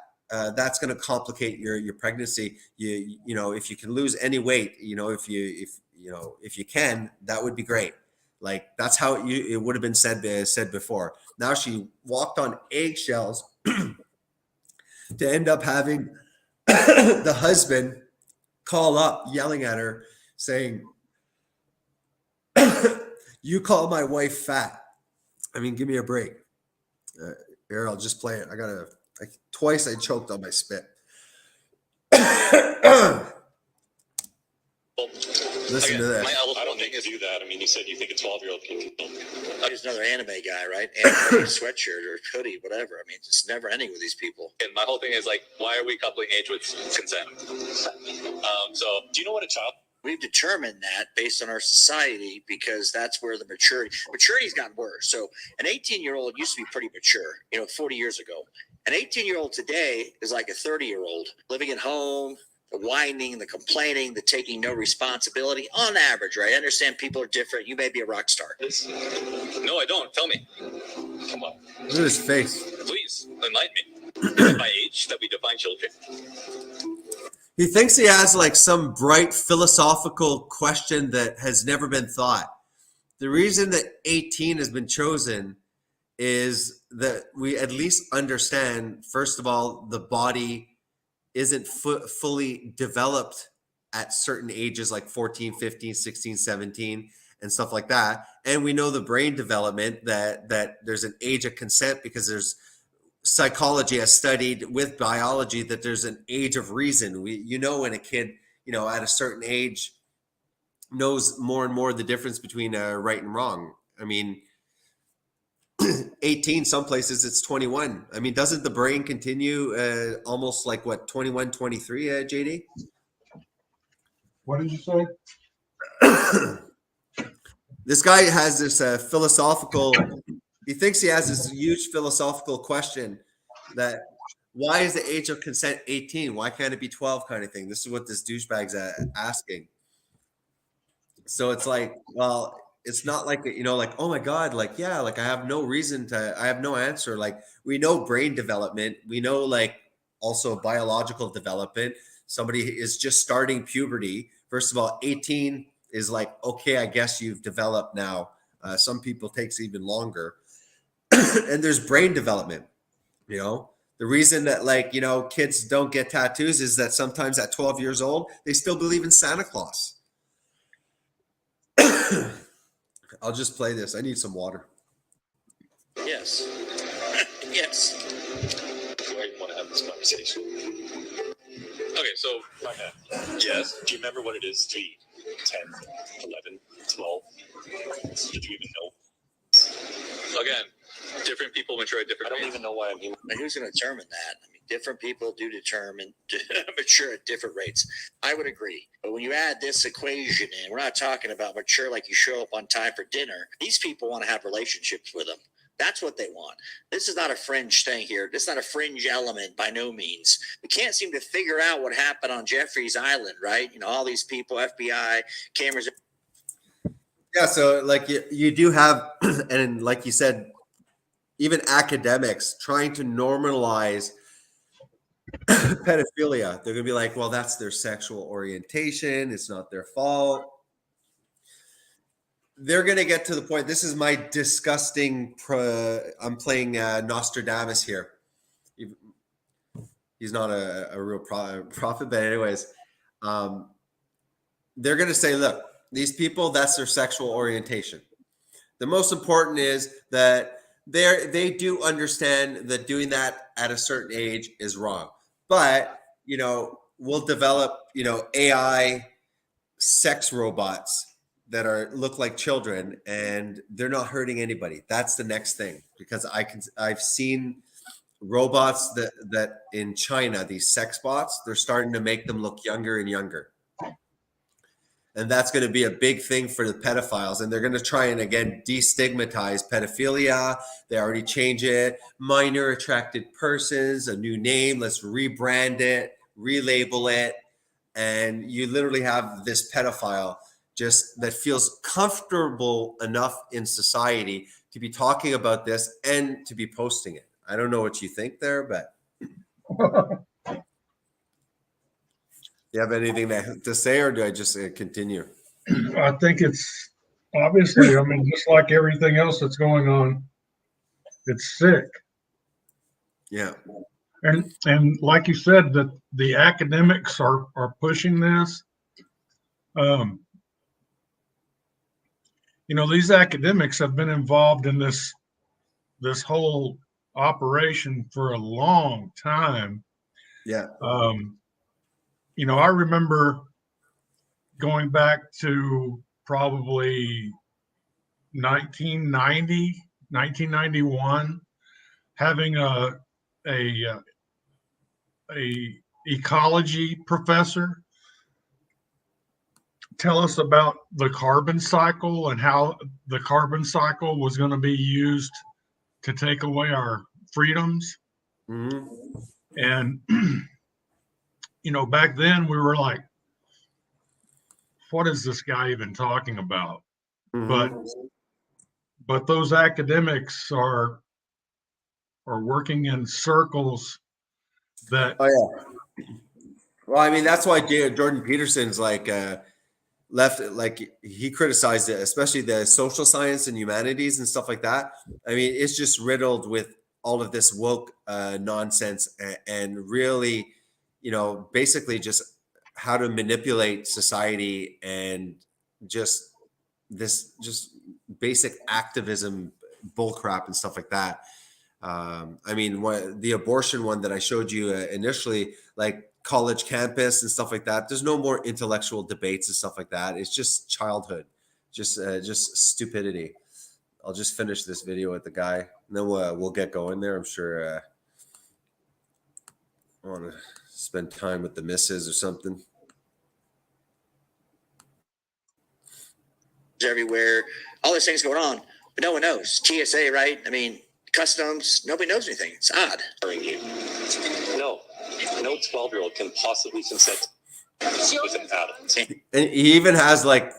that's going to complicate your pregnancy. If you can lose any weight, if you can, that would be great. Like that's how it would have been said before. Now she walked on eggshells to end up having the husband call up, yelling at her, saying, "You call my wife fat." I mean, give me a break. Here, I'll just play it. Twice I choked on my spit. Listen to this. I don't think you do that. I mean, you said you think a 12-year-old can kill. He's another anime guy, right? Anime sweatshirt or hoodie, whatever. I mean, it's never ending with these people. And my whole thing is like, why are we coupling age with consent? So, do you know what a child? We've determined that based on our society because that's where the maturity's gotten worse. So an 18-year-old used to be pretty mature, 40 years ago. An 18-year-old today is like a 30-year-old living at home, the whining, the complaining, the taking no responsibility on average, right? I understand people are different. You may be a rock star. No, I don't. Tell me. Come on. Look at his face. Please enlighten me. Is it by age that we define children? He thinks he has like some bright philosophical question that has never been thought. The reason that 18 has been chosen is that we at least understand, first of all, the body isn't fully developed at certain ages like 14, 15, 16, 17 and stuff like that. And we know the brain development that there's an age of consent because there's psychology has studied with biology that there's an age of reason. When a kid, at a certain age knows more and more the difference between right and wrong. I mean, 18, some places it's 21. I mean, doesn't the brain continue almost like 21, 23, JD? What did you say? This guy has this philosophical, he thinks he has this huge philosophical question that why is the age of consent 18? Why can't it be 12 kind of thing? This is what this douchebag's asking. So it's like, well, it's not like, oh my God, I have no reason I have no answer. Like we know brain development. We know also biological development. Somebody is just starting puberty. First of all, 18 is like, okay, I guess you've developed now. Some people takes even longer. And there's brain development, the reason that kids don't get tattoos is that sometimes at 12 years old, they still believe in Santa Claus. I'll just play this. I need some water. Yes. Yes. I want to have this conversation. Okay, so yes. Do you remember what it is to be 10, 11, 12? Did you even know? Again, different people mature at different rates. I don't even know why I'm here. And who's going to determine that? I mean, different people do mature at different rates. I would agree. But when you add this equation in, we're not talking about mature like you show up on time for dinner. These people want to have relationships with them. That's what they want. This is not a fringe thing here. This is not a fringe element by no means. We can't seem to figure out what happened on Jeffrey's Island, right? You know, all these people, FBI, cameras. Yeah, so like you do have, and like you said, even academics trying to normalize pedophilia. They're gonna be like, well, that's their sexual orientation. It's not their fault. They're gonna get to the point. This is my disgusting. I'm playing Nostradamus here. He's not a real prophet, but anyways, they're gonna say, look, these people, that's their sexual orientation. The most important is that they do understand that doing that at a certain age is wrong. But, you know, we'll develop, you know, AI sex robots that look like children and they're not hurting anybody. That's the next thing, because I've seen robots that in China, these sex bots, they're starting to make them look younger and younger. And that's going to be a big thing for the pedophiles. And they're going to try and, again, destigmatize pedophilia. They already change it. Minor attracted persons, a new name. Let's rebrand it, relabel it. And you literally have this pedophile just that feels comfortable enough in society to be talking about this and to be posting it. I don't know what you think there, but... You have anything to say, or do I just continue? I think it's obviously, I mean, just like everything else that's going on, it's sick. Yeah. And like you said, that the academics are pushing this. You know, these academics have been involved in this whole operation for a long time. Yeah. You know, I remember going back to probably 1991, having a ecology professor tell us about the carbon cycle and how the carbon cycle was going to be used to take away our freedoms. Mm-hmm. And you know, back then we were like, what is this guy even talking about? Mm-hmm. But those academics are working in circles that. Oh yeah. Well, I mean, that's why Jordan Peterson's like left, like he criticized it, especially the social science and humanities and stuff like that. I mean, it's just riddled with all of this woke nonsense and really, you know, basically just how to manipulate society and just this just basic activism bullcrap and stuff like that. I mean, the abortion one that I showed you initially, like college campus and stuff like that, there's no more intellectual debates and stuff like that. It's just childhood, just stupidity. I'll just finish this video with the guy and then we'll get going there. I'm sure I want to spend time with the missus or something. Everywhere, all these things going on, but no one knows. TSA, right? I mean, customs, nobody knows anything. It's odd. No 12-year-old can possibly consent with an adult. And he even has like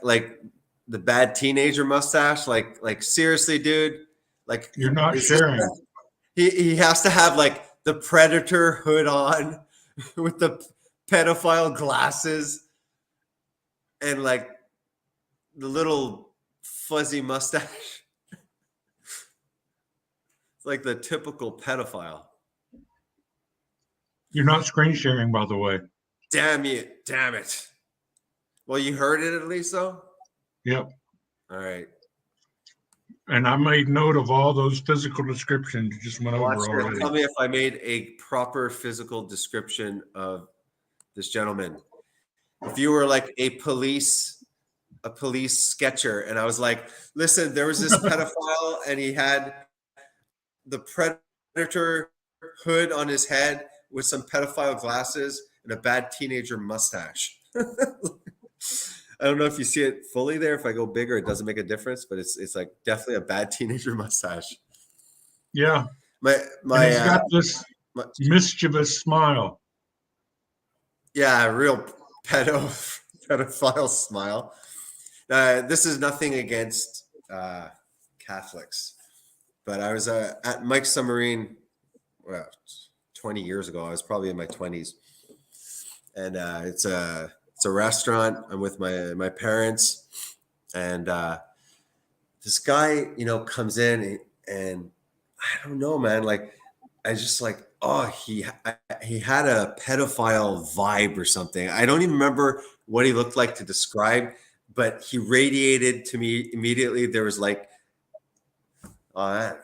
the bad teenager mustache. Like seriously, dude. Like you're not sharing. He has to have like the Predator hood on with the pedophile glasses and like the little fuzzy mustache. It's like the typical pedophile. You're not screen sharing, by the way. Damn it. Well, you heard it at least, though? Yep. All right. And I made note of all those physical descriptions you just went over already. Tell me if I made a proper physical description of this gentleman. If you were like a police sketcher, and I was like, listen, there was this pedophile and he had the Predator hood on his head with some pedophile glasses and a bad teenager mustache. I don't know if you see it fully there. If I go bigger, it doesn't make a difference, but it's like definitely a bad teenager mustache. Yeah. My And he's got this my- mischievous smile. yeah, real pedophile smile. This is nothing against Catholics, but I was at Mike's Submarine, well, 20 years ago. I was probably in my 20s, and it's a restaurant. I'm with my parents, and this guy, comes in, and I don't know, man. Like, I just like, oh, he had a pedophile vibe or something. I don't even remember what he looked like to describe, but he radiated to me immediately. There was like, oh, that guy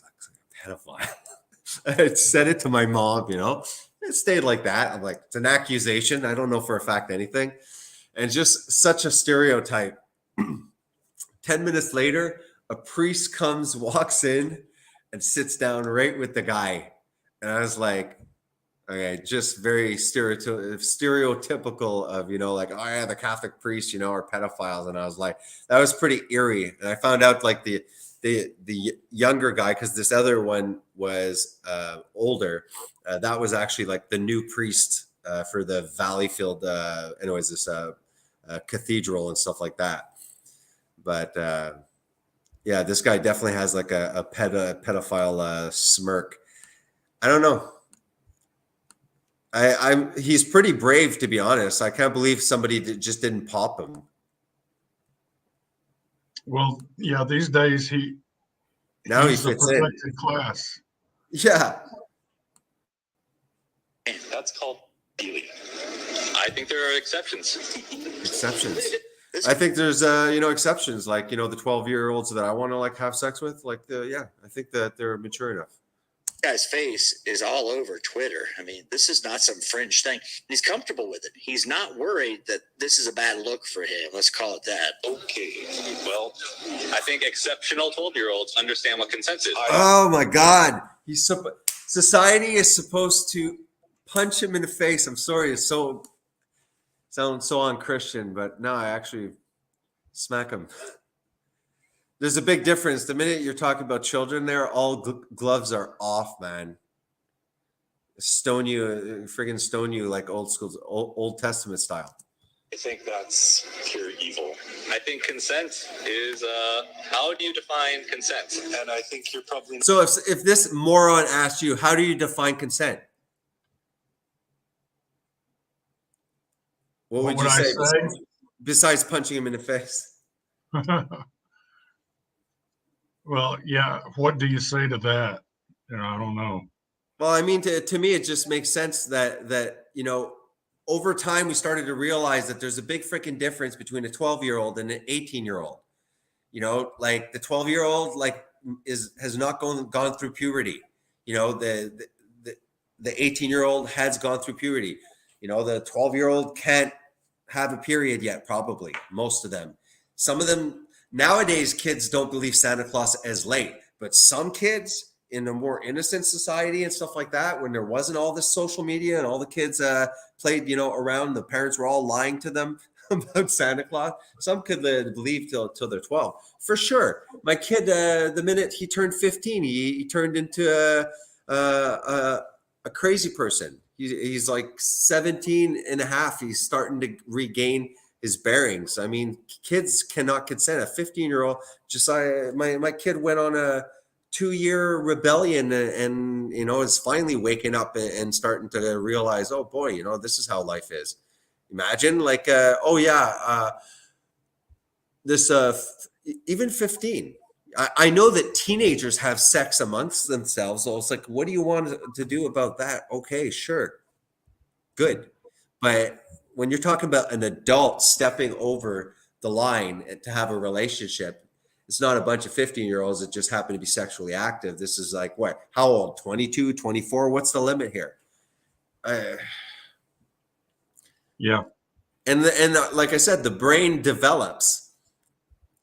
looks like a pedophile. I said it to my mom, It stayed like that. I'm like, it's an accusation. I don't know for a fact anything. And just such a stereotype. 10 minutes later, a priest walks in and sits down right with the guy. And I was like, okay, just very stereotypical of, like, oh yeah, the Catholic priests, are pedophiles. And I was like, that was pretty eerie. And I found out like the younger guy, because this other one was older, that was actually like the new priest for the Valleyfield, anyways, this cathedral and stuff like that. But yeah, this guy definitely has like a pedophile smirk. I don't know. He's pretty brave, to be honest. I can't believe somebody just didn't pop him. Well, yeah, these days he fits fits a in. protected class. Yeah. That's called helium. I think there are exceptions. Exceptions. I think there's exceptions, like the 12-year-olds that I want to like have sex with, like I think that they're mature enough. Guy's face is all over Twitter. I mean, this is not some fringe thing. He's comfortable with it. He's not worried that this is a bad look for him. Let's call it that. Okay. Well, I think exceptional 12-year-olds understand what consent is. Oh my God. Society is supposed to punch him in the face. I'm sorry. It's sounds so unchristian, but no, I actually smack him. There's a big difference. The minute you're talking about children, there, all gloves are off, man. Friggin' stone you like Old Testament style. I think that's pure evil. I think consent is, how do you define consent? And I think you're probably... So if this moron asked you, how do you define consent? What would you say? Besides punching him in the face? Well, yeah. What do you say to that? I don't know. Well, I mean, to me, it just makes sense that over time we started to realize that there's a big freaking difference between a 12-year-old and an 18-year-old. Like the 12-year-old has not gone through puberty. The 18-year-old has gone through puberty. The 12-year-old can't have a period yet, probably, most of them. Some of them, nowadays, kids don't believe Santa Claus as late, but some kids in a more innocent society and stuff like that, when there wasn't all this social media and all the kids played, around, the parents were all lying to them about Santa Claus. Some could believe till they're 12, for sure. My kid, the minute he turned 15, he turned into a crazy person. He's like 17 and a half. He's starting to regain his bearings. I mean, kids cannot consent. A 15-year-old, my kid went on a 2-year rebellion and is finally waking up and starting to realize, oh boy, this is how life is. Imagine even 15. I know that teenagers have sex amongst themselves. So it's like, what do you want to do about that? Okay, sure. Good. But when you're talking about an adult stepping over the line to have a relationship, it's not a bunch of 15-year-olds that just happen to be sexually active. This is like, what? How old? 22, 24? What's the limit here? Yeah. And like I said, the brain develops.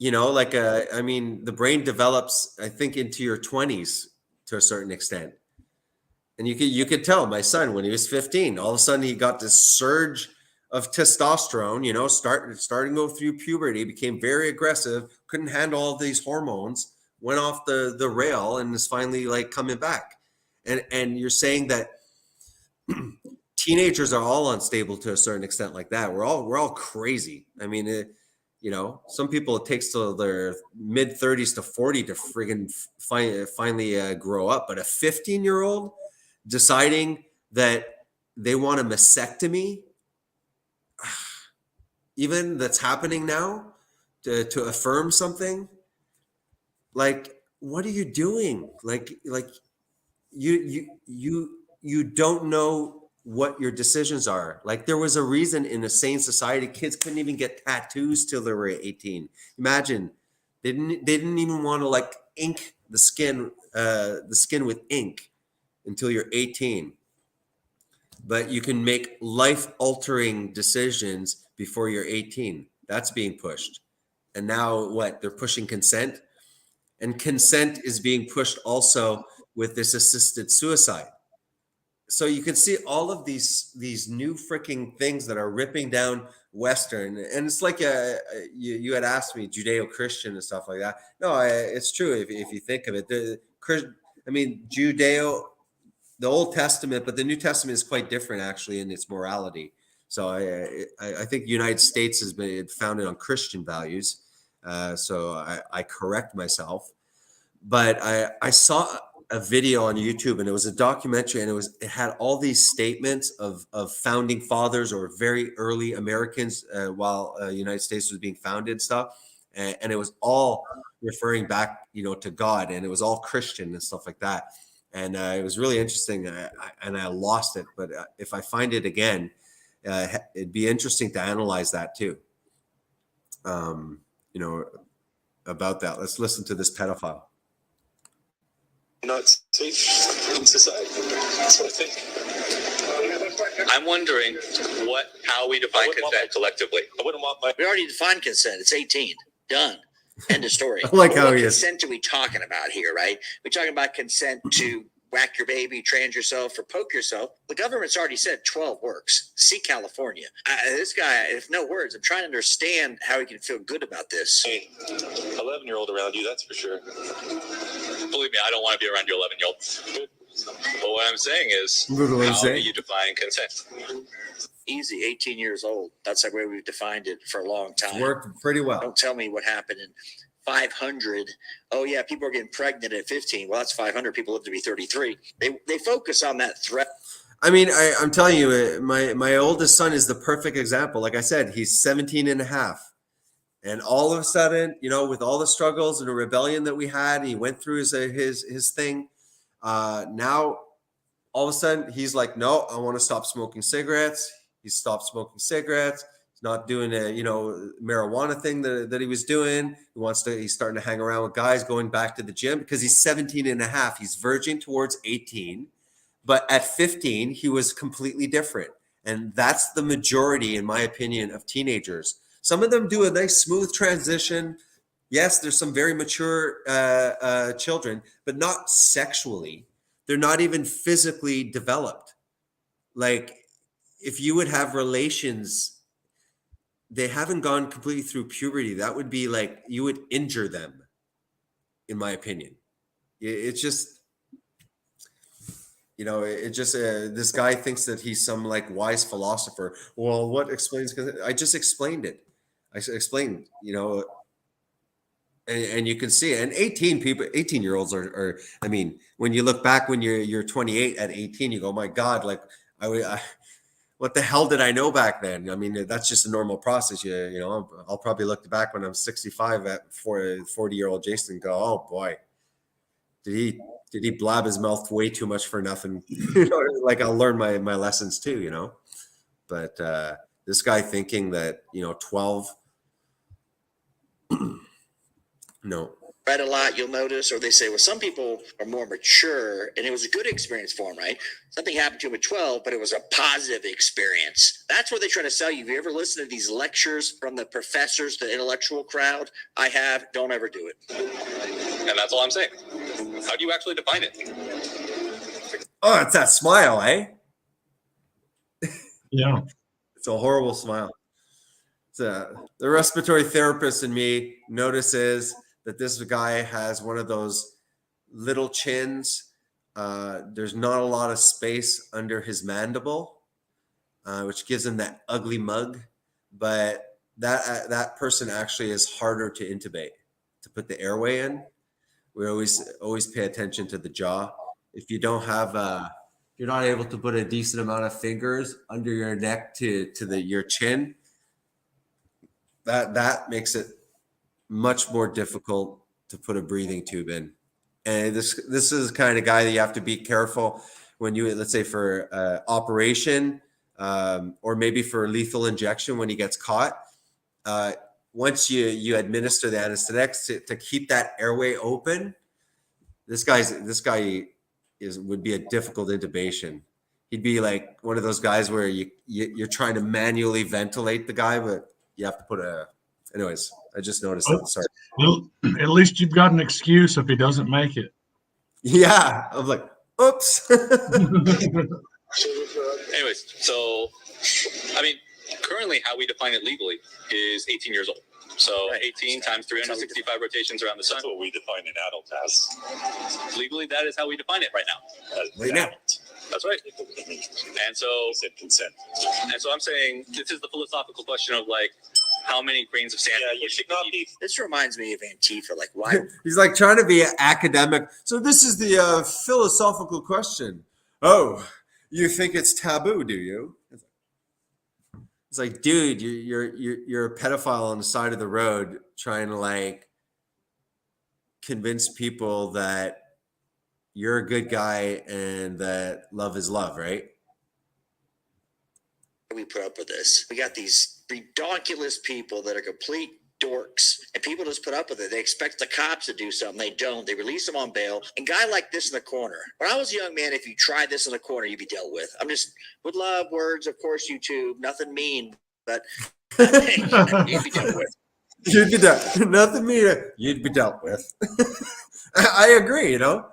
The brain develops, I think, into your 20s to a certain extent. And you could tell my son when he was 15, all of a sudden he got this surge of testosterone, starting to go through puberty, became very aggressive, couldn't handle all these hormones, went off the rail and is finally like coming back. And you're saying that teenagers are all unstable to a certain extent like that. We're all crazy. I mean, some people it takes till their mid 30s to 40 to friggin' finally grow up. But a 15-year-old deciding that they want a mastectomy, even that's happening now, to affirm something, like, what are you doing? Like you don't know what your decisions are. Like, there was a reason in a sane society kids couldn't even get tattoos till they were 18. Imagine they didn't even want to like ink the skin with ink until you're 18. But you can make life-altering decisions before you're 18. That's being pushed. And now what? They're pushing consent. And consent is being pushed also with this assisted suicide. So you can see all of these new freaking things that are ripping down Western. And it's like you had asked me, Judeo-Christian and stuff like that. No, it's true if you think of it. Judeo, the Old Testament, but the New Testament is quite different actually in its morality. So I think the United States has been founded on Christian values. So I correct myself. But I saw a video on YouTube, and it was a documentary, and it had all these statements of founding fathers or very early Americans while the United States was being founded and stuff. And it was all referring back, to God, and it was all Christian and stuff like that. And it was really interesting, and I lost it. But if I find it again, it'd be interesting to analyze that too. About that. Let's listen to this pedophile. Not safe in society. That's what I think. I'm wondering how we define consent collectively. I wouldn't want my. We already defined consent. It's 18. Done. End of story. I like how what he is. consent are we talking about here, right? We're talking about consent to whack your baby, trans yourself, or poke yourself. The government's already said 12 works. See California. This guy, if no words, I'm trying to understand how he can feel good about this. Hey, 11-year-old around you, that's for sure. Believe me, I don't want to be around your 11-year-old. But what I'm saying is, how do you define consent? Easy, 18 years old. That's the way we've defined it for a long time. Worked pretty well. Don't tell me what happened in 500. Oh yeah, people are getting pregnant at 15. Well, that's 500. People live to be 33. They focus on that threat. I mean, I'm telling you, my oldest son is the perfect example. Like I said, he's 17 and a half. And all of a sudden, with all the struggles and the rebellion that we had, he went through his thing. Now, all of a sudden, he's like, no, I want to stop smoking cigarettes. He stopped smoking cigarettes. He's not doing a, marijuana thing that he was doing. He's starting to hang around with guys, going back to the gym because he's 17 and a half. He's verging towards 18. But at 15, he was completely different. And that's the majority, in my opinion, of teenagers. Some of them do a nice smooth transition. Yes, there's some very mature children, but not sexually. They're not even physically developed. Like, if you would have relations, they haven't gone completely through puberty. That would be like, you would injure them, in my opinion. It's just, this guy thinks that he's some like wise philosopher. Well, what explains? Because I just explained it. I explained, and you can see it. And 18-year-olds are, I mean, when you look back when you're 28 at 18, you go, my God, like what the hell did I know back then? I mean, that's just a normal process. I'll probably look back when I'm 65 at 40-year-old Jason and go, oh boy, did he blab his mouth way too much for nothing? Like, I'll learn my lessons too, But this guy thinking that 12. No. Read a lot, you'll notice, or they say, well, some people are more mature, and it was a good experience for them, right? Something happened to him at 12, but it was a positive experience. That's what they try to sell you. Have you ever listened to these lectures from the professors, the intellectual crowd? I have. Don't ever do it. And that's all I'm saying. How do you actually define it? Oh, it's that smile, eh? Yeah. It's a horrible smile. The respiratory therapist in me notices that this guy has one of those little chins. There's not a lot of space under his mandible, which gives him that ugly mug. But that person actually is harder to intubate, to put the airway in. We always pay attention to the jaw. If you don't have you're not able to put a decent amount of fingers under your neck to your chin, that makes it much more difficult to put a breathing tube in. And this is the kind of guy that you have to be careful when you, let's say for operation, or maybe for lethal injection when he gets caught. Once you administer the anesthetics to keep that airway open, this guy would be a difficult intubation. He'd be like one of those guys where you're trying to manually ventilate the guy, but you have to put anyways, I just noticed that. Sorry. Well, at least you've got an excuse if he doesn't make it. Yeah. I'm like, oops. Anyways, so, I mean, currently how we define it legally is 18 years old. So 18 times 365 rotations around the sun. That's what we define an adult as. Legally, that is how we define it right now. Right now. That's right. And so, Said consent. and so I'm saying this is the philosophical question of like, how many grains of sand? Yeah, you should not be. This reminds me of Antifa. Like, why? He's like trying to be academic. So this is the philosophical question. Oh, you think it's taboo, do you? It's like, dude, you're a pedophile on the side of the road trying to like convince people that you're a good guy and that love is love, right? We put up with this. We got these ridiculous people that are complete dorks, and people just put up with it. They expect the cops to do something. They don't. They release them on bail. And guy like this in the corner. When I was a young man, if you tried this in the corner, you'd be dealt with. I'm just with love, words, of course, YouTube, nothing mean, but you'd be dealt with. You'd be dealt. Nothing mean. You'd be dealt with. I agree. You know.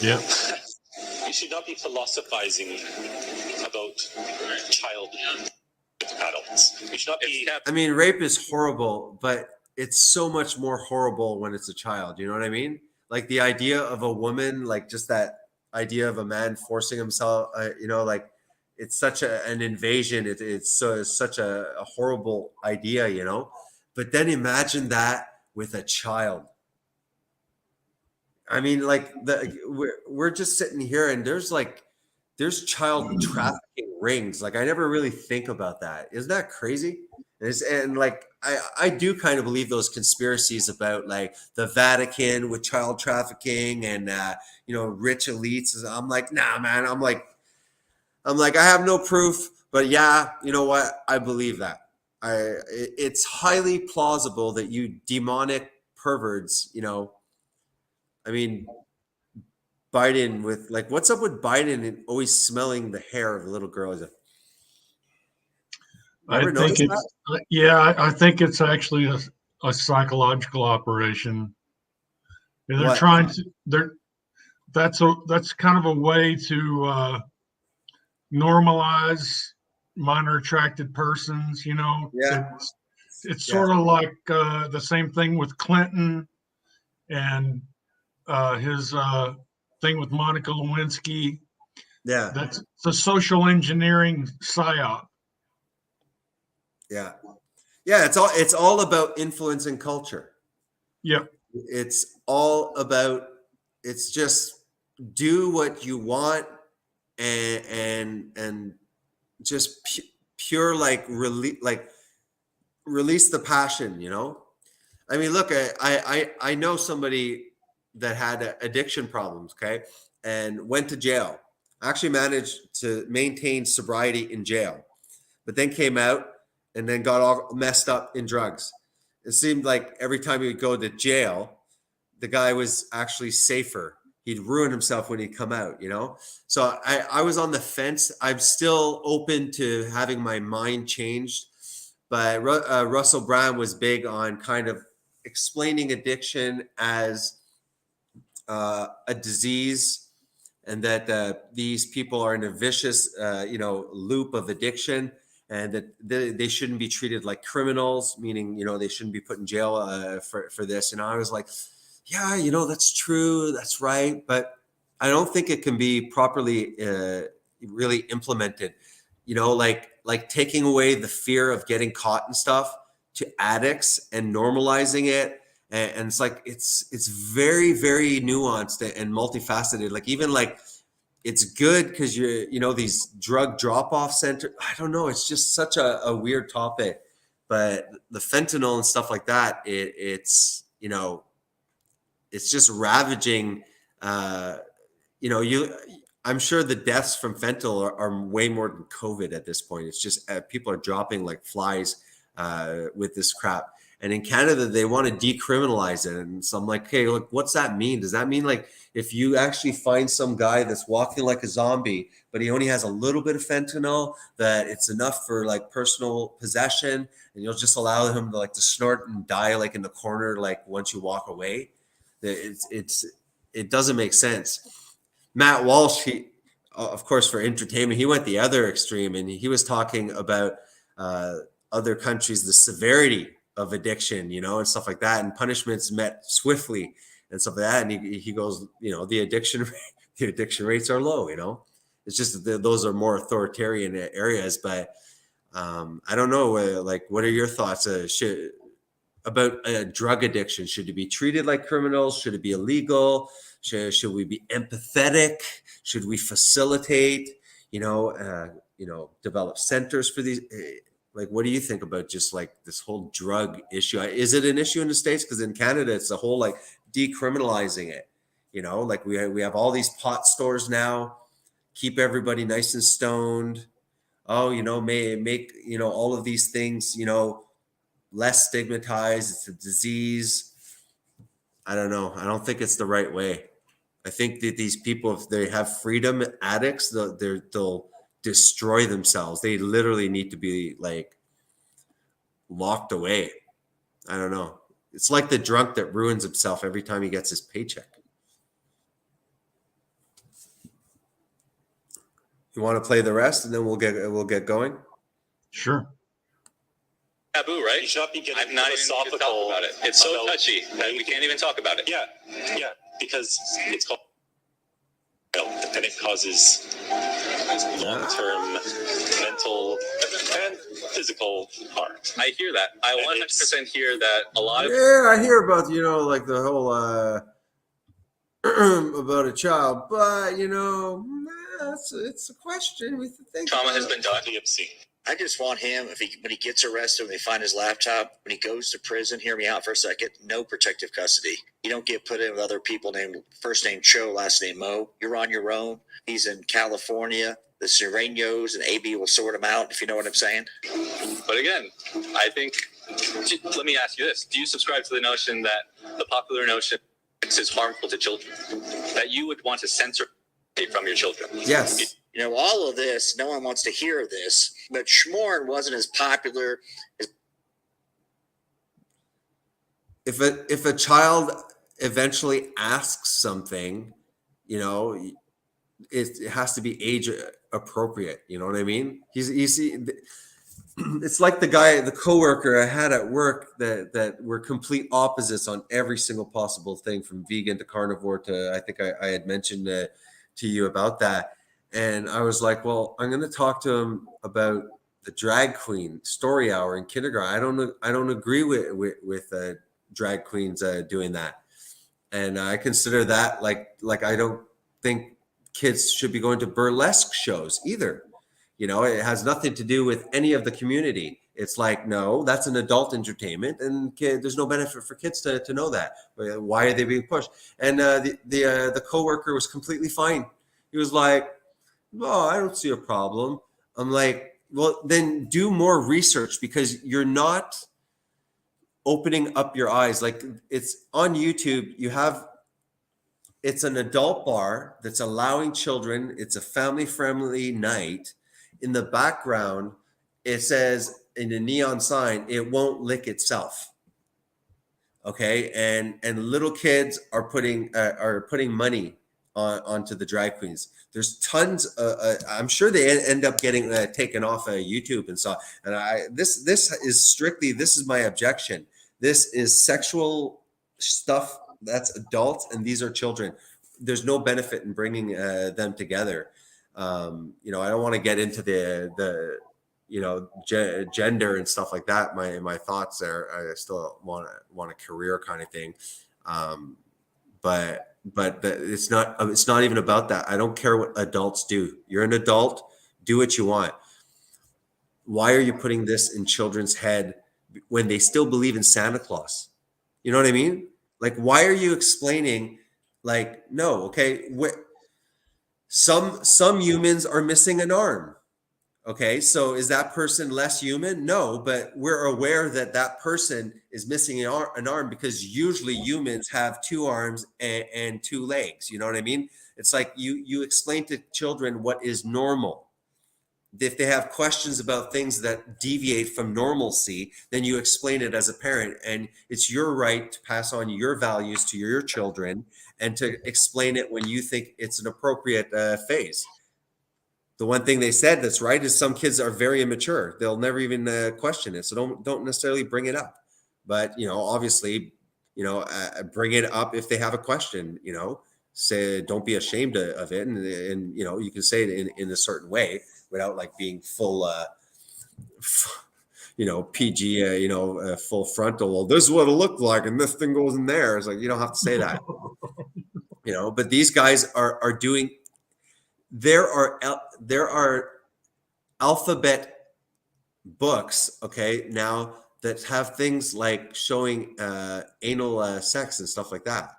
Yeah. You should not be philosophizing about child adults. You should not be. I mean, rape is horrible, but it's so much more horrible when it's a child. You know what I mean? Like the idea of a woman, like just that idea of a man forcing himself, like it's such an invasion. It's such a horrible idea, you know? But then imagine that with a child. I mean, like we're just sitting here and there's child trafficking rings. Like I never really think about that. Isn't that crazy? And like I do kind of believe those conspiracies about like the Vatican with child trafficking and rich elites. I'm like, nah, man. I'm like I have no proof, but yeah, you know what? I believe that. It's highly plausible that you demonic perverts, I mean, Biden with like, what's up with Biden and always smelling the hair of a little girl? I think it's actually a psychological operation. They're trying to. That's kind of a way to normalize minor attracted persons. Yeah. It's sort of like the same thing with Clinton and his thing with Monica Lewinsky. Yeah. That's the social engineering psyop. Yeah. Yeah. It's all about influencing culture. Yeah. It's all about, it's just do what you want and just pure, release the passion, I mean, look, I know somebody that had addiction problems, okay, and went to jail. Actually managed to maintain sobriety in jail, but then came out and then got all messed up in drugs. It seemed like every time he would go to jail, the guy was actually safer. He'd ruin himself when he'd come out, So I was on the fence. I'm still open to having my mind changed, but Russell Brand was big on kind of explaining addiction as a disease, and that these people are in a vicious, loop of addiction, and that they shouldn't be treated like criminals, meaning, they shouldn't be put in jail for this. And I was like, yeah, that's true. That's right. But I don't think it can be properly really implemented, like taking away the fear of getting caught and stuff to addicts and normalizing it. And it's like, it's very, very nuanced and multifaceted. Like, even like, it's good because these drug drop-off centers, I don't know, it's just such a weird topic. But the fentanyl and stuff like that, it's just ravaging. I'm sure the deaths from fentanyl are way more than COVID at this point. It's just people are dropping like flies with this crap. And in Canada, they want to decriminalize it. And so I'm like, hey, look, what's that mean? Does that mean like if you actually find some guy that's walking like a zombie, but he only has a little bit of fentanyl, that it's enough for like personal possession, and you'll just allow him to to snort and die like in the corner, like once you walk away? It doesn't make sense. Matt Walsh, he, of course, for entertainment, he went the other extreme, and he was talking about other countries, the severity of addiction, and stuff like that, and punishments met swiftly and stuff like that. And he goes, the addiction rates are low. It's just that those are more authoritarian areas. But I don't know, what are your thoughts about drug addiction? Should it be treated like criminals? Should it be illegal? Should we be empathetic? Should we facilitate? Develop centers for these? What do you think about just this whole drug issue? Is it an issue in the States? Because in Canada, it's a whole decriminalizing it. We have all these pot stores now, keep everybody nice and stoned. Oh, make all of these things less stigmatized. It's a disease. I don't know. I don't think it's the right way. I think that these people, if they have freedom, addicts, they'll destroy themselves. They literally need to be locked away. I don't know. It's like the drunk that ruins himself every time he gets his paycheck. You want to play the rest, and then we'll get going? Sure. Taboo, right? I'm not philosophical about it. It's so touchy that we can't even talk about it. Yeah, because it's called, and it causes long-term mental and physical harm. I hear that. I 100% hear that a lot of. Yeah, I hear about the whole about a child, but it's a question we think. Trauma has been done. Obscene. I just want him, when he gets arrested, when they find his laptop, when he goes to prison, hear me out for a second, no protective custody. You don't get put in with other people named first name Cho, last name Mo. You're on your own. He's in California. The Serenos and AB will sort him out, if you know what I'm saying. But again, I think, let me ask you this. Do you subscribe to the notion that the popular notion is harmful to children? That you would want to censor it from your children? Yes. All of this, no one wants to hear this, but Schmorn wasn't as popular as. If a child eventually asks something, it has to be age appropriate. You know what I mean? It's like the coworker I had at work that were complete opposites on every single possible thing, from vegan to carnivore to, I think I had mentioned to you about that. And I was like, well, I'm going to talk to him about the drag queen story hour in kindergarten. I don't agree with drag queens doing that. And I consider that like I don't think kids should be going to burlesque shows either. It has nothing to do with any of the community. It's like, no, that's an adult entertainment, and there's no benefit for kids to know that. Why are they being pushed? And the coworker was completely fine. He was like, "Oh, I don't see a problem." I'm like, well, then do more research, because you're not opening up your eyes. Like, it's on YouTube. It's an adult bar that's allowing children. It's a family-friendly night. In the background, it says in a neon sign, "It won't lick itself." Okay, and little kids are putting money onto the drag queens. There's tons. I'm sure they end up getting taken off of YouTube and so. And this is strictly, this is my objection. This is sexual stuff that's adults, and these are children. There's no benefit in bringing them together. I don't want to get into the gender and stuff like that. My thoughts are, I still want a career kind of thing. But it's not even about that. I don't care what adults do. You're an adult, do what you want. Why are you putting this in children's head when they still believe in Santa Claus? You know what I mean? Like, why are you explaining, like, no, okay, some humans are missing an arm. Okay, so is that person less human? No, but we're aware that that person is missing an arm because usually humans have 2 arms and 2 legs. You know what I mean? It's like you explain to children what is normal. If they have questions about things that deviate from normalcy, then you explain it as a parent, and it's your right to pass on your values to your children and to explain it when you think it's an appropriate phase. The one thing they said that's right is some kids are very immature. They'll never even question it. So don't necessarily bring it up. But, obviously, bring it up if they have a question, say, don't be ashamed of it. And you can say it in a certain way without like being full, PG, full frontal. Well, this is what it looked like. And this thing goes in there. It's like, you don't have to say that, but these guys are doing. There are alphabet books, okay, now that have things like showing anal sex and stuff like that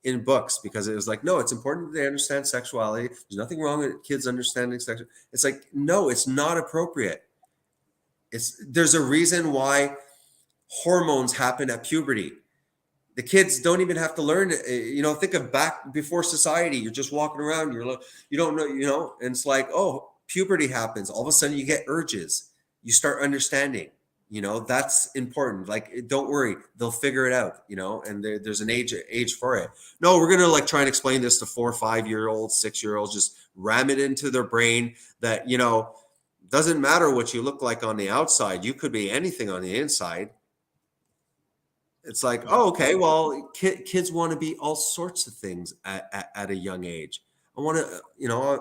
in books, because it was like, no, it's important that they understand sexuality. There's nothing wrong with kids understanding sex. It's like, no, it's not appropriate. There's a reason why hormones happen at puberty. The kids don't even have to learn, think of back before society. You're just walking around, you don't know, and it's like, oh, puberty happens. All of a sudden you get urges. You start understanding, that's important. Like, don't worry, they'll figure it out, and there's an age for it. No, we're going to try and explain this to 4 or 5-year-olds, 6-year-olds, just ram it into their brain that, doesn't matter what you look like on the outside. You could be anything on the inside. It's like, oh, okay, well, kids want to be all sorts of things at a young age. I want to,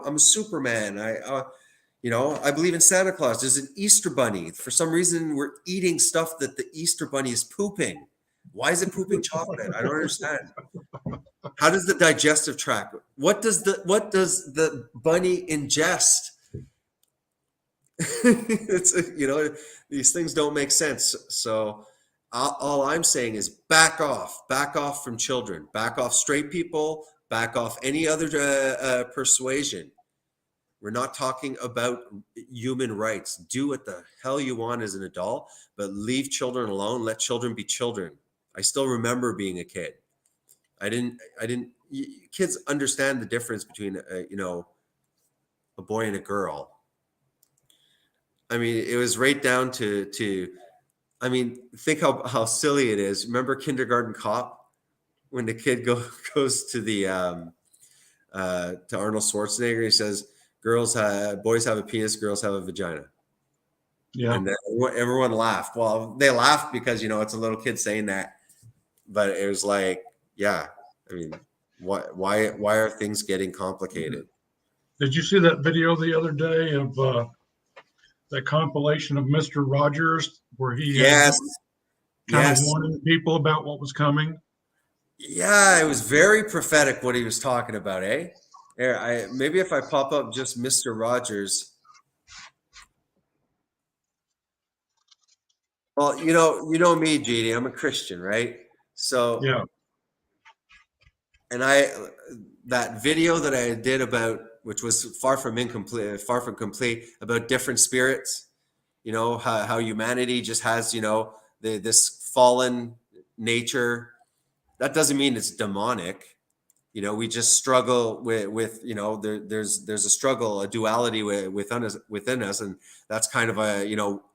I'm a Superman. I believe in Santa Claus. There's an Easter bunny. For some reason, we're eating stuff that the Easter bunny is pooping. Why is it pooping chocolate? I don't understand. How does the digestive tract? What does the bunny ingest? It's these things don't make sense. So. All I'm saying is back off from children, back off straight people, back off any other persuasion. We're not talking about human rights. Do what the hell you want as an adult, but leave children alone. Let children be children. I still remember being a kid. Kids understand the difference between, a boy and a girl. I mean, it was right down to think how silly it is. Remember Kindergarten Cop, when the kid goes to the to Arnold Schwarzenegger, he says, boys have a penis, girls have a vagina. Yeah, and everyone laughed. Well, they laughed because it's a little kid saying that, but it was like, yeah, I mean, why are things getting complicated? Did you see that video the other day of that compilation of Mr. Rogers where he yes kind of warning people about what was coming? Yeah, it was very prophetic what he was talking about, eh? Here, maybe if I pop up just Mr. Rogers. Well, you know me, JD. I'm a Christian, right? So yeah. And that video that I did about, which was far from complete, about different spirits, how humanity just has, this fallen nature. That doesn't mean it's demonic. We just struggle with there's a struggle, a duality within us. And that's kind of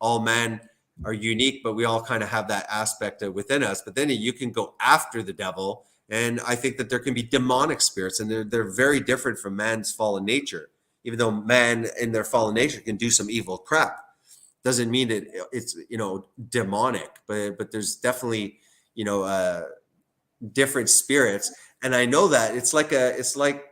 all men are unique, but we all kind of have that aspect within us. But then you can go after the devil And I think that there can be demonic spirits, and they're very different from man's fallen nature. Even though man in their fallen nature can do some evil crap, doesn't mean that it's, you know, demonic. But there's definitely, you know, different spirits. And I know that it's like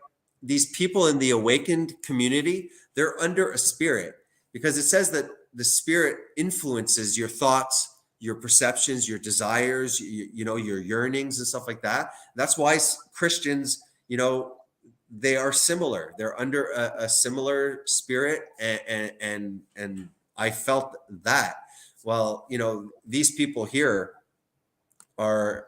these people in the awakened community, they're under a spirit, because it says that the spirit influences your thoughts, your perceptions, your desires, you know, your yearnings and stuff like that. That's why Christians, you know, they are similar. They're under a similar spirit, and I felt that. Well, you know, these people here are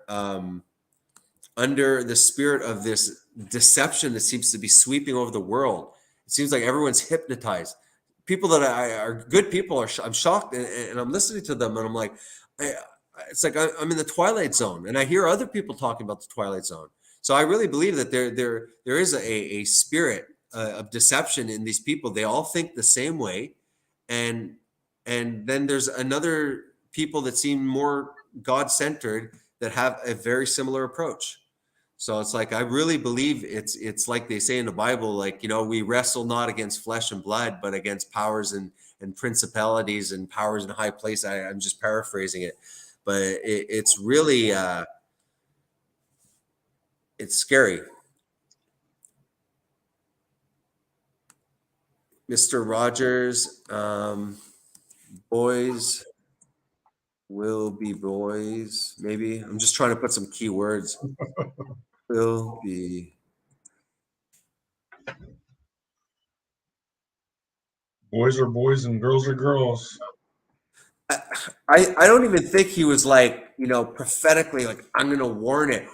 under the spirit of this deception that seems to be sweeping over the world. It seems like everyone's hypnotized. People that are good people I'm shocked, and I'm listening to them, and I'm like, it's like I'm in the Twilight Zone, and I hear other people talking about the Twilight Zone. So I really believe that there is a spirit of deception in these people. They all think the same way, and then there's another people that seem more God-centered that have a very similar approach. So it's like, I really believe it's like they say in the Bible, like, you know, we wrestle not against flesh and blood, but against powers and principalities and powers in high place. I'm just paraphrasing it, but it's really, it's scary. Mr. Rogers, boys will be boys. Maybe I'm just trying to put some key words. Will be. Boys are boys and girls are girls. I don't even think he was like, you know, prophetically like, I'm going to warn it.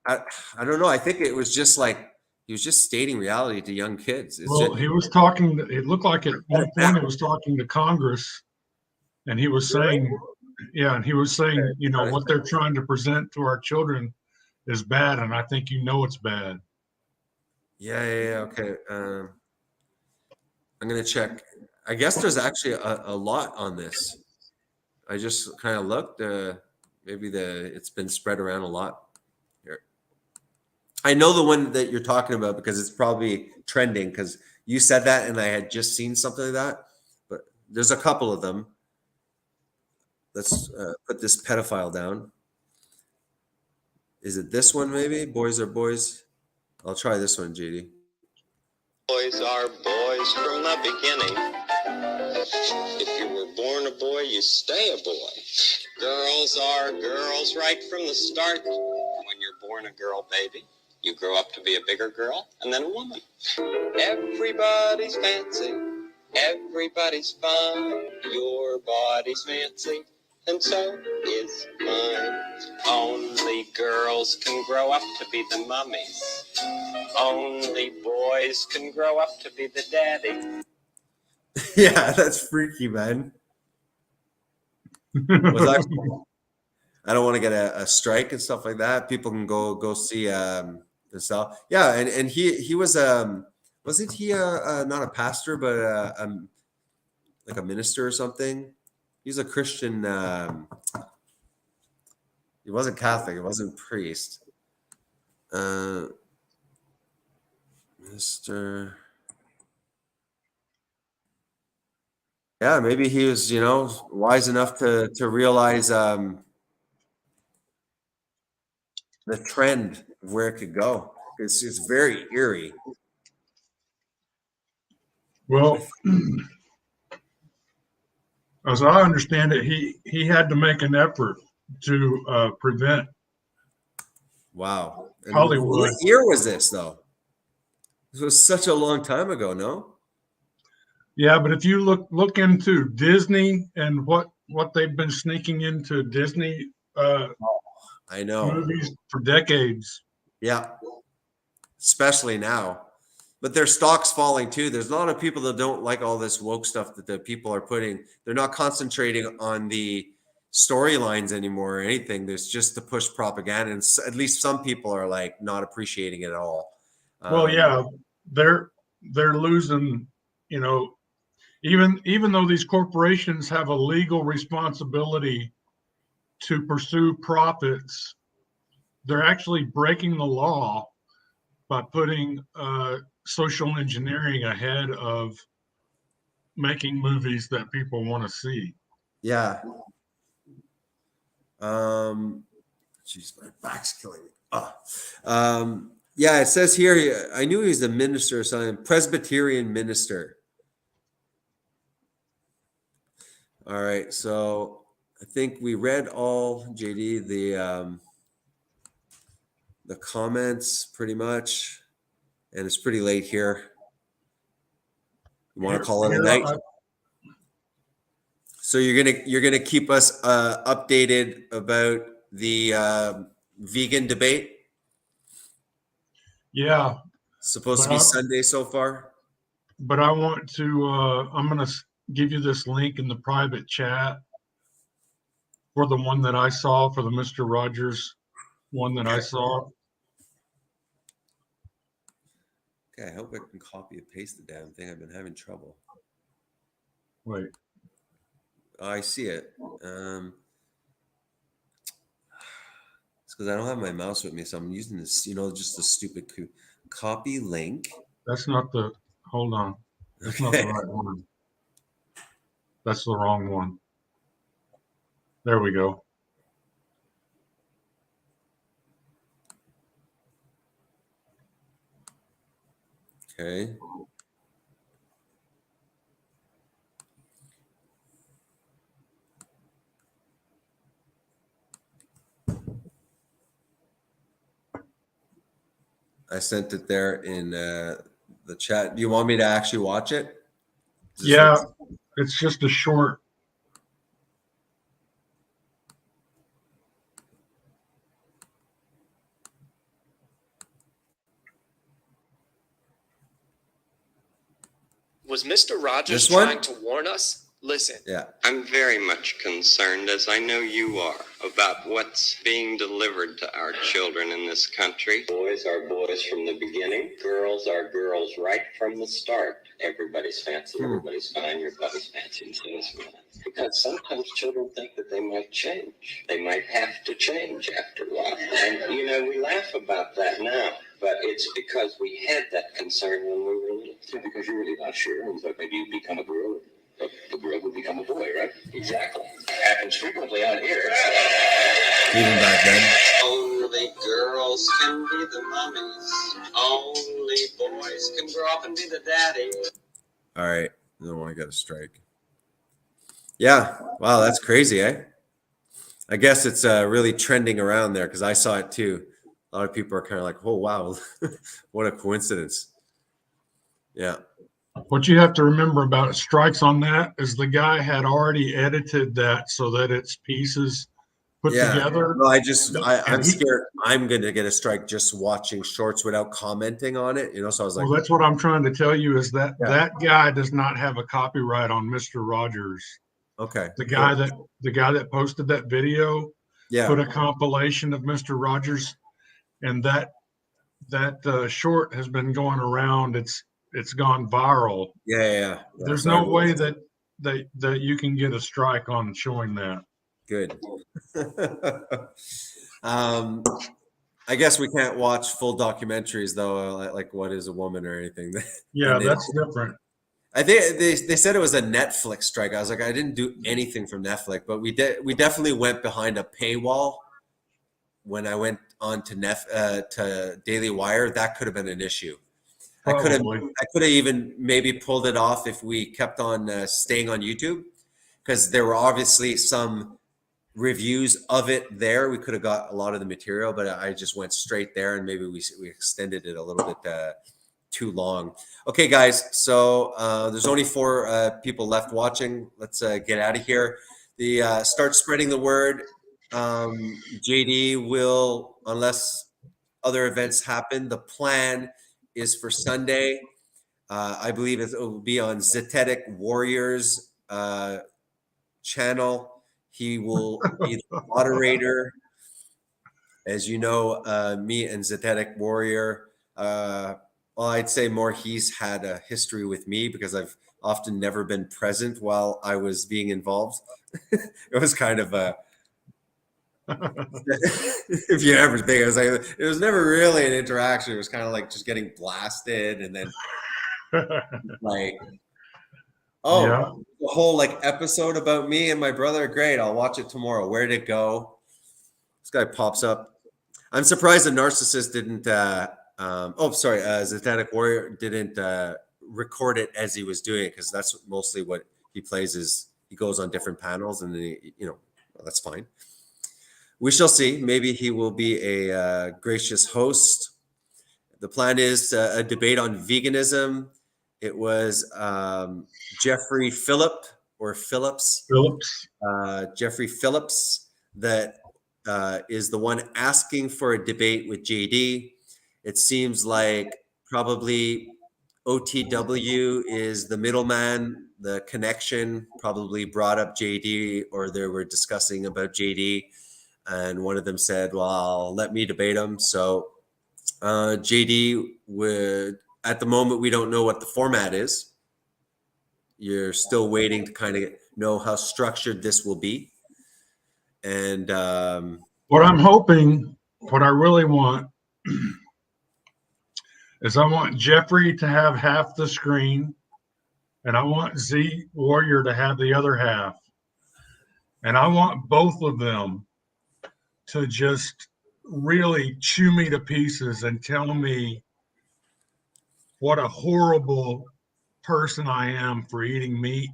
I don't know. I think it was just like, he was just stating reality to young kids. Well, he was talking, it looked like at one point he was talking to Congress, and he was saying, yeah, and he was saying, you know, what they're trying to present to our children is bad, and I think you know it's bad. Yeah. Okay. I'm going to check. I guess there's actually a lot on this. I just kind of looked. Maybe it's been spread around a lot. Here, I know the one that you're talking about because it's probably trending, because you said that and I had just seen something like that. But there's a couple of them. Let's put this pedophile down. Is it this one maybe? Boys are boys. I'll try this one, JD. Boys are boys from the beginning. If you were born a boy, you stay a boy. Girls are girls right from the start. When you're born a girl baby, you grow up to be a bigger girl and then a woman. Everybody's fancy. Everybody's fine. Your body's fancy, and so is mine. Only girls can grow up to be the mummies. Only boys can grow up to be the daddy. Yeah, that's freaky, man. I don't want to get a strike and stuff like that. People can go see the stuff. Yeah, and he was wasn't he not a pastor, but like a minister or something? He's a Christian. He wasn't Catholic. He wasn't priest. Mr. Yeah, maybe he was, you know, wise enough to realize the trend of where it could go. It's very eerie. Well, as I understand it, he had to make an effort to prevent. Wow. And Hollywood. What year was this, though? This was such a long time ago, no? Yeah, but if you look into Disney and what they've been sneaking into Disney I know movies for decades. Yeah, especially now. But their stock's falling too. There's a lot of people that don't like all this woke stuff that the people are putting. They're not concentrating on the storylines anymore or anything. There's just to push propaganda, and at least some people are like not appreciating it at all. Well, yeah, they're losing. You know, even though these corporations have a legal responsibility to pursue profits, they're actually breaking the law by putting social engineering ahead of making movies that people want to see. Yeah. Jeez, my back's killing me. Yeah, it says here, I knew he was a minister or something, Presbyterian minister. All right, so I think we read all, JD, the comments pretty much, and it's pretty late here. You want to call it a night? So you're gonna keep us updated about the vegan debate? Yeah. Supposed to be Sunday so far? But I want to, I'm going to give you this link in the private chat for the one that I saw, for the Mr. Rogers one that I saw. Okay, I hope I can copy and paste the damn thing. I've been having trouble. Wait. Oh, I see it. It's because I don't have my mouse with me, so I'm using this, just the stupid copy link. That's not the, hold on. That's not the right one. That's the wrong one. There we go. Okay. I sent it there in the chat. Do you want me to actually watch it? Yeah, it's just a short. Was Mr. Rogers This one? trying to warn us? Listen. Yeah. I'm very much concerned, as I know you are, about what's being delivered to our children in this country. Boys are boys from the beginning. Girls are girls right from the start. Everybody's fancy, everybody's fine, your buddy's fancy, and so is mine. Because sometimes children think that they might change. They might have to change after a while. And, we laugh about that now. But it's because we had that concern when we were little. Yeah, because you're really not sure. And so maybe you become a girl. The girl would become a boy, right? Exactly. Happens frequently out here. Even back then. Only girls can be the mummies. Only boys can grow up and be the daddy. All right. No, I got a strike. Yeah. Wow, that's crazy, eh? I guess it's really trending around there because I saw it too. A lot of people are kind of like, oh, wow, what a coincidence. Yeah. What you have to remember about strikes on that is the guy had already edited that so that it's pieces put together. No, I'm scared I'm going to get a strike just watching shorts without commenting on it. So I was like, well, that's what I'm trying to tell you is that that guy does not have a copyright on Mr. Rogers. Okay. The guy that posted that video put a compilation of Mr. Rogers, and that short has been going around. It's gone viral. Yeah. There's no way that you can get a strike on showing that. Good. I guess we can't watch full documentaries though, like What Is a Woman or anything. Yeah, that's different. I think they said it was a Netflix strike. I was like, I didn't do anything from Netflix, but we definitely went behind a paywall when I went on to Daily Wire. That could have been an issue. Probably. I could have even maybe pulled it off if we kept on staying on YouTube, because there were obviously some reviews of it there. We could have got a lot of the material, but I just went straight there, and maybe we extended it a little bit too long. Okay, guys. So there's only 4 people left watching. Let's get out of here. Start spreading the word. JD will, unless other events happen, the plan is for Sunday. I believe it will be on Zetetic Warriors channel. He will be the moderator. As you know, me and Zetetic Warrior, well, I'd say more he's had a history with me because I've often never been present while I was being involved. It was kind of If you ever think, it was never really an interaction. It was kind of like just getting blasted, and then like, oh, Yeah. the whole like episode about me and my brother. Great, I'll watch it tomorrow. Where'd it go? This guy pops up. I'm surprised the narcissist didn't. Satanic Warrior didn't record it as he was doing it, because that's mostly what he plays. Is he goes on different panels, and then well, that's fine. We shall see. Maybe he will be a gracious host. The plan is a debate on veganism. It was Jeffrey Phillips, Jeffrey Phillips, that is the one asking for a debate with JD. It seems like probably OTW is the middleman, the connection, probably brought up JD, or they were discussing about JD. And one of them said, well, let me debate him. So JD would, at the moment, we don't know what the format is. You're still waiting to kind of know how structured this will be. And what I'm hoping, what I really want, is I want Jeffrey to have half the screen, and I want Z Warrior to have the other half. And I want both of them to just really chew me to pieces and tell me what a horrible person I am for eating meat.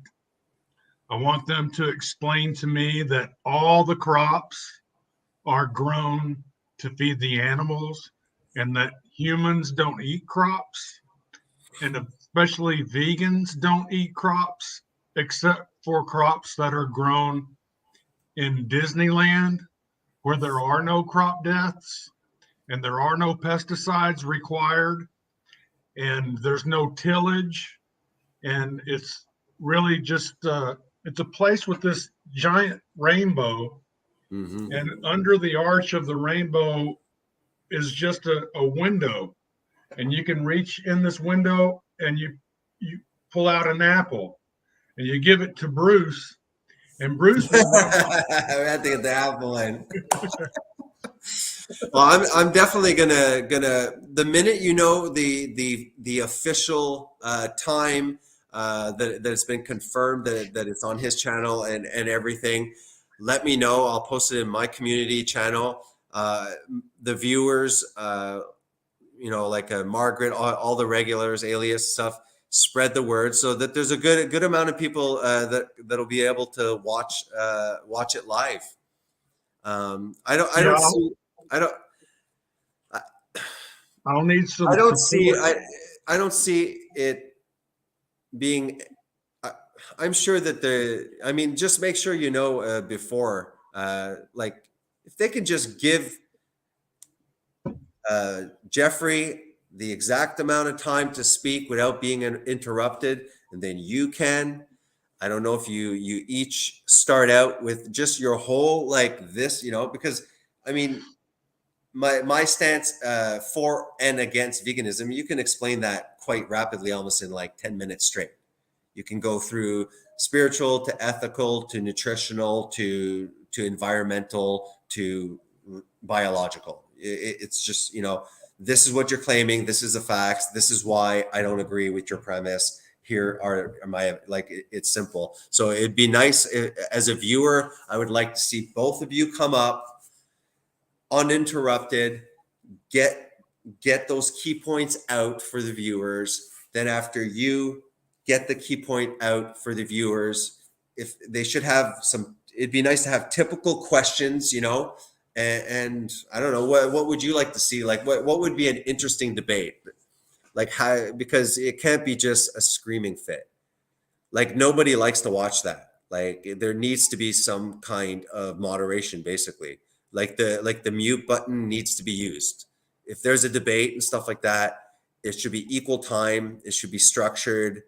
I want them to explain to me that all the crops are grown to feed the animals, and that humans don't eat crops, and especially vegans don't eat crops, except for crops that are grown in Disneyland, where there are no crop deaths and there are no pesticides required and there's no tillage. And it's really just, it's a place with this giant rainbow. Mm-hmm. And under the arch of the rainbow is just a window. And you can reach in this window and you pull out an apple and you give it to Bruce. And Bruce will I had to get the apple in. Well, I'm definitely gonna the minute the official time that it's been confirmed that it's on his channel and everything, let me know. I'll post it in my community channel. The viewers, like Margaret, all the regulars, Alias stuff. Spread the word so that there's a good amount of people that'll be able to watch it live. I don't see it being. I'm sure that just make sure before, like if they could just give Jeffrey the exact amount of time to speak without being interrupted, and then you can. I don't know if you each start out with just your whole like this, because my stance for and against veganism, you can explain that quite rapidly, almost in like 10 minutes straight. You can go through spiritual to ethical to nutritional to environmental to biological. It's just, this is what you're claiming. This is the facts. This is why I don't agree with your premise. Here are my, it's simple. So it'd be nice as a viewer, I would like to see both of you come up uninterrupted, get those key points out for the viewers. Then after you get the key point out for the viewers, if they should have it'd be nice to have typical questions, and I don't know, what would you like to see? Like what would be an interesting debate? Like how, because it can't be just a screaming fit. Like nobody likes to watch that. Like there needs to be some kind of moderation, basically. Like the mute button needs to be used. If there's a debate and stuff like that, it should be equal time. It should be structured.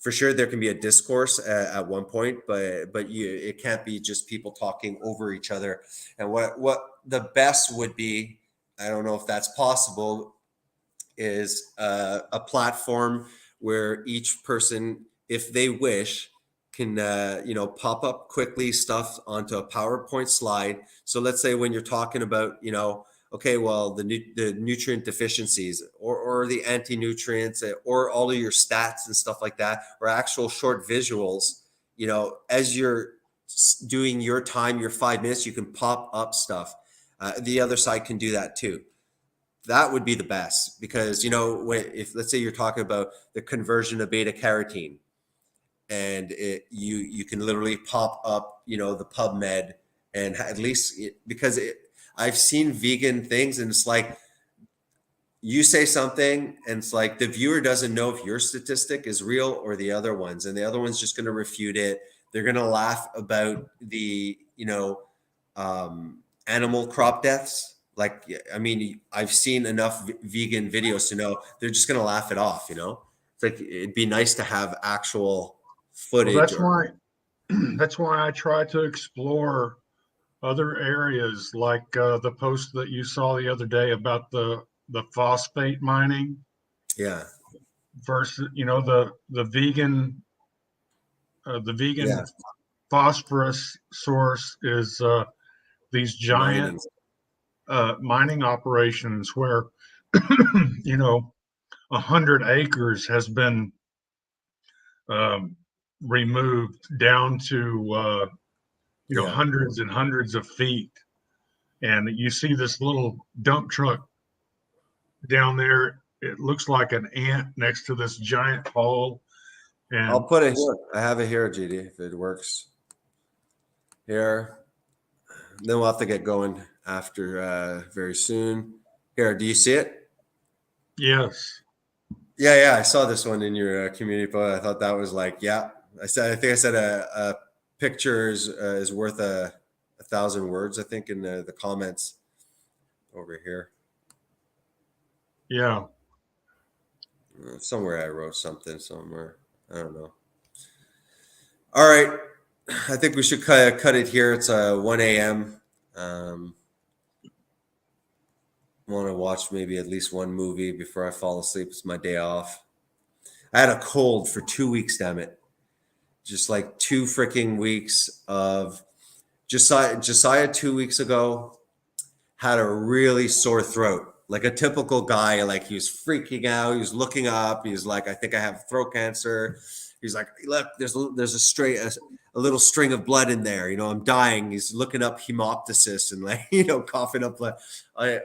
For sure, there can be a discourse at one point, but it can't be just people talking over each other. And what the best would be, I don't know if that's possible, is a platform where each person, if they wish, can pop up quickly stuff onto a PowerPoint slide. So let's say when you're talking about, okay, well, the nutrient deficiencies or the anti-nutrients or all of your stats and stuff like that, or actual short visuals, as you're doing your time, your 5 minutes, you can pop up stuff. The other side can do that too. That would be the best, because, if let's say you're talking about the conversion of beta carotene, and you can literally pop up, the PubMed, and at least because I've seen vegan things, and it's like you say something and it's like the viewer doesn't know if your statistic is real or the other ones, and the other one's just going to refute it. They're going to laugh about the animal crop deaths. Like, I mean, I've seen enough vegan videos to know they're just going to laugh it off. It's like, it'd be nice to have actual footage. Well, that's why I try to explore other areas, like the post that you saw the other day about the phosphate mining. Yeah. Versus, the vegan phosphorus source is these giant mining operations where 100 acres has been removed down to hundreds and hundreds of feet, and you see this little dump truck down there. It looks like an ant next to this giant hole. And I'll put it here. I have it here, GD, if it works. Here. Then we'll have to get going after very soon. Here, do you see it? Yes. Yeah. I saw this one in your community post. I thought that was like, yeah. I think I said a picture is worth a 1,000 words, I think, in the comments over here. Yeah. Somewhere I wrote something somewhere. I don't know. All right. I think we should cut it here. It's 1 a.m. Want to watch maybe at least one movie before I fall asleep. It's my day off. I had a cold for 2 weeks, damn it. Just like 2 freaking weeks of Josiah 2 weeks ago had a really sore throat. Like a typical guy, like he was freaking out. He was looking up. He was like, I think I have throat cancer. He's like, look, there's a little string of blood in there. I'm dying. He's looking up hemoptysis and like, coughing up blood,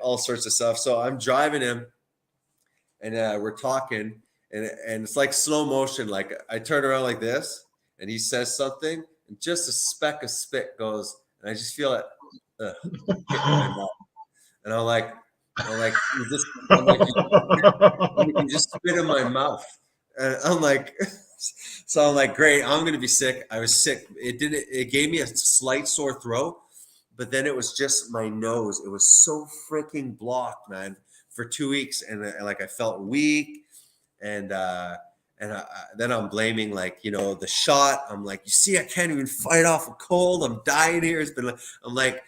all sorts of stuff. So I'm driving him and we're talking and it's like slow motion. Like I turn around like this and he says something and just a speck of spit goes and I just feel it. And I'm like, you just spit in my mouth. And I'm like, so I'm like, great, I'm going to be sick. I was sick. It gave me a slight sore throat, but then it was just my nose. It was so freaking blocked, man, for 2 weeks. And like, I felt weak. And then I'm blaming the shot. I'm like, you see, I can't even fight off a cold. I'm dying here. It's been, I'm like,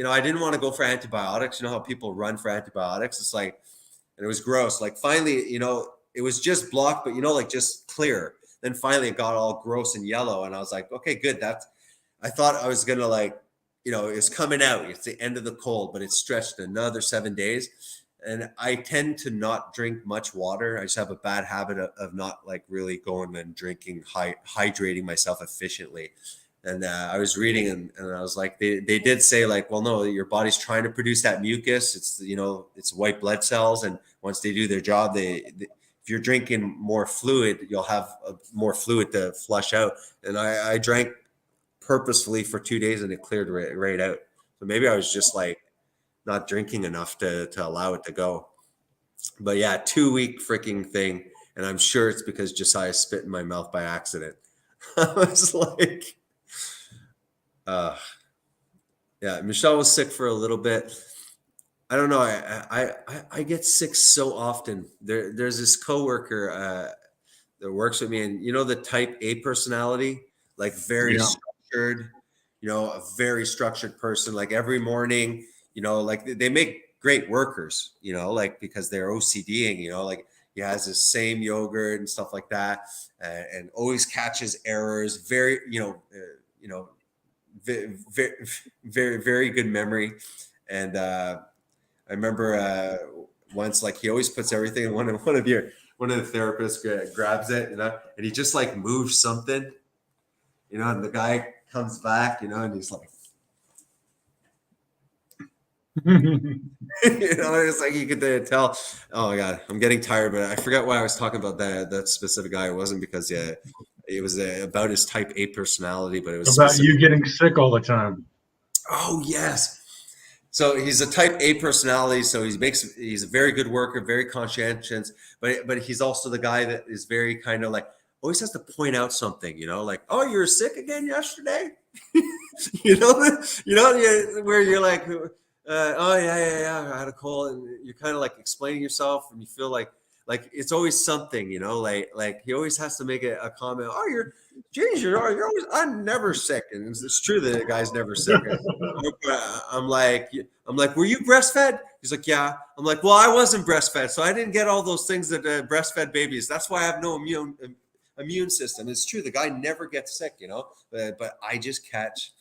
I didn't want to go for antibiotics. You know how people run for antibiotics? It's like, and it was gross. Like finally, it was just blocked, but like just clear. Then finally it got all gross and yellow. And I was like, okay, good. I thought I was going to it's coming out. It's the end of the cold, but it stretched another 7 days. And I tend to not drink much water. I just have a bad habit of not really going and drinking, hydrating myself efficiently. And I was reading and I was like, they did say well, no, your body's trying to produce that mucus. It's, it's white blood cells. And once they do their job, if you're drinking more fluid, you'll have more fluid to flush out. And I drank purposefully for 2 days and it cleared right out. So maybe I was just not drinking enough to allow it to go. But yeah, 2 week freaking thing. And I'm sure it's because Josiah spit in my mouth by accident. I was like, yeah, Michelle was sick for a little bit. I don't know. I get sick so often. There's this coworker that works with me, and the type A personality, very structured, a very structured person. Like every morning, they make great workers, because they're OCDing, he has his same yogurt and stuff like that, and always catches errors. Very, very, very, very good memory. And I remember once, like, he always puts everything in one of the therapists grabs it, and he just like moves something, and the guy comes back, and he's like, it's like you could tell. Oh my God, I'm getting tired, but I forgot why I was talking about that specific guy. It wasn't because it was about his type A personality, but it was about you getting sick all the time. Oh yes. So he's a type A personality. So he's a very good worker, very conscientious, but he's also the guy that is very kind of like always has to point out something, like, oh, you were sick again yesterday, where you're like, oh yeah, I had a cold, and you're kind of like explaining yourself, and you feel like it's always something, like he always has to make a comment. Oh, you're always, I'm never sick, and it's true that the guy's never sick. I'm like, were you breastfed? He's like, yeah. I'm like, well, I wasn't breastfed, so I didn't get all those things that breastfed babies. That's why I have no immune system. It's true, the guy never gets sick, but I just catch.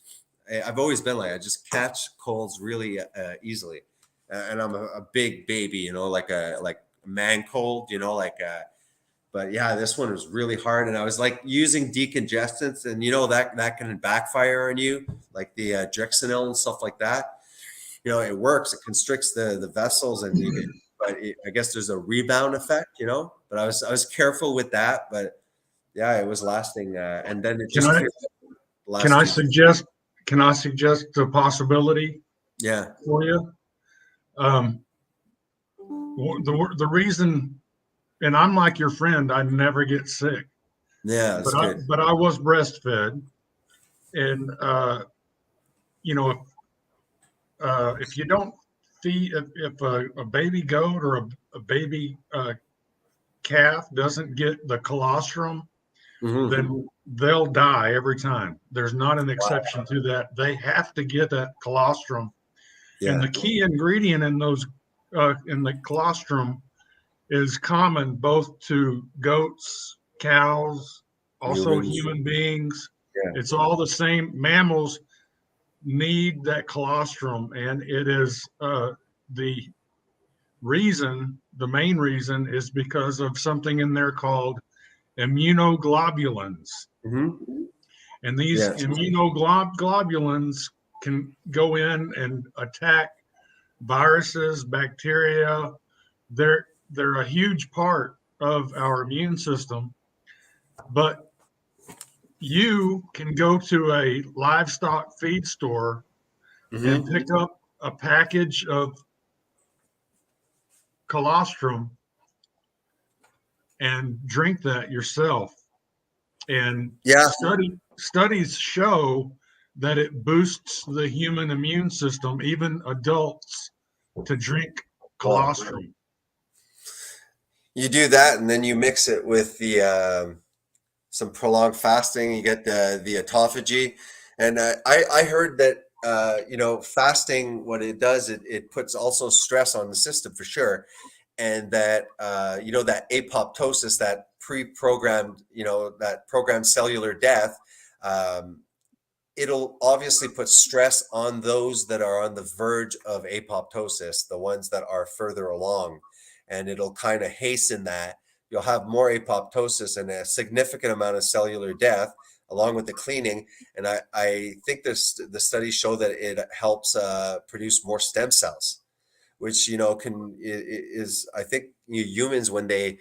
I've always been like, I just catch colds really easily, and I'm a big baby, like a man cold, but yeah, this one was really hard, and I was like using decongestants, and that can backfire on you, like the Drexenil and stuff like that. It works, it constricts the vessels, and I guess there's a rebound effect, but I was careful with that, but yeah, it was lasting, and then it just Can I suggest a possibility? Yeah. For you? The reason, and I'm like your friend, I never get sick. Yeah, that's good. But I was breastfed, and if you don't feed, if a baby goat or a baby calf doesn't get the colostrum, then they'll die every time. There's not an exception to that. They have to get that colostrum. Yeah. And the key ingredient in those in the colostrum is common both to goats, cows, also human beings. Yeah. It's all the same. Mammals need that colostrum, and it is the main reason is because of something in there called immunoglobulins. And these immunoglobulins can go in and attack viruses, bacteria. They're a huge part of our immune system. But you can go to a livestock feed store and pick up a package of colostrum and drink that yourself. And studies show that it boosts the human immune system, even adults, to drink colostrum. You do that, and then you mix it with the some prolonged fasting. You get the autophagy, and I heard that fasting, what it does, it puts also stress on the system for sure. And that that apoptosis, that pre-programmed, that programmed cellular death, it'll obviously put stress on those that are on the verge of apoptosis, the ones that are further along, and it'll kind of hasten that. You'll have more apoptosis and a significant amount of cellular death along with the cleaning. And I think the studies show that it helps produce more stem cells, which is I think humans, when they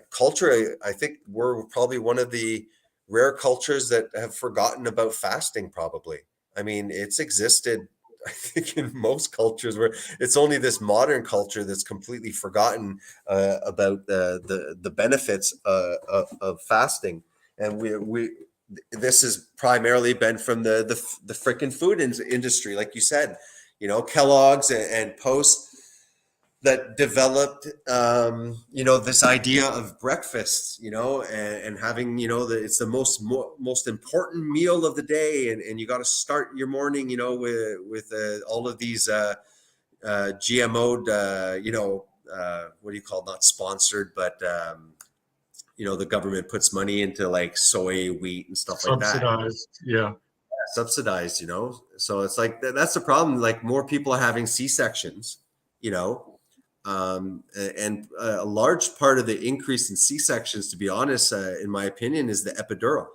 culture, I think we're probably one of the rare cultures that have forgotten about fasting. Probably, I mean, it's existed, I think, in most cultures, where it's only this modern culture that's completely forgotten about the benefits of fasting. And this has primarily been from the freaking food industry, like you said. Kellogg's and Post that developed, this idea of breakfast, and having, it's the most important meal of the day. And you got to start your morning, with all of these GMO'd, what do you call it? Not sponsored, but the government puts money into like soy, wheat, and stuff like that. Subsidized, yeah. Subsidized, so it's like that's the problem. Like more people are having C-sections, and a large part of the increase in C-sections, to be honest, in my opinion, is the epidural.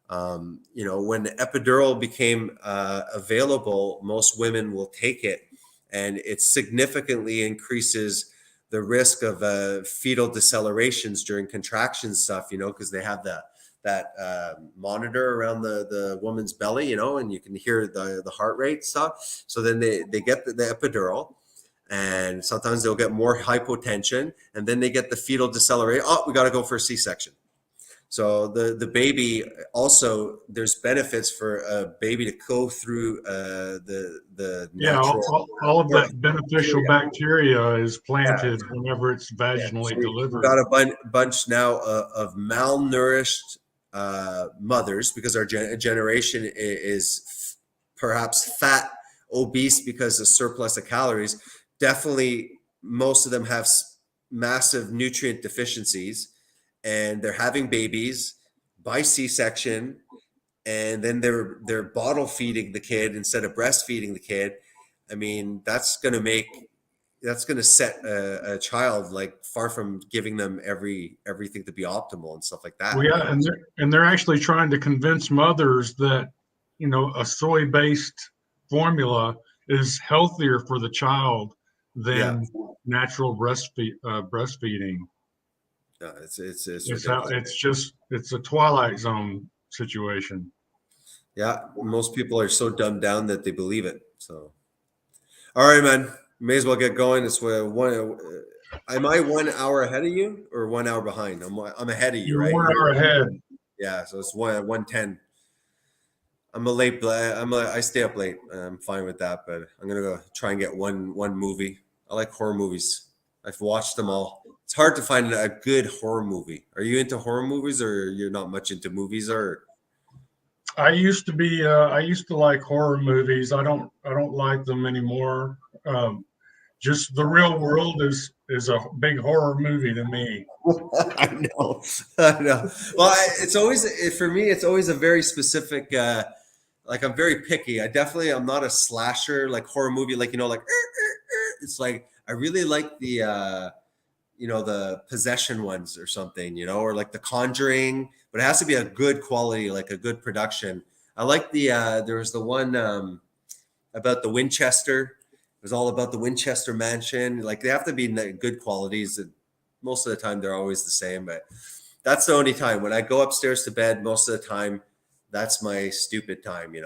When the epidural became available, most women will take it, and it significantly increases the risk of fetal decelerations during contraction stuff, because they have that monitor around the woman's belly, and you can hear the heart rate stuff. So then they get the epidural, and sometimes they'll get more hypotension, and then they get the fetal decelerate. Oh, we got to go for a C-section. So the baby also, there's benefits for a baby to go through the natural, all of that beneficial bacteria is planted whenever it's vaginally delivered. We've got a bunch now of malnourished mothers, because our generation is perhaps fat, obese because of surplus of calories. Definitely, most of them have massive nutrient deficiencies, and they're having babies by C-section, and then they're bottle feeding the kid instead of breastfeeding the kid. I mean, that's going to set a child like far from giving them everything to be optimal and stuff like that. Well, yeah, and they're actually trying to convince mothers that a soy-based formula is healthier for the child than natural breastfeeding. No, it's a Twilight Zone situation. Yeah, most people are so dumbed down that they believe it. So, all right, man, may as well get going. It's one. Am I 1 hour ahead of you or 1 hour behind? I'm ahead of you, You're right? 1 hour ahead. Yeah, so it's 1:10. I stay up late. I'm fine with that, but I'm gonna go try and get one movie. I like horror movies. I've watched them all. It's hard to find a good horror movie. Are you into horror movies, or you're not much into movies? Or I used to like horror movies. I don't like them anymore. Just The Real World is a big horror movie to me. I know. Well, it's always for me. It's always a very specific. I'm very picky. I'm not a slasher like horror movie. It's like I really like the the possession ones or something, or like The Conjuring, but it has to be a good quality, like a good production. I like there was the one about the Winchester. It was all about the Winchester mansion. Like they have to be good qualities. And most of the time they're always the same, but that's the only time when I go upstairs to bed. Most of the time, that's my stupid time,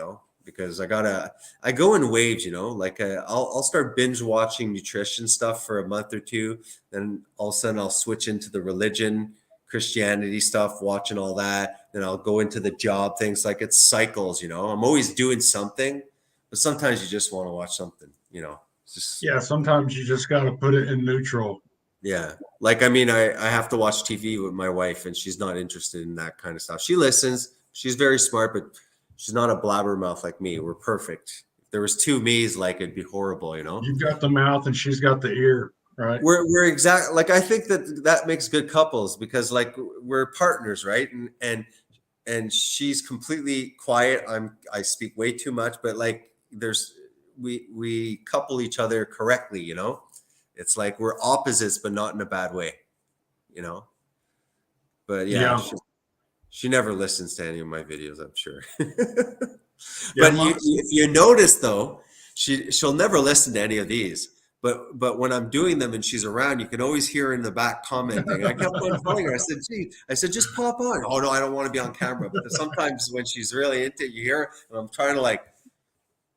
because I go in waves, I'll start binge watching nutrition stuff for a month or two. Then all of a sudden I'll switch into the religion, Christianity stuff, watching all that. Then I'll go into the job things. Like it's cycles, I'm always doing something, but sometimes you just want to watch something, it's just, sometimes you just got to put it in neutral. Yeah. I have to watch TV with my wife, and she's not interested in that kind of stuff. She listens. She's very smart, but she's not a blabbermouth like me. We're perfect. If there was two me's, it'd be horrible, You've got the mouth and she's got the ear, right? We're exact. I think that makes good couples, because we're partners, right? And she's completely quiet. I speak way too much, but we couple each other correctly, It's like we're opposites, but not in a bad way, But yeah. She never listens to any of my videos, I'm sure. But you notice though, she'll never listen to any of these. But when I'm doing them and she's around, you can always hear her in the back commenting. I kept on telling her, I said, just pop on. Oh no, I don't want to be on camera. But sometimes when she's really into it, you hear her, and I'm trying to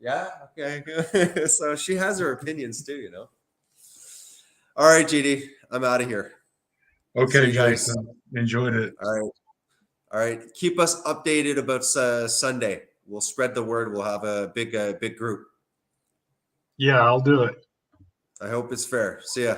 yeah, okay. So she has her opinions too, All right, GD, I'm out of here. Okay, guys. Enjoyed it. All right. Keep us updated about Sunday. We'll spread the word. We'll have a big group. Yeah, I'll do it. I hope it's fair. See ya.